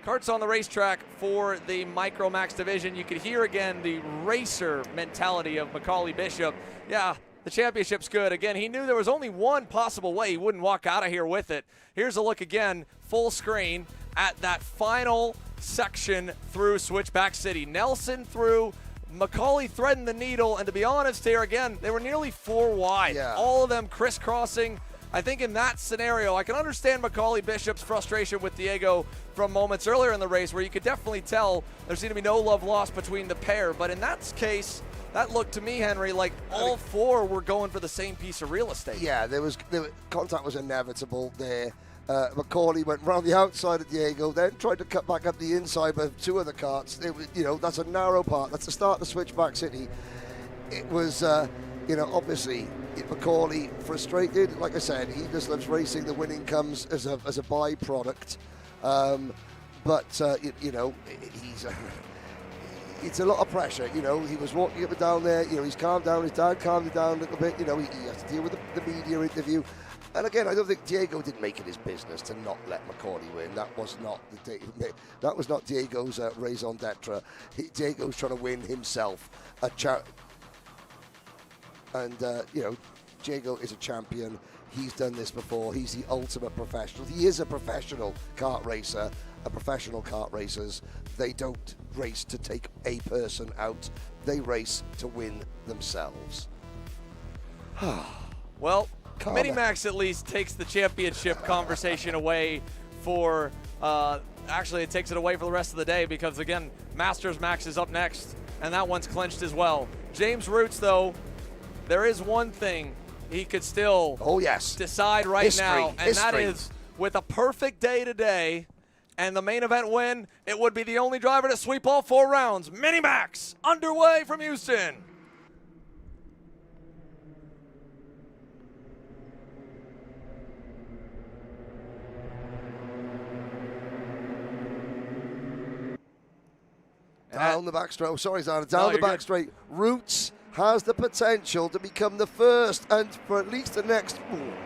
Kart's on the racetrack for the Micro Max division. You could hear again the racer mentality of Macaulay Bishop. Yeah, the championship's good. Again, he knew there was only one possible way he wouldn't walk out of here with it. Here's a look again, full screen, at that final section through Switchback City. Nelson through, Macaulay threading the needle, and to be honest here, again, they were nearly 4 wide. Yeah. All of them crisscrossing. I think in that scenario, I can understand Macaulay Bishop's frustration with Diego from moments earlier in the race where you could definitely tell there seemed to be no love lost between the pair. But in that case, that looked to me, Henry, like all 4 were going for the same piece of real estate. Yeah, contact was inevitable there. Macaulay went round the outside of Diego, then tried to cut back up the inside of 2 of the karts. That's a narrow part. That's the start of Switchback City. It was, obviously, Macaulay frustrated. Like I said, he just loves racing. The winning comes as a byproduct. It's a lot of pressure. He was walking up and down there. He's calmed down. His dad calmed him down a little bit. He has to deal with the media interview. And again, I don't think Diego didn't make it his business to not let Macaulay win. That was not Diego's raison d'etre. Diego's trying to win himself Diego is a champion. He's done this before. He's the ultimate professional. He is a professional kart racer. Professional kart racers, they don't race to take a person out. They race to win themselves. Well, Minimax at least takes the championship conversation away for, actually it takes it away for the rest of the day because, again, Masters Max is up next, and that one's clinched as well. James Roots, though, there is one thing he could still decide right now, and that is with a perfect day today and the main event win, it would be the only driver to sweep all 4 rounds. Minimax underway from Houston. Down the back straight. Oh, sorry, Zana. Down the back straight. Roots has the potential to become the first and for at least the next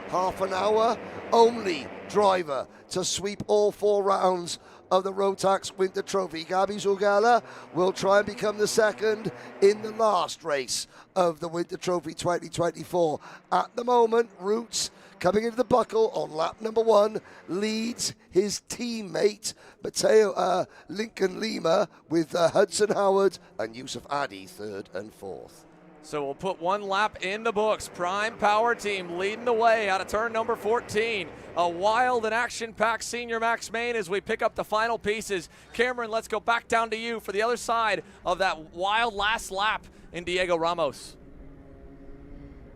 half an hour only driver to sweep all 4 rounds of the Rotax Winter Trophy. Gabi Zugala will try and become the second in the last race of the Winter Trophy 2024. At the moment, Roots coming into the buckle on lap number 1 leads his teammate Mateo Lincoln Lima with Hudson Howard and Yusuf Adi 3rd and 4th. So we'll put 1 lap in the books. Prime Power Team leading the way out of turn number 14. A wild and action-packed Senior Max main as we pick up the final pieces. Cameron, let's go back down to you for the other side of that wild last lap in Diego Ramos.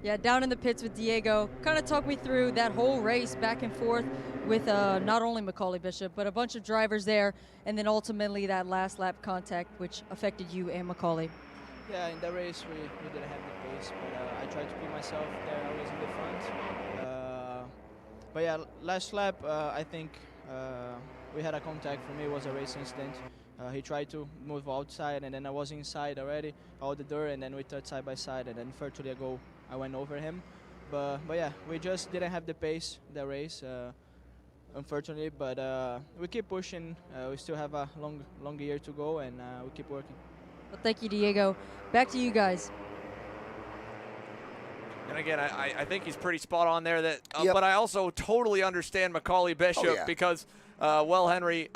Yeah, down in the pits with Diego. Kind of talk me through that whole race back and forth with not only Macaulay Bishop, but a bunch of drivers there, and then ultimately that last lap contact, which affected you and Macaulay. Yeah, in the race we didn't have the pace, but I tried to put myself there always in the front. But yeah, last lap I think we had a contact. For me, it was a race incident. He tried to move outside, and then I was inside already, out the door, and then we touched side by side, and then virtually I went over him. But yeah, we just didn't have the pace the race, unfortunately. But we keep pushing. We still have a long year to go, and we keep working. Well, thank you, Diego. Back to you guys. And again, I think he's pretty spot on there. But I also totally understand Macaulay Bishop because, Henry,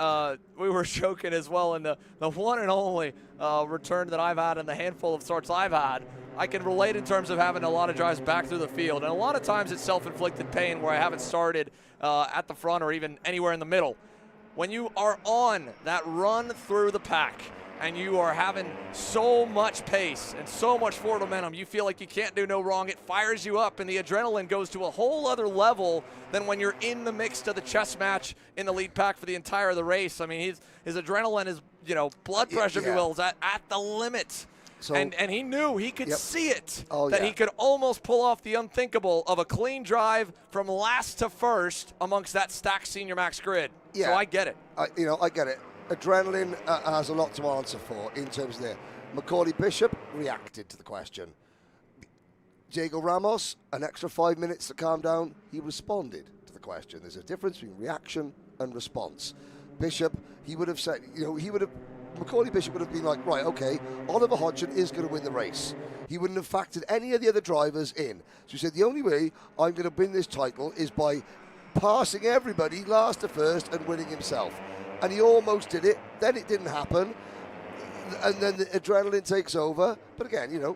we were joking as well in the one and only return that I've had and the handful of starts I've had. I can relate in terms of having a lot of drives back through the field. And a lot of times it's self-inflicted pain where I haven't started at the front or even anywhere in the middle. When you are on that run through the pack, and you are having so much pace and so much forward momentum, you feel like you can't do no wrong. It fires you up, and the adrenaline goes to a whole other level than when you're in the mix to the chess match in the lead pack for the entire of the race. I mean, his adrenaline, his blood pressure, if you will, is at the limit. So, and he knew he could see it, that he could almost pull off the unthinkable of a clean drive from last to first amongst that stacked Senior Max grid. Yeah. So I get it. I get it. Adrenaline has a lot to answer for in terms of there. Macaulay Bishop reacted to the question. Diego Ramos, an extra 5 minutes to calm down, he responded to the question. There's a difference between reaction and response. Bishop, he would have said, Macaulay Bishop would have been like, right, okay, Oliver Hodgson is going to win the race. He wouldn't have factored any of the other drivers in. So he said, the only way I'm going to win this title is by passing everybody last to first and winning himself. And he almost did it. Then it didn't happen. And then the adrenaline takes over. But again,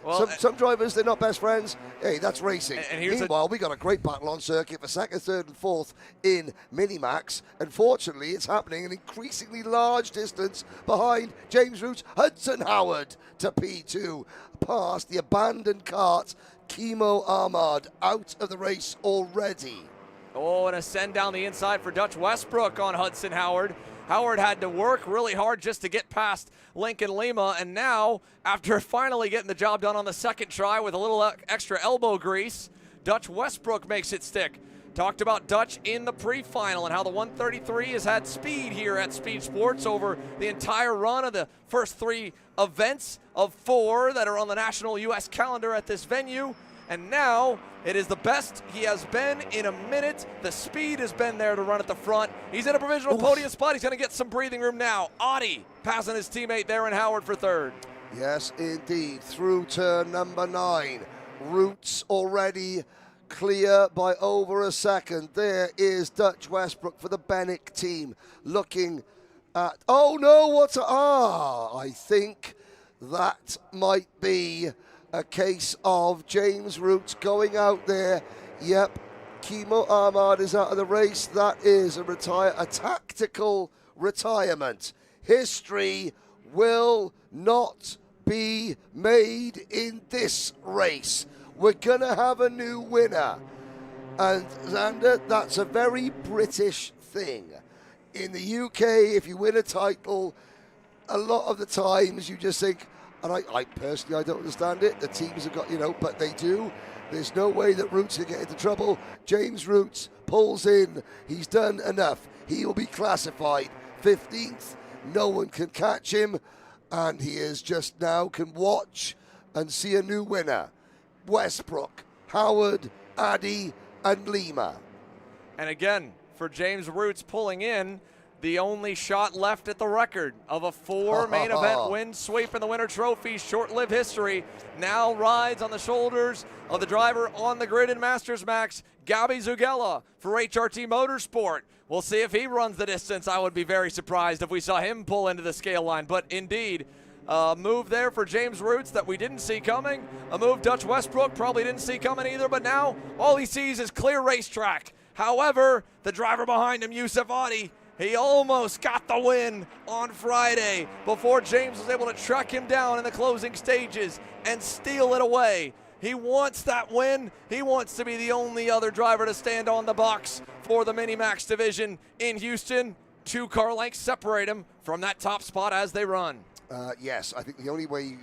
well, some drivers, they're not best friends. Hey, that's racing. And meanwhile, we got a great battle on circuit for second, third, and fourth in Minimax. Unfortunately, it's happening an increasingly large distance behind James Root's Hudson Howard to P2, past the abandoned kart. Kimo Ahmad out of the race already. Oh, and a send down the inside for Dutch Westbrook on Hudson Howard. Howard had to work really hard just to get past Lincoln Lima, and now, after finally getting the job done on the second try with a little extra elbow grease, Dutch Westbrook makes it stick. Talked about Dutch in the pre-final and how the 133 has had speed here at Speedsportz over the entire run of the first 3 events of 4 that are on the national U.S. calendar at this venue. And now it is the best he has been in a minute. The speed has been there to run at the front. He's in a provisional podium spot. He's going to get some breathing room now. Audi passing his teammate there in Howard for third. Yes, indeed. Through turn number 9. Roots already clear by over a second. There is Dutch Westbrook for the Bennett team looking at... Oh, no, I think that might be a case of James Roots going out there. Yep, Kimo Ahmad is out of the race. That is a tactical retirement. History will not be made in this race. We're going to have a new winner. And Xander, that's a very British thing. In the UK, if you win a title, a lot of the times you just think, and I personally, I don't understand it. The teams have got, but they do. There's no way that Roots can get into trouble. James Roots pulls in. He's done enough. He will be classified 15th. No one can catch him. And he is just now can watch and see a new winner. Westbrook, Howard, Addy, and Lima. And again, for James Roots pulling in, the only shot left at the record of a 4 main event win sweep in the Winter Trophy, short-lived history, now rides on the shoulders of the driver on the grid in Masters Max, Gabby Zugella for HRT Motorsport. We'll see if he runs the distance. I would be very surprised if we saw him pull into the scale line, but indeed, a move there for James Roots that we didn't see coming, a move Dutch Westbrook probably didn't see coming either, but now all he sees is clear racetrack. However, the driver behind him, Yusuf Adi, he almost got the win on Friday before James was able to track him down in the closing stages and steal it away. He wants that win. He wants to be the only other driver to stand on the box for the Mini-Max division in Houston. 2 car lengths separate him from that top spot as they run. Yes, I think the only way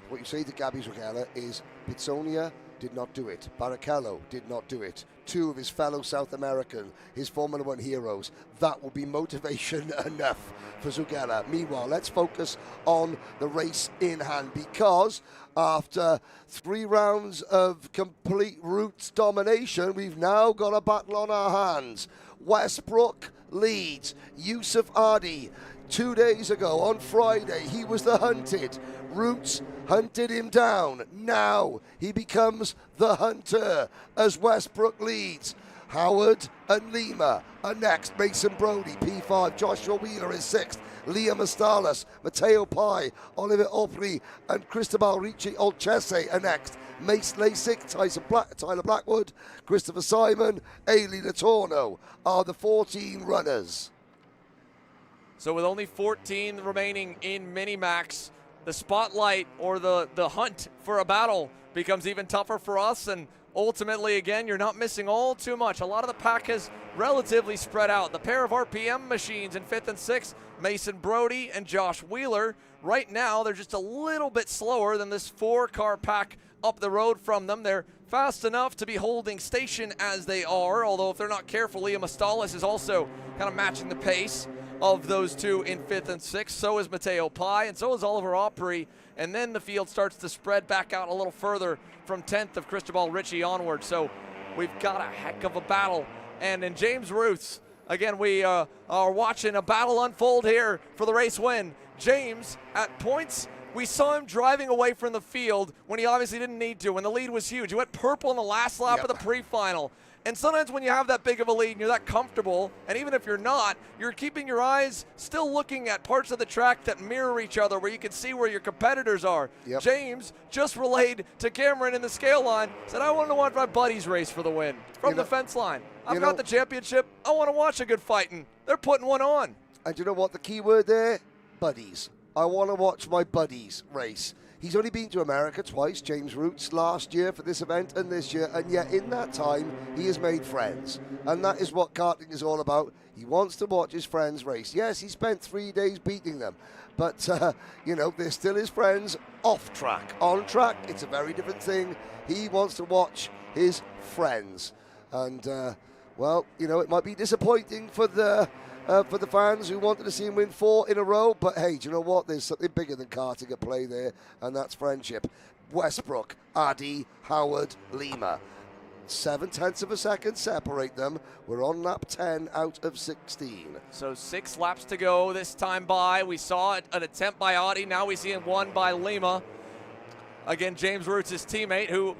what you say to Gabby Zugella is Pitsonia did not do it. Barrichello did not do it. 2 of his fellow South American, his Formula 1 heroes. That will be motivation enough for Zugella. Meanwhile, let's focus on the race in hand, because after 3 rounds of complete Roots domination, we've now got a battle on our hands. Westbrook leads. Yusuf Adi, 2 days ago on Friday, he was the hunted. Roots hunted him down. Now he becomes the hunter as Westbrook leads. Howard and Lima are next. Mason Brody, P5. Joshua Wheeler is 6th. Liam Astalas, Matteo Pai, Oliver Opry, and Cristobal Ricci Olcese are next. Mace Lasik, Tyler Blackwood, Christopher Simon, Ailey Latorno are the 14 runners. So with only 14 remaining in Mini-Max, the spotlight or the hunt for a battle becomes even tougher for us, and ultimately, again, you're not missing all too much. A lot of the pack has relatively spread out. The pair of RPM machines in 5th and 6th, Mason Brody and Josh Wheeler, right now they're just a little bit slower than this 4-car pack up the road from them. They're fast enough to be holding station as they are, although if they're not careful, Liam Astalas is also kind of matching the pace of those 2 in 5th and 6th. So is Matteo Pai, and so is Oliver Opry. And then the field starts to spread back out a little further from 10th of Cristobal Ricci onward. So we've got a heck of a battle. And in James Roots, Again, we are watching a battle unfold here for the race win. James, at points, we saw him driving away from the field when he obviously didn't need to, when the lead was huge. He went purple in the last lap of the pre-final. And sometimes when you have that big of a lead and you're that comfortable, and even if you're not, you're keeping your eyes still looking at parts of the track that mirror each other where you can see where your competitors are. James just relayed to Cameron in the scale line, said, I want to watch my buddies race for the win from the fence line. I've got the championship. I want to watch a good fighting. They're putting one on. And you know what the key word there? Buddies. I want to watch my buddies race. He's only been to America twice, James Roots, last year for this event and this year, and yet in that time, he has made friends. And that is what karting is all about. He wants to watch his friends race. Yes, he spent 3 days beating them, but, you know, they're still his friends off track. On track, it's a very different thing. He wants to watch his friends. And, well, you know, it might be disappointing for the fans who wanted to see him win 4 in a row. But hey, do you know what? There's something bigger than karting at play there, and that's friendship. Westbrook, Addy, Howard, Lima. 0.7 of a second separate them. We're on lap 10 out of 16. So 6 laps to go this time by. We saw an attempt by Addy. Now we see him one by Lima. Again, James Roots' teammate, who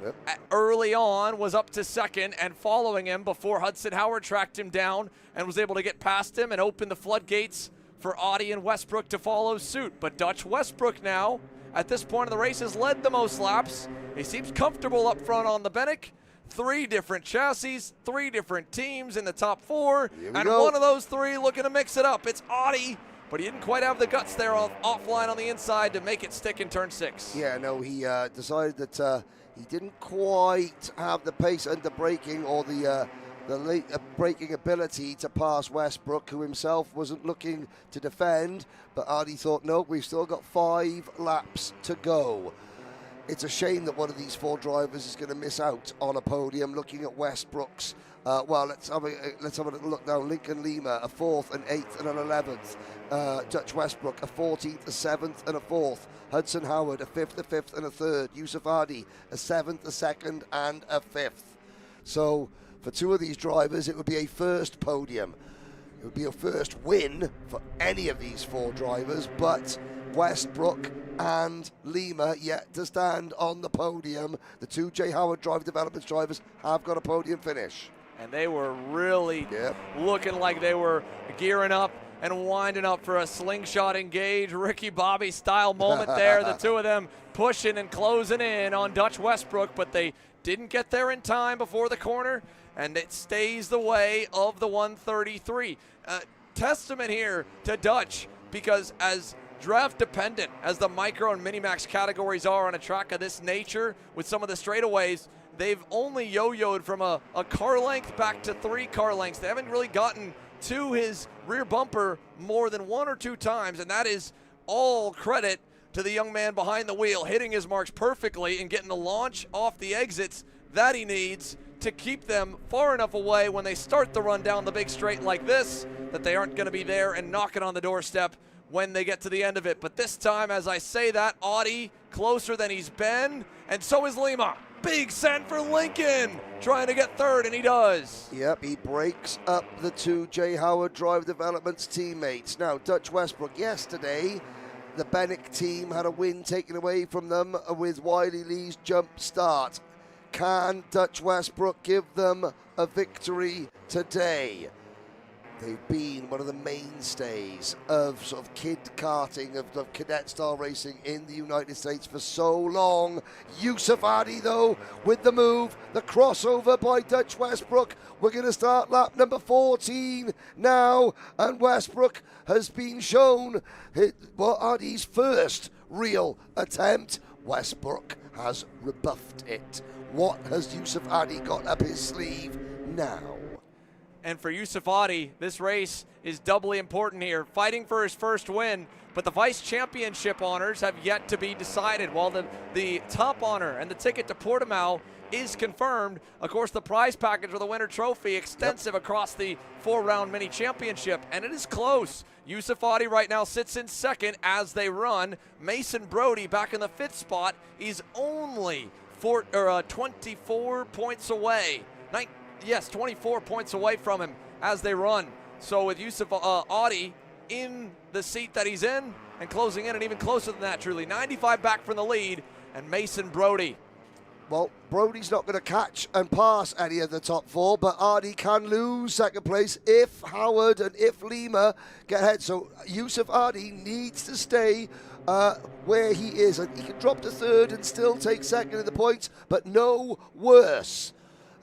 early on was up to second and following him before Hudson Howard tracked him down and was able to get past him and open the floodgates for Addy and Westbrook to follow suit. But Dutch Westbrook now, at this point of the race, has led the most laps. He seems comfortable up front on the Bennick. 3 different chassis, 3 different teams in the top 4, and one of those 3 looking to mix it up. It's Addy. But he didn't quite have the guts there offline on the inside to make it stick in turn 6. Yeah, no, he decided that he didn't quite have the pace under braking or the late braking ability to pass Westbrook, who himself wasn't looking to defend. But Addy thought, no, we've still got 5 laps to go. It's a shame that one of these 4 drivers is going to miss out on a podium. Looking at Westbrook's, well, let's have a look now. Lincoln Lima, a 4th, an 8th, and an 11th. Dutch Westbrook, a 14th, a 7th, and a 4th. Hudson Howard, a 5th, a 5th, and a 3rd. Yusuf Addy, a 7th, a 2nd, and a 5th. So for 2 of these drivers, it would be a first podium. It would be a first win for any of these 4 drivers, but Westbrook and Lima yet to stand on the podium. The 2 J. Howard Drive Developments drivers have got a podium finish. And they were really looking like they were gearing up and winding up for a slingshot engage, Ricky Bobby style moment there. The 2 of them pushing and closing in on Dutch Westbrook, but they didn't get there in time before the corner, and it stays the way of the 133. Testament here to Dutch, because as draft dependent as the micro and mini-max categories are on a track of this nature with some of the straightaways, they've only yo-yoed from a car length back to 3 car lengths. They haven't really gotten to his rear bumper more than 1 or 2 times, and that is all credit to the young man behind the wheel, hitting his marks perfectly and getting the launch off the exits that he needs to keep them far enough away when they start the run down the big straight like this that they aren't going to be there and knocking on the doorstep when they get to the end of it. But this time, as I say that, Addy closer than he's been, and so is Lima. Big send for Lincoln, trying to get 3rd, and he does. Yep, he breaks up the 2 J. Howard Drive Developments teammates. Now, Dutch Westbrook, yesterday, the Bennick team had a win taken away from them with Wiley Lee's jump start. Can Dutch Westbrook give them a victory today? They've been one of the mainstays of sort of kid karting, of cadet style racing in the United States for so long. Yusuf Addy, though, with the move, the crossover by Dutch Westbrook. We're going to start lap number 14 now, and Westbrook has been shown Addy's first real attempt. Westbrook has rebuffed it. What has Yusuf Addy got up his sleeve now? And for Yusuf Addy, this race is doubly important here, fighting for his first win, but the vice championship honors have yet to be decided. While the top honor and the ticket to Portimao is confirmed, of course, the prize package with the winter trophy extensive across the 4-round mini championship, and it is close. Yusuf Addy right now sits in 2nd as they run. Mason Brody back in the 5th spot. He's only 24 points away. 24 points away from him as they run. So with Yusuf Audi in the seat that he's in and closing in, and even closer than that, truly 95 back from the lead, and Mason Brody. Well, Brody's not going to catch and pass any of the top 4, but Ardy can lose second place if Howard and if Lima get ahead. So Yusuf Ardy needs to stay where he is. And he can drop to third and still take second in the points, but no worse.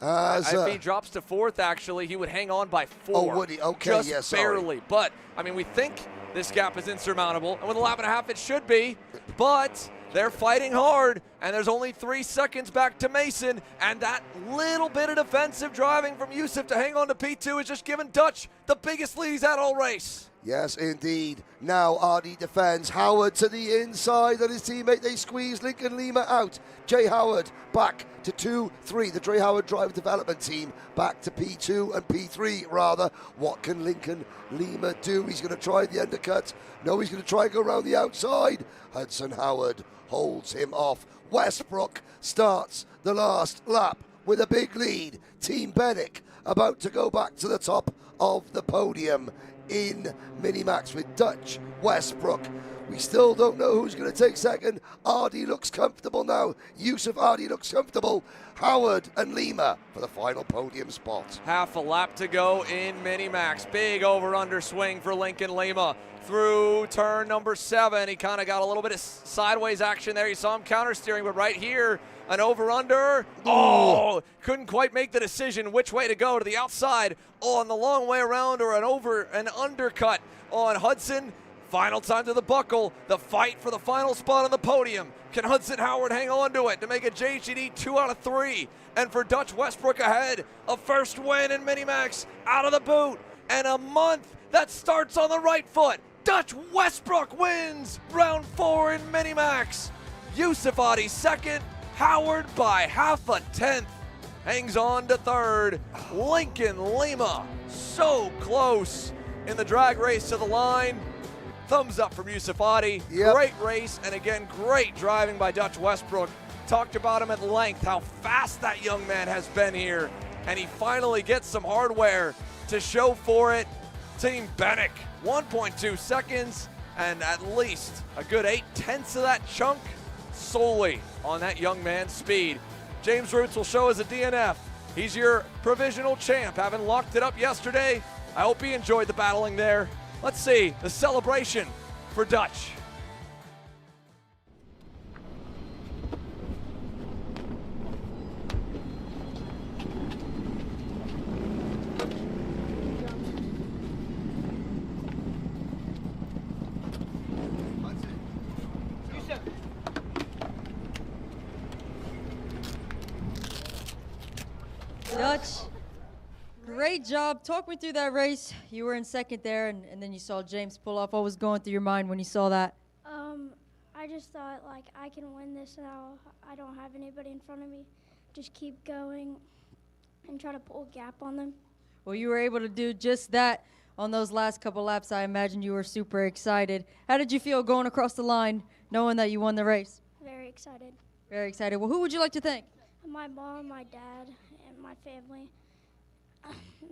If he drops to fourth, actually, he would hang on by 4. Oh, would he? Okay, just barely. But, I mean, we think this gap is insurmountable, and with a lap and a half, it should be. But they're fighting hard, and there's only 3 seconds back to Mason, and that little bit of defensive driving from Yusuf to hang on to P2 is just giving Dutch the biggest lead he's had all race. Yes, indeed. Now Ardy defends. Howard to the inside, and his teammate, they squeeze Lincoln Lima out. Jay Howard back to 2-3. The Jay Howard Drive Development Team back to P2 and P3, rather. What can Lincoln Lima do? He's going to try the undercut. No, he's going to try and go around the outside. Hudson Howard holds him off. Westbrook starts the last lap with a big lead. Team Bennick about to go back to the top of the podium in Minimax with Dutch, Westbrook. We still don't know who's going to take second. Ardy looks comfortable now. Yusuf Ardy looks comfortable. Howard and Lima for the final podium spot. Half a lap to go in Minimax. Big over-under swing for Lincoln Lima through turn number 7. He kind of got a little bit of sideways action there. You saw him counter-steering, but right here, an over-under. Oh, couldn't quite make the decision which way to go, to the outside on the long way around or an undercut on Hudson. Final time to the buckle. The fight for the final spot on the podium. Can Hudson Howard hang on to it to make a JGD 2 out of 3? And for Dutch Westbrook ahead, a first win in Minimax out of the boot. And a month that starts on the right foot. Dutch Westbrook wins round 4 in Minimax. Yusuf Adi second. Howard by half a tenth hangs on to third. Lincoln Lima so close in the drag race to the line. Thumbs up from Yusuf Adi. Yep. Great race, and again, great driving by Dutch Westbrook. Talked about him at length, how fast that young man has been here, and he finally gets some hardware to show for it. Team Bennick, 1.2 seconds, and at least a good 0.8 of that chunk solely on that young man's speed. James Roots will show as a DNF. He's your provisional champ, having locked it up yesterday. I hope he enjoyed the battling there. Let's see the celebration for Dutch. Dutch, great job. Talk me through that race. You were in second there, and then you saw James pull off. What was going through your mind when you saw that? I just thought, like, I can win this now. I don't have anybody in front of me. Just keep going and try to pull a gap on them. Well, you were able to do just that on those last couple laps. I imagine you were super excited. How did you feel going across the line, knowing that you won the race? Very excited. Very excited. Well, who would you like to thank? My mom, my dad, and my family,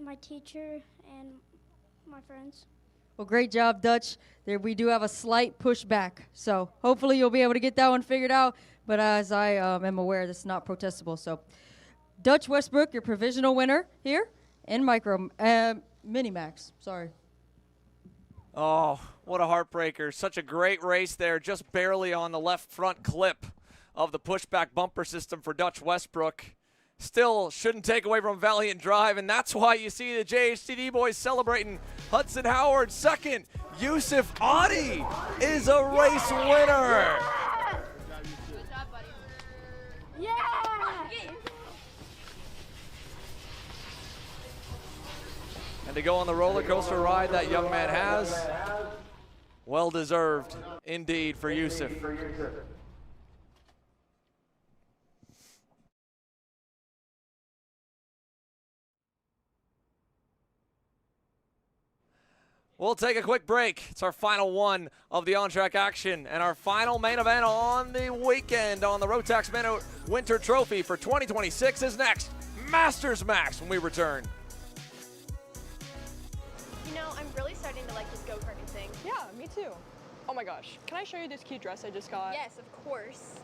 my teacher, and my friends. Well, great job, Dutch. There, we do have a slight pushback, so hopefully you'll be able to get that one figured out. But as I am aware, this is not protestable. So, Dutch Westbrook, your provisional winner here in Minimax. Sorry. Oh, what a heartbreaker. Such a great race there, just barely on the left front clip of the pushback bumper system for Dutch Westbrook. Still shouldn't take away from valiant drive, and that's why you see the JHTD boys celebrating. Hudson Howard second. Yusuf Adi is a race winner. Good job, buddy. Yeah! And to go on the roller coaster ride that young man has, well deserved indeed for Yusuf. We'll take a quick break. It's our final one of the on-track action and our final main event on the weekend on the Rotax Winter Trophy for 2026 is next. Masters Max when we return. You know, too. Oh my gosh, can I show you this cute dress I just got? Yes, of course.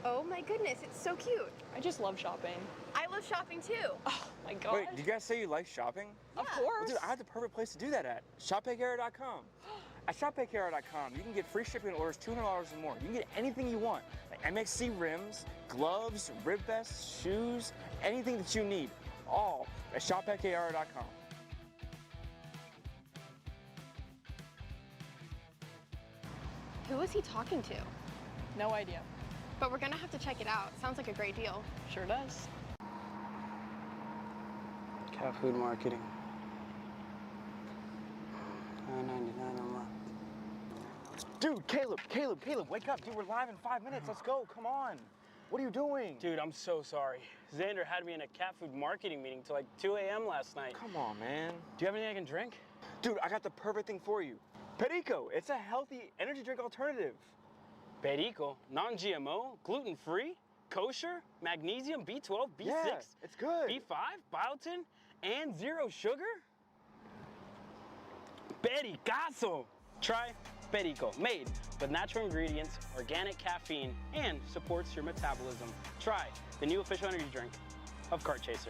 Oh my goodness, it's so cute. I just love shopping. I love shopping too. Oh my gosh. Wait, did you guys say you like shopping? Of Yeah. course. Well, dude, I have the perfect place to do that at. ShopPayCara.com. At ShopPayCara.com, you can get free shipping on orders $200 or more. You can get anything you want. Like MXC rims, gloves, rib vests, shoes, anything that you need. All at ShopPayCara.com. Who is he talking to? No idea. But we're gonna have to check it out. Sounds like a great deal. Sure does. Cat food marketing. $9.99 a month. Dude, Caleb, wake up. Dude, we're live in 5 minutes. Let's go. Come on. What are you doing? Dude, I'm so sorry. Xander had me in a cat food marketing meeting till like 2 a.m. last night. Come on, man. Do you have anything I can drink? Dude, I got the perfect thing for you. Perico. It's a healthy energy drink alternative. Perico, non-GMO, gluten-free, kosher, magnesium, B12, B6, Yeah, it's good. B5, biotin, and 0 sugar? Pericazo! Try Perico, made with natural ingredients, organic caffeine, and supports your metabolism. Try the new official energy drink of Kart Chaser.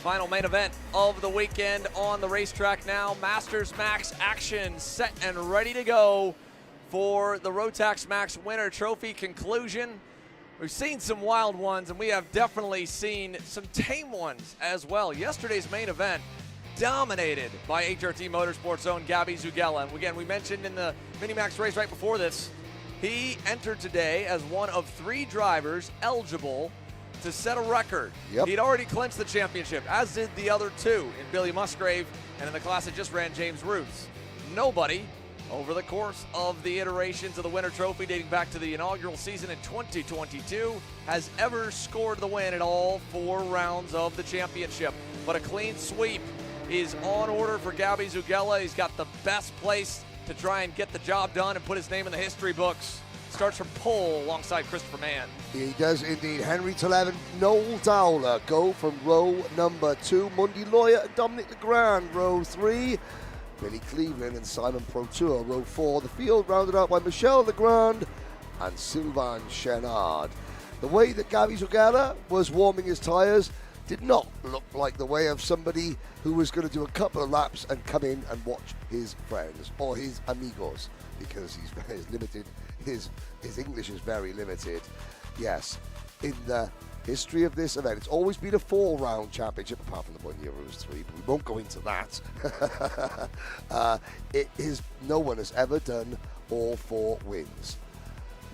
Final main event of the weekend on the racetrack now. Masters Max action set and ready to go for the Rotax Max Winter Trophy conclusion. We've seen some wild ones, and we have definitely seen some tame ones as well. Yesterday's main event dominated by HRT Motorsports' own Gabby Zugella. And again, we mentioned in the Mini-Max race right before this, he entered today as one of 3 drivers eligible to set a record. Yep. He'd already clinched the championship, as did the other 2 in Billy Musgrave and in the class that just ran James Roots. Nobody over the course of the iterations of the Winter Trophy dating back to the inaugural season in 2022 has ever scored the win at all 4 rounds of the championship. But a clean sweep is on order for Gabby Zugella. He's got the best place to try and get the job done and put his name in the history books. Starts from pole alongside Christopher Mann. He does indeed. Henry to 11, Noel Dowler go from row number 2. Mundy Lawyer and Dominic Legrand, row 3. Billy Cleveland and Simon Protour, row 4. The field rounded out by Michelle Legrand and Sylvain Chenard. The way that Gabby Zugella was warming his tyres did not look like the way of somebody who was going to do a couple of laps and come in and watch his friends or his amigos, because he's limited. His English is very limited. Yes, in the history of this event, it's always been a 4-round championship, apart from the 1 year it was 3, but we won't go into that. No one has ever done all 4 wins.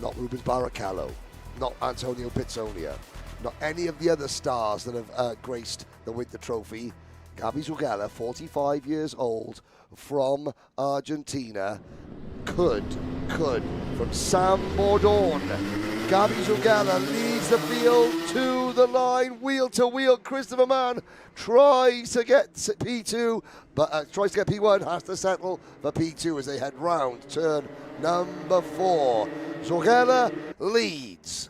Not Rubens Barrichello, not Antonio Pizzonia, not any of the other stars that have graced the Winter Trophy. Gabby Zugella, 45 years old, from Argentina, could, from San Bordon. Gabby Zugella leads the field to the line, wheel to wheel. Christopher Mann tries to get P2, but tries to get P1, has to settle for P2 as they head round turn number 4. Zugella leads.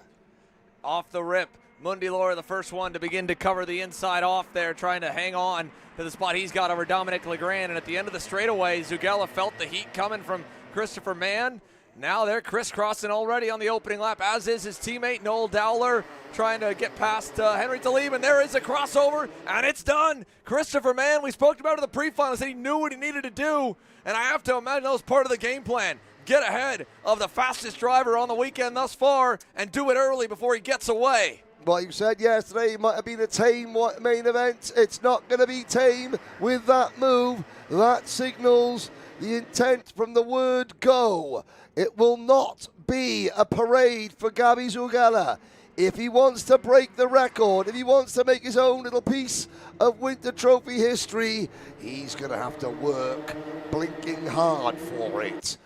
Off the rip, Mundy Laura, the first one to begin to cover the inside off there, trying to hang on to the spot he's got over Dominic Legrand. And at the end of the straightaway, Zugella felt the heat coming from Christopher Mann. Now they're crisscrossing already on the opening lap, as is his teammate Noel Dowler, trying to get past Henry Talib, and there is a crossover, and it's done. Christopher Mann, we spoke about in the pre-final, said he knew what he needed to do, and I have to imagine that was part of the game plan. Get ahead of the fastest driver on the weekend thus far and do it early before he gets away. Well, you said yesterday it might have been a tame main event. It's not going to be tame with that move. That signals the intent from the word go. It will not be a parade for Gabby Zugella. If he wants to break the record, if he wants to make his own little piece of Winter Trophy history, he's going to have to work blinking hard for it.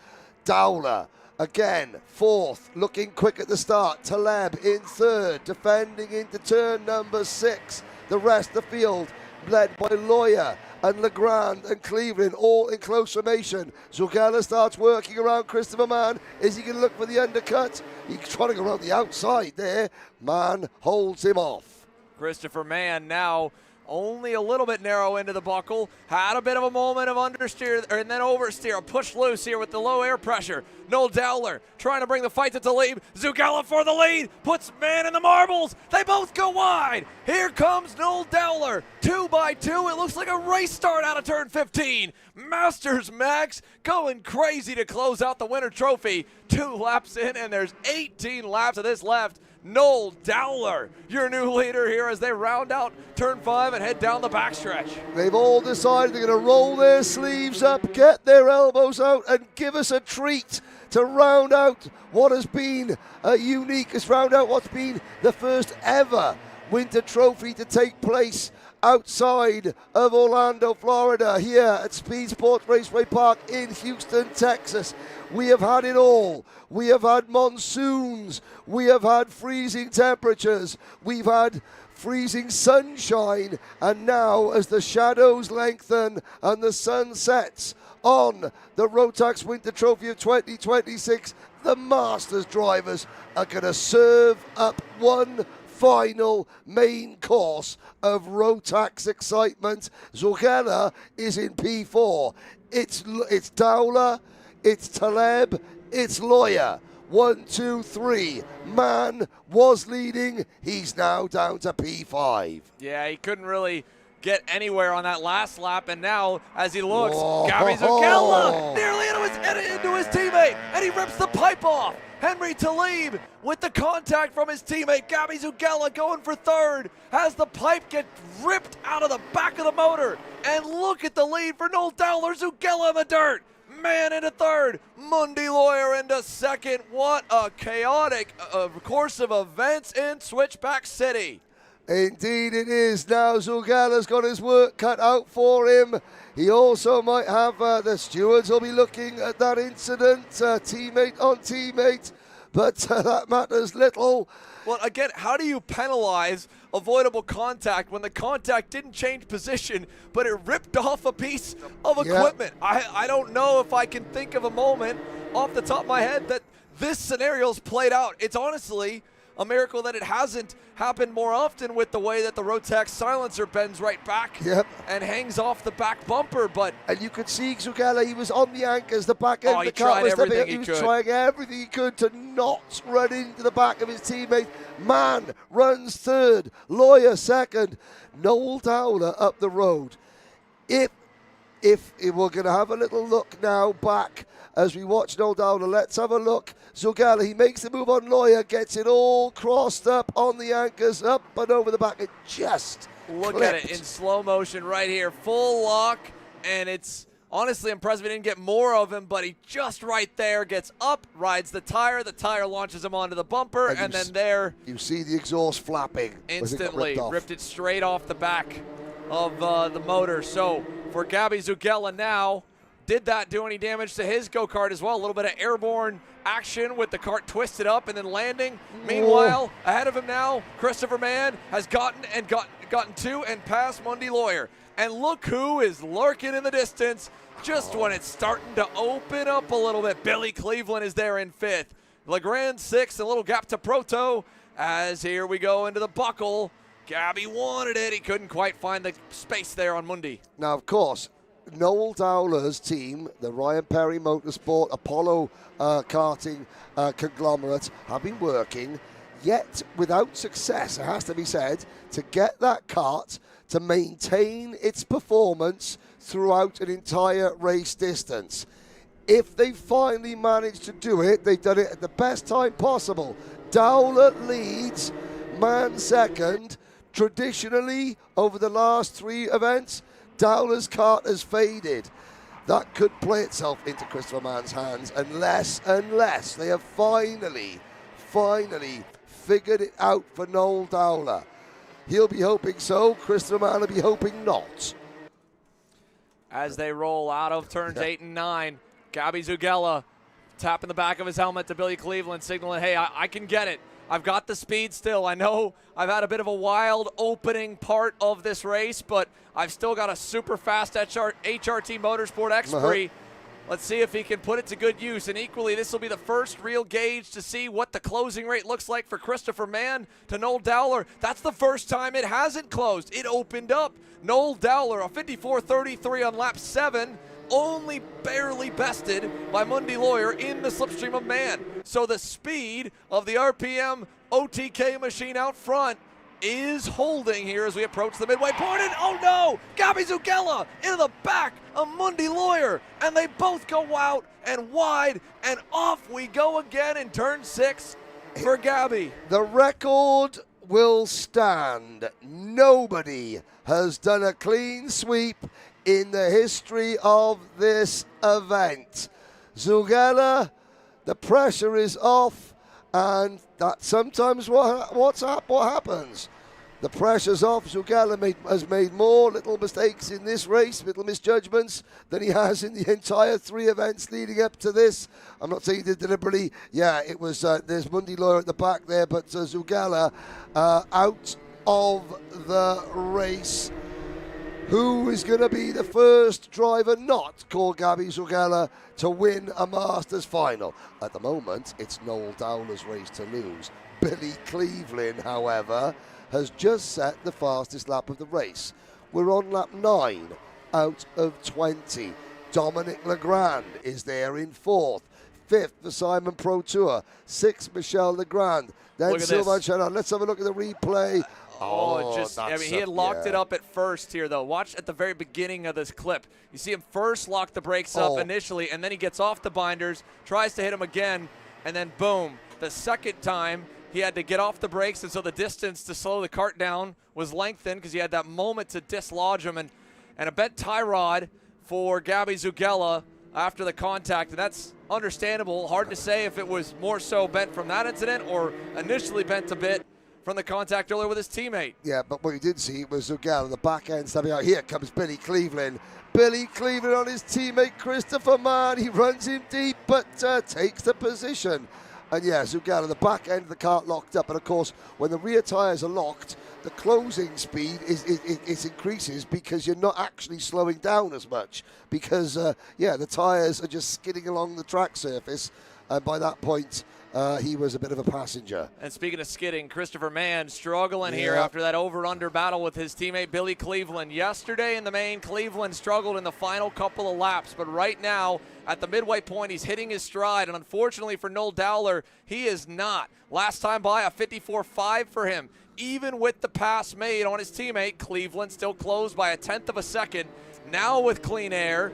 Dowler Again, fourth, looking quick at the start. Taleb in third, defending into turn number 6. The rest of the field led by Lawyer and Legrand and Cleveland, all in close formation. Zugella starts working around Christopher Mann. Is he going to look for the undercut? He's trying to go around the outside there. Mann holds him off. Christopher Mann now only a little bit narrow into the buckle. Had a bit of a moment of understeer and then oversteer. Push loose here with the low air pressure. Noel Dowler trying to bring the fight to Talib. Zugella for the lead. Puts Mann in the marbles. They both go wide. Here comes Noel Dowler. 2 by 2. It looks like a race start out of turn 15. Masters Max going crazy to close out the winter trophy. 2 laps in, and there's 18 laps of this left. Noel Dowler, your new leader here as they round out turn 5 and head down the backstretch. They've all decided they're going to roll their sleeves up, get their elbows out, and give us a treat to round out what has been round out what's been the first ever winter trophy to take place outside of Orlando, Florida, here at Speedsportz Raceway Park in Houston, Texas. We have had it all. We have had monsoons. We have had freezing temperatures. We've had freezing sunshine. And now, as the shadows lengthen and the sun sets on the Rotax Winter Trophy of 2026, the Masters drivers are going to serve up one final main course of Rotax excitement. Zugella is in P4. It's Dowler, it's Taleb, it's Lawyer. 1, 2, 3. Mann was leading. He's now down to P5. Yeah, he couldn't really get anywhere on that last lap, and now as he looks, Gabby Zugella nearly into his teammate, and he rips the pipe off. Henry Talib with the contact from his teammate. Gabby Zugella going for third as the pipe gets ripped out of the back of the motor. And look at the lead for Noel Dowler. Zugella in the dirt. Mann into third. Mundy Lawyer into second. What a chaotic course of events in Switchback City. Indeed it is. Now Zugella's got his work cut out for him. He also might have, the stewards will be looking at that incident, teammate on teammate, but that matters little. Well, again, how do you penalize avoidable contact when the contact didn't change position, but it ripped off a piece of equipment? I don't know if I can think of a moment off the top of my head that this scenario's played out. It's honestly a miracle that it hasn't happened more often with the way that the Rotax silencer bends right back and hangs off the back bumper. And you could see Zugella, he was on the anchors, the back end of the car was stepping up. He was trying everything he could to not run into the back of his teammate. Mann runs third, Lawyer second, Noel Dowler up the road. If we're going to have a little look now back as we watch Noel Dowler, let's have a look. Zugella, he makes the move on Lawyer, gets it all crossed up on the anchors, up and over the back. It just look at it in slow motion right here. Full lock, and it's honestly impressive. He didn't get more of him, but he just right there gets up, rides the tire. The tire launches him onto the bumper, and then there you see the exhaust flapping. Instantly ripped it straight off the back of the motor. So for Gabby Zugella now, did that do any damage to his go-kart as well? A little bit of airborne action with the kart twisted up and then landing. Meanwhile, ahead of him now, Christopher Mann has gotten to and past Mundy Lawyer. And look who is lurking in the distance just when it's starting to open up a little bit. Billy Cleveland is there in 5th. Legrand 6th, a little gap to Proto as here we go into the buckle. Gabby wanted it. He couldn't quite find the space there on Mundy. Now, of course, Noel Dowler's team, the Ryan Perry Motorsport Apollo karting conglomerate, have been working, yet without success, it has to be said, to get that kart to maintain its performance throughout an entire race distance. If they finally managed to do it, they've done it at the best time possible. Dowler leads, Mann second. Traditionally, over the last 3 events, Dowler's kart has faded. That could play itself into Christopher Mann's hands unless they have finally figured it out for Noel Dowler. He'll be hoping so. Christopher Mann will be hoping not. As they roll out of turns 8 and 9, Gabby Zugella tapping the back of his helmet to Billy Cleveland, signaling, hey, I can get it. I've got the speed still. I know I've had a bit of a wild opening part of this race, but I've still got a super fast HRT Motorsport X3. Let's see if he can put it to good use. And equally, this will be the first real gauge to see what the closing rate looks like for Christopher Mann to Noel Dowler. That's the first time it hasn't closed. It opened up. Noel Dowler, a 54.33 on lap 7, only barely bested by Mundy Lawyer in the slipstream of Mann. So the speed of the RPM OTK machine out front is holding here as we approach the midway point. And oh no, Gabby Zugella into the back of Mundy Lawyer, and they both go out and wide, and off we go again in turn 6 for Gabby. The record will stand. Nobody has done a clean sweep in the history of this event. Zugella, the pressure is off, and that's sometimes what happens. The pressure's off. Zugella has made more little mistakes in this race, little misjudgments, than he has in the entire 3 events leading up to this. I'm not saying he did deliberately. Yeah, it was, there's Mundy Lawyer at the back there, but Zugella out of the race. Who is going to be the first driver not called Gabby Zugella to win a Masters final? At the moment, it's Noel Dowler's race to lose. Billy Cleveland, however, has just set the fastest lap of the race. We're on lap 9 out of 20. Dominic Legrand is there in 4th. 5th for Simon Pro Tour. 6th, Michel Legrand. Then Sylvain Chanon. Let's have a look at the replay. He had locked it up at first here, though. Watch at the very beginning of this clip. You see him first lock the brakes up initially, and then he gets off the binders, tries to hit him again, and then boom. The second time, he had to get off the brakes, and so the distance to slow the cart down was lengthened because he had that moment to dislodge him. And a bent tie rod for Gabby Zugella after the contact, and that's understandable. Hard to say if it was more so bent from that incident or initially bent a bit from the contact earlier with his teammate. Yeah, but what you did see was Zugella, the back end stepping out. Here comes Billy Cleveland. Billy Cleveland on his teammate Christopher Mann. He runs him deep, but takes the position. And yeah, Zugella, the back end of the cart locked up. And of course, when the rear tyres are locked, the closing speed is increases because you're not actually slowing down as much. Because, the tyres are just skidding along the track surface. And by that point, he was a bit of a passenger. And speaking of skidding, Christopher Mann struggling here after that over-under battle with his teammate Billy Cleveland. Yesterday in the main, Cleveland struggled in the final couple of laps, but right now at the midway point, he's hitting his stride, and unfortunately for Noel Dowler, he is not. Last time by, a 54.5 for him. Even with the pass made on his teammate, Cleveland still closed by 1/10 of a second. Now with clean air,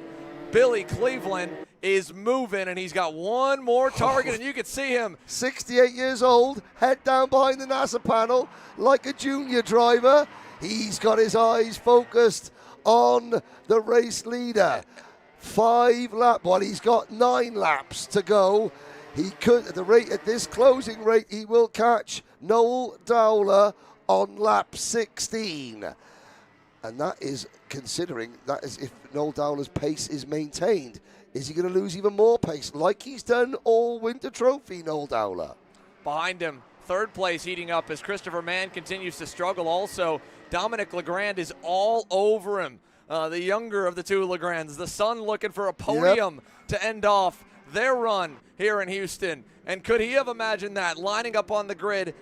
Billy Cleveland is moving, and he's got one more target, and you can see him. 68 years old, head down behind the NASA panel like a junior driver. He's got his eyes focused on the race leader. 5 laps, well, he's got 9 laps to go. He could, at this closing rate, he will catch Noel Dowler on lap 16. And that is considering that is if Noel Dowler's pace is maintained. Is he going to lose even more pace like he's done all winter trophy, Noel Dowler? Behind him, 3rd place heating up as Christopher Mann continues to struggle. Also, Dominic Legrand is all over him. The younger of the two Legrands, the son looking for a podium to end off their run here in Houston. And could he have imagined that, lining up on the grid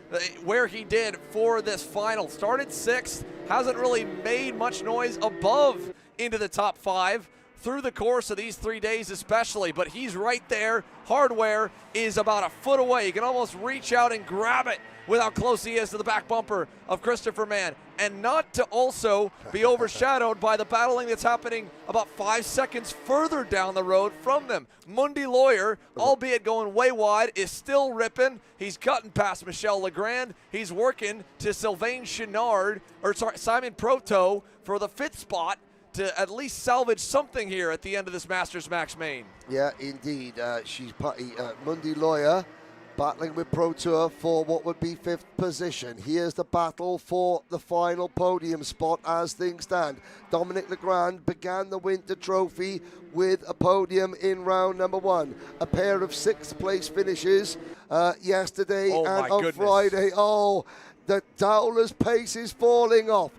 where he did for this final? Started 6th, hasn't really made much noise above into the top 5 through the course of these 3 days especially, but he's right there. Hardware is about a foot away. You can almost reach out and grab it with how close he is to the back bumper of Christopher Mann. And not to also be overshadowed by the battling that's happening about 5 seconds further down the road from them. Mundy Lawyer, albeit going way wide, is still ripping. He's cutting past Michel Legrand. He's working to Sylvain Chenard, Simon Proto for the 5th spot to at least salvage something here at the end of this Masters Max Main. Yeah, indeed. Mundy Lawyer battling with Pro Tour for what would be 5th position. Here's the battle for the final podium spot as things stand. Dominic Legrand began the Winter Trophy with a podium in round number 1. A pair of 6th place finishes yesterday and on Friday. Oh, the Dowler's pace is falling off.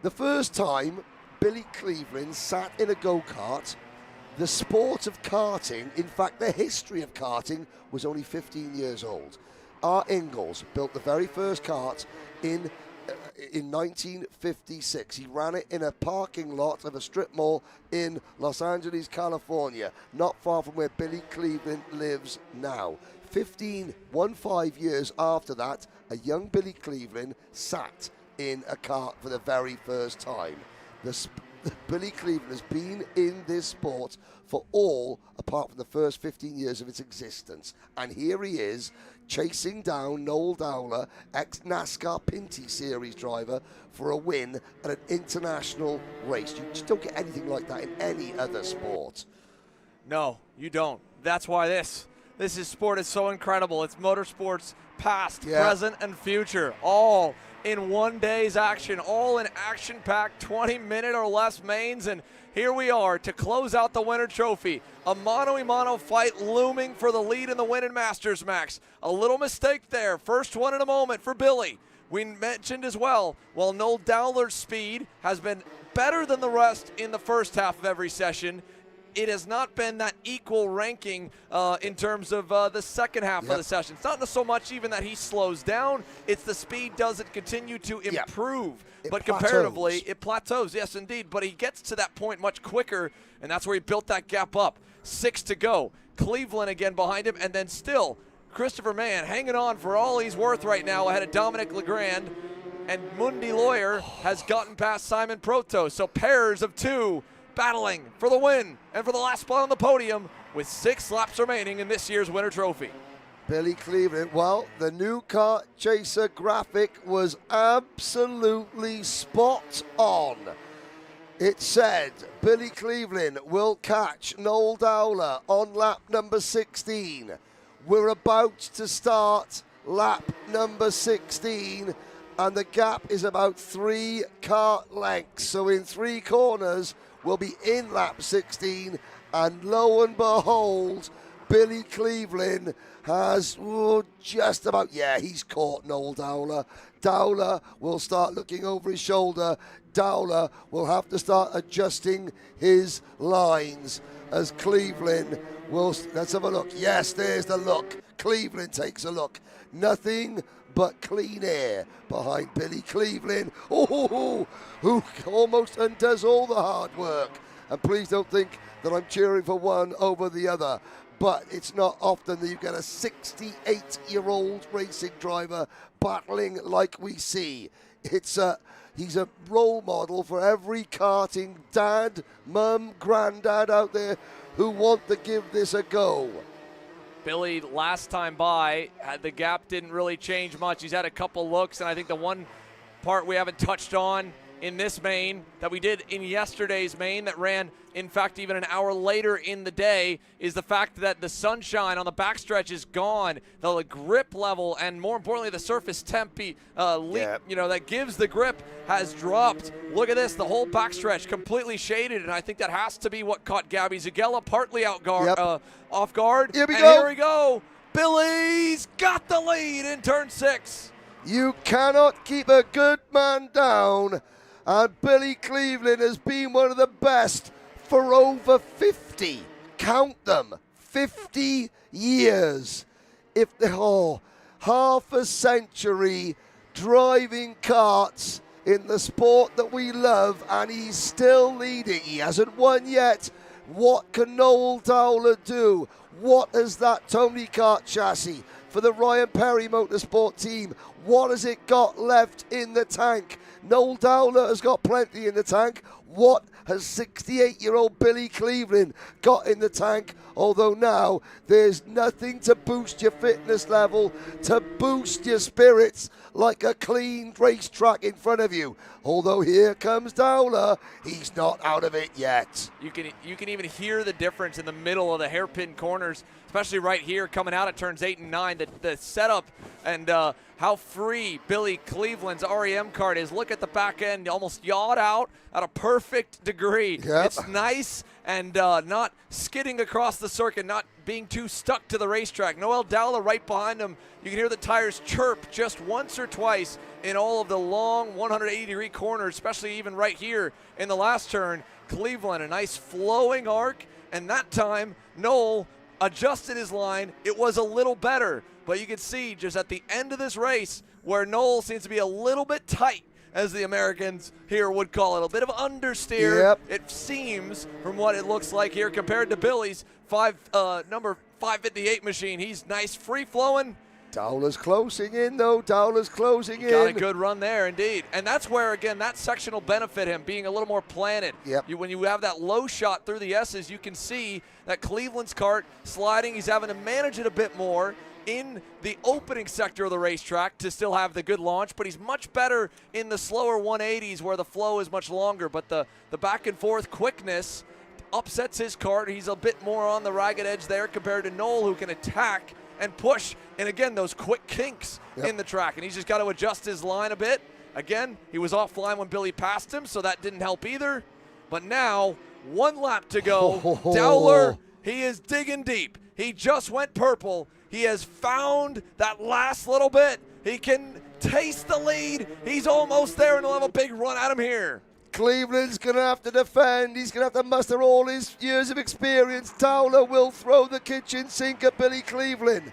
The first time Billy Cleveland sat in a go-kart, the sport of karting, in fact the history of karting, was only 15 years old. Art Ingalls built the very first kart in 1956. He ran it in a parking lot of a strip mall in Los Angeles, California, not far from where Billy Cleveland lives now. 15 years after that, a young Billy Cleveland sat in a kart for the very first time. Billy Cleveland has been in this sport for all apart from the first 15 years of its existence. And here he is, chasing down Noel Dowler, ex-NASCAR Pinty Series driver, for a win at an international race. You just don't get anything like that in any other sport. No, you don't. That's why this sport is so incredible. It's motorsports past, present, and future, all in one day's action, all in action-packed 20-minute or less mains. And here we are to close out the Winter Trophy. A mano-a-mano fight looming for the lead in the Win and Masters, Max. A little mistake there. First one in a moment for Billy. We mentioned as well, while Noel Dowler's speed has been better than the rest in the first half of every session, it has not been that equal ranking in terms of the second half of the session. It's not so much even that he slows down, it's the speed doesn't continue to improve. But comparatively, it plateaus, yes indeed. But he gets to that point much quicker, and that's where he built that gap up. 6 to go. Cleveland again behind him, and then still Christopher Mann hanging on for all he's worth right now ahead of Dominic Legrand. And Mundi Lawyer has gotten past Simon Proto. So pairs of 2 battling for the win and for the last spot on the podium with 6 laps remaining in this year's Winter Trophy. Billy Cleveland, well, the new Kart Chaser graphic was absolutely spot on. It said Billy Cleveland will catch Noel Dowler on lap number 16. We're about to start lap number 16, and the gap is about 3 kart lengths. So in 3 corners, we'll be in lap 16, and lo and behold, Billy Cleveland has just about, he's caught Noel Dowler. Dowler will start looking over his shoulder. Dowler will have to start adjusting his lines as Cleveland will, let's have a look. Yes, there's the look. Cleveland takes a look. Nothing but clean air behind Billy Cleveland, who almost undoes all the hard work. And please don't think that I'm cheering for one over the other, but it's not often that you get a 68-year-old racing driver battling like we see. He's a role model for every karting dad, mum, granddad out there who want to give this a go. Billy, last time by, the gap didn't really change much. He's had a couple looks, and I think the one part we haven't touched on in this main that we did in yesterday's main that ran, in fact, even an hour later in the day, is the fact that the sunshine on the backstretch is gone. The grip level, and more importantly, the surface temp that gives the grip has dropped. Look at this, the whole backstretch completely shaded, and I think that has to be what caught Gabby Zagella partly off guard. Here we go. Billy's got the lead in turn 6. You cannot keep a good man down, and Billy Cleveland has been one of the best for over 50, count them, 50 years. Half a century driving karts in the sport that we love, and he's still leading. He hasn't won yet. What can Noel Dowler do? What has that Tony Kart chassis for the Ryan Perry Motorsport team? What has it got left in the tank? Noel Dowler has got plenty in the tank. What has 68-year-old Billy Cleveland got in the tank, although now there's nothing to boost your fitness level, to boost your spirits like a clean racetrack in front of you. Although here comes Dowler, he's not out of it yet. You can even hear the difference in the middle of the hairpin corners, especially right here coming out at turns 8 and 9. The setup and how free Billy Cleveland's REM kart is. Look at the back end, almost yawed out at a perfect degree. Yep. It's nice and not skidding across the circuit, not being too stuck to the racetrack. Noel Dowler right behind him. You can hear the tires chirp just once or twice in all of the long 180-degree corners, especially even right here in the last turn. Cleveland, a nice flowing arc, and that time Noel adjusted his line. It was a little better, but you can see just at the end of this race where Noel seems to be a little bit tight, as the Americans here would call it, a bit of understeer. Yep. It seems from what it looks like here compared to Billy's number 558 machine. He's nice, free-flowing. Dowler's closing in, though. Dowler's closing in. Got a good run there, indeed. And that's where, again, that section will benefit him, being a little more planted. Yep. When you have that low shot through the S's, you can see that Cleveland's kart sliding. He's having to manage it a bit more in the opening sector of the racetrack to still have the good launch, but he's much better in the slower 180s where the flow is much longer. But the back and forth quickness upsets his kart. He's a bit more on the ragged edge there compared to Noel, who can attack and push, and again, those quick kinks in the track, and he's just got to adjust his line a bit. Again, he was offline when Billy passed him, so that didn't help either. But now, one lap to go. Dowler, he is digging deep. He just went purple. He has found that last little bit. He can taste the lead. He's almost there, and he'll have a big run at him here. Cleveland's going to have to defend. He's going to have to muster all his years of experience. Dowler will throw the kitchen sink at Billy Cleveland.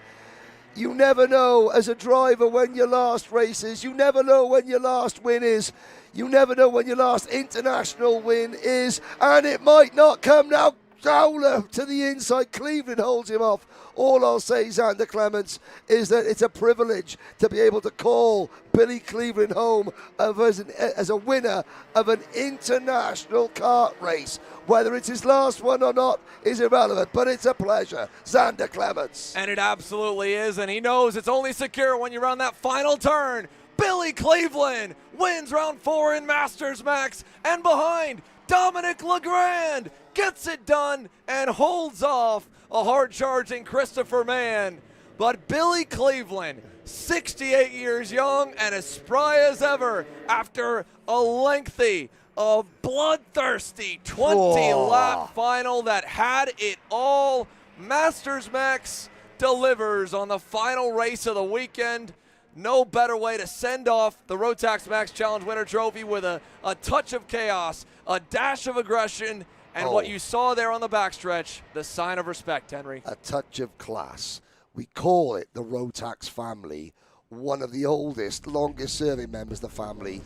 You never know as a driver when your last race is. You never know when your last win is. You never know when your last international win is. And it might not come now. Dowler to the inside. Cleveland holds him off. All I'll say, Xander Clements, is that it's a privilege to be able to call Billy Cleveland home as a winner of an international kart race. Whether it's his last one or not is irrelevant, but it's a pleasure. Xander Clements. And it absolutely is, and he knows it's only secure when you're on that final turn. Billy Cleveland wins round 4 in Masters Max, and behind, Dominic Legrand gets it done and holds off a hard-charging Christopher Mann. But Billy Cleveland, 68 years young and as spry as ever after a lengthy, bloodthirsty 20-lap final that had it all. Masters Max delivers on the final race of the weekend. No better way to send off the Rotax Max Challenge Winter Trophy with a touch of chaos, a dash of aggression, and what you saw there on the backstretch, the sign of respect, Henry. A touch of class. We call it the Rotax family. One of the oldest, longest serving members of the family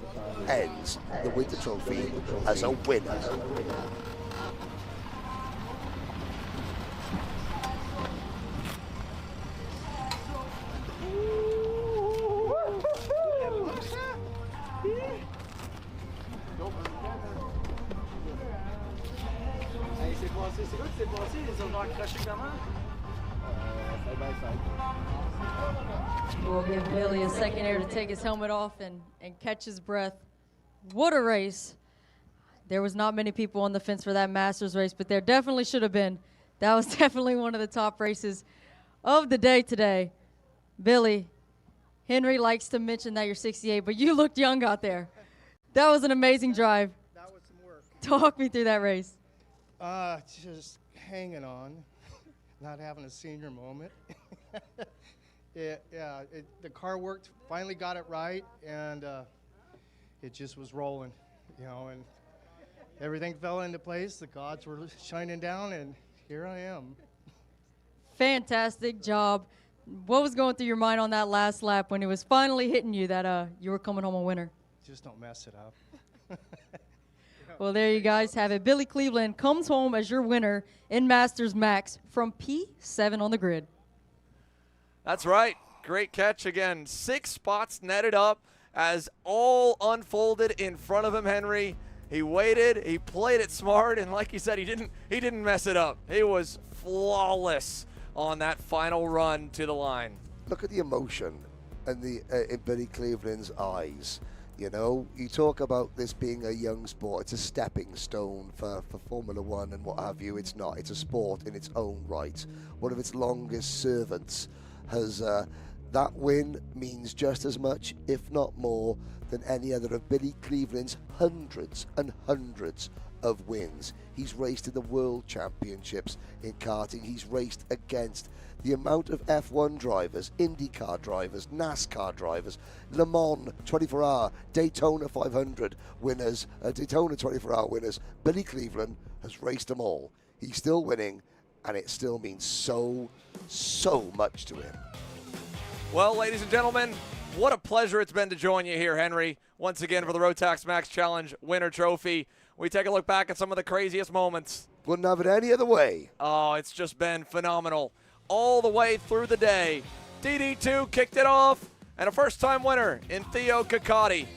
ends the Winter Trophy as a winner. C'est passé, ils ont accroché comment? We'll give Billy a second here to take his helmet off and catch his breath. What a race. There was not many people on the fence for that Masters race, but there definitely should have been. That was definitely one of the top races of the day today. Billy, Henry likes to mention that you're 68, but you looked young out there. That was an amazing drive. That was some work. Talk me through that race. Just hanging on, not having a senior moment. The car worked, finally got it right, and it just was rolling, and everything fell into place. The gods were shining down, and here I am. Fantastic job. What was going through your mind on that last lap when it was finally hitting you that you were coming home a winner? Just don't mess it up. Well, there you guys have it. Billy Cleveland comes home as your winner in Masters Max from P7 on the grid. That's right. Great catch again. 6 spots netted up as all unfolded in front of him, Henry. He waited, he played it smart, and like you said, he didn't mess it up. He was flawless on that final run to the line. Look at the emotion and in Billy Cleveland's eyes. You know, you talk about this being a young sport. It's a stepping stone for Formula One and what have you. It's not. It's a sport in its own right. One of its longest servants has that win means just as much, if not more, than any other of Billy Cleveland's hundreds and hundreds of wins. He's raced in the World Championships in karting. He's raced against the amount of F1 drivers, IndyCar drivers, NASCAR drivers, Le Mans 24-hour, Daytona 500 winners, Daytona 24-hour winners. Billy Cleveland has raced them all. He's still winning, and it still means so much to him. Well, ladies and gentlemen, what a pleasure it's been to join you here, Henry, once again for the Rotax Max Challenge Winter Trophy. We take a look back at some of the craziest moments. Wouldn't have it any other way. Oh, it's just been phenomenal. All the way through the day. DD2 kicked it off, and a first-time winner in Theo Kakati.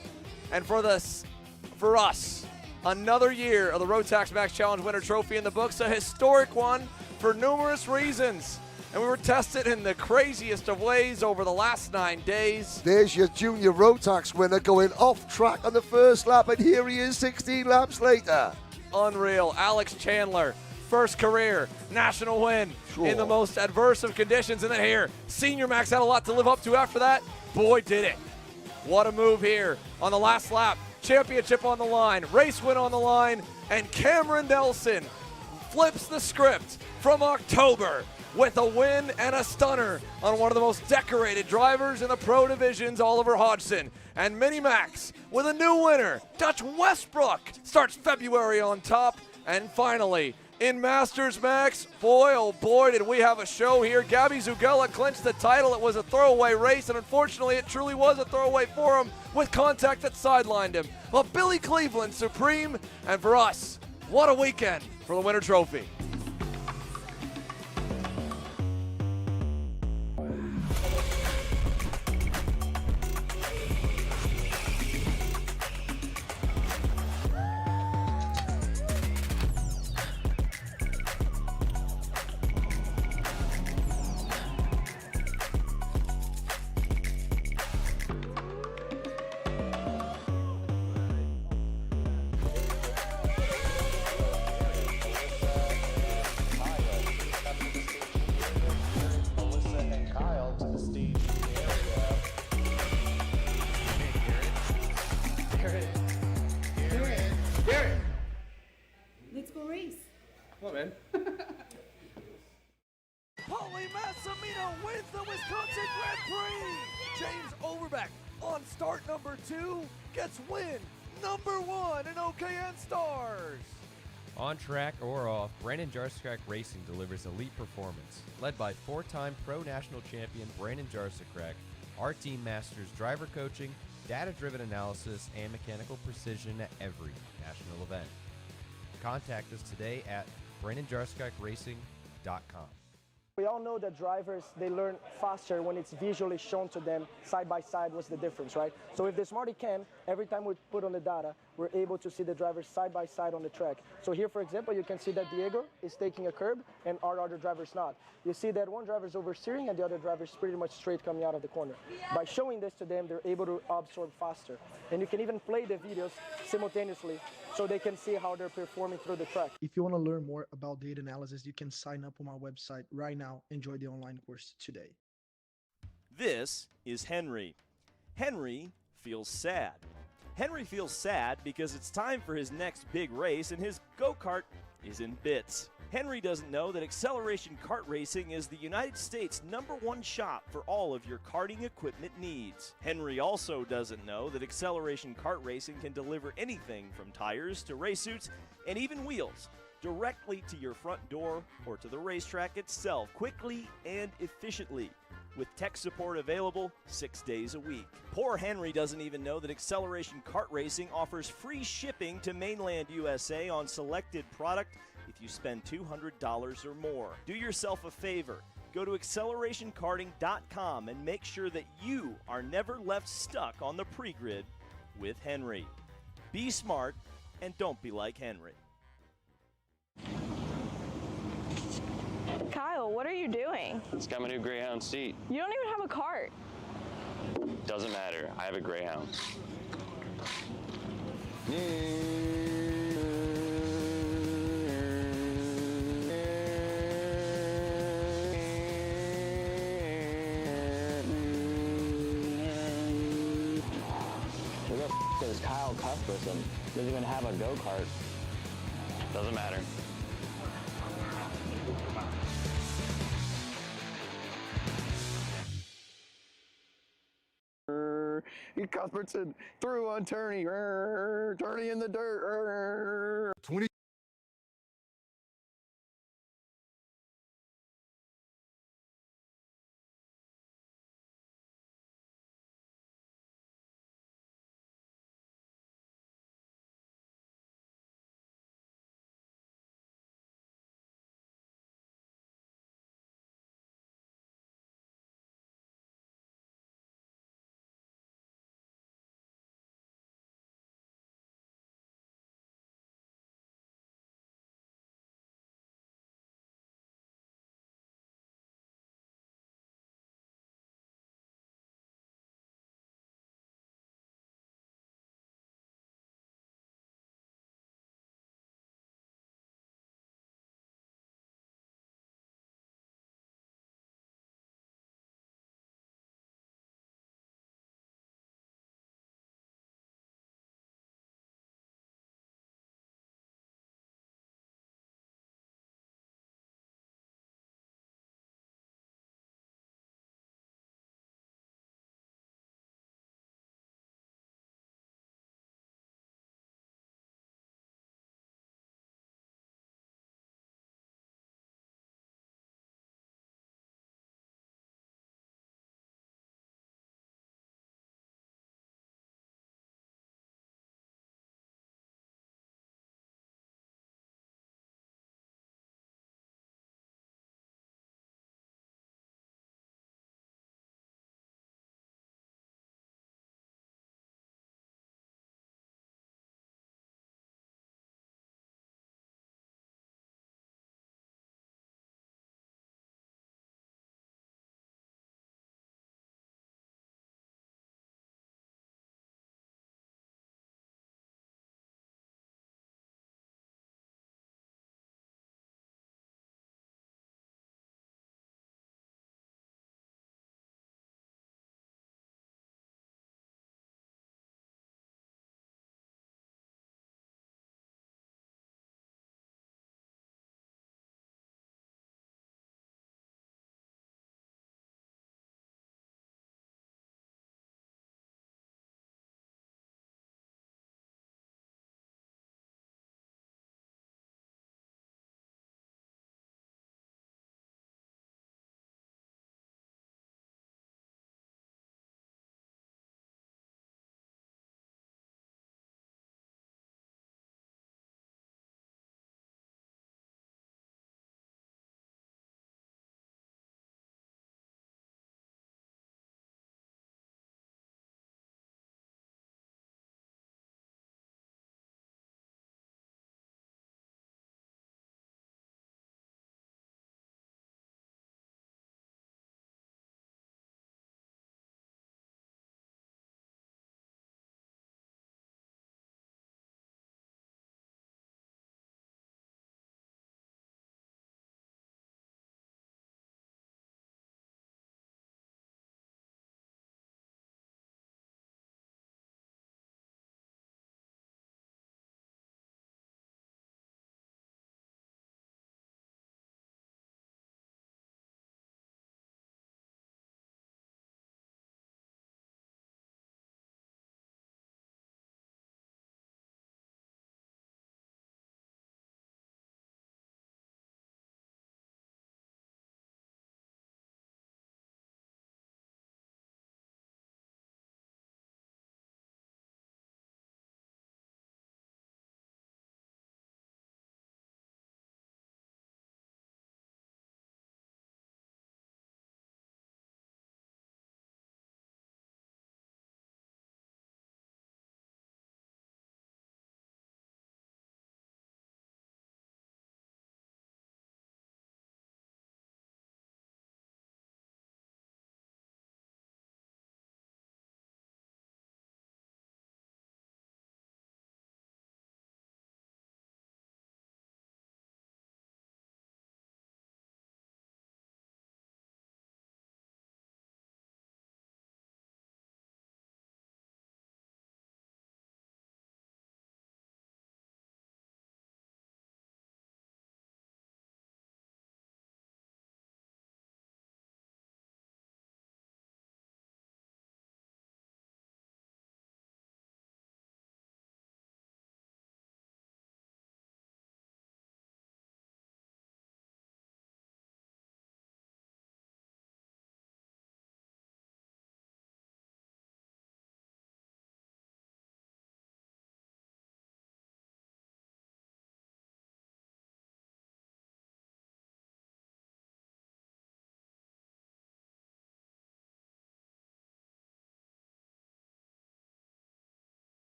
And for us, another year of the Rotax Max Challenge Winter Trophy in the books, a historic one for numerous reasons. And we were tested in the craziest of ways over the last 9 days. There's your junior Rotax winner going off track on the first lap, and here he is 16 laps later. Unreal. Alex Chandler, first career national win in the most adverse of conditions. And then here, Senior Max had a lot to live up to after that. Boy, did it. What a move here on the last lap. Championship on the line, race win on the line, and Cameron Nelson flips the script from October with a win and a stunner on one of the most decorated drivers in the pro divisions, Oliver Hodgson. And Mini Max with a new winner. Dutch Westbrook starts February on top. And finally, in Masters Max, boy, oh boy, did we have a show here. Gabby Zugella clinched the title. It was a throwaway race, and unfortunately, it truly was a throwaway for him with contact that sidelined him. Well, Billy Cleveland supreme, and for us, what a weekend for the Winter Trophy. Let's go race. Come on, man. Paulie Massimino wins the Wisconsin Grand Prix. James Overbeck on start number 2 gets win number 1 in OKN Stars. On track or off, Brandon Jarsekrak Racing delivers elite performance. Led by 4-time Pro National Champion Brandon Jarsekrak, our team masters driver coaching, data-driven analysis, and mechanical precision at every national event. Contact us today at BrandonJarsekrakRacing.com. We all know that drivers, they learn faster when it's visually shown to them side by side what's the difference, right? So if the Smarty can, every time we put on the data, we're able to see the drivers side by side on the track. So here, for example, you can see that Diego is taking a curb and our other driver's not. You see that one driver's oversteering and the other driver's pretty much straight coming out of the corner. By showing this to them, they're able to absorb faster. And you can even play the videos simultaneously so they can see how they're performing through the track. If you want to learn more about data analysis, you can sign up on my website right now. Enjoy the online course today. This is Henry. Henry feels sad. Henry feels sad because it's time for his next big race and his go-kart is in bits. Henry doesn't know that Acceleration Kart Racing is the United States' #1 shop for all of your karting equipment needs. Henry also doesn't know that Acceleration Kart Racing can deliver anything from tires to race suits and even wheels directly to your front door or to the racetrack itself, quickly and efficiently, with tech support available 6 days a week. Poor Henry doesn't even know that Acceleration Kart Racing offers free shipping to mainland USA on selected product if you spend $200 or more. Do yourself a favor. Go to accelerationkarting.com and make sure that you are never left stuck on the pre-grid with Henry. Be smart and don't be like Henry. Kyle, what are you doing? It's got my new Greyhound seat. You don't even have a cart. Doesn't matter. I have a Greyhound. Who the f is Kyle Cuthbertson? Doesn't even have a go-kart. Doesn't matter. Cuthbertson through on Turney. Turney in the dirt. 20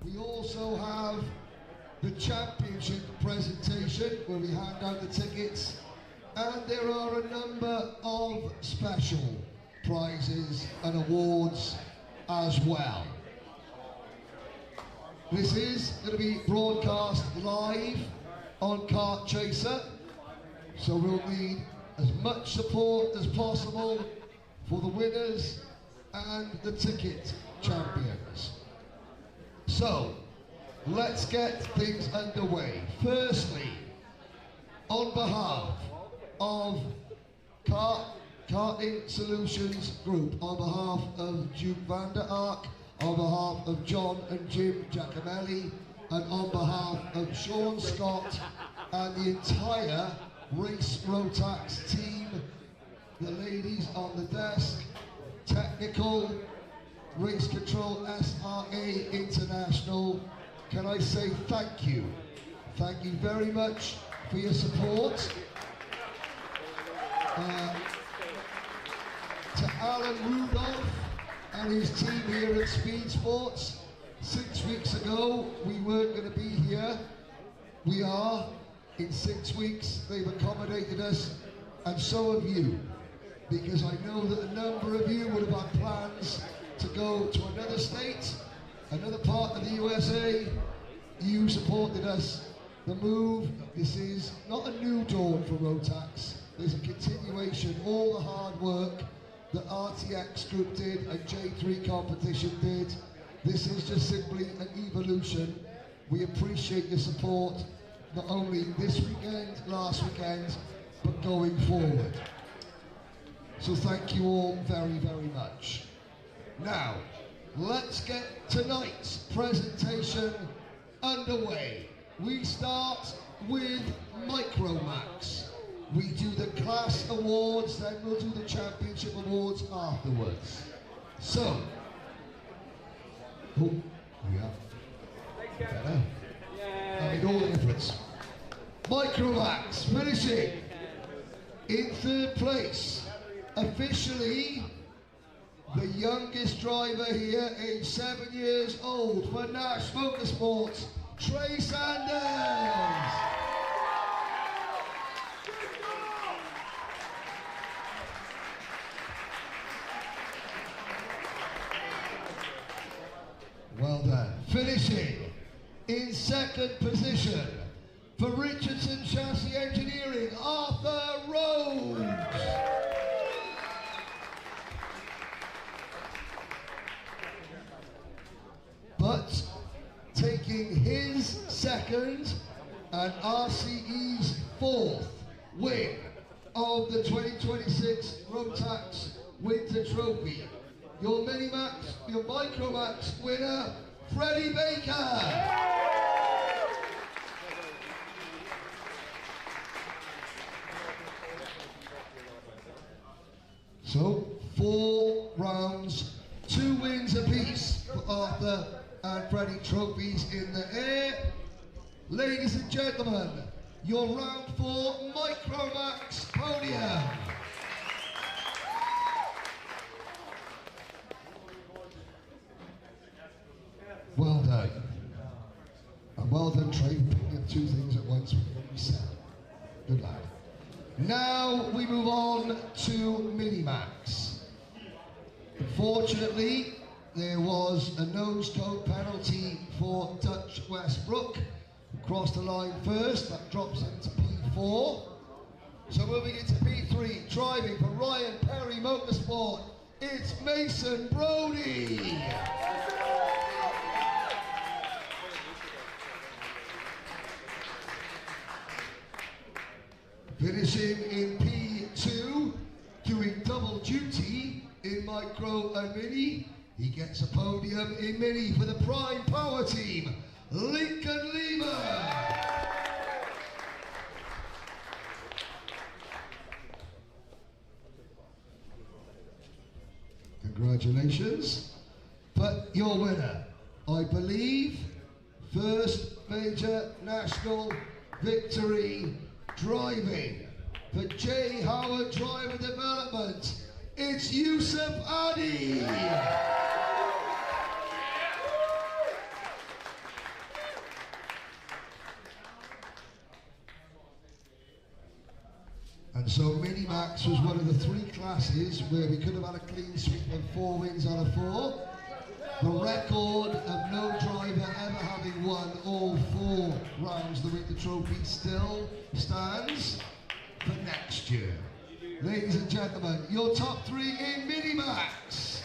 We also have the championship presentation where we hand out the tickets, and there are a number of special prizes and awards as well. This is going to be broadcast live on Kart Chaser, so we'll need as much support as possible for the winners and the ticket champions. So, let's get things underway. Firstly, on behalf of Karting Solutions Group, on behalf of Duke van der Ark, on behalf of John and Jim Giacomelli, and on behalf of Sean Scott and the entire Race Rotax team, the ladies on the desk, technical, race control, SRA International, can I say thank you? Thank you very much for your support. To Alan Rudolph and his team here at Speedsportz. 6 weeks ago, we weren't going to be here. We are. In 6 weeks, they've accommodated us, and so have you. Because I know that a number of you would have had plans to go to another state, another part of the USA. You supported us. The move, this is not a new dawn for Rotax. There's a continuation, all the hard work that RTX Group did and J3 Competition did. This is just simply an evolution. We appreciate your support, not only this weekend, last weekend, but going forward. So thank you all very, very much. Now, let's get tonight's presentation underway. We start with Micromax. We do the class awards, then we'll do the championship awards afterwards. So, oh, yeah, better. I made all the difference. Micromax finishing in 3rd place. Officially, the youngest driver here, age 7 years old for Nash Motorsports, Trey Sanders. Well done. Finishing in 2nd position for Richardson Chassis Engineering, Arthur Rhodes. But taking his 2nd and RCE's 4th win of the 2026 Rotax Winter Trophy, your Minimax, your Micromax winner, Freddie Baker. So, 4 rounds, 2 wins apiece for Arthur and Freddie, trophies in the air. Ladies and gentlemen, your round 4 Micromax podium. Well done. And well done, Trey, picking up 2 things at once. Good lad. Now we move on to Minimax. Unfortunately, there was a nose cone penalty for Dutch Westbrook. Crossed the line first, that drops him to P4. So moving into P3, driving for Ryan Perry Motorsport, it's Mason Brody. Finishing in P2, doing double duty in Micro and Mini. He gets a podium in Mini for the Prime Power Team, Lincoln Lima. Congratulations. But your winner, I believe, first major national victory driving for J. Howard Driver Development, it's Yusuf Adi. So Mini Max was one of the 3 classes where we could have had a clean sweep and 4 wins out of 4. The record of no driver ever having won all 4 rounds of the Winter Trophy still stands for next year. Ladies and gentlemen, your top 3 in Mini Max.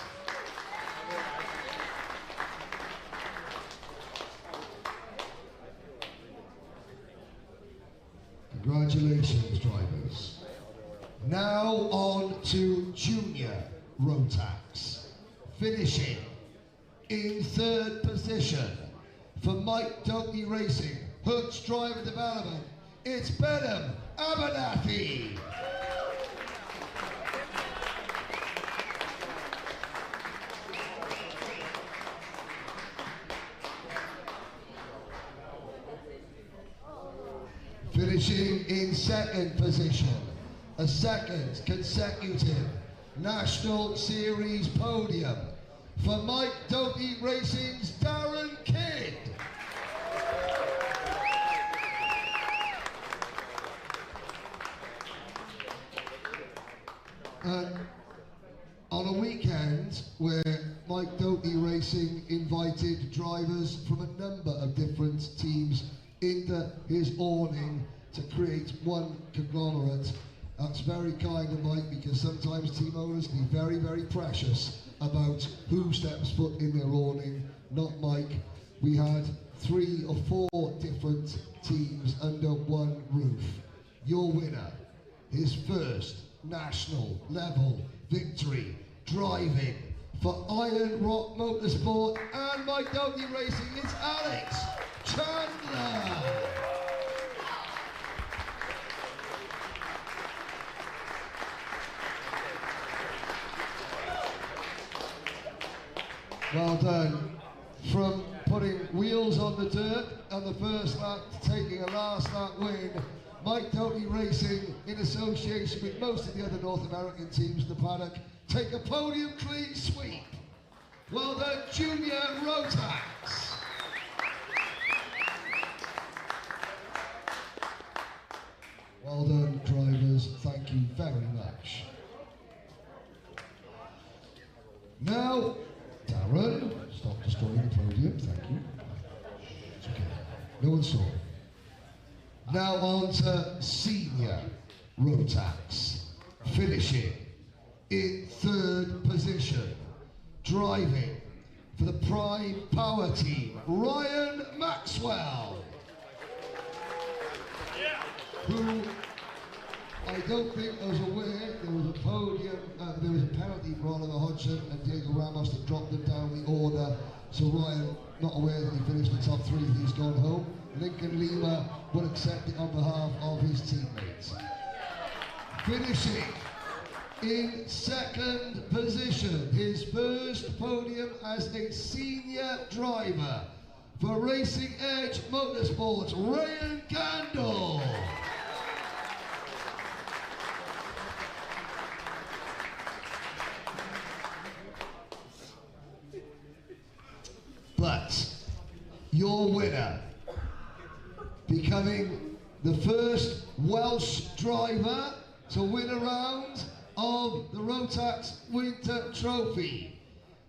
Congratulations, drivers. Now on to Junior Rotax. Finishing in 3rd position for Mike Doty Racing, Hooks Driver Development, it's Benham Abernathy. Finishing in 2nd position, a 2nd consecutive National Series podium for Mike Doty Racing's Darren Kidd. On a weekend where Mike Doty Racing invited drivers from a number of different teams into his awning to create one conglomerate. That's very kind of Mike, because sometimes team owners can be very, very precious about who steps foot in their awning, not Mike. We had 3 or 4 different teams under one roof. Your winner, his first national level victory, driving for Iron Rock Motorsport and Mike Doty Racing, it's Alex Chandler. Well done. From putting wheels on the dirt on the first lap to taking a last lap win, Mike Doty Racing, in association with most of the other North American teams in the paddock, take a podium clean sweep. Well done, Junior Rotax. Well done, drivers. Thank you very much. Now, Darren, stop destroying the podium. Thank you. It's okay. No one saw. Now on to Senior Rotax. Finishing in 3rd position. Driving for the Prime Power Team, Ryan Maxwell. Who I don't think was aware there was a podium, there was a penalty for Oliver Hodgson and Diego Ramos that dropped them down the order. So Ryan, not aware that he finished the top 3, he's gone home. Lincoln Lima will accept it on behalf of his teammates. Finishing in 2nd position, his first podium as a senior driver for Racing Edge Motorsports, Ryan Gandel. But your winner, becoming the first Welsh driver to win a round of the Rotax Winter Trophy,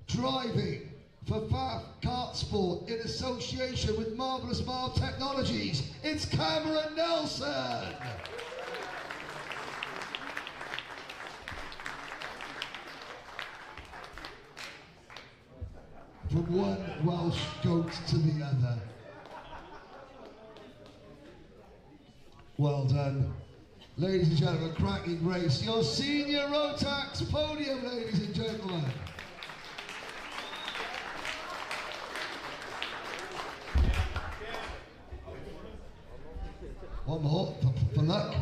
driving for Faf Kart Sport in association with Marvelous Marv Technologies, it's Cameron Nelson. From one Welsh goat to the other. Well done. Ladies and gentlemen, cracking race. Your senior Rotax podium, ladies and gentlemen. One more for luck.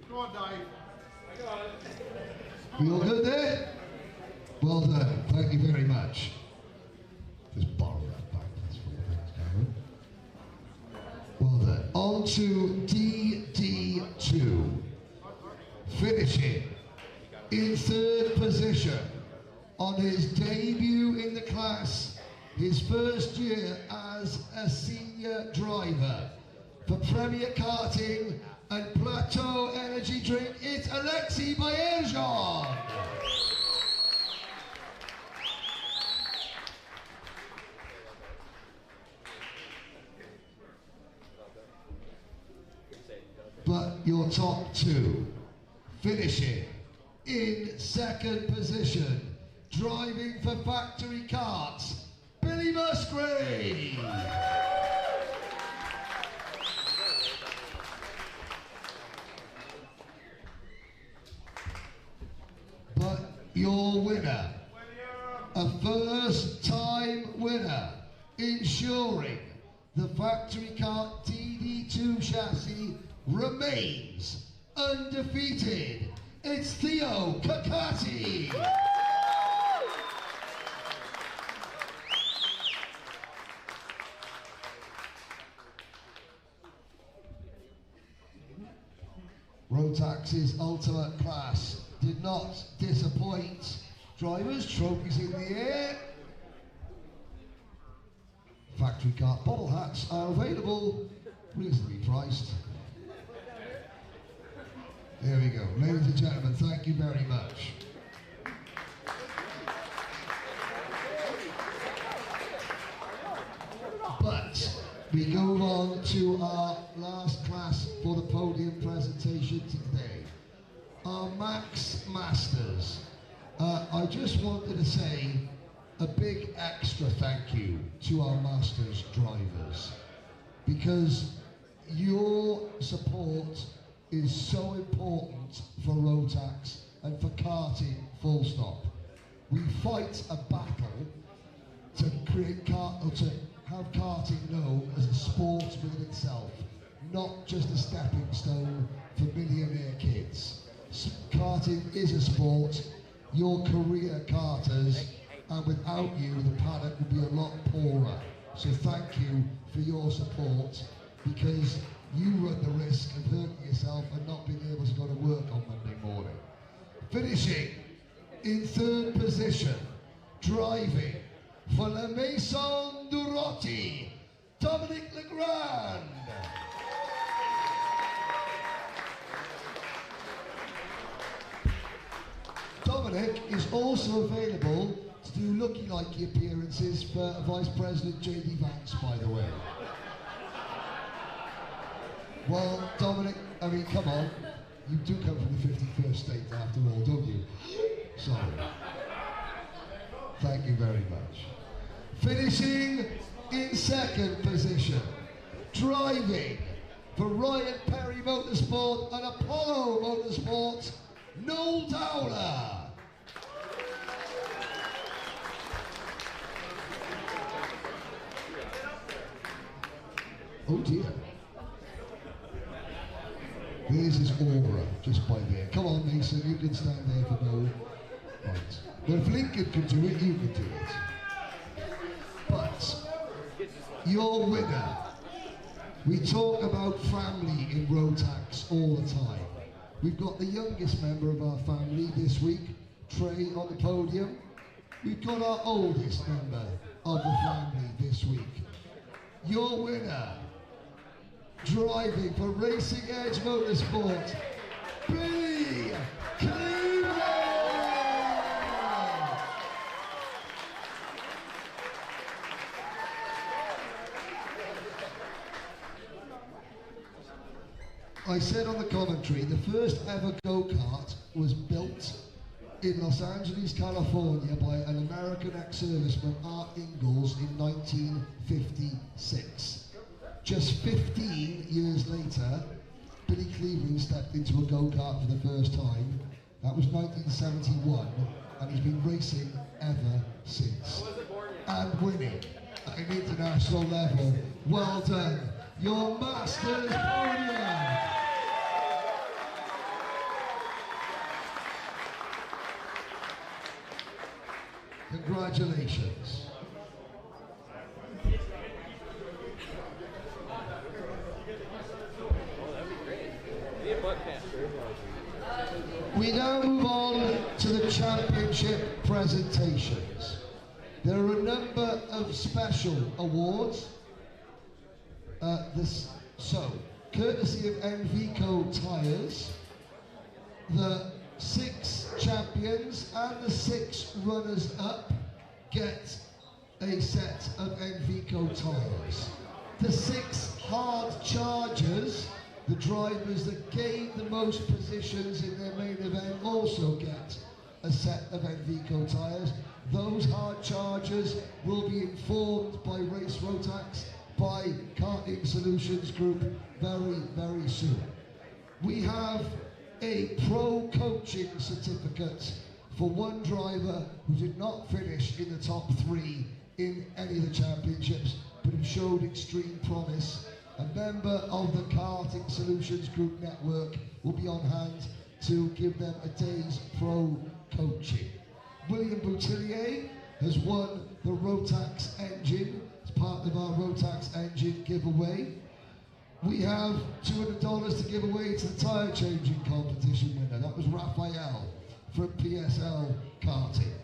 Go on, Dave. I got it. We all good there? Well done. Thank you very much. Just borrow that back. That's for Cameron. Well done. On to DD2. Finishing in 3rd position on his debut in the class, his first year as a senior driver for Premier Karting and Plateau Energy Drink, it's Alexei Bayerjan. But your top two, finishing in second position, driving for Factory Karts, Billy Musgrave. But your winner, a first-time winner, ensuring the Factory Kart DD2 chassis remains undefeated. It's Theo Kakati. Rotax's Ultimate Class did not disappoint. Drivers, trophies in the air. Factory Kart bottle hats are available, reasonably priced. There we go. Ladies and gentlemen, thank you very much. But we go on to our last class for the podium presentation today. Our Max Masters. I just wanted to say a big extra thank you to our Masters drivers, because your support is so important for Rotax and for karting, full stop. We fight a battle to create to have karting known as a sport within itself, not just a stepping stone for millionaire kids. Karting is a sport. Your career karters, and without you, the paddock would be a lot poorer. So thank you for your support, because you run the risk of hurting yourself and not being able to go to work on Monday morning. Finishing in third position, driving for La Maison du Roti, Dominic Legrand. Dominic is also available to do looky-likey appearances for Vice President J.D. Vance, by the way. Well, Dominic, I mean, come on. You do come from the 51st state after all, don't you? Sorry. Thank you very much. Finishing in second position, driving for Ryan Perry Motorsport and Apollo Motorsport, Noel Dowler. Oh dear. There's his aura, just by there. Come on, Mason, you can stand there for Noel. Right. Well, if Lincoln can do it, you can do it. But your winner. We talk about family in Rotax all the time. We've got the youngest member of our family this week, Trey, on the podium. We've got our oldest member of the family this week. Your winner, driving for Racing Edge Motorsport, Billy Cleveland! I said on the commentary, the first ever go-kart was built in Los Angeles, California by an American ex-serviceman, Art Ingalls, in 1956. Just 15 years later, Billy Cleveland stepped into a go-kart for the first time. That was 1971, and he's been racing ever since. And winning at an international level. Well done. Your Masters podium. Congratulations. We now move on to the championship presentations. There are a number of special awards. courtesy of Envico tyres, the 6 champions and the 6 runners-up get a set of Envico tyres. The 6 hard chargers, the drivers that gain the most positions in their main event, also get a set of Envico tyres. Those hard chargers will be informed by Race Rotax, by Karting Solutions Group very, very soon. We have a pro coaching certificate for one driver who did not finish in the top 3 in any of the championships, but who showed extreme promise. A member of the Karting Solutions Group network will be on hand to give them a day's pro coaching. William Boutillier has won the Rotax engine as part of our Rotax engine giveaway. We have $200 to give away to the tyre changing competition winner. That was Raphael from PSL Karting.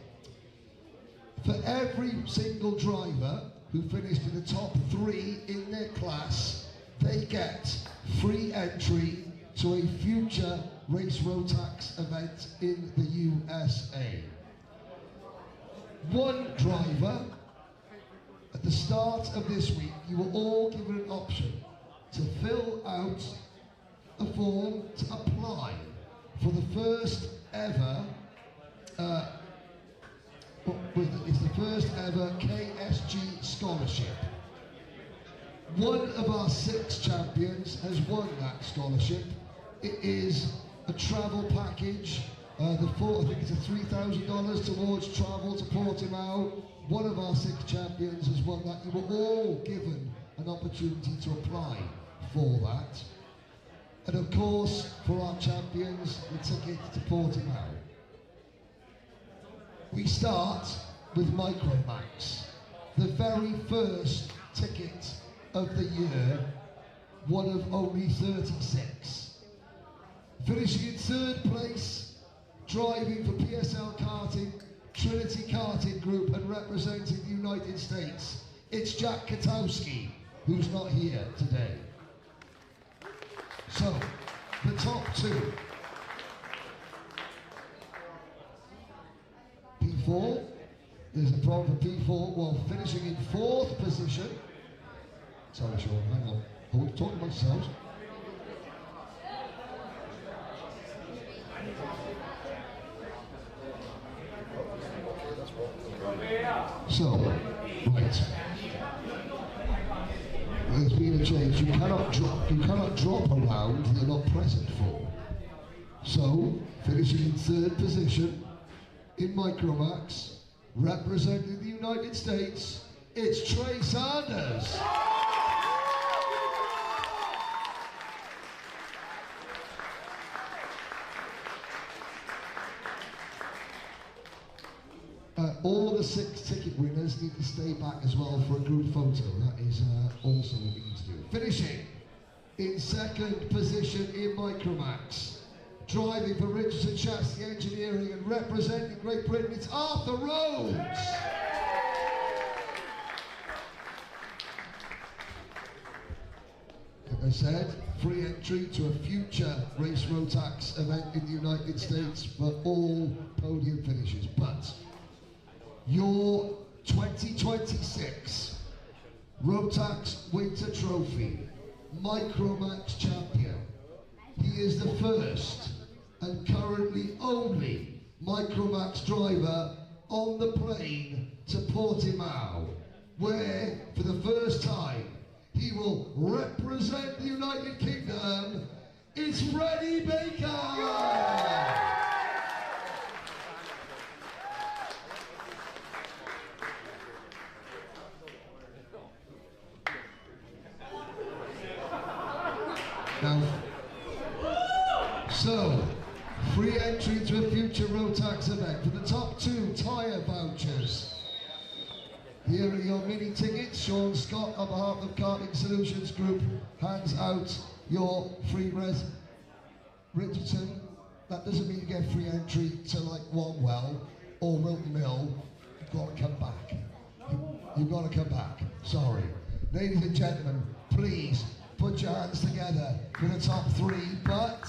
For every single driver who finished in the top 3 in their class, they get free entry to a future Race Rotax event in the USA. One driver, at the start of this week, you were all given an option to fill out a form to apply for the first ever it's the first ever KSG scholarship. One of our 6 champions has won that scholarship. It is a travel package. I think it's $3,000 towards travel to Portimao. One of our 6 champions has won that. You were all given an opportunity to apply for that. And of course, for our champions, the ticket to Portimao. We start with Micromax, the very first ticket of the year, one of only 36. Finishing in 3rd place, driving for PSL Karting, Trinity Karting Group, and representing the United States, it's Jack Katowski, who's not here today. So, the top 2. P4, there's a problem for P4, well, finishing in 4th position. Sorry, Sean, hang on. Are we talking about ourselves? So, right. There's been a change. You cannot drop a round you're not present for. So, finishing in 3rd position in Micromax, representing the United States, it's Trey Sanders. All the 6 ticket winners need to stay back as well for a group photo. That is also what we need to do. Finishing in 2nd position in Micromax, driving for Richardson Chassis Engineering and representing Great Britain, it's Arthur Rhodes. Like I said, free entry to a future Race Rotax event in the United States for all podium finishes. But your 2026 Rotax Winter Trophy Micromax champion. He is the first and currently only Micromax driver on the plane to Portimao, where for the first time he will represent the United Kingdom. It's Freddie Baker! Now, so, free entry to a future Rotax event for the top 2 tyre vouchers. Here are your mini tickets. Sean Scott, on behalf of Karting Solutions Group, hands out your free res. Richardson, that doesn't mean you get free entry to like Wanwell or Milton Mill. You've got to come back. You've got to come back. Sorry. Ladies and gentlemen, please put put your hands together for the top three, but,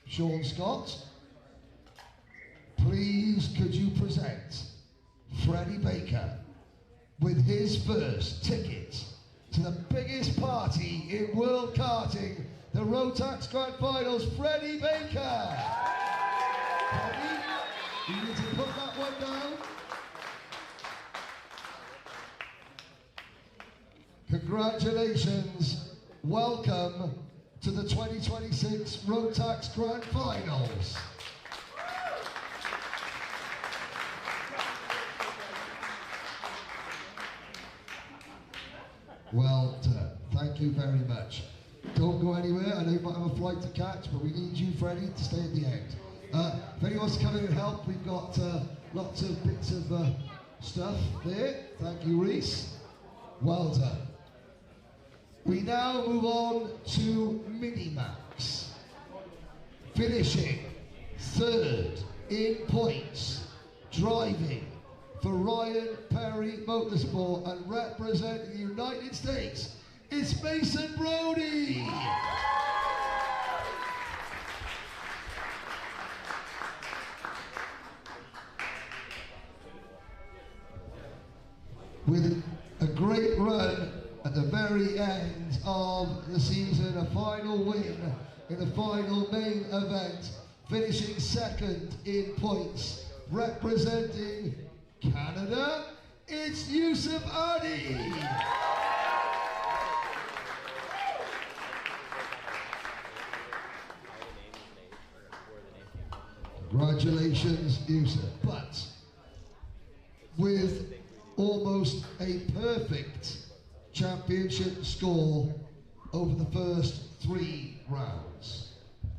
Sean Scott, please could you present Freddie Baker with his first ticket to the biggest party in world karting, the Rotax Grand Finals, Freddie Baker. Freddie, you need to put that one down. Congratulations, welcome to the 2026 Rotax Grand Finals. Well done, thank you very much. Don't go anywhere, I know you might have a flight to catch, but we need you, Freddie, to stay at the end. If anyone wants to come in and help, we've got lots of bits of stuff there. Thank you, Reese. Well done. We now move on to Minimax. Finishing third in points, driving for Ryan Perry Motorsport and representing the United States, it's Mason Brody. With a great run at the very end of the season, a final win in the final main event, finishing second in points, representing Canada, it's Yusuf Adi. Congratulations, Yusuf. But with almost a perfect championship score over the first 3 rounds,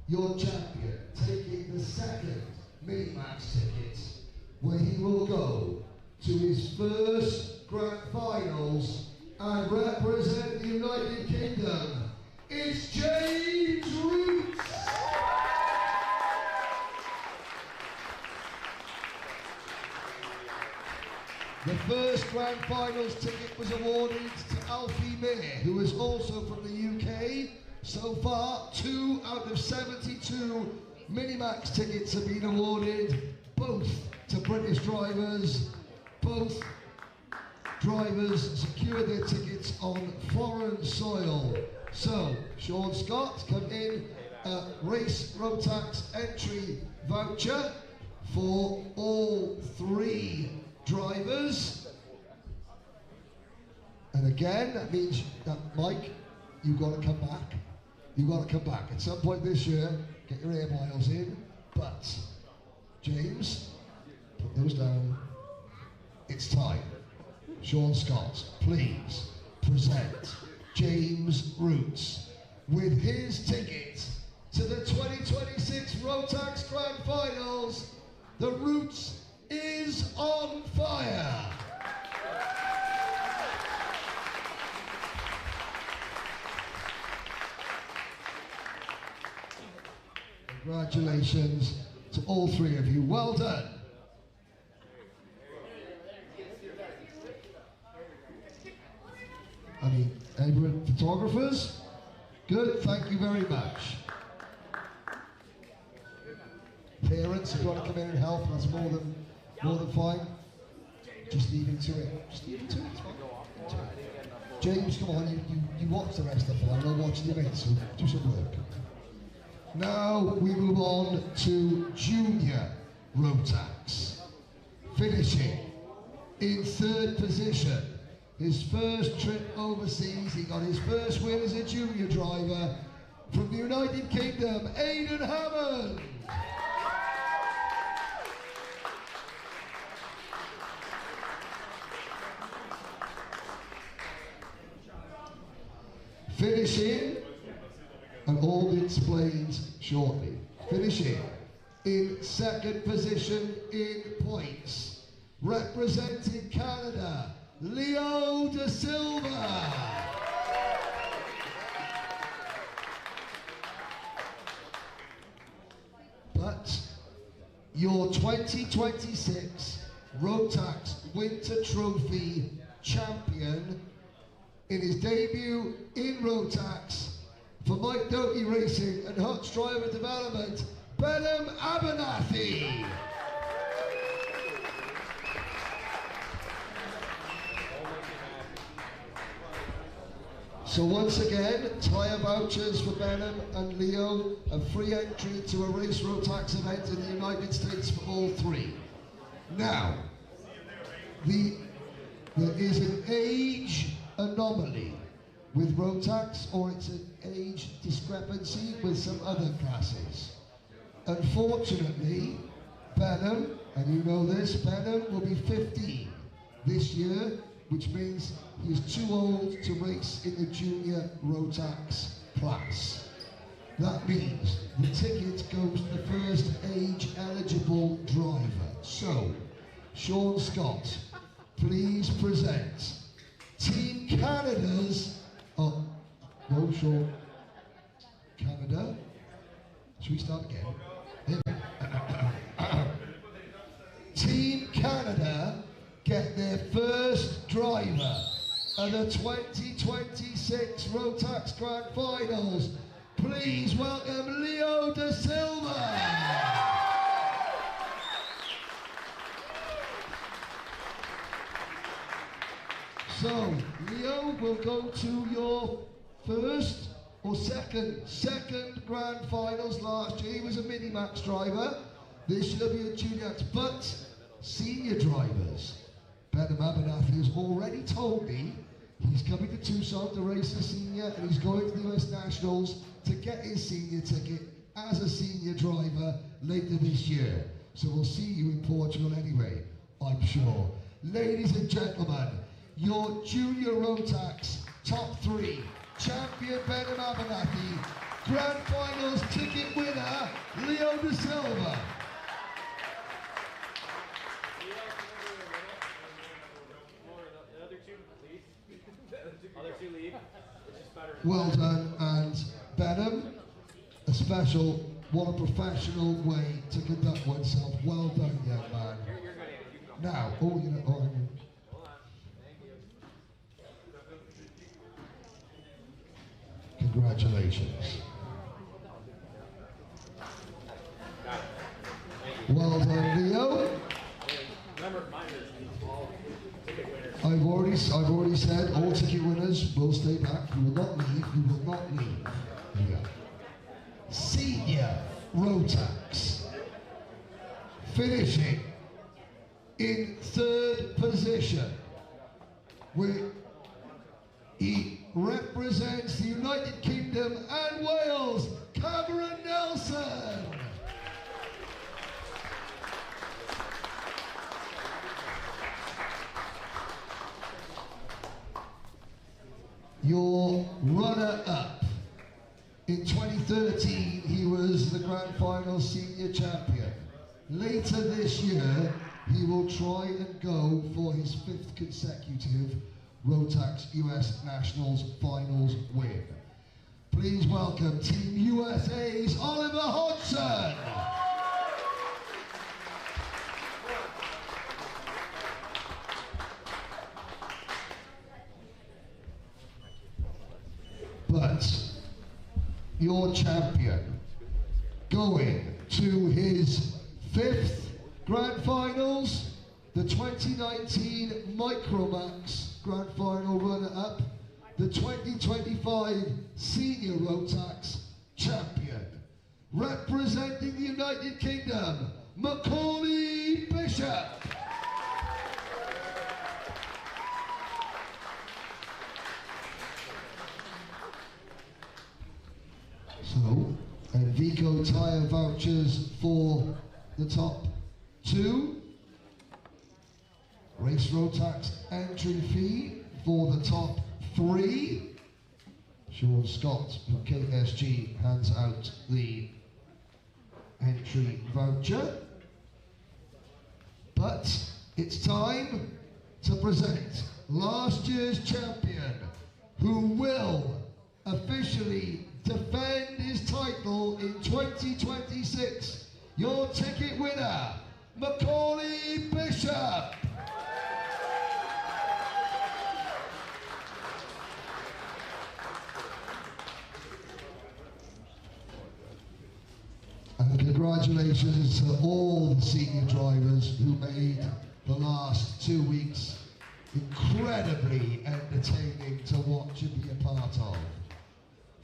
your champion taking the second Minimax ticket, where he will go to his first Grand Finals and represent the United Kingdom, it's James Roots. The first Grand Finals ticket was awarded to Alfie Mir, who is also from the UK. So far, 2 out of 72 Minimax tickets have been awarded, both to British drivers. Both drivers secured their tickets on foreign soil. So, Sean Scott, come in, Race Rotax entry voucher for all 3 drivers. And again, that means that Mike, you've got to come back. You've got to come back. At some point this year, get your air miles in. But, James, put those down. It's time. Sean Scott, please present James Roots with his ticket to the 2026 Rotax Grand Finals. The Roots is on fire. Congratulations to all 3 of you. Well done. Any photographers? Good, thank you very much. Parents, if you want to come in and help, that's more than fine. Just leave it to it. Just leave it to it, it's fine. James, come on, you watch the rest of the final, I'll watch the event, so do some work. Now we move on to Junior Rotax. Finishing in 3rd position. His first trip overseas, he got his first win as a junior driver from the United Kingdom, Aidan Hammond. Finishing, and all be explained shortly. Finishing in 2nd position in points, representing Canada, Leo Da Silva. But your 2026 Rotax Winter Trophy champion in his debut in Rotax for Mike Doty Racing and Hutch Driver Development, Benham Abernathy. So once again, tyre vouchers for Benham and Leo, a free entry to a race Rotax event in the United States for all three. Now, there is an age anomaly with Rotax, or it's an age discrepancy with some other classes. Unfortunately, Benham, and you know this, Benham will be 15 this year, which means he is too old to race in the junior Rotax class. That means the ticket goes to the first age eligible driver. So, Sean Scott, please present Team Canada's, oh, no, Sean, Canada. Should we start again? Team Canada get their first driver of the 2026 Rotax Grand Finals. Please welcome Leo Da Silva. So, Leo will go to your first or second Grand Finals. Last year he was a Mini-Max driver. This year he'll be a junior, but senior drivers. Benham Abernathy has already told me he's coming to Tucson to race a senior, and he's going to the US Nationals to get his senior ticket as a senior driver later this year. So we'll see you in Portugal anyway, I'm sure. Ladies and gentlemen, your junior Rotax top three, champion Benham Abernathy, Grand Finals ticket winner, Leo Da Silva. Well done, and Benham, a special, what a professional way to conduct oneself. Well done, young man. Now, oh, you know, oh, congratulations. Well done, Leo. I've already said all ticket winners will stay back. You will not leave. You will not leave. Here we go. Senior Rotax, finishing in third position, where he represents the United Kingdom and Wales, Cameron Nelson. Your runner-up. In 2013, he was the Grand Final senior champion. Later this year, he will try and go for his 5th consecutive Rotax US Nationals Finals win. Please welcome Team USA's Oliver Hodgson. But your champion, going to his 5th Grand Finals, the 2019 Micromax Grand Final runner-up, the 2025 Senior Rotax champion, representing the United Kingdom, Macaulay Bishop. So, and Vico tyre vouchers for the top 2. Race Rotax entry fee for the top 3. Sean Scott from KSG hands out the entry voucher. But it's time to present last year's champion, who will officially defend his title in 2026. Your ticket winner, Macaulay Bishop. congratulations to all the senior drivers who made the last 2 weeks incredibly entertaining to watch and be a part of.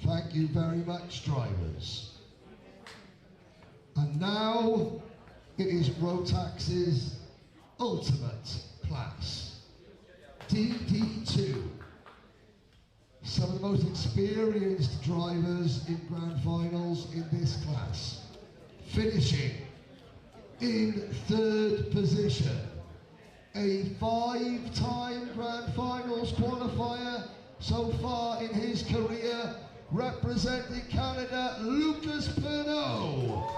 Thank you very much, drivers. And now it is Rotax's ultimate class, DD2. Some of the most experienced drivers in Grand Finals in this class, finishing in 3rd position, a 5-time Grand Finals qualifier so far in his career, representing Canada, Lucas Pernot.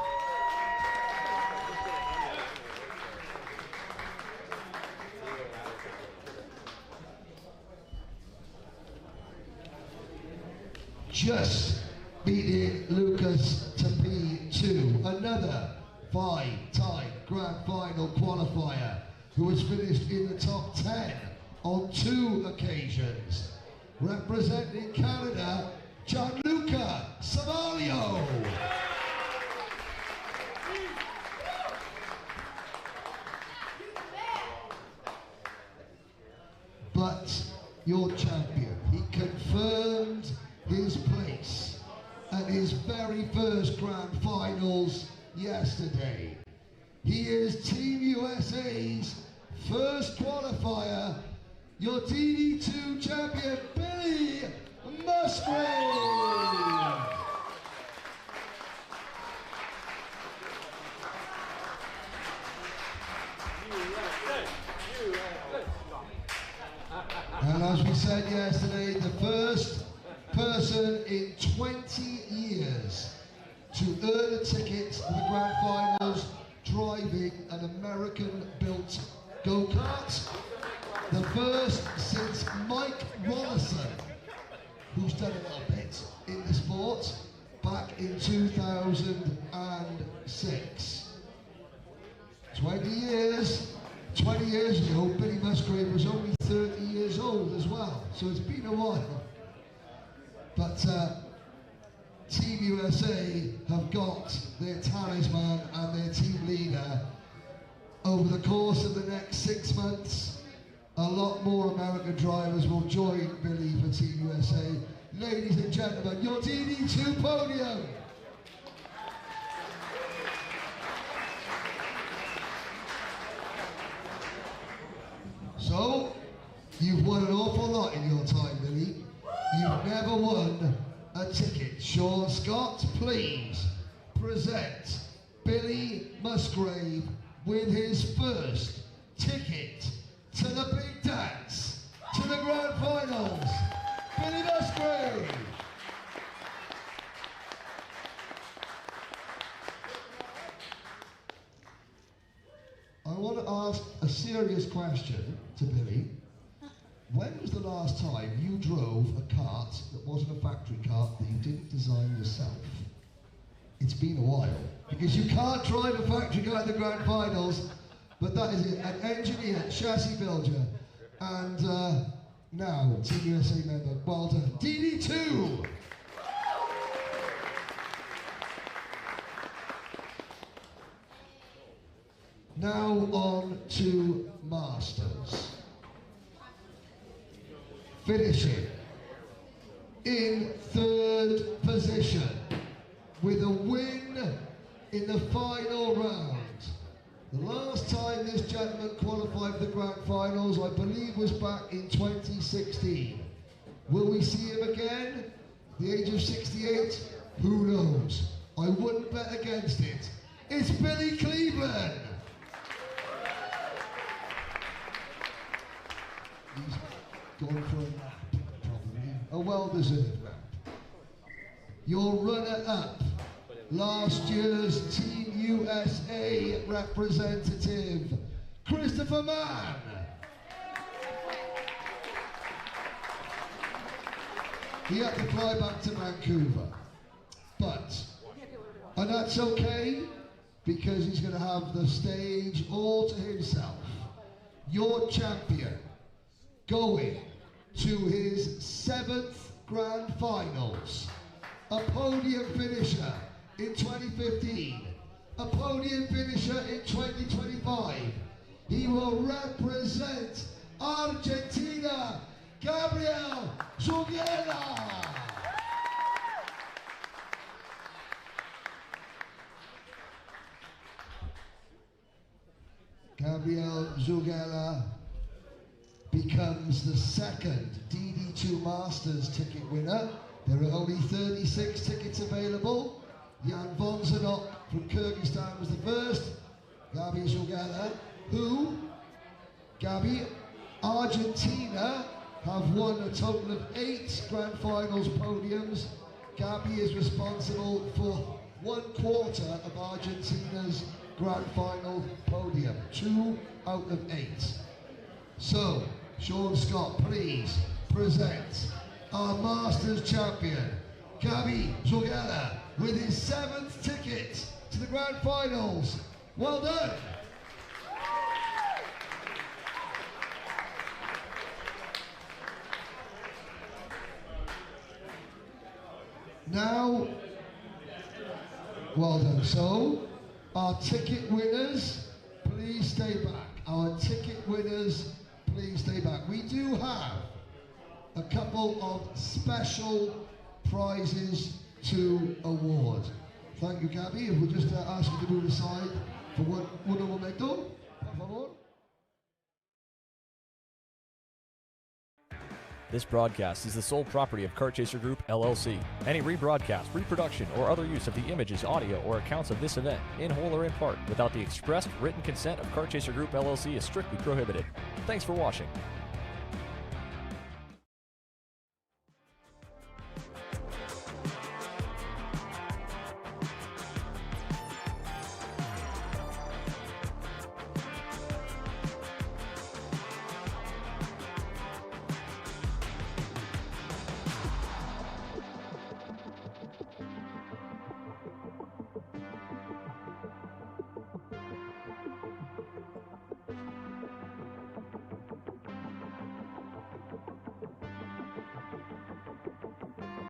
Just beating Lucas to P2, another 5-time Grand Final qualifier who has finished in the top 10 on 2 occasions. Representing Canada, Gianluca Savaglio. But your champion, he confirmed his place at his very first Grand Finals yesterday. He is Team USA's first qualifier, your DD2 champion, Billy Musgrave. And as we said yesterday, the first person in 20 years to earn a ticket to the Grand Finals driving an American-built go-kart. The first since Mike Rollison, who's done a little bit in the sport, back in 2006. 20 years ago, Billy Musgrave was only 30 years old as well, so it's been a while. But Team USA have got their talisman and their team leader. Over the course of the next 6 months, a lot more American drivers will join Billy for Team USA. Ladies and gentlemen, your DD2 podium. So, you've won an awful lot in your time, Billy. You've never won a ticket. Sean Scott, please present Billy Musgrave with his first ticket to the big dance, to the Grand Finals. Billy Musgrave. I want to ask a serious question to Billy. When was the last time you drove a kart that wasn't a factory kart that you didn't design yourself? It's been a while, because you can't drive a factory car at the Grand Finals, but that is it. An engineer, chassis builder, and now Team USA member. Well done. DD2! Now on to Masters. Finishing in 3rd position with a win in the final round. The last time this gentleman qualified for the Grand Finals, I believe, was back in 2016. Will we see him again? The age of 68? Who knows? I wouldn't bet against it. It's Billy Cleveland. He's gone for a nap, probably. A well-deserved nap. Your runner-up, last year's Team USA representative, Christopher Mann. He had to fly back to Vancouver. And that's okay, because he's going to have the stage all to himself. Your champion, going to his 7th Grand Finals, a podium finisher in 2015, a podium finisher in 2025. He will represent Argentina, Gabriel Zugela. Gabriel Zugela becomes the second DD2 Masters ticket winner. There are only 36 tickets available. Jan Vonsenok from Kyrgyzstan was the first. Gabi Zugela, Argentina have won a total of 8 Grand Finals podiums. Gabi is responsible for 1/4 of Argentina's Grand Final podium, 2 out of 8. So, Sean Scott, please present our Masters champion, Gabi Zugela, with his 7th ticket to the Grand Finals. Well done. Now, well done. So, our ticket winners, please stay back. Our ticket winners, please stay back. We do have a couple of special prizes to award. Thank you, Gabi. If we'll just ask you to move aside for un momento, por favor. This broadcast is the sole property of Kart Chaser Group, LLC. Any rebroadcast, reproduction, or other use of the images, audio, or accounts of this event, in whole or in part, without the expressed written consent of Kart Chaser Group, LLC is strictly prohibited. Thanks for watching.